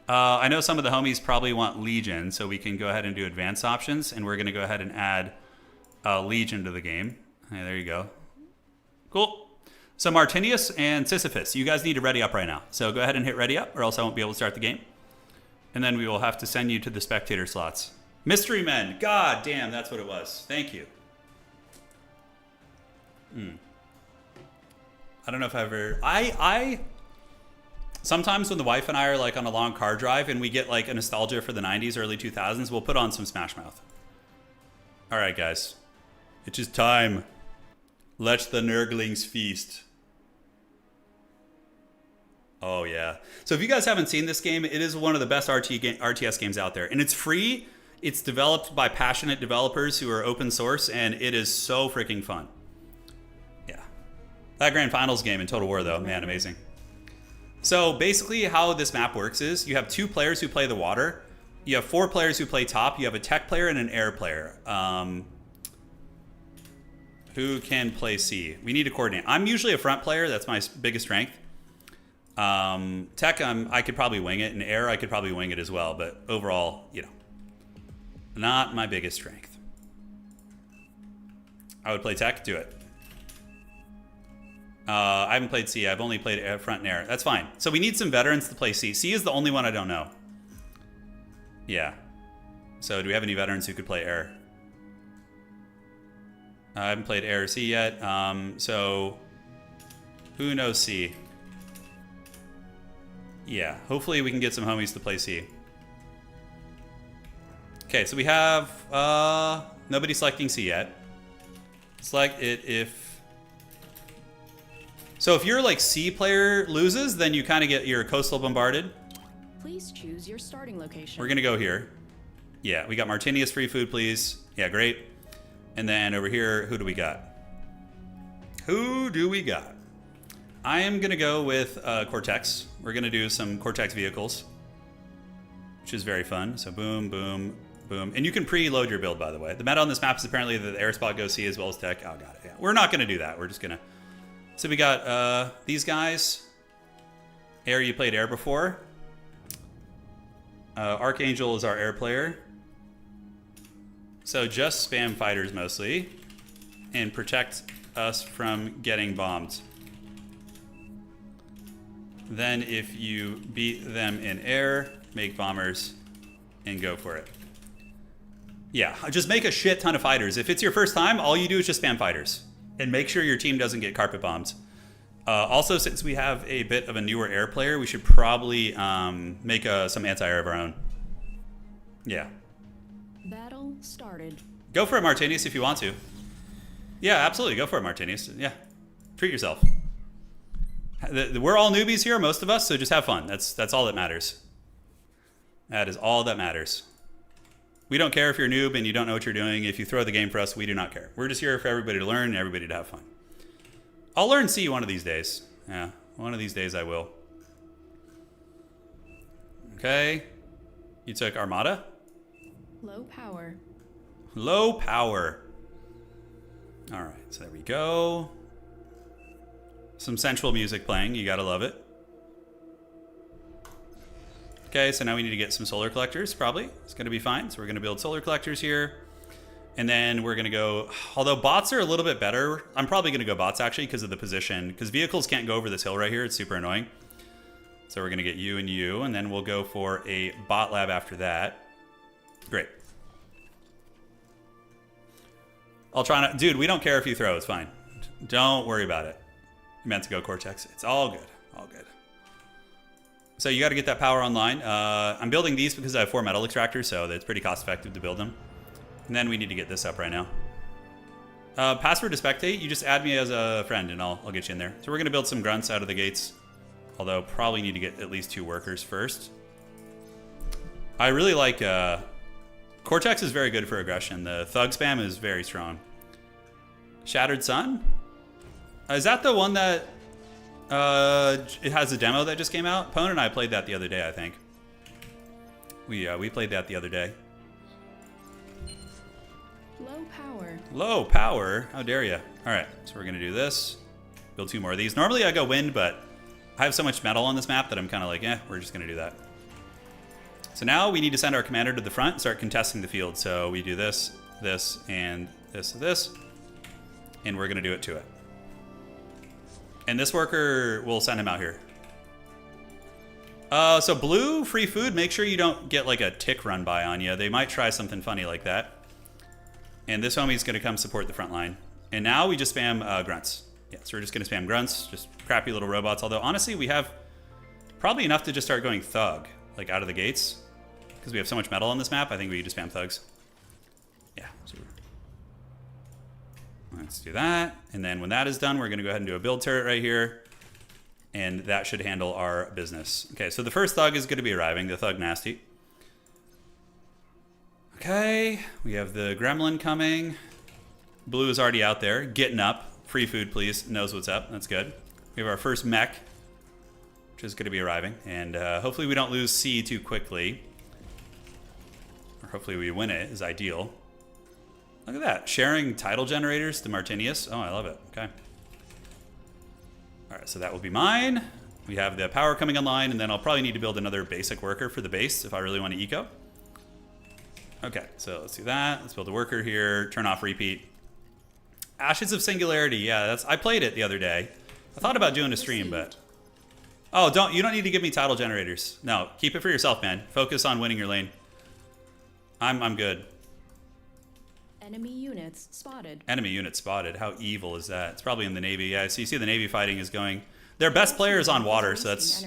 I know some of the homies probably want Legion, so we can go ahead and do advanced options, and we're going to go ahead and add Legion to the game. Hey, there you go. Cool. So Martinius and Sisyphus, you guys need to ready up right now. So go ahead and hit ready up, or else I won't be able to start the game. And then we will have to send you to the spectator slots. Mystery Men. God damn, that's what it was. Thank you. I don't know if I ever... Sometimes when the wife and I are like on a long car drive and we get like a nostalgia for the 90s, early 2000s, we'll put on some Smash Mouth. All right, guys. It's just time. Let the Nurglings feast. Oh, yeah. So if you guys haven't seen this game, it is one of the best RTS games out there. And it's free. It's developed by passionate developers who are open source, and it is so freaking fun. Yeah. That Grand Finals game in Total War, though, man, amazing. So basically how this map works is you have 2 players who play the water. You have 4 players who play top. You have a tech player and an air player. Who can play C? We need to coordinate. I'm usually a front player. That's my biggest strength. Tech, I could probably wing it. And air, I could probably wing it as well. But overall, you know, not my biggest strength. I would play tech. Do it. I haven't played C. I've only played front and air. That's fine. So we need some veterans to play C. C is the only one I don't know. Yeah. So do we have any veterans who could play air? I haven't played air or C yet. So who knows C? Yeah. Hopefully we can get some homies to play C. Okay, so we have nobody selecting C yet. Select it if... So if your like C player loses, then you kind of get your coastal bombarded. Please choose your starting location. We're gonna go here. Yeah, we got Martinius free food, please. Yeah, great. And then over here, who do we got? Who do we got? I am gonna go with Cortex. We're gonna do some Cortex vehicles, which is very fun. So boom, boom, boom. And you can preload your build, by the way. The meta on this map is apparently that the air spot goes C as well as tech. Oh, got it. Yeah. We're not gonna do that. We're just gonna... So we got these guys. Air, you played air before. Archangel is our air player. So just spam fighters mostly. And protect us from getting bombed. Then if you beat them in air, make bombers and go for it. Yeah, just make a shit ton of fighters. If it's your first time, all you do is just spam fighters. And make sure your team doesn't get carpet bombed. Also, since we have a bit of a newer air player, we should probably make some anti-air of our own. Yeah. Battle started. Go for it, Martinius, if you want to. Yeah, absolutely. Go for it, Martinius. Yeah. Treat yourself. We're all newbies here, most of us, so just have fun. That's all that matters. That is all that matters. We don't care if you're a noob and you don't know what you're doing. If you throw the game for us, we do not care. We're just here for everybody to learn and everybody to have fun. I'll learn C one of these days. Yeah, one of these days I will. Okay. You took Armada? Low power. Low power. All right, so there we go. Some sensual music playing. You gotta love it. Okay, so now we need to get some solar collectors, probably. It's going to be fine. So we're going to build solar collectors here. And then we're going to go... Although bots are a little bit better. I'm probably going to go bots, actually, because of the position. Because vehicles can't go over this hill right here. It's super annoying. So we're going to get you and you. And then we'll go for a bot lab after that. Great. I'll try not... Dude, we don't care if you throw. It's fine. Don't worry about it. You meant to go Cortex. It's all good. All good. So you got to get that power online. I'm building these because I have 4 metal extractors, so it's pretty cost effective to build them. And then we need to get this up right now. Password to spectate, you just add me as a friend and I'll get you in there. So we're going to build some grunts out of the gates. Although probably need to get at least 2 workers first. I really like... Cortex is very good for aggression. The thug spam is very strong. Shattered Sun? Is that the one that... it has a demo that just came out. Pone and I played that the other day, I think. We played that the other day. Low power. Low power? How dare you? All right, so we're gonna do this. Build 2 more of these. Normally I go wind, but I have so much metal on this map that I'm kind of like, we're just gonna do that. So now we need to send our commander to the front and start contesting the field. So we do this, this, and this, and we're gonna do it to it. And this worker, will send him out here. So blue, free food, make sure you don't get like a tick run by on you. They might try something funny like that. And this homie's gonna come support the front line. And now we just spam grunts. Yeah, so we're just gonna spam grunts, just crappy little robots. Although honestly, we have probably enough to just start going thug, like out of the gates. Because we have so much metal on this map, I think we can just spam thugs. Yeah, so let's do that. And then when that is done, we're going to go ahead and do a build turret right here. And that should handle our business. Okay, so the first thug is going to be arriving, the thug nasty. Okay, we have the gremlin coming. Blue is already out there, getting up. Free food, please. Knows what's up. That's good. We have our first mech, which is going to be arriving. And hopefully we don't lose C too quickly. Or hopefully we win it, is ideal. Look at that. Sharing tidal generators to Martinius. Oh, I love it. Okay. All right, so that will be mine. We have the power coming online, and then I'll probably need to build another basic worker for the base if I really want to eco. Okay, so let's do that. Let's build a worker here. Turn off repeat. Ashes of Singularity. Yeah, I played it the other day. I thought about doing a stream, but... Oh, you don't need to give me tidal generators. No, keep it for yourself, man. Focus on winning your lane. I'm good. Enemy units spotted. Enemy units spotted. How evil is that? It's probably in the Navy. Yeah, so you see the Navy fighting is going... Their best player is on water, so that's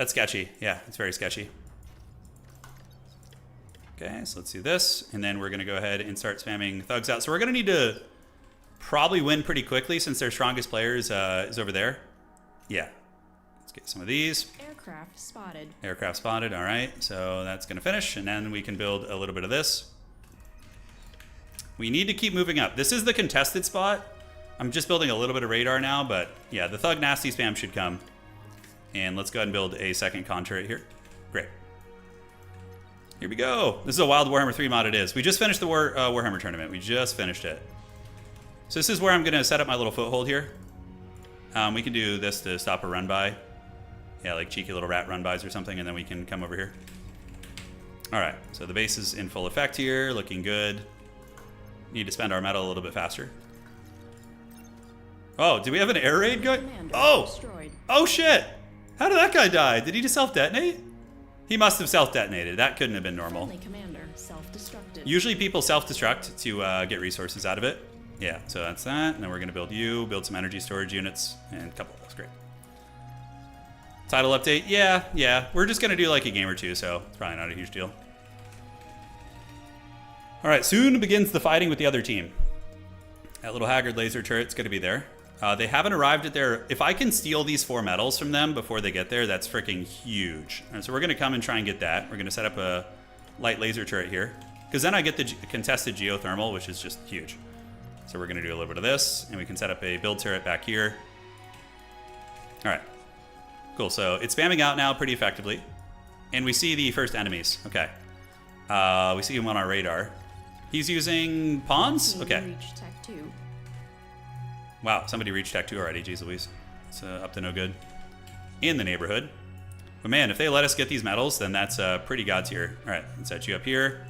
sketchy. Yeah, it's very sketchy. Okay, so let's do this. And then we're going to go ahead and start spamming thugs out. So we're going to need to probably win pretty quickly since their strongest player is over there. Yeah. Let's get some of these. Aircraft spotted. Aircraft spotted. All right. So that's going to finish. And then we can build a little bit of this. We need to keep moving up. This is the contested spot. I'm just building a little bit of radar now, but yeah, the Thug Nasty spam should come. And let's go ahead and build a second con turret here. Great. Here we go. This is a Wild Warhammer 3 mod it is. We just finished the Warhammer tournament. We just finished it. So this is where I'm going to set up my little foothold here. We can do this to stop a run by. Yeah, like cheeky little rat run bys or something, and then we can come over here. All right, so the base is in full effect here, looking good. Need to spend our metal a little bit faster. Oh, do we have an air raid going? Oh! Oh shit! How did that guy die? Did he just self-detonate? He must have self-detonated. That couldn't have been normal. Usually people self-destruct to get resources out of it. Yeah, so that's that. And then we're going to build you, build some energy storage units, and a couple of those. Great. Title update. Yeah. We're just going to do like a game or two, so it's probably not a huge deal. All right, soon begins the fighting with the other team. That little Haggard laser turret's going to be there. They haven't arrived at their... If I can steal these 4 metals from them before they get there, that's freaking huge. All right, so we're going to come and try and get that. We're going to set up a light laser turret here. Because then I get the contested geothermal, which is just huge. So we're going to do a little bit of this. And we can set up a build turret back here. All right. Cool. So it's spamming out now pretty effectively. And we see the first enemies. Okay. We see him on our radar. He's using pawns? Okay. Wow, somebody reached Tech 2 already. Jeez Louise. It's up to no good. In the neighborhood. But man, if they let us get these medals, then that's pretty god tier. All right, let's set you up here.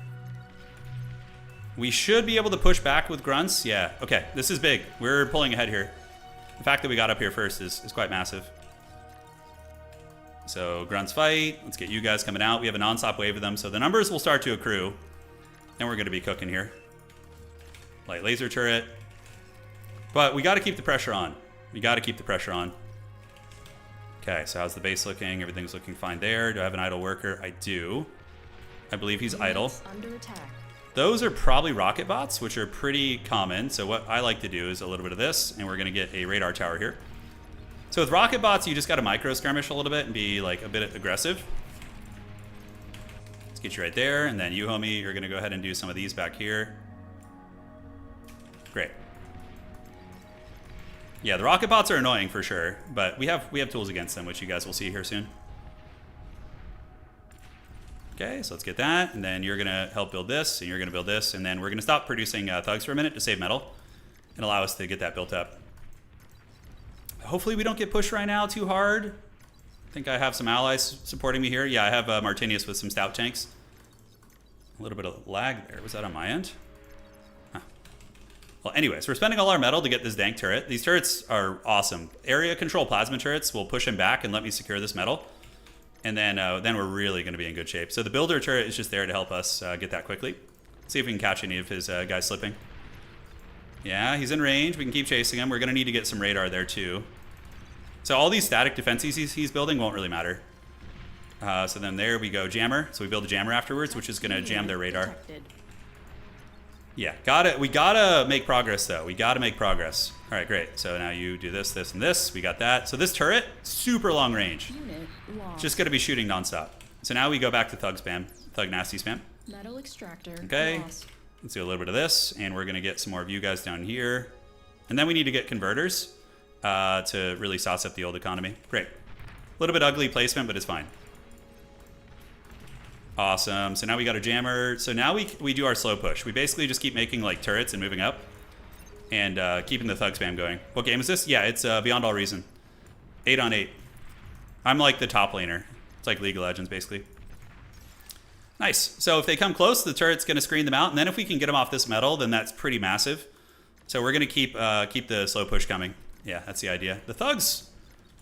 We should be able to push back with grunts. Yeah, okay, this is big. We're pulling ahead here. The fact that we got up here first is quite massive. So grunts fight. Let's get you guys coming out. We have a non-stop wave of them, so the numbers will start to accrue. And we're going to be cooking here. Light laser turret. But we got to keep the pressure on. We got to keep the pressure on. Okay, so how's the base looking? Everything's looking fine there. Do I have an idle worker? I do. I believe he's idle. Under attack. Those are probably rocket bots, which are pretty common. So what I like to do is a little bit of this, and we're going to get a radar tower here. So with rocket bots, you just got to micro skirmish a little bit and be like a bit aggressive. Let's get you right there, and then you, homie, you're going to go ahead and do some of these back here. Great. Yeah, the rocket bots are annoying for sure, but we have tools against them, which you guys will see here soon. Okay, so let's get that, and then you're gonna help build this, and you're gonna build this, and then we're gonna stop producing thugs for a minute to save metal and allow us to get that built up. Hopefully we don't get pushed right now too hard. I think I have some allies supporting me here. Yeah, I have Martinius with some stout tanks. A little bit of lag there. Was that on my end? Well, anyways, we're spending all our metal to get this dank turret. These turrets are awesome. Area control plasma turrets will push him back and let me secure this metal. And then we're really going to be in good shape. So the builder turret is just there to help us get that quickly. See if we can catch any of his guys slipping. Yeah, he's in range. We can keep chasing him. We're going to need to get some radar there too. So all these static defenses he's building won't really matter. So then there we go, jammer. So we build a jammer afterwards, which is going to jam their radar. Yeah, we gotta make progress though. We gotta make progress. All right, great. So now you do this, this, and this. We got that. So this turret, super long range. Just gonna be shooting nonstop. So now we go back to thug spam, thug nasty spam. Metal extractor. Okay. Lost. Let's do a little bit of this, and we're gonna get some more of you guys down here. And then we need to get converters to really sauce up the old economy. Great. A little bit ugly placement, but it's fine. Awesome. So now we got a jammer. So now we do our slow push. We basically just keep making like turrets and moving up. And keeping the thug spam going. What game is this? Yeah, it's Beyond All Reason. 8 on 8. I'm like the top laner. It's like League of Legends, basically. Nice. So if they come close, the turret's going to screen them out. And then if we can get them off this metal, then that's pretty massive. So we're going to keep the slow push coming. Yeah, that's the idea. The thugs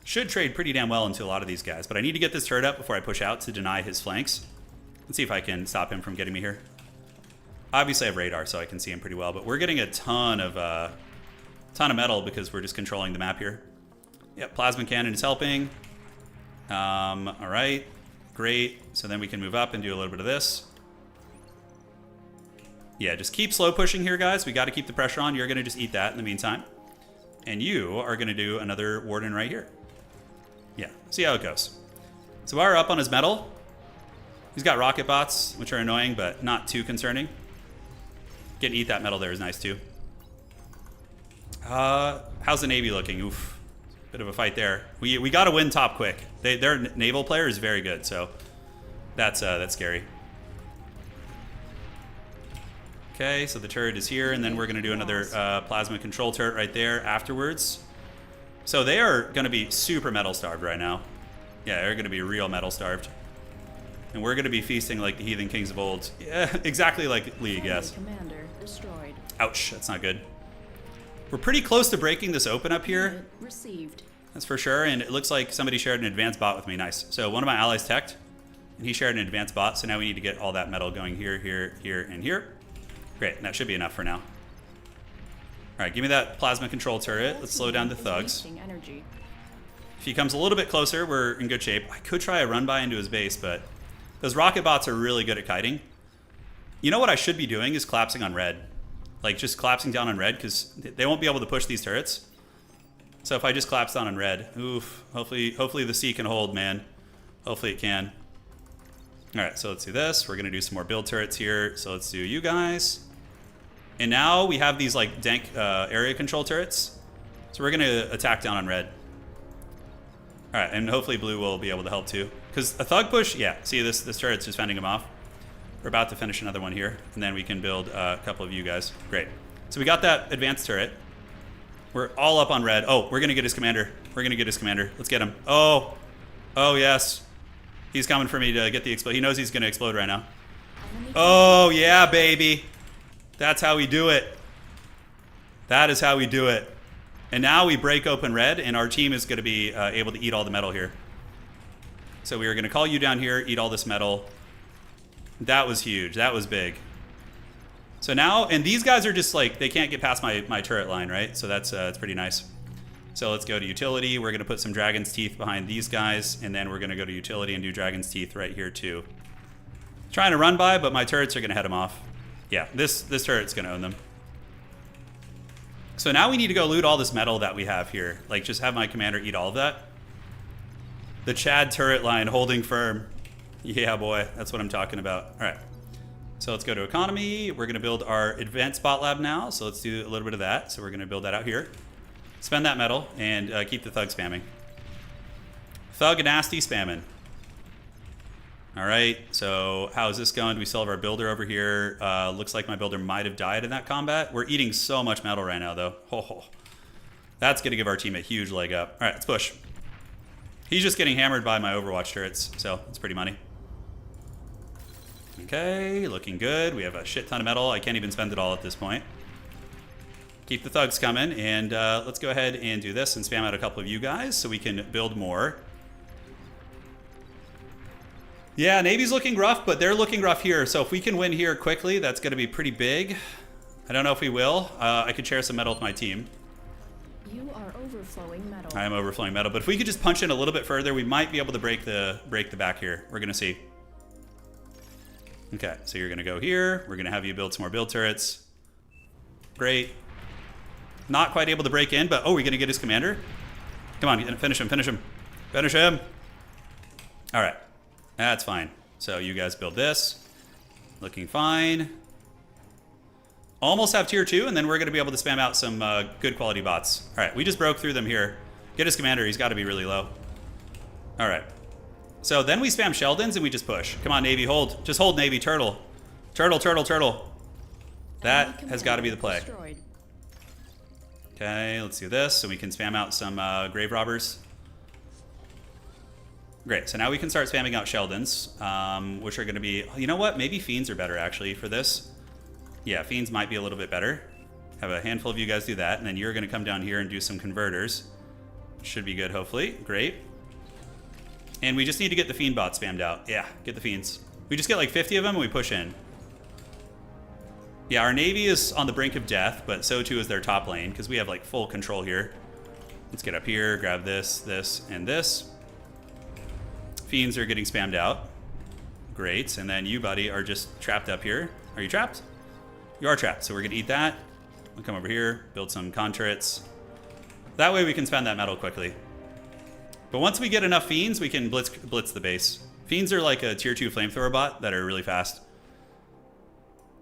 should trade pretty damn well into a lot of these guys. But I need to get this turret up before I push out to deny his flanks. Let's see if I can stop him from getting me here. Obviously I have radar, so I can see him pretty well. But we're getting a ton of metal because we're just controlling the map here. Yep, plasma cannon is helping. All right, great. So then we can move up and do a little bit of this. Yeah, just keep slow pushing here, guys. We got to keep the pressure on. You're going to just eat that in the meantime. And you are going to do another warden right here. Yeah, see how it goes. So while we're up on his metal, he's got rocket bots, which are annoying, but not too concerning. Getting eat that metal there is nice too. How's the Navy looking? Oof, bit of a fight there. We got to win top quick. Their naval player is very good, so that's scary. Okay, so the turret is here, and then we're going to do another plasma control turret right there afterwards. So they are going to be super metal starved right now. Yeah, they're going to be real metal starved. And we're going to be feasting like the heathen kings of old. Yeah, exactly like League, yes. Commander destroyed. Ouch, that's not good. We're pretty close to breaking this open up here. Unit received. That's for sure, and it looks like somebody shared an advanced bot with me. Nice. So one of my allies teched, and he shared an advanced bot, so now we need to get all that metal going here, here, here, and here. Great, that should be enough for now. All right, give me that plasma control turret. Let's slow down the thugs. Energy. If he comes a little bit closer, we're in good shape. I could try a run by into his base, but those rocket bots are really good at kiting. You know what I should be doing is collapsing on red. Like just collapsing down on red, because they won't be able to push these turrets. So if I just collapse down on red, oof, hopefully the C can hold, man. Hopefully it can. All right, so let's do this. We're gonna do some more build turrets here. So let's do you guys. And now we have these like dank area control turrets. So we're gonna attack down on red. All right, and hopefully blue will be able to help too. Because a thug push, yeah, see this turret's just fending him off. We're about to finish another one here, and then we can build a couple of you guys. Great. So we got that advanced turret. We're all up on red. Oh, we're gonna get his commander. We're gonna get his commander. Let's get him. Oh, yes. He's coming for me to get the explode. He knows he's gonna explode right now. Oh yeah, baby. That's how we do it. That is how we do it. And now we break open red, and our team is gonna be able to eat all the metal here. So we are gonna call you down here, eat all this metal. That was huge. That was big. So now, and these guys are just like, they can't get past my turret line, right? So that's pretty nice. So let's go to utility. We're going to put some dragon's teeth behind these guys, and then we're going to go to utility and do dragon's teeth right here too. Trying to run by, but my turrets are going to head them off. Yeah, this turret's going to own them. So now we need to go loot all this metal that we have here. Like just have my commander eat all of that. The Chad turret line holding firm. Yeah, boy, that's what I'm talking about. All right, so let's go to economy. We're gonna build our advanced bot lab now. So let's do a little bit of that. So we're gonna build that out here. Spend that metal and keep the thug spamming. Thug nasty spamming. All right, so how is this going? Do we still have our builder over here? Looks like my builder might have died in that combat. We're eating so much metal right now though. Oh, that's gonna give our team a huge leg up. All right, let's push. He's just getting hammered by my Overwatch turrets, so it's pretty money. Okay, looking good. We have a shit ton of metal. I can't even spend it all at this point. Keep the thugs coming, and let's go ahead and do this and spam out a couple of you guys so we can build more. Yeah, Navy's looking rough, but they're looking rough here. So if we can win here quickly, that's going to be pretty big. I don't know if we will. I could share some metal with my team. You are overflowing metal. I am overflowing metal, but if we could just punch in a little bit further, we might be able to break the back here. We're going to see. Okay, so you're going to go here. We're going to have you build some more build turrets. Great. Not quite able to break in, but oh, we're going to get his commander. Come on, finish him, finish him. Finish him. All right, that's fine. So you guys build this. Looking fine. Almost have tier 2, and then we're going to be able to spam out some good quality bots. All right, we just broke through them here. Get his commander. He's got to be really low. All right. So then we spam Sheldons and we just push. Come on, Navy, hold. Just hold, Navy. Turtle. Turtle, turtle, turtle. That has got to be the play. Destroyed. Okay, let's do this so we can spam out some grave robbers. Great, so now we can start spamming out Sheldons, which are going to be... You know what? Maybe Fiends are better, actually, for this. Yeah, Fiends might be a little bit better. Have a handful of you guys do that, and then you're going to come down here and do some converters. Should be good, hopefully. Great. And we just need to get the Fiend bot spammed out. Yeah, get the Fiends. We just get like 50 of them and we push in. Yeah, our Navy is on the brink of death, but so too is their top lane, because we have like full control here. Let's get up here, grab this, this, and this. Fiends are getting spammed out. Great, and then you, buddy, are just trapped up here. Are you trapped? You are trapped, so we're gonna eat that. We'll come over here, build some conturrets. That way we can spend that metal quickly. But once we get enough Fiends, we can blitz the base. Fiends are like a tier 2 flamethrower bot that are really fast.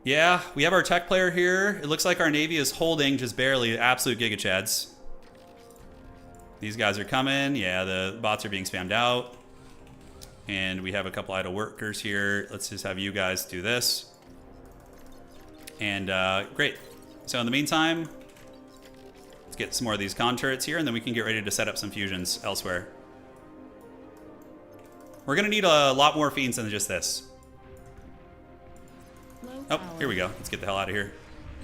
Yeah, we have our tech player here. It looks like our Navy is holding just barely, absolute gigachads. These guys are coming. Yeah, the bots are being spammed out. And we have a couple idle workers here. Let's just have you guys do this. And great. So in the meantime, let's get some more of these con turrets here, and then we can get ready to set up some fusions elsewhere. We're going to need a lot more Fiends than just this. Oh, here we go. Let's get the hell out of here.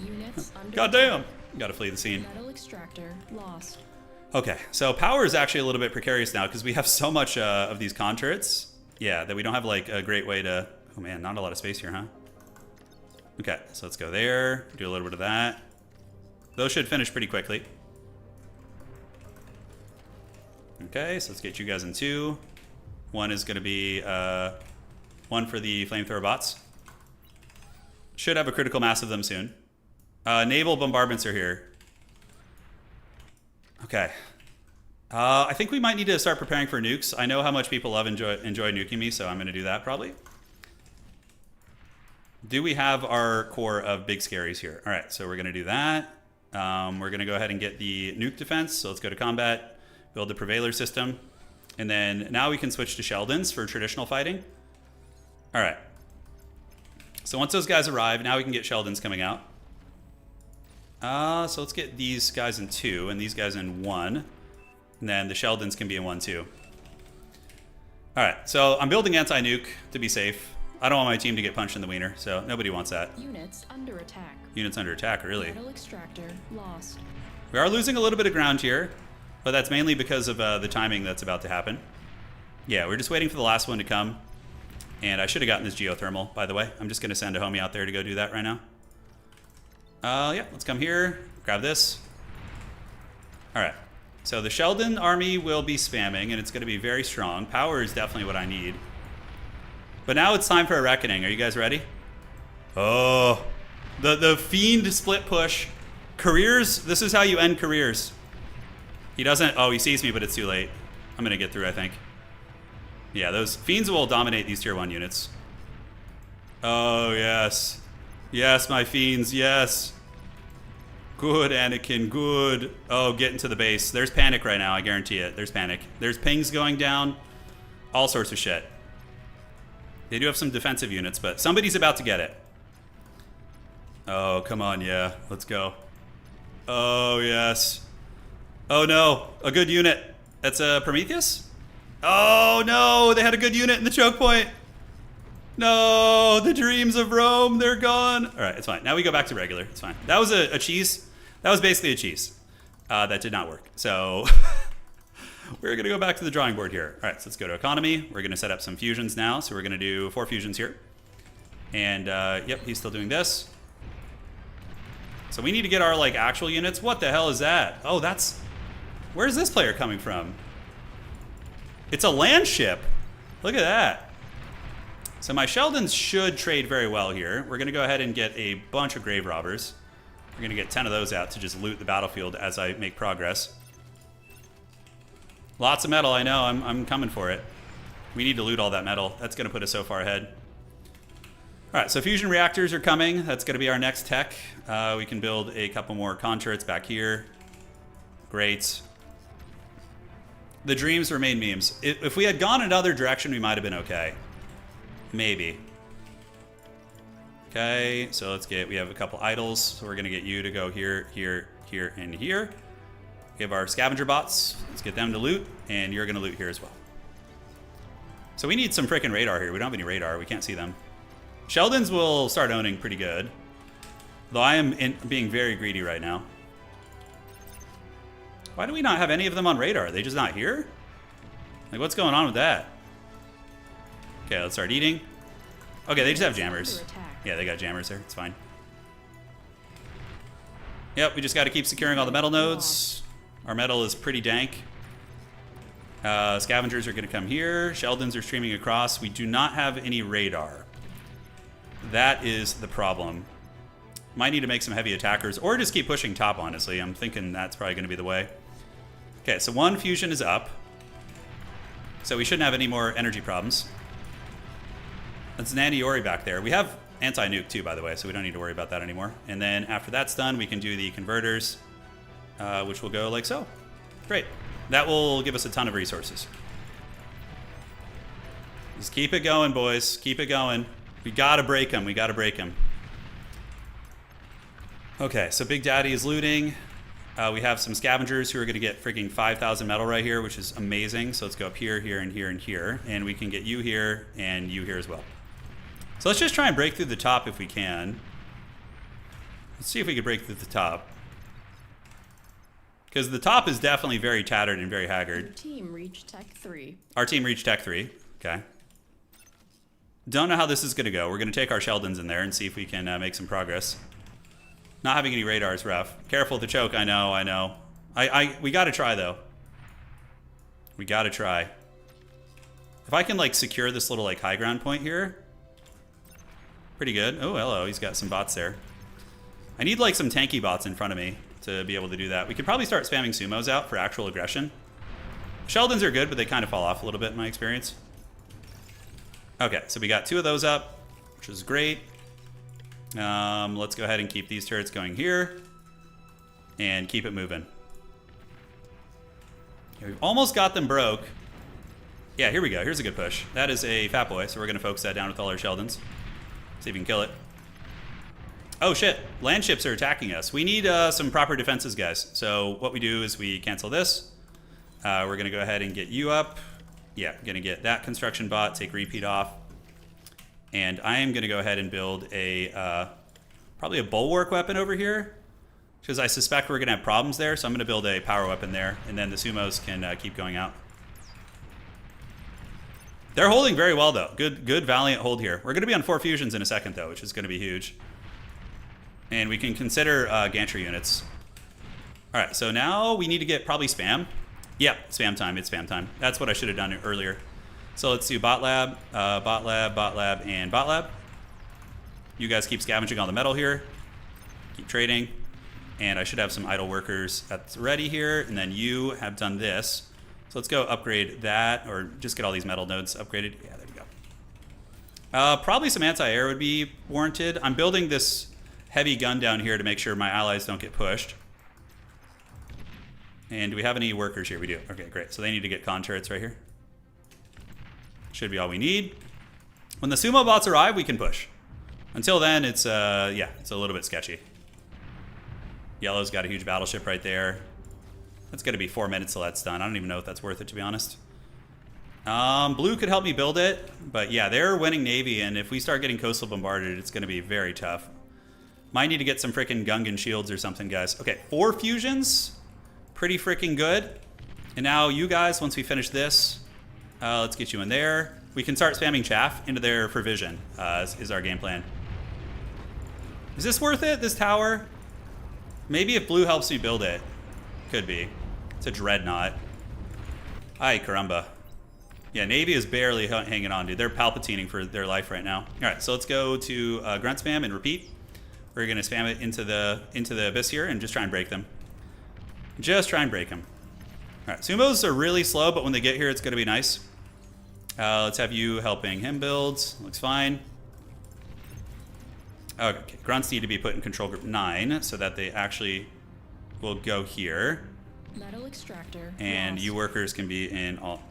Units under Goddamn! Gotta flee the scene. Metal extractor lost. Okay, so power is actually a little bit precarious now because we have so much of these con turrets. Yeah, that we don't have like a great way to... Oh man, not a lot of space here, huh? Okay, so let's go there. Do a little bit of that. Those should finish pretty quickly. Okay, so let's get you guys in 2. One is going to be one for the flamethrower bots. Should have a critical mass of them soon. Naval bombardments are here. Okay. I think we might need to start preparing for nukes. I know how much people enjoy nuking me, so I'm going to do that probably. Do we have our core of big scaries here? All right, so we're going to do that. We're going to go ahead and get the nuke defense. So let's go to combat, build the Prevailer system. And then now we can switch to Sheldons for traditional fighting. All right. So once those guys arrive, now we can get Sheldons coming out. So let's get these guys in 2 and these guys in 1. And then the Sheldons can be in 1 too. All right, so I'm building anti-nuke to be safe. I don't want my team to get punched in the wiener, so nobody wants that. Units under attack. Units under attack, really. Metal extractor lost. We are losing a little bit of ground here, but that's mainly because of the timing that's about to happen. Yeah, we're just waiting for the last one to come. And I should have gotten this geothermal, by the way. I'm just going to send a homie out there to go do that right now. Yeah, let's come here, grab this. All right, so the Sheldon army will be spamming, and it's going to be very strong. Power is definitely what I need. But now it's time for a reckoning. Are you guys ready? Oh, the Fiend split push. Careers, this is how you end careers. He doesn't, oh, he sees me, but it's too late. I'm going to get through, I think. Yeah, those Fiends will dominate these tier 1 units. Oh, yes. Yes, my Fiends, yes. Good, Anakin, good. Oh, get into the base. There's panic right now, I guarantee it. There's panic. There's pings going down. All sorts of shit. They do have some defensive units, but somebody's about to get it. Oh, come on, yeah. Let's go. Oh, yes. Oh, no. A good unit. That's a Prometheus? Oh, no. They had a good unit in the choke point. No, the dreams of Rome, they're gone. All right, it's fine. Now we go back to regular. It's fine. That was a cheese. That was basically a cheese. That did not work. So we're going to go back to the drawing board here. All right, so let's go to economy. We're going to set up some fusions now. So we're going to do 4 fusions here. And yep, he's still doing this. So we need to get our like actual units. What the hell is that? Oh, that's... Where's this player coming from? It's a land ship. Look at that. So my Sheldons should trade very well here. We're going to go ahead and get a bunch of grave robbers. We're going to get 10 of those out to just loot the battlefield as I make progress. Lots of metal, I know. I'm coming for it. We need to loot all that metal. That's going to put us so far ahead. All right, so fusion reactors are coming. That's going to be our next tech. We can build a couple more con turrets back here. Great. The dreams remain memes. If we had gone another direction, we might have been okay. Maybe. Okay, so we have a couple idols. So we're going to get you to go here, here, here, and here. We have our scavenger bots. Let's get them to loot, and you're going to loot here as well. So we need some freaking radar here. We don't have any radar. We can't see them. Sheldons will start owning pretty good. Though I am being very greedy right now. Why do we not have any of them on radar? Are they just not here? Like, what's going on with that? Okay, let's start eating. Okay, they just have jammers. Yeah, they got jammers there. It's fine. Yep, we just got to keep securing all the metal nodes. Our metal is pretty dank. Scavengers are going to come here. Sheldons are streaming across. We do not have any radar. That is the problem. Might need to make some heavy attackers, or just keep pushing top, honestly. I'm thinking that's probably going to be the way. Okay, so one fusion is up. So we shouldn't have any more energy problems. That's Nandiori back there. We have anti-nuke too, by the way, so we don't need to worry about that anymore. And then after that's done, we can do the converters, which will go like so. Great. That will give us a ton of resources. Just keep it going, boys. Keep it going. We gotta break them. We gotta break them. Okay, so Big Daddy is looting. We have some scavengers who are going to get freaking 5,000 metal right here, which is amazing. So let's go up here, here, and here, and here. And we can get you here and you here as well. So let's just try and break through the top if we can. Let's see if we can break through the top. Because the top is definitely very tattered and very haggard. Your team reached Tech 3. Our team reached Tech 3. Okay. Don't know how this is going to go. We're going to take our Sheldons in there and see if we can make some progress. Not having any radar is rough. Careful with the choke, I know, I know. We gotta try, though. We gotta try. If I can, like, secure this little, like, high ground point here. Pretty good. Oh, hello, he's got some bots there. I need, like, some tanky bots in front of me to be able to do that. We could probably start spamming sumos out for actual aggression. Sheldons are good, but they kind of fall off a little bit in my experience. Okay, so we got 2 of those up, which is great. Let's go ahead and keep these turrets going here and keep it moving. We've almost got them broke. Yeah, here we go. Here's a good push. That is a fat boy, so we're going to focus that down with all our Sheldons. See if we can kill it. Oh, shit. Land ships are attacking us. We need some proper defenses, guys. So what we do is we cancel this. We're going to go ahead and get you up. Yeah, going to get that construction bot, take repeat off. And I am going to go ahead and build a probably a bulwark weapon over here, because I suspect we're going to have problems there. So I'm going to build a power weapon there, and then the sumos can keep going out. They're holding very well, though. Good valiant hold here. We're going to be on 4 fusions in a second, though, which is going to be huge. And we can consider gantry units. All right, so now we need to get probably spam. Yeah, spam time. It's spam time. That's what I should have done earlier. So let's do bot lab, bot lab, bot lab, and bot lab. You guys keep scavenging all the metal here. Keep trading. And I should have some idle workers that's ready here. And then you have done this. So let's go upgrade that, or just get all these metal nodes upgraded. Yeah, there we go. Probably some anti-air would be warranted. I'm building this heavy gun down here to make sure my allies don't get pushed. And do we have any workers here? We do. Okay, great. So they need to get con turrets right here. Should be all we need. When the sumo bots arrive, we can push. Until then, it's yeah, it's a little bit sketchy. Yellow's got a huge battleship right there. That's going to be 4 minutes till that's done. I don't even know if that's worth it, to be honest. Blue could help me build it, but yeah, they're winning Navy, and if we start getting coastal bombarded, it's going to be very tough. Might need to get some freaking Gungan shields or something, guys. Okay, 4 fusions. Pretty freaking good. And now you guys, once we finish this, let's get you in there. We can start spamming chaff into there for vision, is our game plan. Is this worth it, this tower? Maybe if blue helps me build it. Could be. It's a dreadnought. Ay, caramba. Yeah, Navy is barely hanging on, dude. They're palpatining for their life right now. All right, so let's go to grunt spam and repeat. We're going to spam it into the abyss here and just try and break them. Just try and break them. All right, sumos are really slow, but when they get here, it's going to be nice. Let's have you helping him build. Looks fine. Okay, grunts need to be put in control group 9 so that they actually will go here. Metal extractor. And lost. you workers can be in all...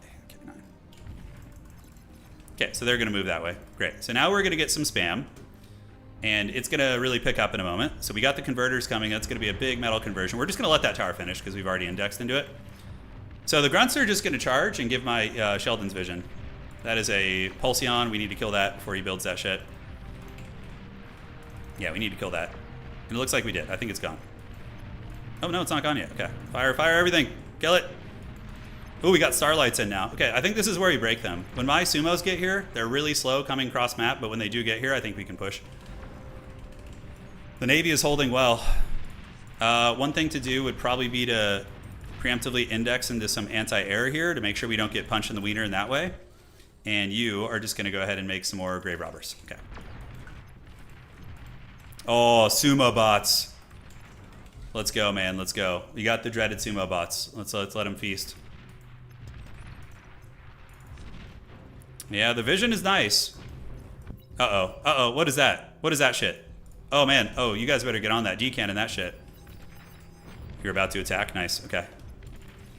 Okay, so they're going to move that way. Great. So now we're going to get some spam. And it's going to really pick up in a moment. So we got the converters coming. That's going to be a big metal conversion. We're just going to let that tower finish because we've already indexed into it. So the grunts are just going to charge and give my Sheldon's vision. That is a Pulsion. We need to kill that before he builds that shit. Yeah, we need to kill that. And it looks like we did. I think it's gone. Oh, no, it's not gone yet. Okay. Fire, fire, everything. Kill it. Oh, we got starlights in now. Okay, I think this is where we break them. When my sumos get here, they're really slow coming cross map, but when they do get here, I think we can push. The Navy is holding well. One thing to do would probably be to preemptively index into some anti-air here to make sure we don't get punched in the wiener in that way. And you are just going to go ahead and make some more grave robbers. Okay. Oh, sumo bots. Let's go, man. Let's go. We got the dreaded sumo bots. Let's let them feast. Yeah, the vision is nice. Uh-oh. Uh-oh. What is that? What is that shit? Oh, man. Oh, you guys better get on that D-cannon, that shit. You're about to attack. Nice. Okay.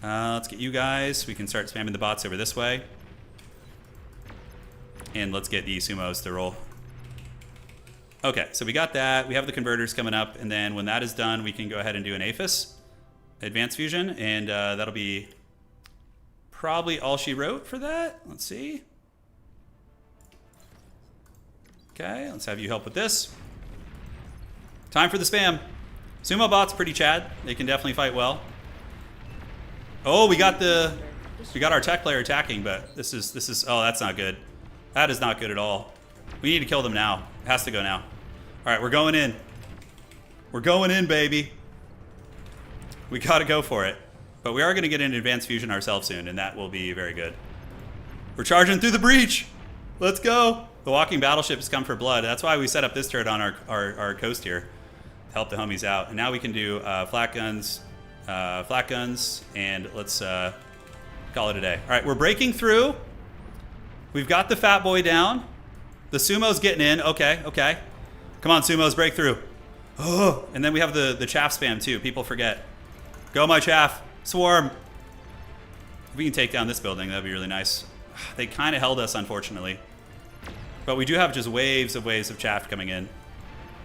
Let's get you guys. We can start spamming the bots over this way. And let's get the sumos to roll. Okay, so we got that. We have the converters coming up. And then when that is done, we can go ahead and do an APHIS, Advanced Fusion. And that'll be probably all she wrote for that. Let's see. Okay, let's have you help with this. Time for the spam. Sumo bot's pretty chad. They can definitely fight well. Oh, we got our tech player attacking, but this is oh, that's not good. That is not good at all. We need to kill them now. It has to go now. All right, we're going in. We're going in, baby. We got to go for it. But we are going to get an advanced fusion ourselves soon, and that will be very good. We're charging through the breach. Let's go. The walking battleships come for blood. That's why we set up this turret on our coast here to help the homies out. And now we can do flat guns, and let's call it a day. All right, we're breaking through. We've got the fat boy down. The sumo's getting in. Okay, okay. Come on, sumos, break through. Oh, and then we have the chaff spam too. People forget. Go, my chaff. Swarm. If we can take down this building, that'd be really nice. They kind of held us, unfortunately. But we do have just waves of chaff coming in.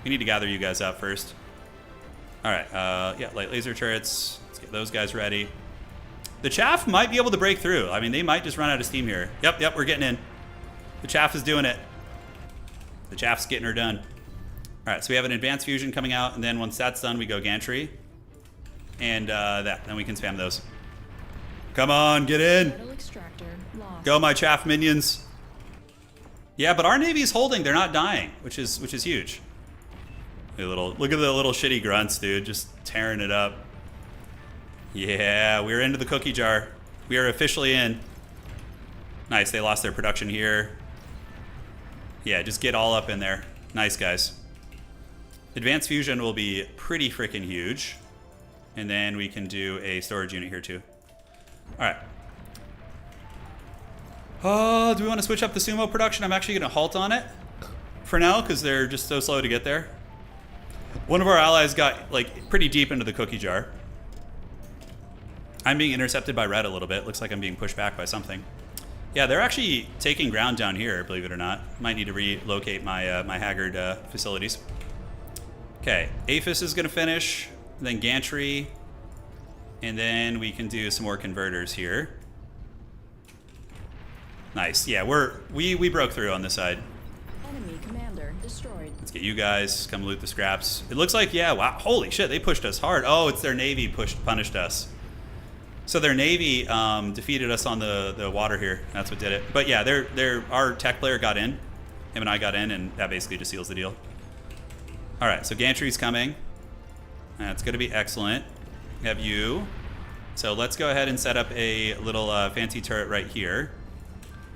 We need to gather you guys up first. All right, yeah, light laser turrets. Let's get those guys ready. The chaff might be able to break through. I mean, they might just run out of steam here. Yep, we're getting in. The chaff is doing it. The chaff's getting her done. All right, so we have an advanced fusion coming out, and then once that's done, we go gantry. And then we can spam those. Come on, get in. Metal extractor lost. Go, my chaff minions. Yeah, but our Navy's holding. They're not dying, which is huge. Look at the little shitty grunts, dude. Just tearing it up. Yeah, we're into the cookie jar. We are officially in. Nice, they lost their production here. Yeah, just get all up in there. Nice, guys. Advanced fusion will be pretty freaking huge. And then we can do a storage unit here too. All right. Oh, do we want to switch up the sumo production? I'm actually going to halt on it for now because they're just so slow to get there. One of our allies got like pretty deep into the cookie jar. I'm being intercepted by red a little bit. Looks like I'm being pushed back by something. Yeah, they're actually taking ground down here, believe it or not. Might need to relocate my my Haggard facilities. Okay, APHIS is going to finish, then gantry, and then we can do some more converters here. Nice. Yeah, we broke through on this side. Enemy commander destroyed. Let's get you guys come loot the scraps. It looks like, yeah, wow, holy shit, they pushed us hard. Oh, it's their Navy punished us. So their Navy defeated us on the water here. That's what did it. But yeah, our tech player got in. Him and I got in, and that basically just seals the deal. All right, so gantry's coming. That's going to be excellent. We have you. So let's go ahead and set up a little fancy turret right here,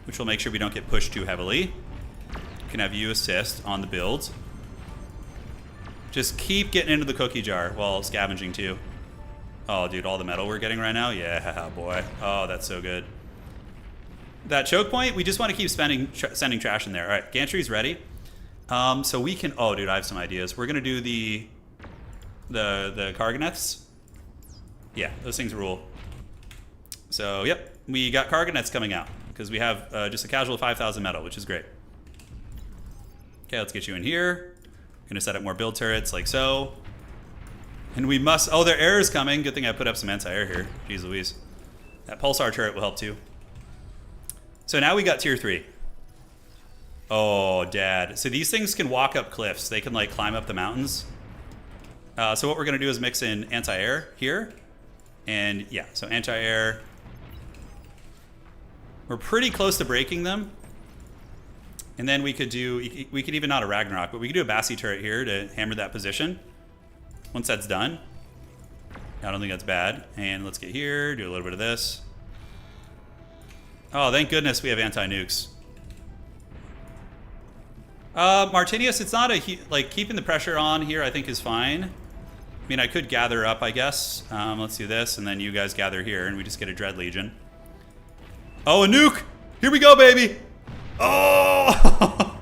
which will make sure we don't get pushed too heavily. We can have you assist on the build. Just keep getting into the cookie jar while scavenging too. Oh, dude, all the metal we're getting right now? Yeah, boy. Oh, that's so good. That choke point, we just want to keep sending trash in there. All right, gantry's ready. So we can... Oh, dude, I have some ideas. We're going to do the Karganeths. Yeah, those things rule. So, yep, we got Cargonets coming out because we have just a casual 5,000 metal, which is great. Okay, let's get you in here. Gonna set up more build turrets like so. And we must... Oh, their air is coming. Good thing I put up some anti-air here. Jeez Louise. That pulsar turret will help too. So now we got tier 3. Oh, dad. So these things can walk up cliffs. They can like climb up the mountains. So what we're gonna do is mix in anti-air here. And yeah, so anti-air. We're pretty close to breaking them. And then we could even not a Ragnarok, but we could do a Bassi turret here to hammer that position. Once that's done, I don't think that's bad. And let's get here, do a little bit of this. Oh, thank goodness we have anti-nukes. Martinius, it's not like keeping the pressure on here I think is fine. I mean, I could gather up, I guess. Let's do this, and then you guys gather here, and we just get a Dread Legion. Oh, a nuke! Here we go, baby! Oh!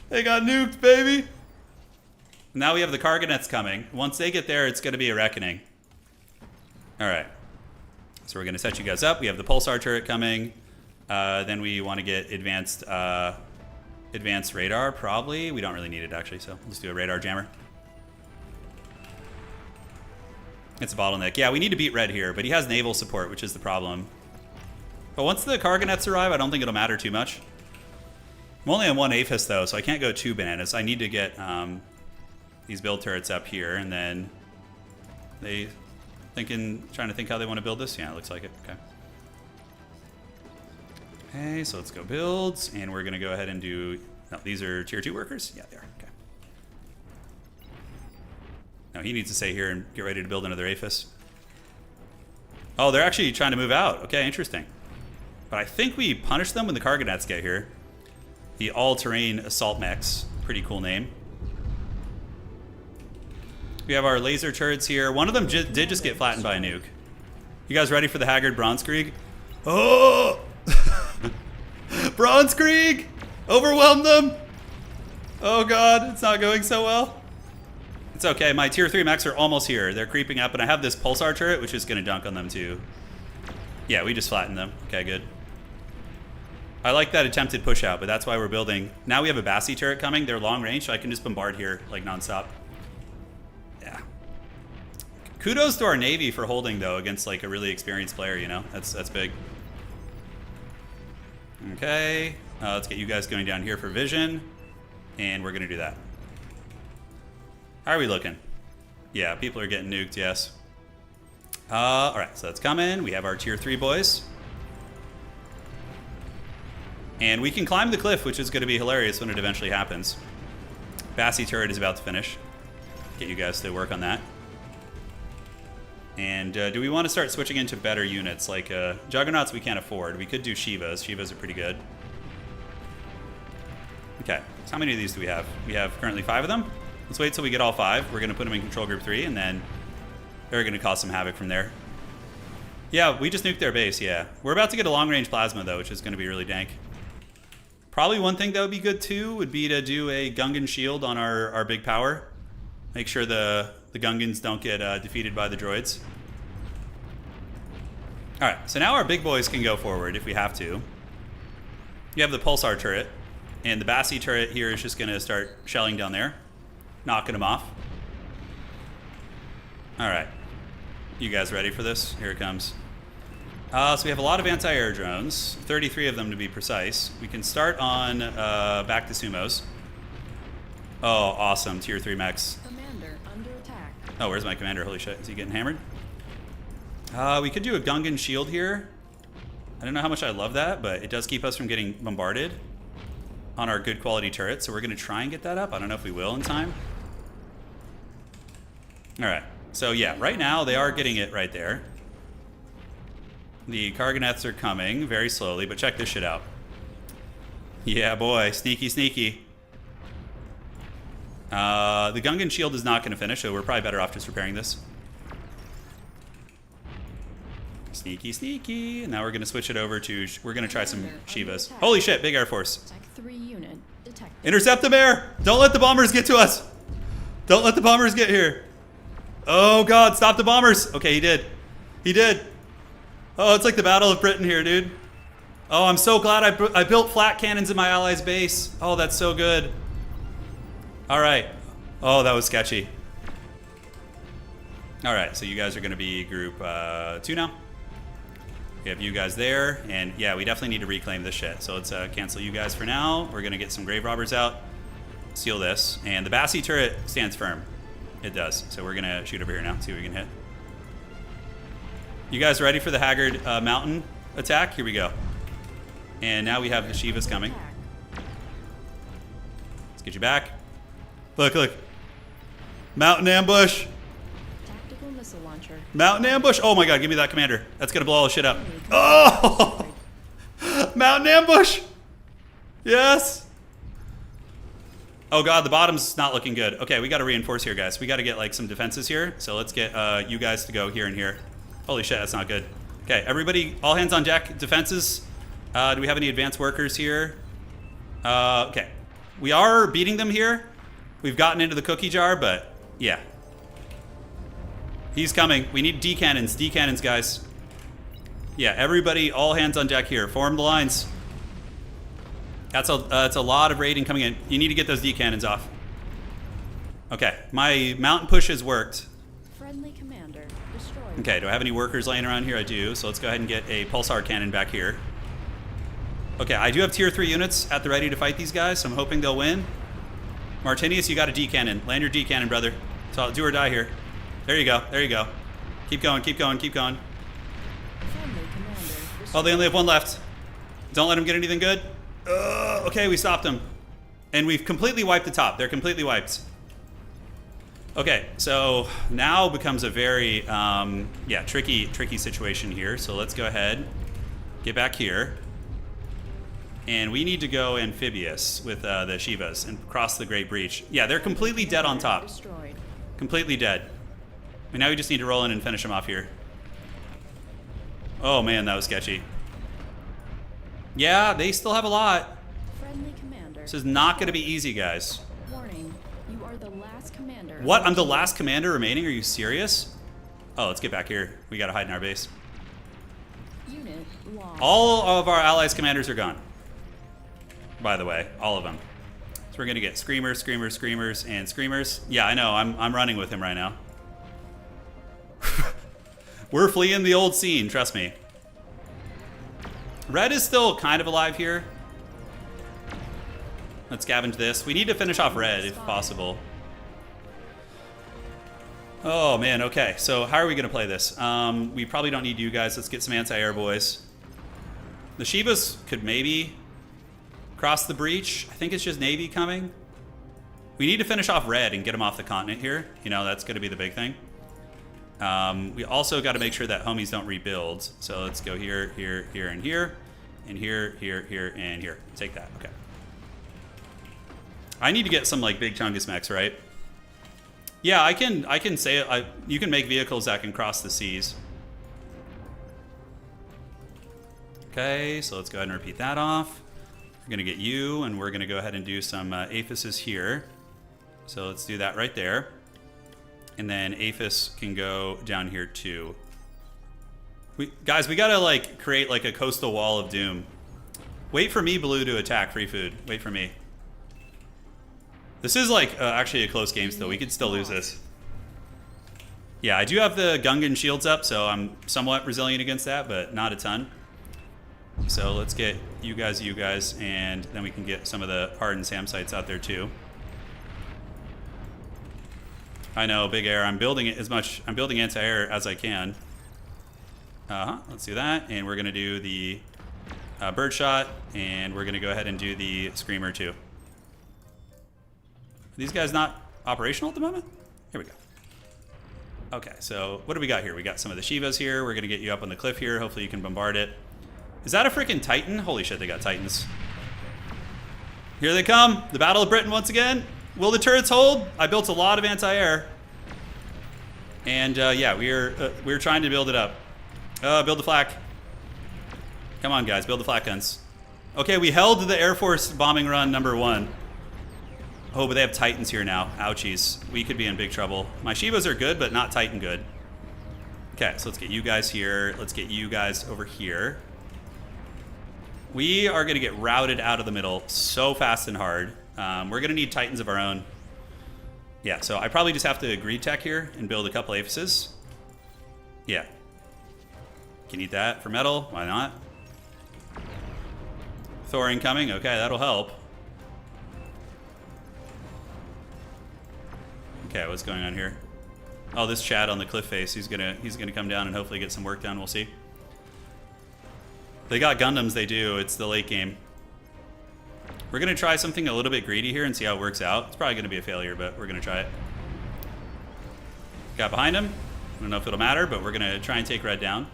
They got nuked, baby! Now we have the Cargonets coming. Once they get there, it's going to be a reckoning. All right. So we're going to set you guys up. We have the Pulsar turret coming. Then we want to get advanced radar, probably. We don't really need it, actually, so let's do a radar jammer. It's a bottleneck. Yeah, we need to beat Red here, but he has naval support, which is the problem. But once the Cargonets arrive, I don't think it'll matter too much. I'm only on 1 APHIS, though, so I can't go 2 bananas. I need to get these build turrets up here, and then trying to think how they want to build this. Yeah, it looks like it. Okay. Okay, so let's go builds, and we're going to go ahead and do... No, these are tier 2 workers? Yeah, they are. Okay. No, he needs to stay here and get ready to build another APHIS. Oh, they're actually trying to move out. Okay, interesting. But I think we punish them when the Cargonets get here. The all-terrain assault mechs. Pretty cool name. We have our laser turrets here. One of them did just get flattened by a nuke. You guys ready for the Haggard Bronzekrieg? Oh! Bronzekrieg! Overwhelm them! Oh god, it's not going so well. It's okay, my tier 3 mechs are almost here. They're creeping up, and I have this pulsar turret, which is going to dunk on them too. Yeah, we just flattened them. Okay, good. I like that attempted push out, but that's why we're building. Now we have a Bassi turret coming. They're long range, so I can just bombard here like nonstop. Yeah. Kudos to our Navy for holding, though, against like a really experienced player, you know? That's big. Okay, let's get you guys going down here for vision, and we're going to do that. How are we looking? Yeah, people are getting nuked, yes. All right, so that's coming. We have our tier 3 boys. And we can climb the cliff, which is going to be hilarious when it eventually happens. Bassi turret is about to finish. Get you guys to work on that. And do we want to start switching into better units? Like Juggernauts we can't afford. We could do Shivas. Shivas are pretty good. Okay, so how many of these do we have? We have currently 5 of them. Let's wait till we get all 5. We're going to put them in control group 3, and then they're going to cause some havoc from there. Yeah, we just nuked their base, yeah. We're about to get a long-range plasma, though, which is going to be really dank. Probably one thing that would be good, too, would be to do a Gungan shield on our big power. Make sure the Gungans don't get defeated by the droids. All right, so now our big boys can go forward if we have to. You have the Pulsar turret, and the Bassi turret here is just going to start shelling down there, knocking them off. All right, you guys ready for this? Here it comes. So we have a lot of anti-air drones, 33 of them to be precise. We can start on back to sumos. Oh, awesome, tier 3 mechs. Commander under attack. Oh, where's my commander? Holy shit, is he getting hammered? We could do a Gungan shield here. I don't know how much I love that, but it does keep us from getting bombarded on our good quality turrets, so we're going to try and get that up. I don't know if we will in time. All right, so yeah, right now they are getting it right there. The Cargonets are coming very slowly, but check this shit out. Yeah, boy, sneaky, sneaky. The Gungan shield is not going to finish, so we're probably better off just repairing this. Sneaky, sneaky. And now we're going to switch it over to, we're going to try some Shivas. Holy shit, big Air Force. Tech 3 unit detected. Intercept them, air! Don't let the bombers get to us! Don't let the bombers get here. Oh, God, stop the bombers. Okay, he did. He did. Oh, it's like the Battle of Britain here, dude. Oh, I'm so glad I built flat cannons in my allies' base. Oh, that's so good. All right. Oh, that was sketchy. All right, so you guys are going to be group 2 now. We have you guys there, and yeah, we definitely need to reclaim this shit. So let's cancel you guys for now. We're going to get some grave robbers out, seal this, and the Bassi turret stands firm. It does. So we're going to shoot over here now, see what we can hit. You guys ready for the Haggard mountain attack? Here we go. And now we have the Shivas coming. Let's get you back. Look, look. Mountain ambush. Tactical missile launcher. Mountain ambush. Oh my God, give me that commander. That's going to blow all the shit up. Oh! Mountain ambush. Yes. Oh God, the bottom's not looking good. Okay, we got to reinforce here, guys. We got to get like some defenses here. So let's get you guys to go here and here. Holy shit, that's not good. Okay, everybody, all hands on deck. Defenses. Do we have any advanced workers here? Okay. We are beating them here. We've gotten into the cookie jar, but yeah. He's coming. We need D cannons. D cannons, guys. Yeah, everybody, all hands on deck here. Form the lines. That's a lot of raiding coming in. You need to get those D cannons off. Okay, my mountain push has worked. Friendly commander destroyed. Okay, do I have any workers laying around here? I do. So let's go ahead and get a pulsar cannon back here. Okay, I do have tier 3 units at the ready to fight these guys, so I'm hoping they'll win. Martinius, you got a D cannon. Land your D cannon, brother. So do or die here. There you go. There you go. Keep going, keep going, keep going. Friendly commander destroyed. Oh, they only have one left. Don't let them get anything good. Okay, we stopped them. And we've completely wiped the top. They're completely wiped. Okay, so now becomes a very, tricky situation here. So let's go ahead, get back here. And we need to go amphibious with the Shivas and cross the Great Breach. Yeah, they're completely dead on top. Destroyed. Completely dead. And now we just need to roll in and finish them off here. Oh man, that was sketchy. Yeah, they still have a lot. Friendly commander. This is not going to be easy, guys. Warning, you are the last commander. What? I'm the last commander remaining? Are you serious? Oh, let's get back here. We got to hide in our base. Unit lost. All of our allies' commanders are gone. By the way, all of them. So we're going to get screamers, screamers, screamers, and screamers. Yeah, I know. I'm running with him right now. We're fleeing the old scene, trust me. Red is still kind of alive here. Let's scavenge this. We need to finish off red if possible. Oh man, okay. So how are we going to play this? We probably don't need you guys. Let's get some anti-air boys. The Shivas could maybe cross the breach. I think it's just Navy coming. We need to finish off red and get them off the continent here. You know, that's going to be the big thing. We also got to make sure that homies don't rebuild. So let's go here, here, here, and here. And here, here, here, and here. Take that. Okay. I need to get some like big chungus mechs, right? Yeah, I can say it. You can make vehicles that can cross the seas. Okay, so let's go ahead and repeat that off. We're going to get you, and we're going to go ahead and do some aphises here. So let's do that right there. And then aphis can go down here too. Guys, we got to like create like a coastal wall of doom. Wait for me, Blue, to attack free food. Wait for me. This is like actually a close game still. We could still lose this. Yeah, I do have the Gungan shields up, so I'm somewhat resilient against that, but not a ton. So let's get you guys, and then we can get some of the hardened SAM sites out there too. I know, big air. I'm building it as much. I'm building anti-air as I can. Let's do that, and we're gonna do the bird shot, and we're gonna go ahead and do the screamer too. Are these guys not operational at the moment? Here we go. Okay, so what do we got here? We got some of the Shivas here. We're gonna get you up on the cliff here. Hopefully you can bombard it. Is that a freaking Titan? Holy shit, they got Titans. Here they come. The Battle of Britain once again. Will the turrets hold? I built a lot of anti-air. And yeah, we're trying to build it up. Build the flak. Come on, guys, build the flak guns. Okay, we held the Air Force bombing run #1. Oh, but they have Titans here now. Ouchies. We could be in big trouble. My Shivas are good, but not Titan good. Okay, so let's get you guys here. Let's get you guys over here. We are going to get routed out of the middle so fast and hard. We're going to need Titans of our own. Yeah, so I probably just have to greed tech here and build a couple Aphises. Yeah. Can eat that for metal. Why not? Thor incoming. Okay, that'll help. Okay, what's going on here? Oh, this Chad on the cliff face. He's gonna come down and hopefully get some work done. We'll see. They got Gundams. They do. It's the late game. We're gonna try something a little bit greedy here and see how it works out. It's probably gonna be a failure, but we're gonna try it. Got behind him. I don't know if it'll matter, but we're gonna try and take red down.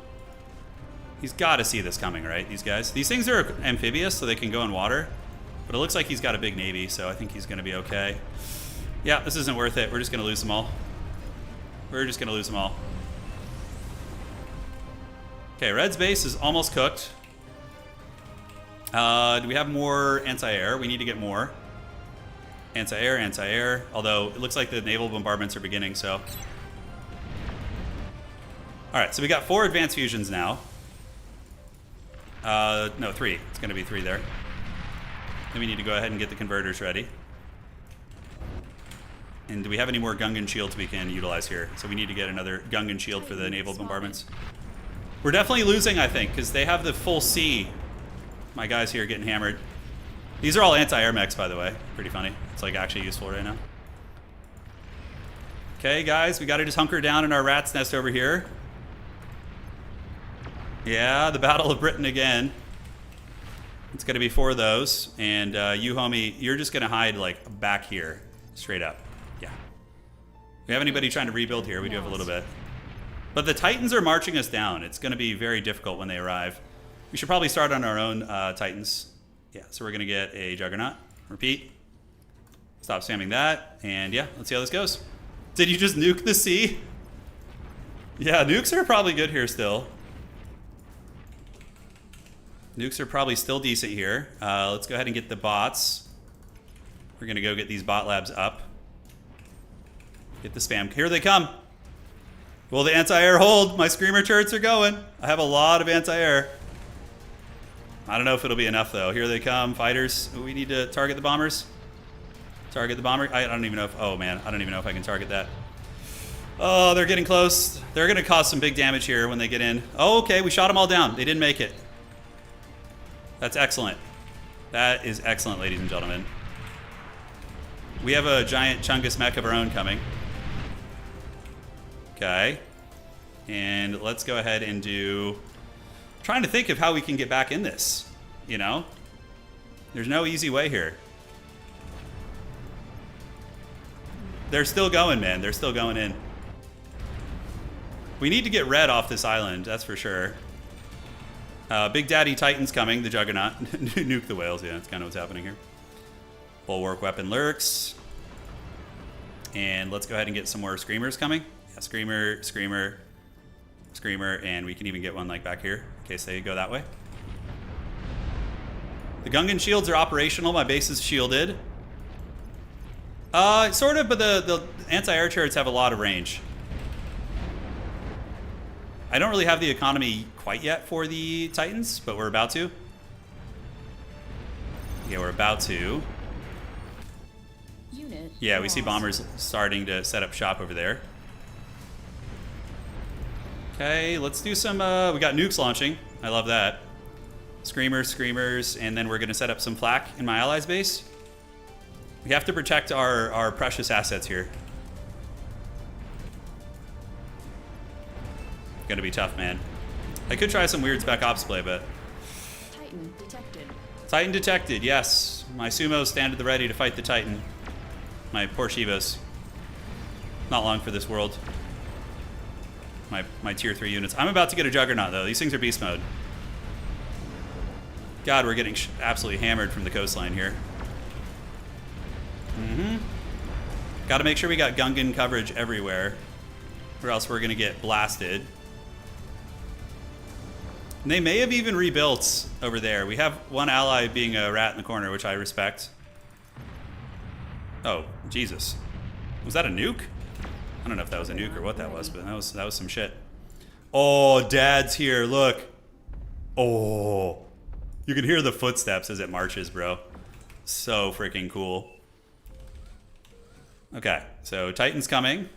He's got to see this coming, right? These guys. These things are amphibious, so they can go in water. But it looks like he's got a big navy, so I think he's gonna be okay. Yeah, this isn't worth it. We're just gonna lose them all. We're just gonna lose them all. Okay, red's base is almost cooked. Do we have more anti-air? We need to get more. Anti-air, anti-air. Although, it looks like the naval bombardments are beginning, so. Alright, so we got 4 advanced fusions now. No, 3. It's gonna be 3 there. Then we need to go ahead and get the converters ready. And do we have any more Gungan shields we can utilize here? So we need to get another Gungan shield for the naval bombardments. We're definitely losing, I think, because they have the full C. My guys here getting hammered. These are all anti-air mechs, by the way. Pretty funny. It's like actually useful right now. Okay, guys, we got to just hunker down in our rat's nest over here. Yeah, the Battle of Britain again. It's going to be 4 of those. And you, homie, you're just going to hide, like, back here. Straight up. Yeah. We have anybody trying to rebuild here? We do have a little bit. But the Titans are marching us down. It's going to be very difficult when they arrive. We should probably start on our own Titans. Yeah, so we're going to get a Juggernaut. Repeat. Stop spamming that. And yeah, let's see how this goes. Did you just nuke the sea? Yeah, nukes are probably good here still. Nukes are probably still decent here. Let's go ahead and get the bots. We're going to go get these bot labs up. Get the spam. Here they come. Will the anti-air hold? My screamer turrets are going. I have a lot of anti-air. I don't know if it'll be enough, though. Here they come, fighters. We need to target the bombers. Target the bomber. I don't even know if... Oh, man. I don't even know if I can target that. Oh, they're getting close. They're going to cause some big damage here when they get in. Oh, okay. We shot them all down. They didn't make it. That's excellent. That is excellent, ladies and gentlemen. We have a giant Chungus mech of our own coming. Okay. And let's go ahead and do... Trying to think of how we can get back in this, you know? There's no easy way here. They're still going, man. They're still going in. We need to get red off this island, that's for sure. Big Daddy Titan's coming, the Juggernaut. Nuke the whales, yeah, that's kind of what's happening here. Bulwark weapon lurks. And let's go ahead and get some more Screamers coming. Yeah, Screamer, Screamer, Screamer, and we can even get one like back here in case they go that way. The Gungan shields are operational. My base is shielded. Sort of, but the anti-air turrets have a lot of range. I don't really have the economy quite yet for the Titans, but we're about to. Yeah, we're about to. Unit Yeah, we lost. see bombers starting to set up shop over there. Okay, let's do some, we got nukes launching. I love that. Screamers, Screamers, and then we're going to set up some flak in my allies' base. We have to protect our precious assets here. Gonna be tough, man. I could try some weird spec ops play, but... Titan detected. Titan detected, yes. My sumos stand at the ready to fight the Titan. My poor Shivas. Not long for this world. My tier 3 units. I'm about to get a Juggernaut, though. These things are beast mode. God, we're getting absolutely hammered from the coastline here. Got to make sure we got Gungan coverage everywhere, or else we're going to get blasted. And they may have even rebuilt over there. We have one ally being a rat in the corner, which I respect. Oh, Jesus. Was that a nuke? I don't know if that was a nuke or what that was, but that was some shit. Oh, Dad's here. Look. Oh. You can hear the footsteps as it marches, bro. So freaking cool. Okay, so Titan's coming.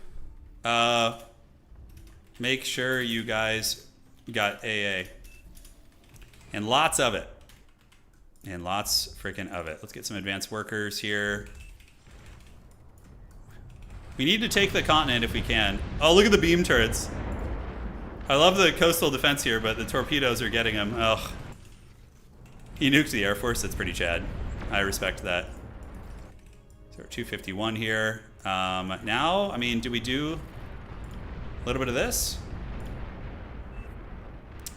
Make sure you guys got AA. And lots of it. And lots freaking of it. Let's get some advanced workers here. We need to take the continent if we can. Oh, look at the beam turrets. I love the coastal defense here, but the torpedoes are getting them. Ugh. He nukes the Air Force. That's pretty Chad. I respect that. So we're 251 here. Now, I mean, do we do a little bit of this?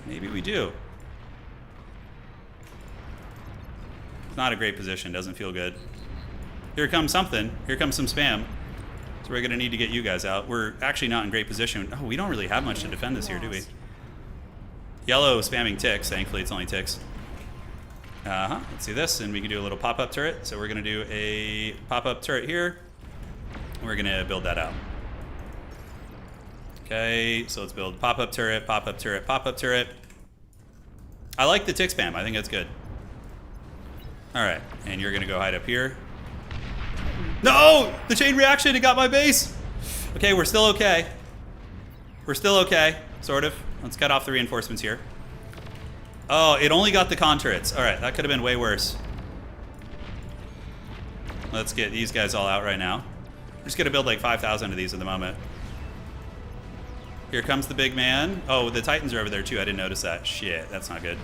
Maybe we do. It's not a great position. Doesn't feel good. Here comes something. Here comes some spam. So we're going to need to get you guys out. We're actually not in great position. Oh, we don't really have much to defend this here, do we? Yellow spamming ticks. Thankfully, it's only ticks. Let's see this, and we can do a little pop-up turret. So we're going to do a pop-up turret here. We're going to build that out. Okay, so let's build pop-up turret, pop-up turret, pop-up turret. I like the tick spam. I think that's good. All right, and you're going to go hide up here. No! The chain reaction, it got my base! Okay, we're still okay. We're still okay, sort of. Let's cut off the reinforcements here. Oh, it only got the con turrets. All right, that could have been way worse. Let's get these guys all out right now. We're just gonna build like 5,000 of these at the moment. Here comes the big man. Oh, the Titans are over there too. I didn't notice that. Shit, that's not good.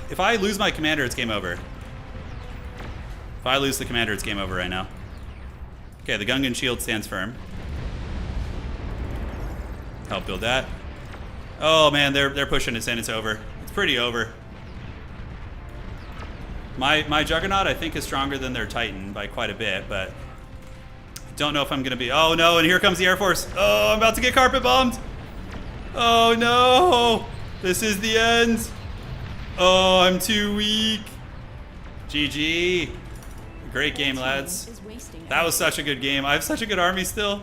If I lose my commander, it's game over. If I lose the commander, it's game over right now. Okay, the Gungan shield stands firm. Help build that. Oh man, they're pushing us in. It's over. It's pretty over. My Juggernaut, I think, is stronger than their Titan by quite a bit, but don't know if I'm gonna be. Oh no! And here comes the Air Force. Oh, I'm about to get carpet bombed. Oh no! This is the end. Oh, I'm too weak. GG. Great game, lads. That was such a good game. I have such a good army still.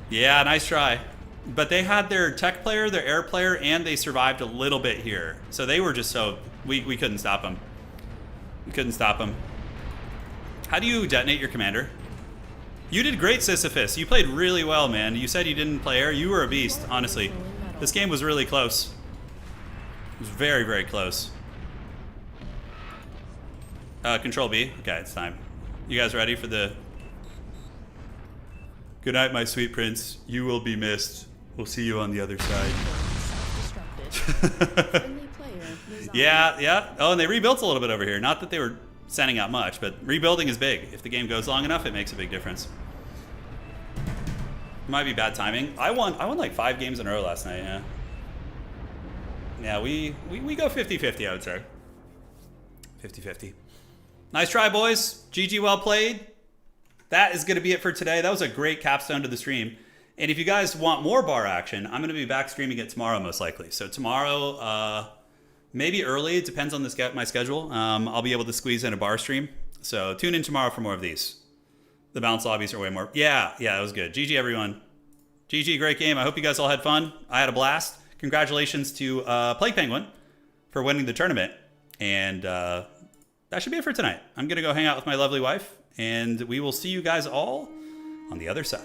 Yeah, nice try. But they had their tech player, their air player, and they survived a little bit here. So they were just so... We couldn't stop them. We couldn't stop them. How do you detonate your commander? You did great, Sisyphus. You played really well, man. You said you didn't play air. You were a beast, honestly. This game was really close. It was very, very close. Control B. Okay, it's time. You guys ready for the... Good night, my sweet prince. You will be missed. We'll see you on the other side. Yeah, yeah. Oh, and they rebuilt a little bit over here. Not that they were sending out much, but rebuilding is big. If the game goes long enough, it makes a big difference. It might be bad timing. I won like 5 games in a row last night, yeah. Yeah, we go 50-50, I would say. 50-50. Nice try, boys. GG, well played. That is going to be it for today. That was a great capstone to the stream. And if you guys want more bar action, I'm going to be back streaming it tomorrow, most likely. So tomorrow, maybe early. It depends on my schedule. I'll be able to squeeze in a bar stream. So tune in tomorrow for more of these. The bounce lobbies are way more. Yeah, that was good. GG, everyone. GG, great game. I hope you guys all had fun. I had a blast. Congratulations to Plague Penguin for winning the tournament. And that should be it for tonight. I'm going to go hang out with my lovely wife. And we will see you guys all on the other side.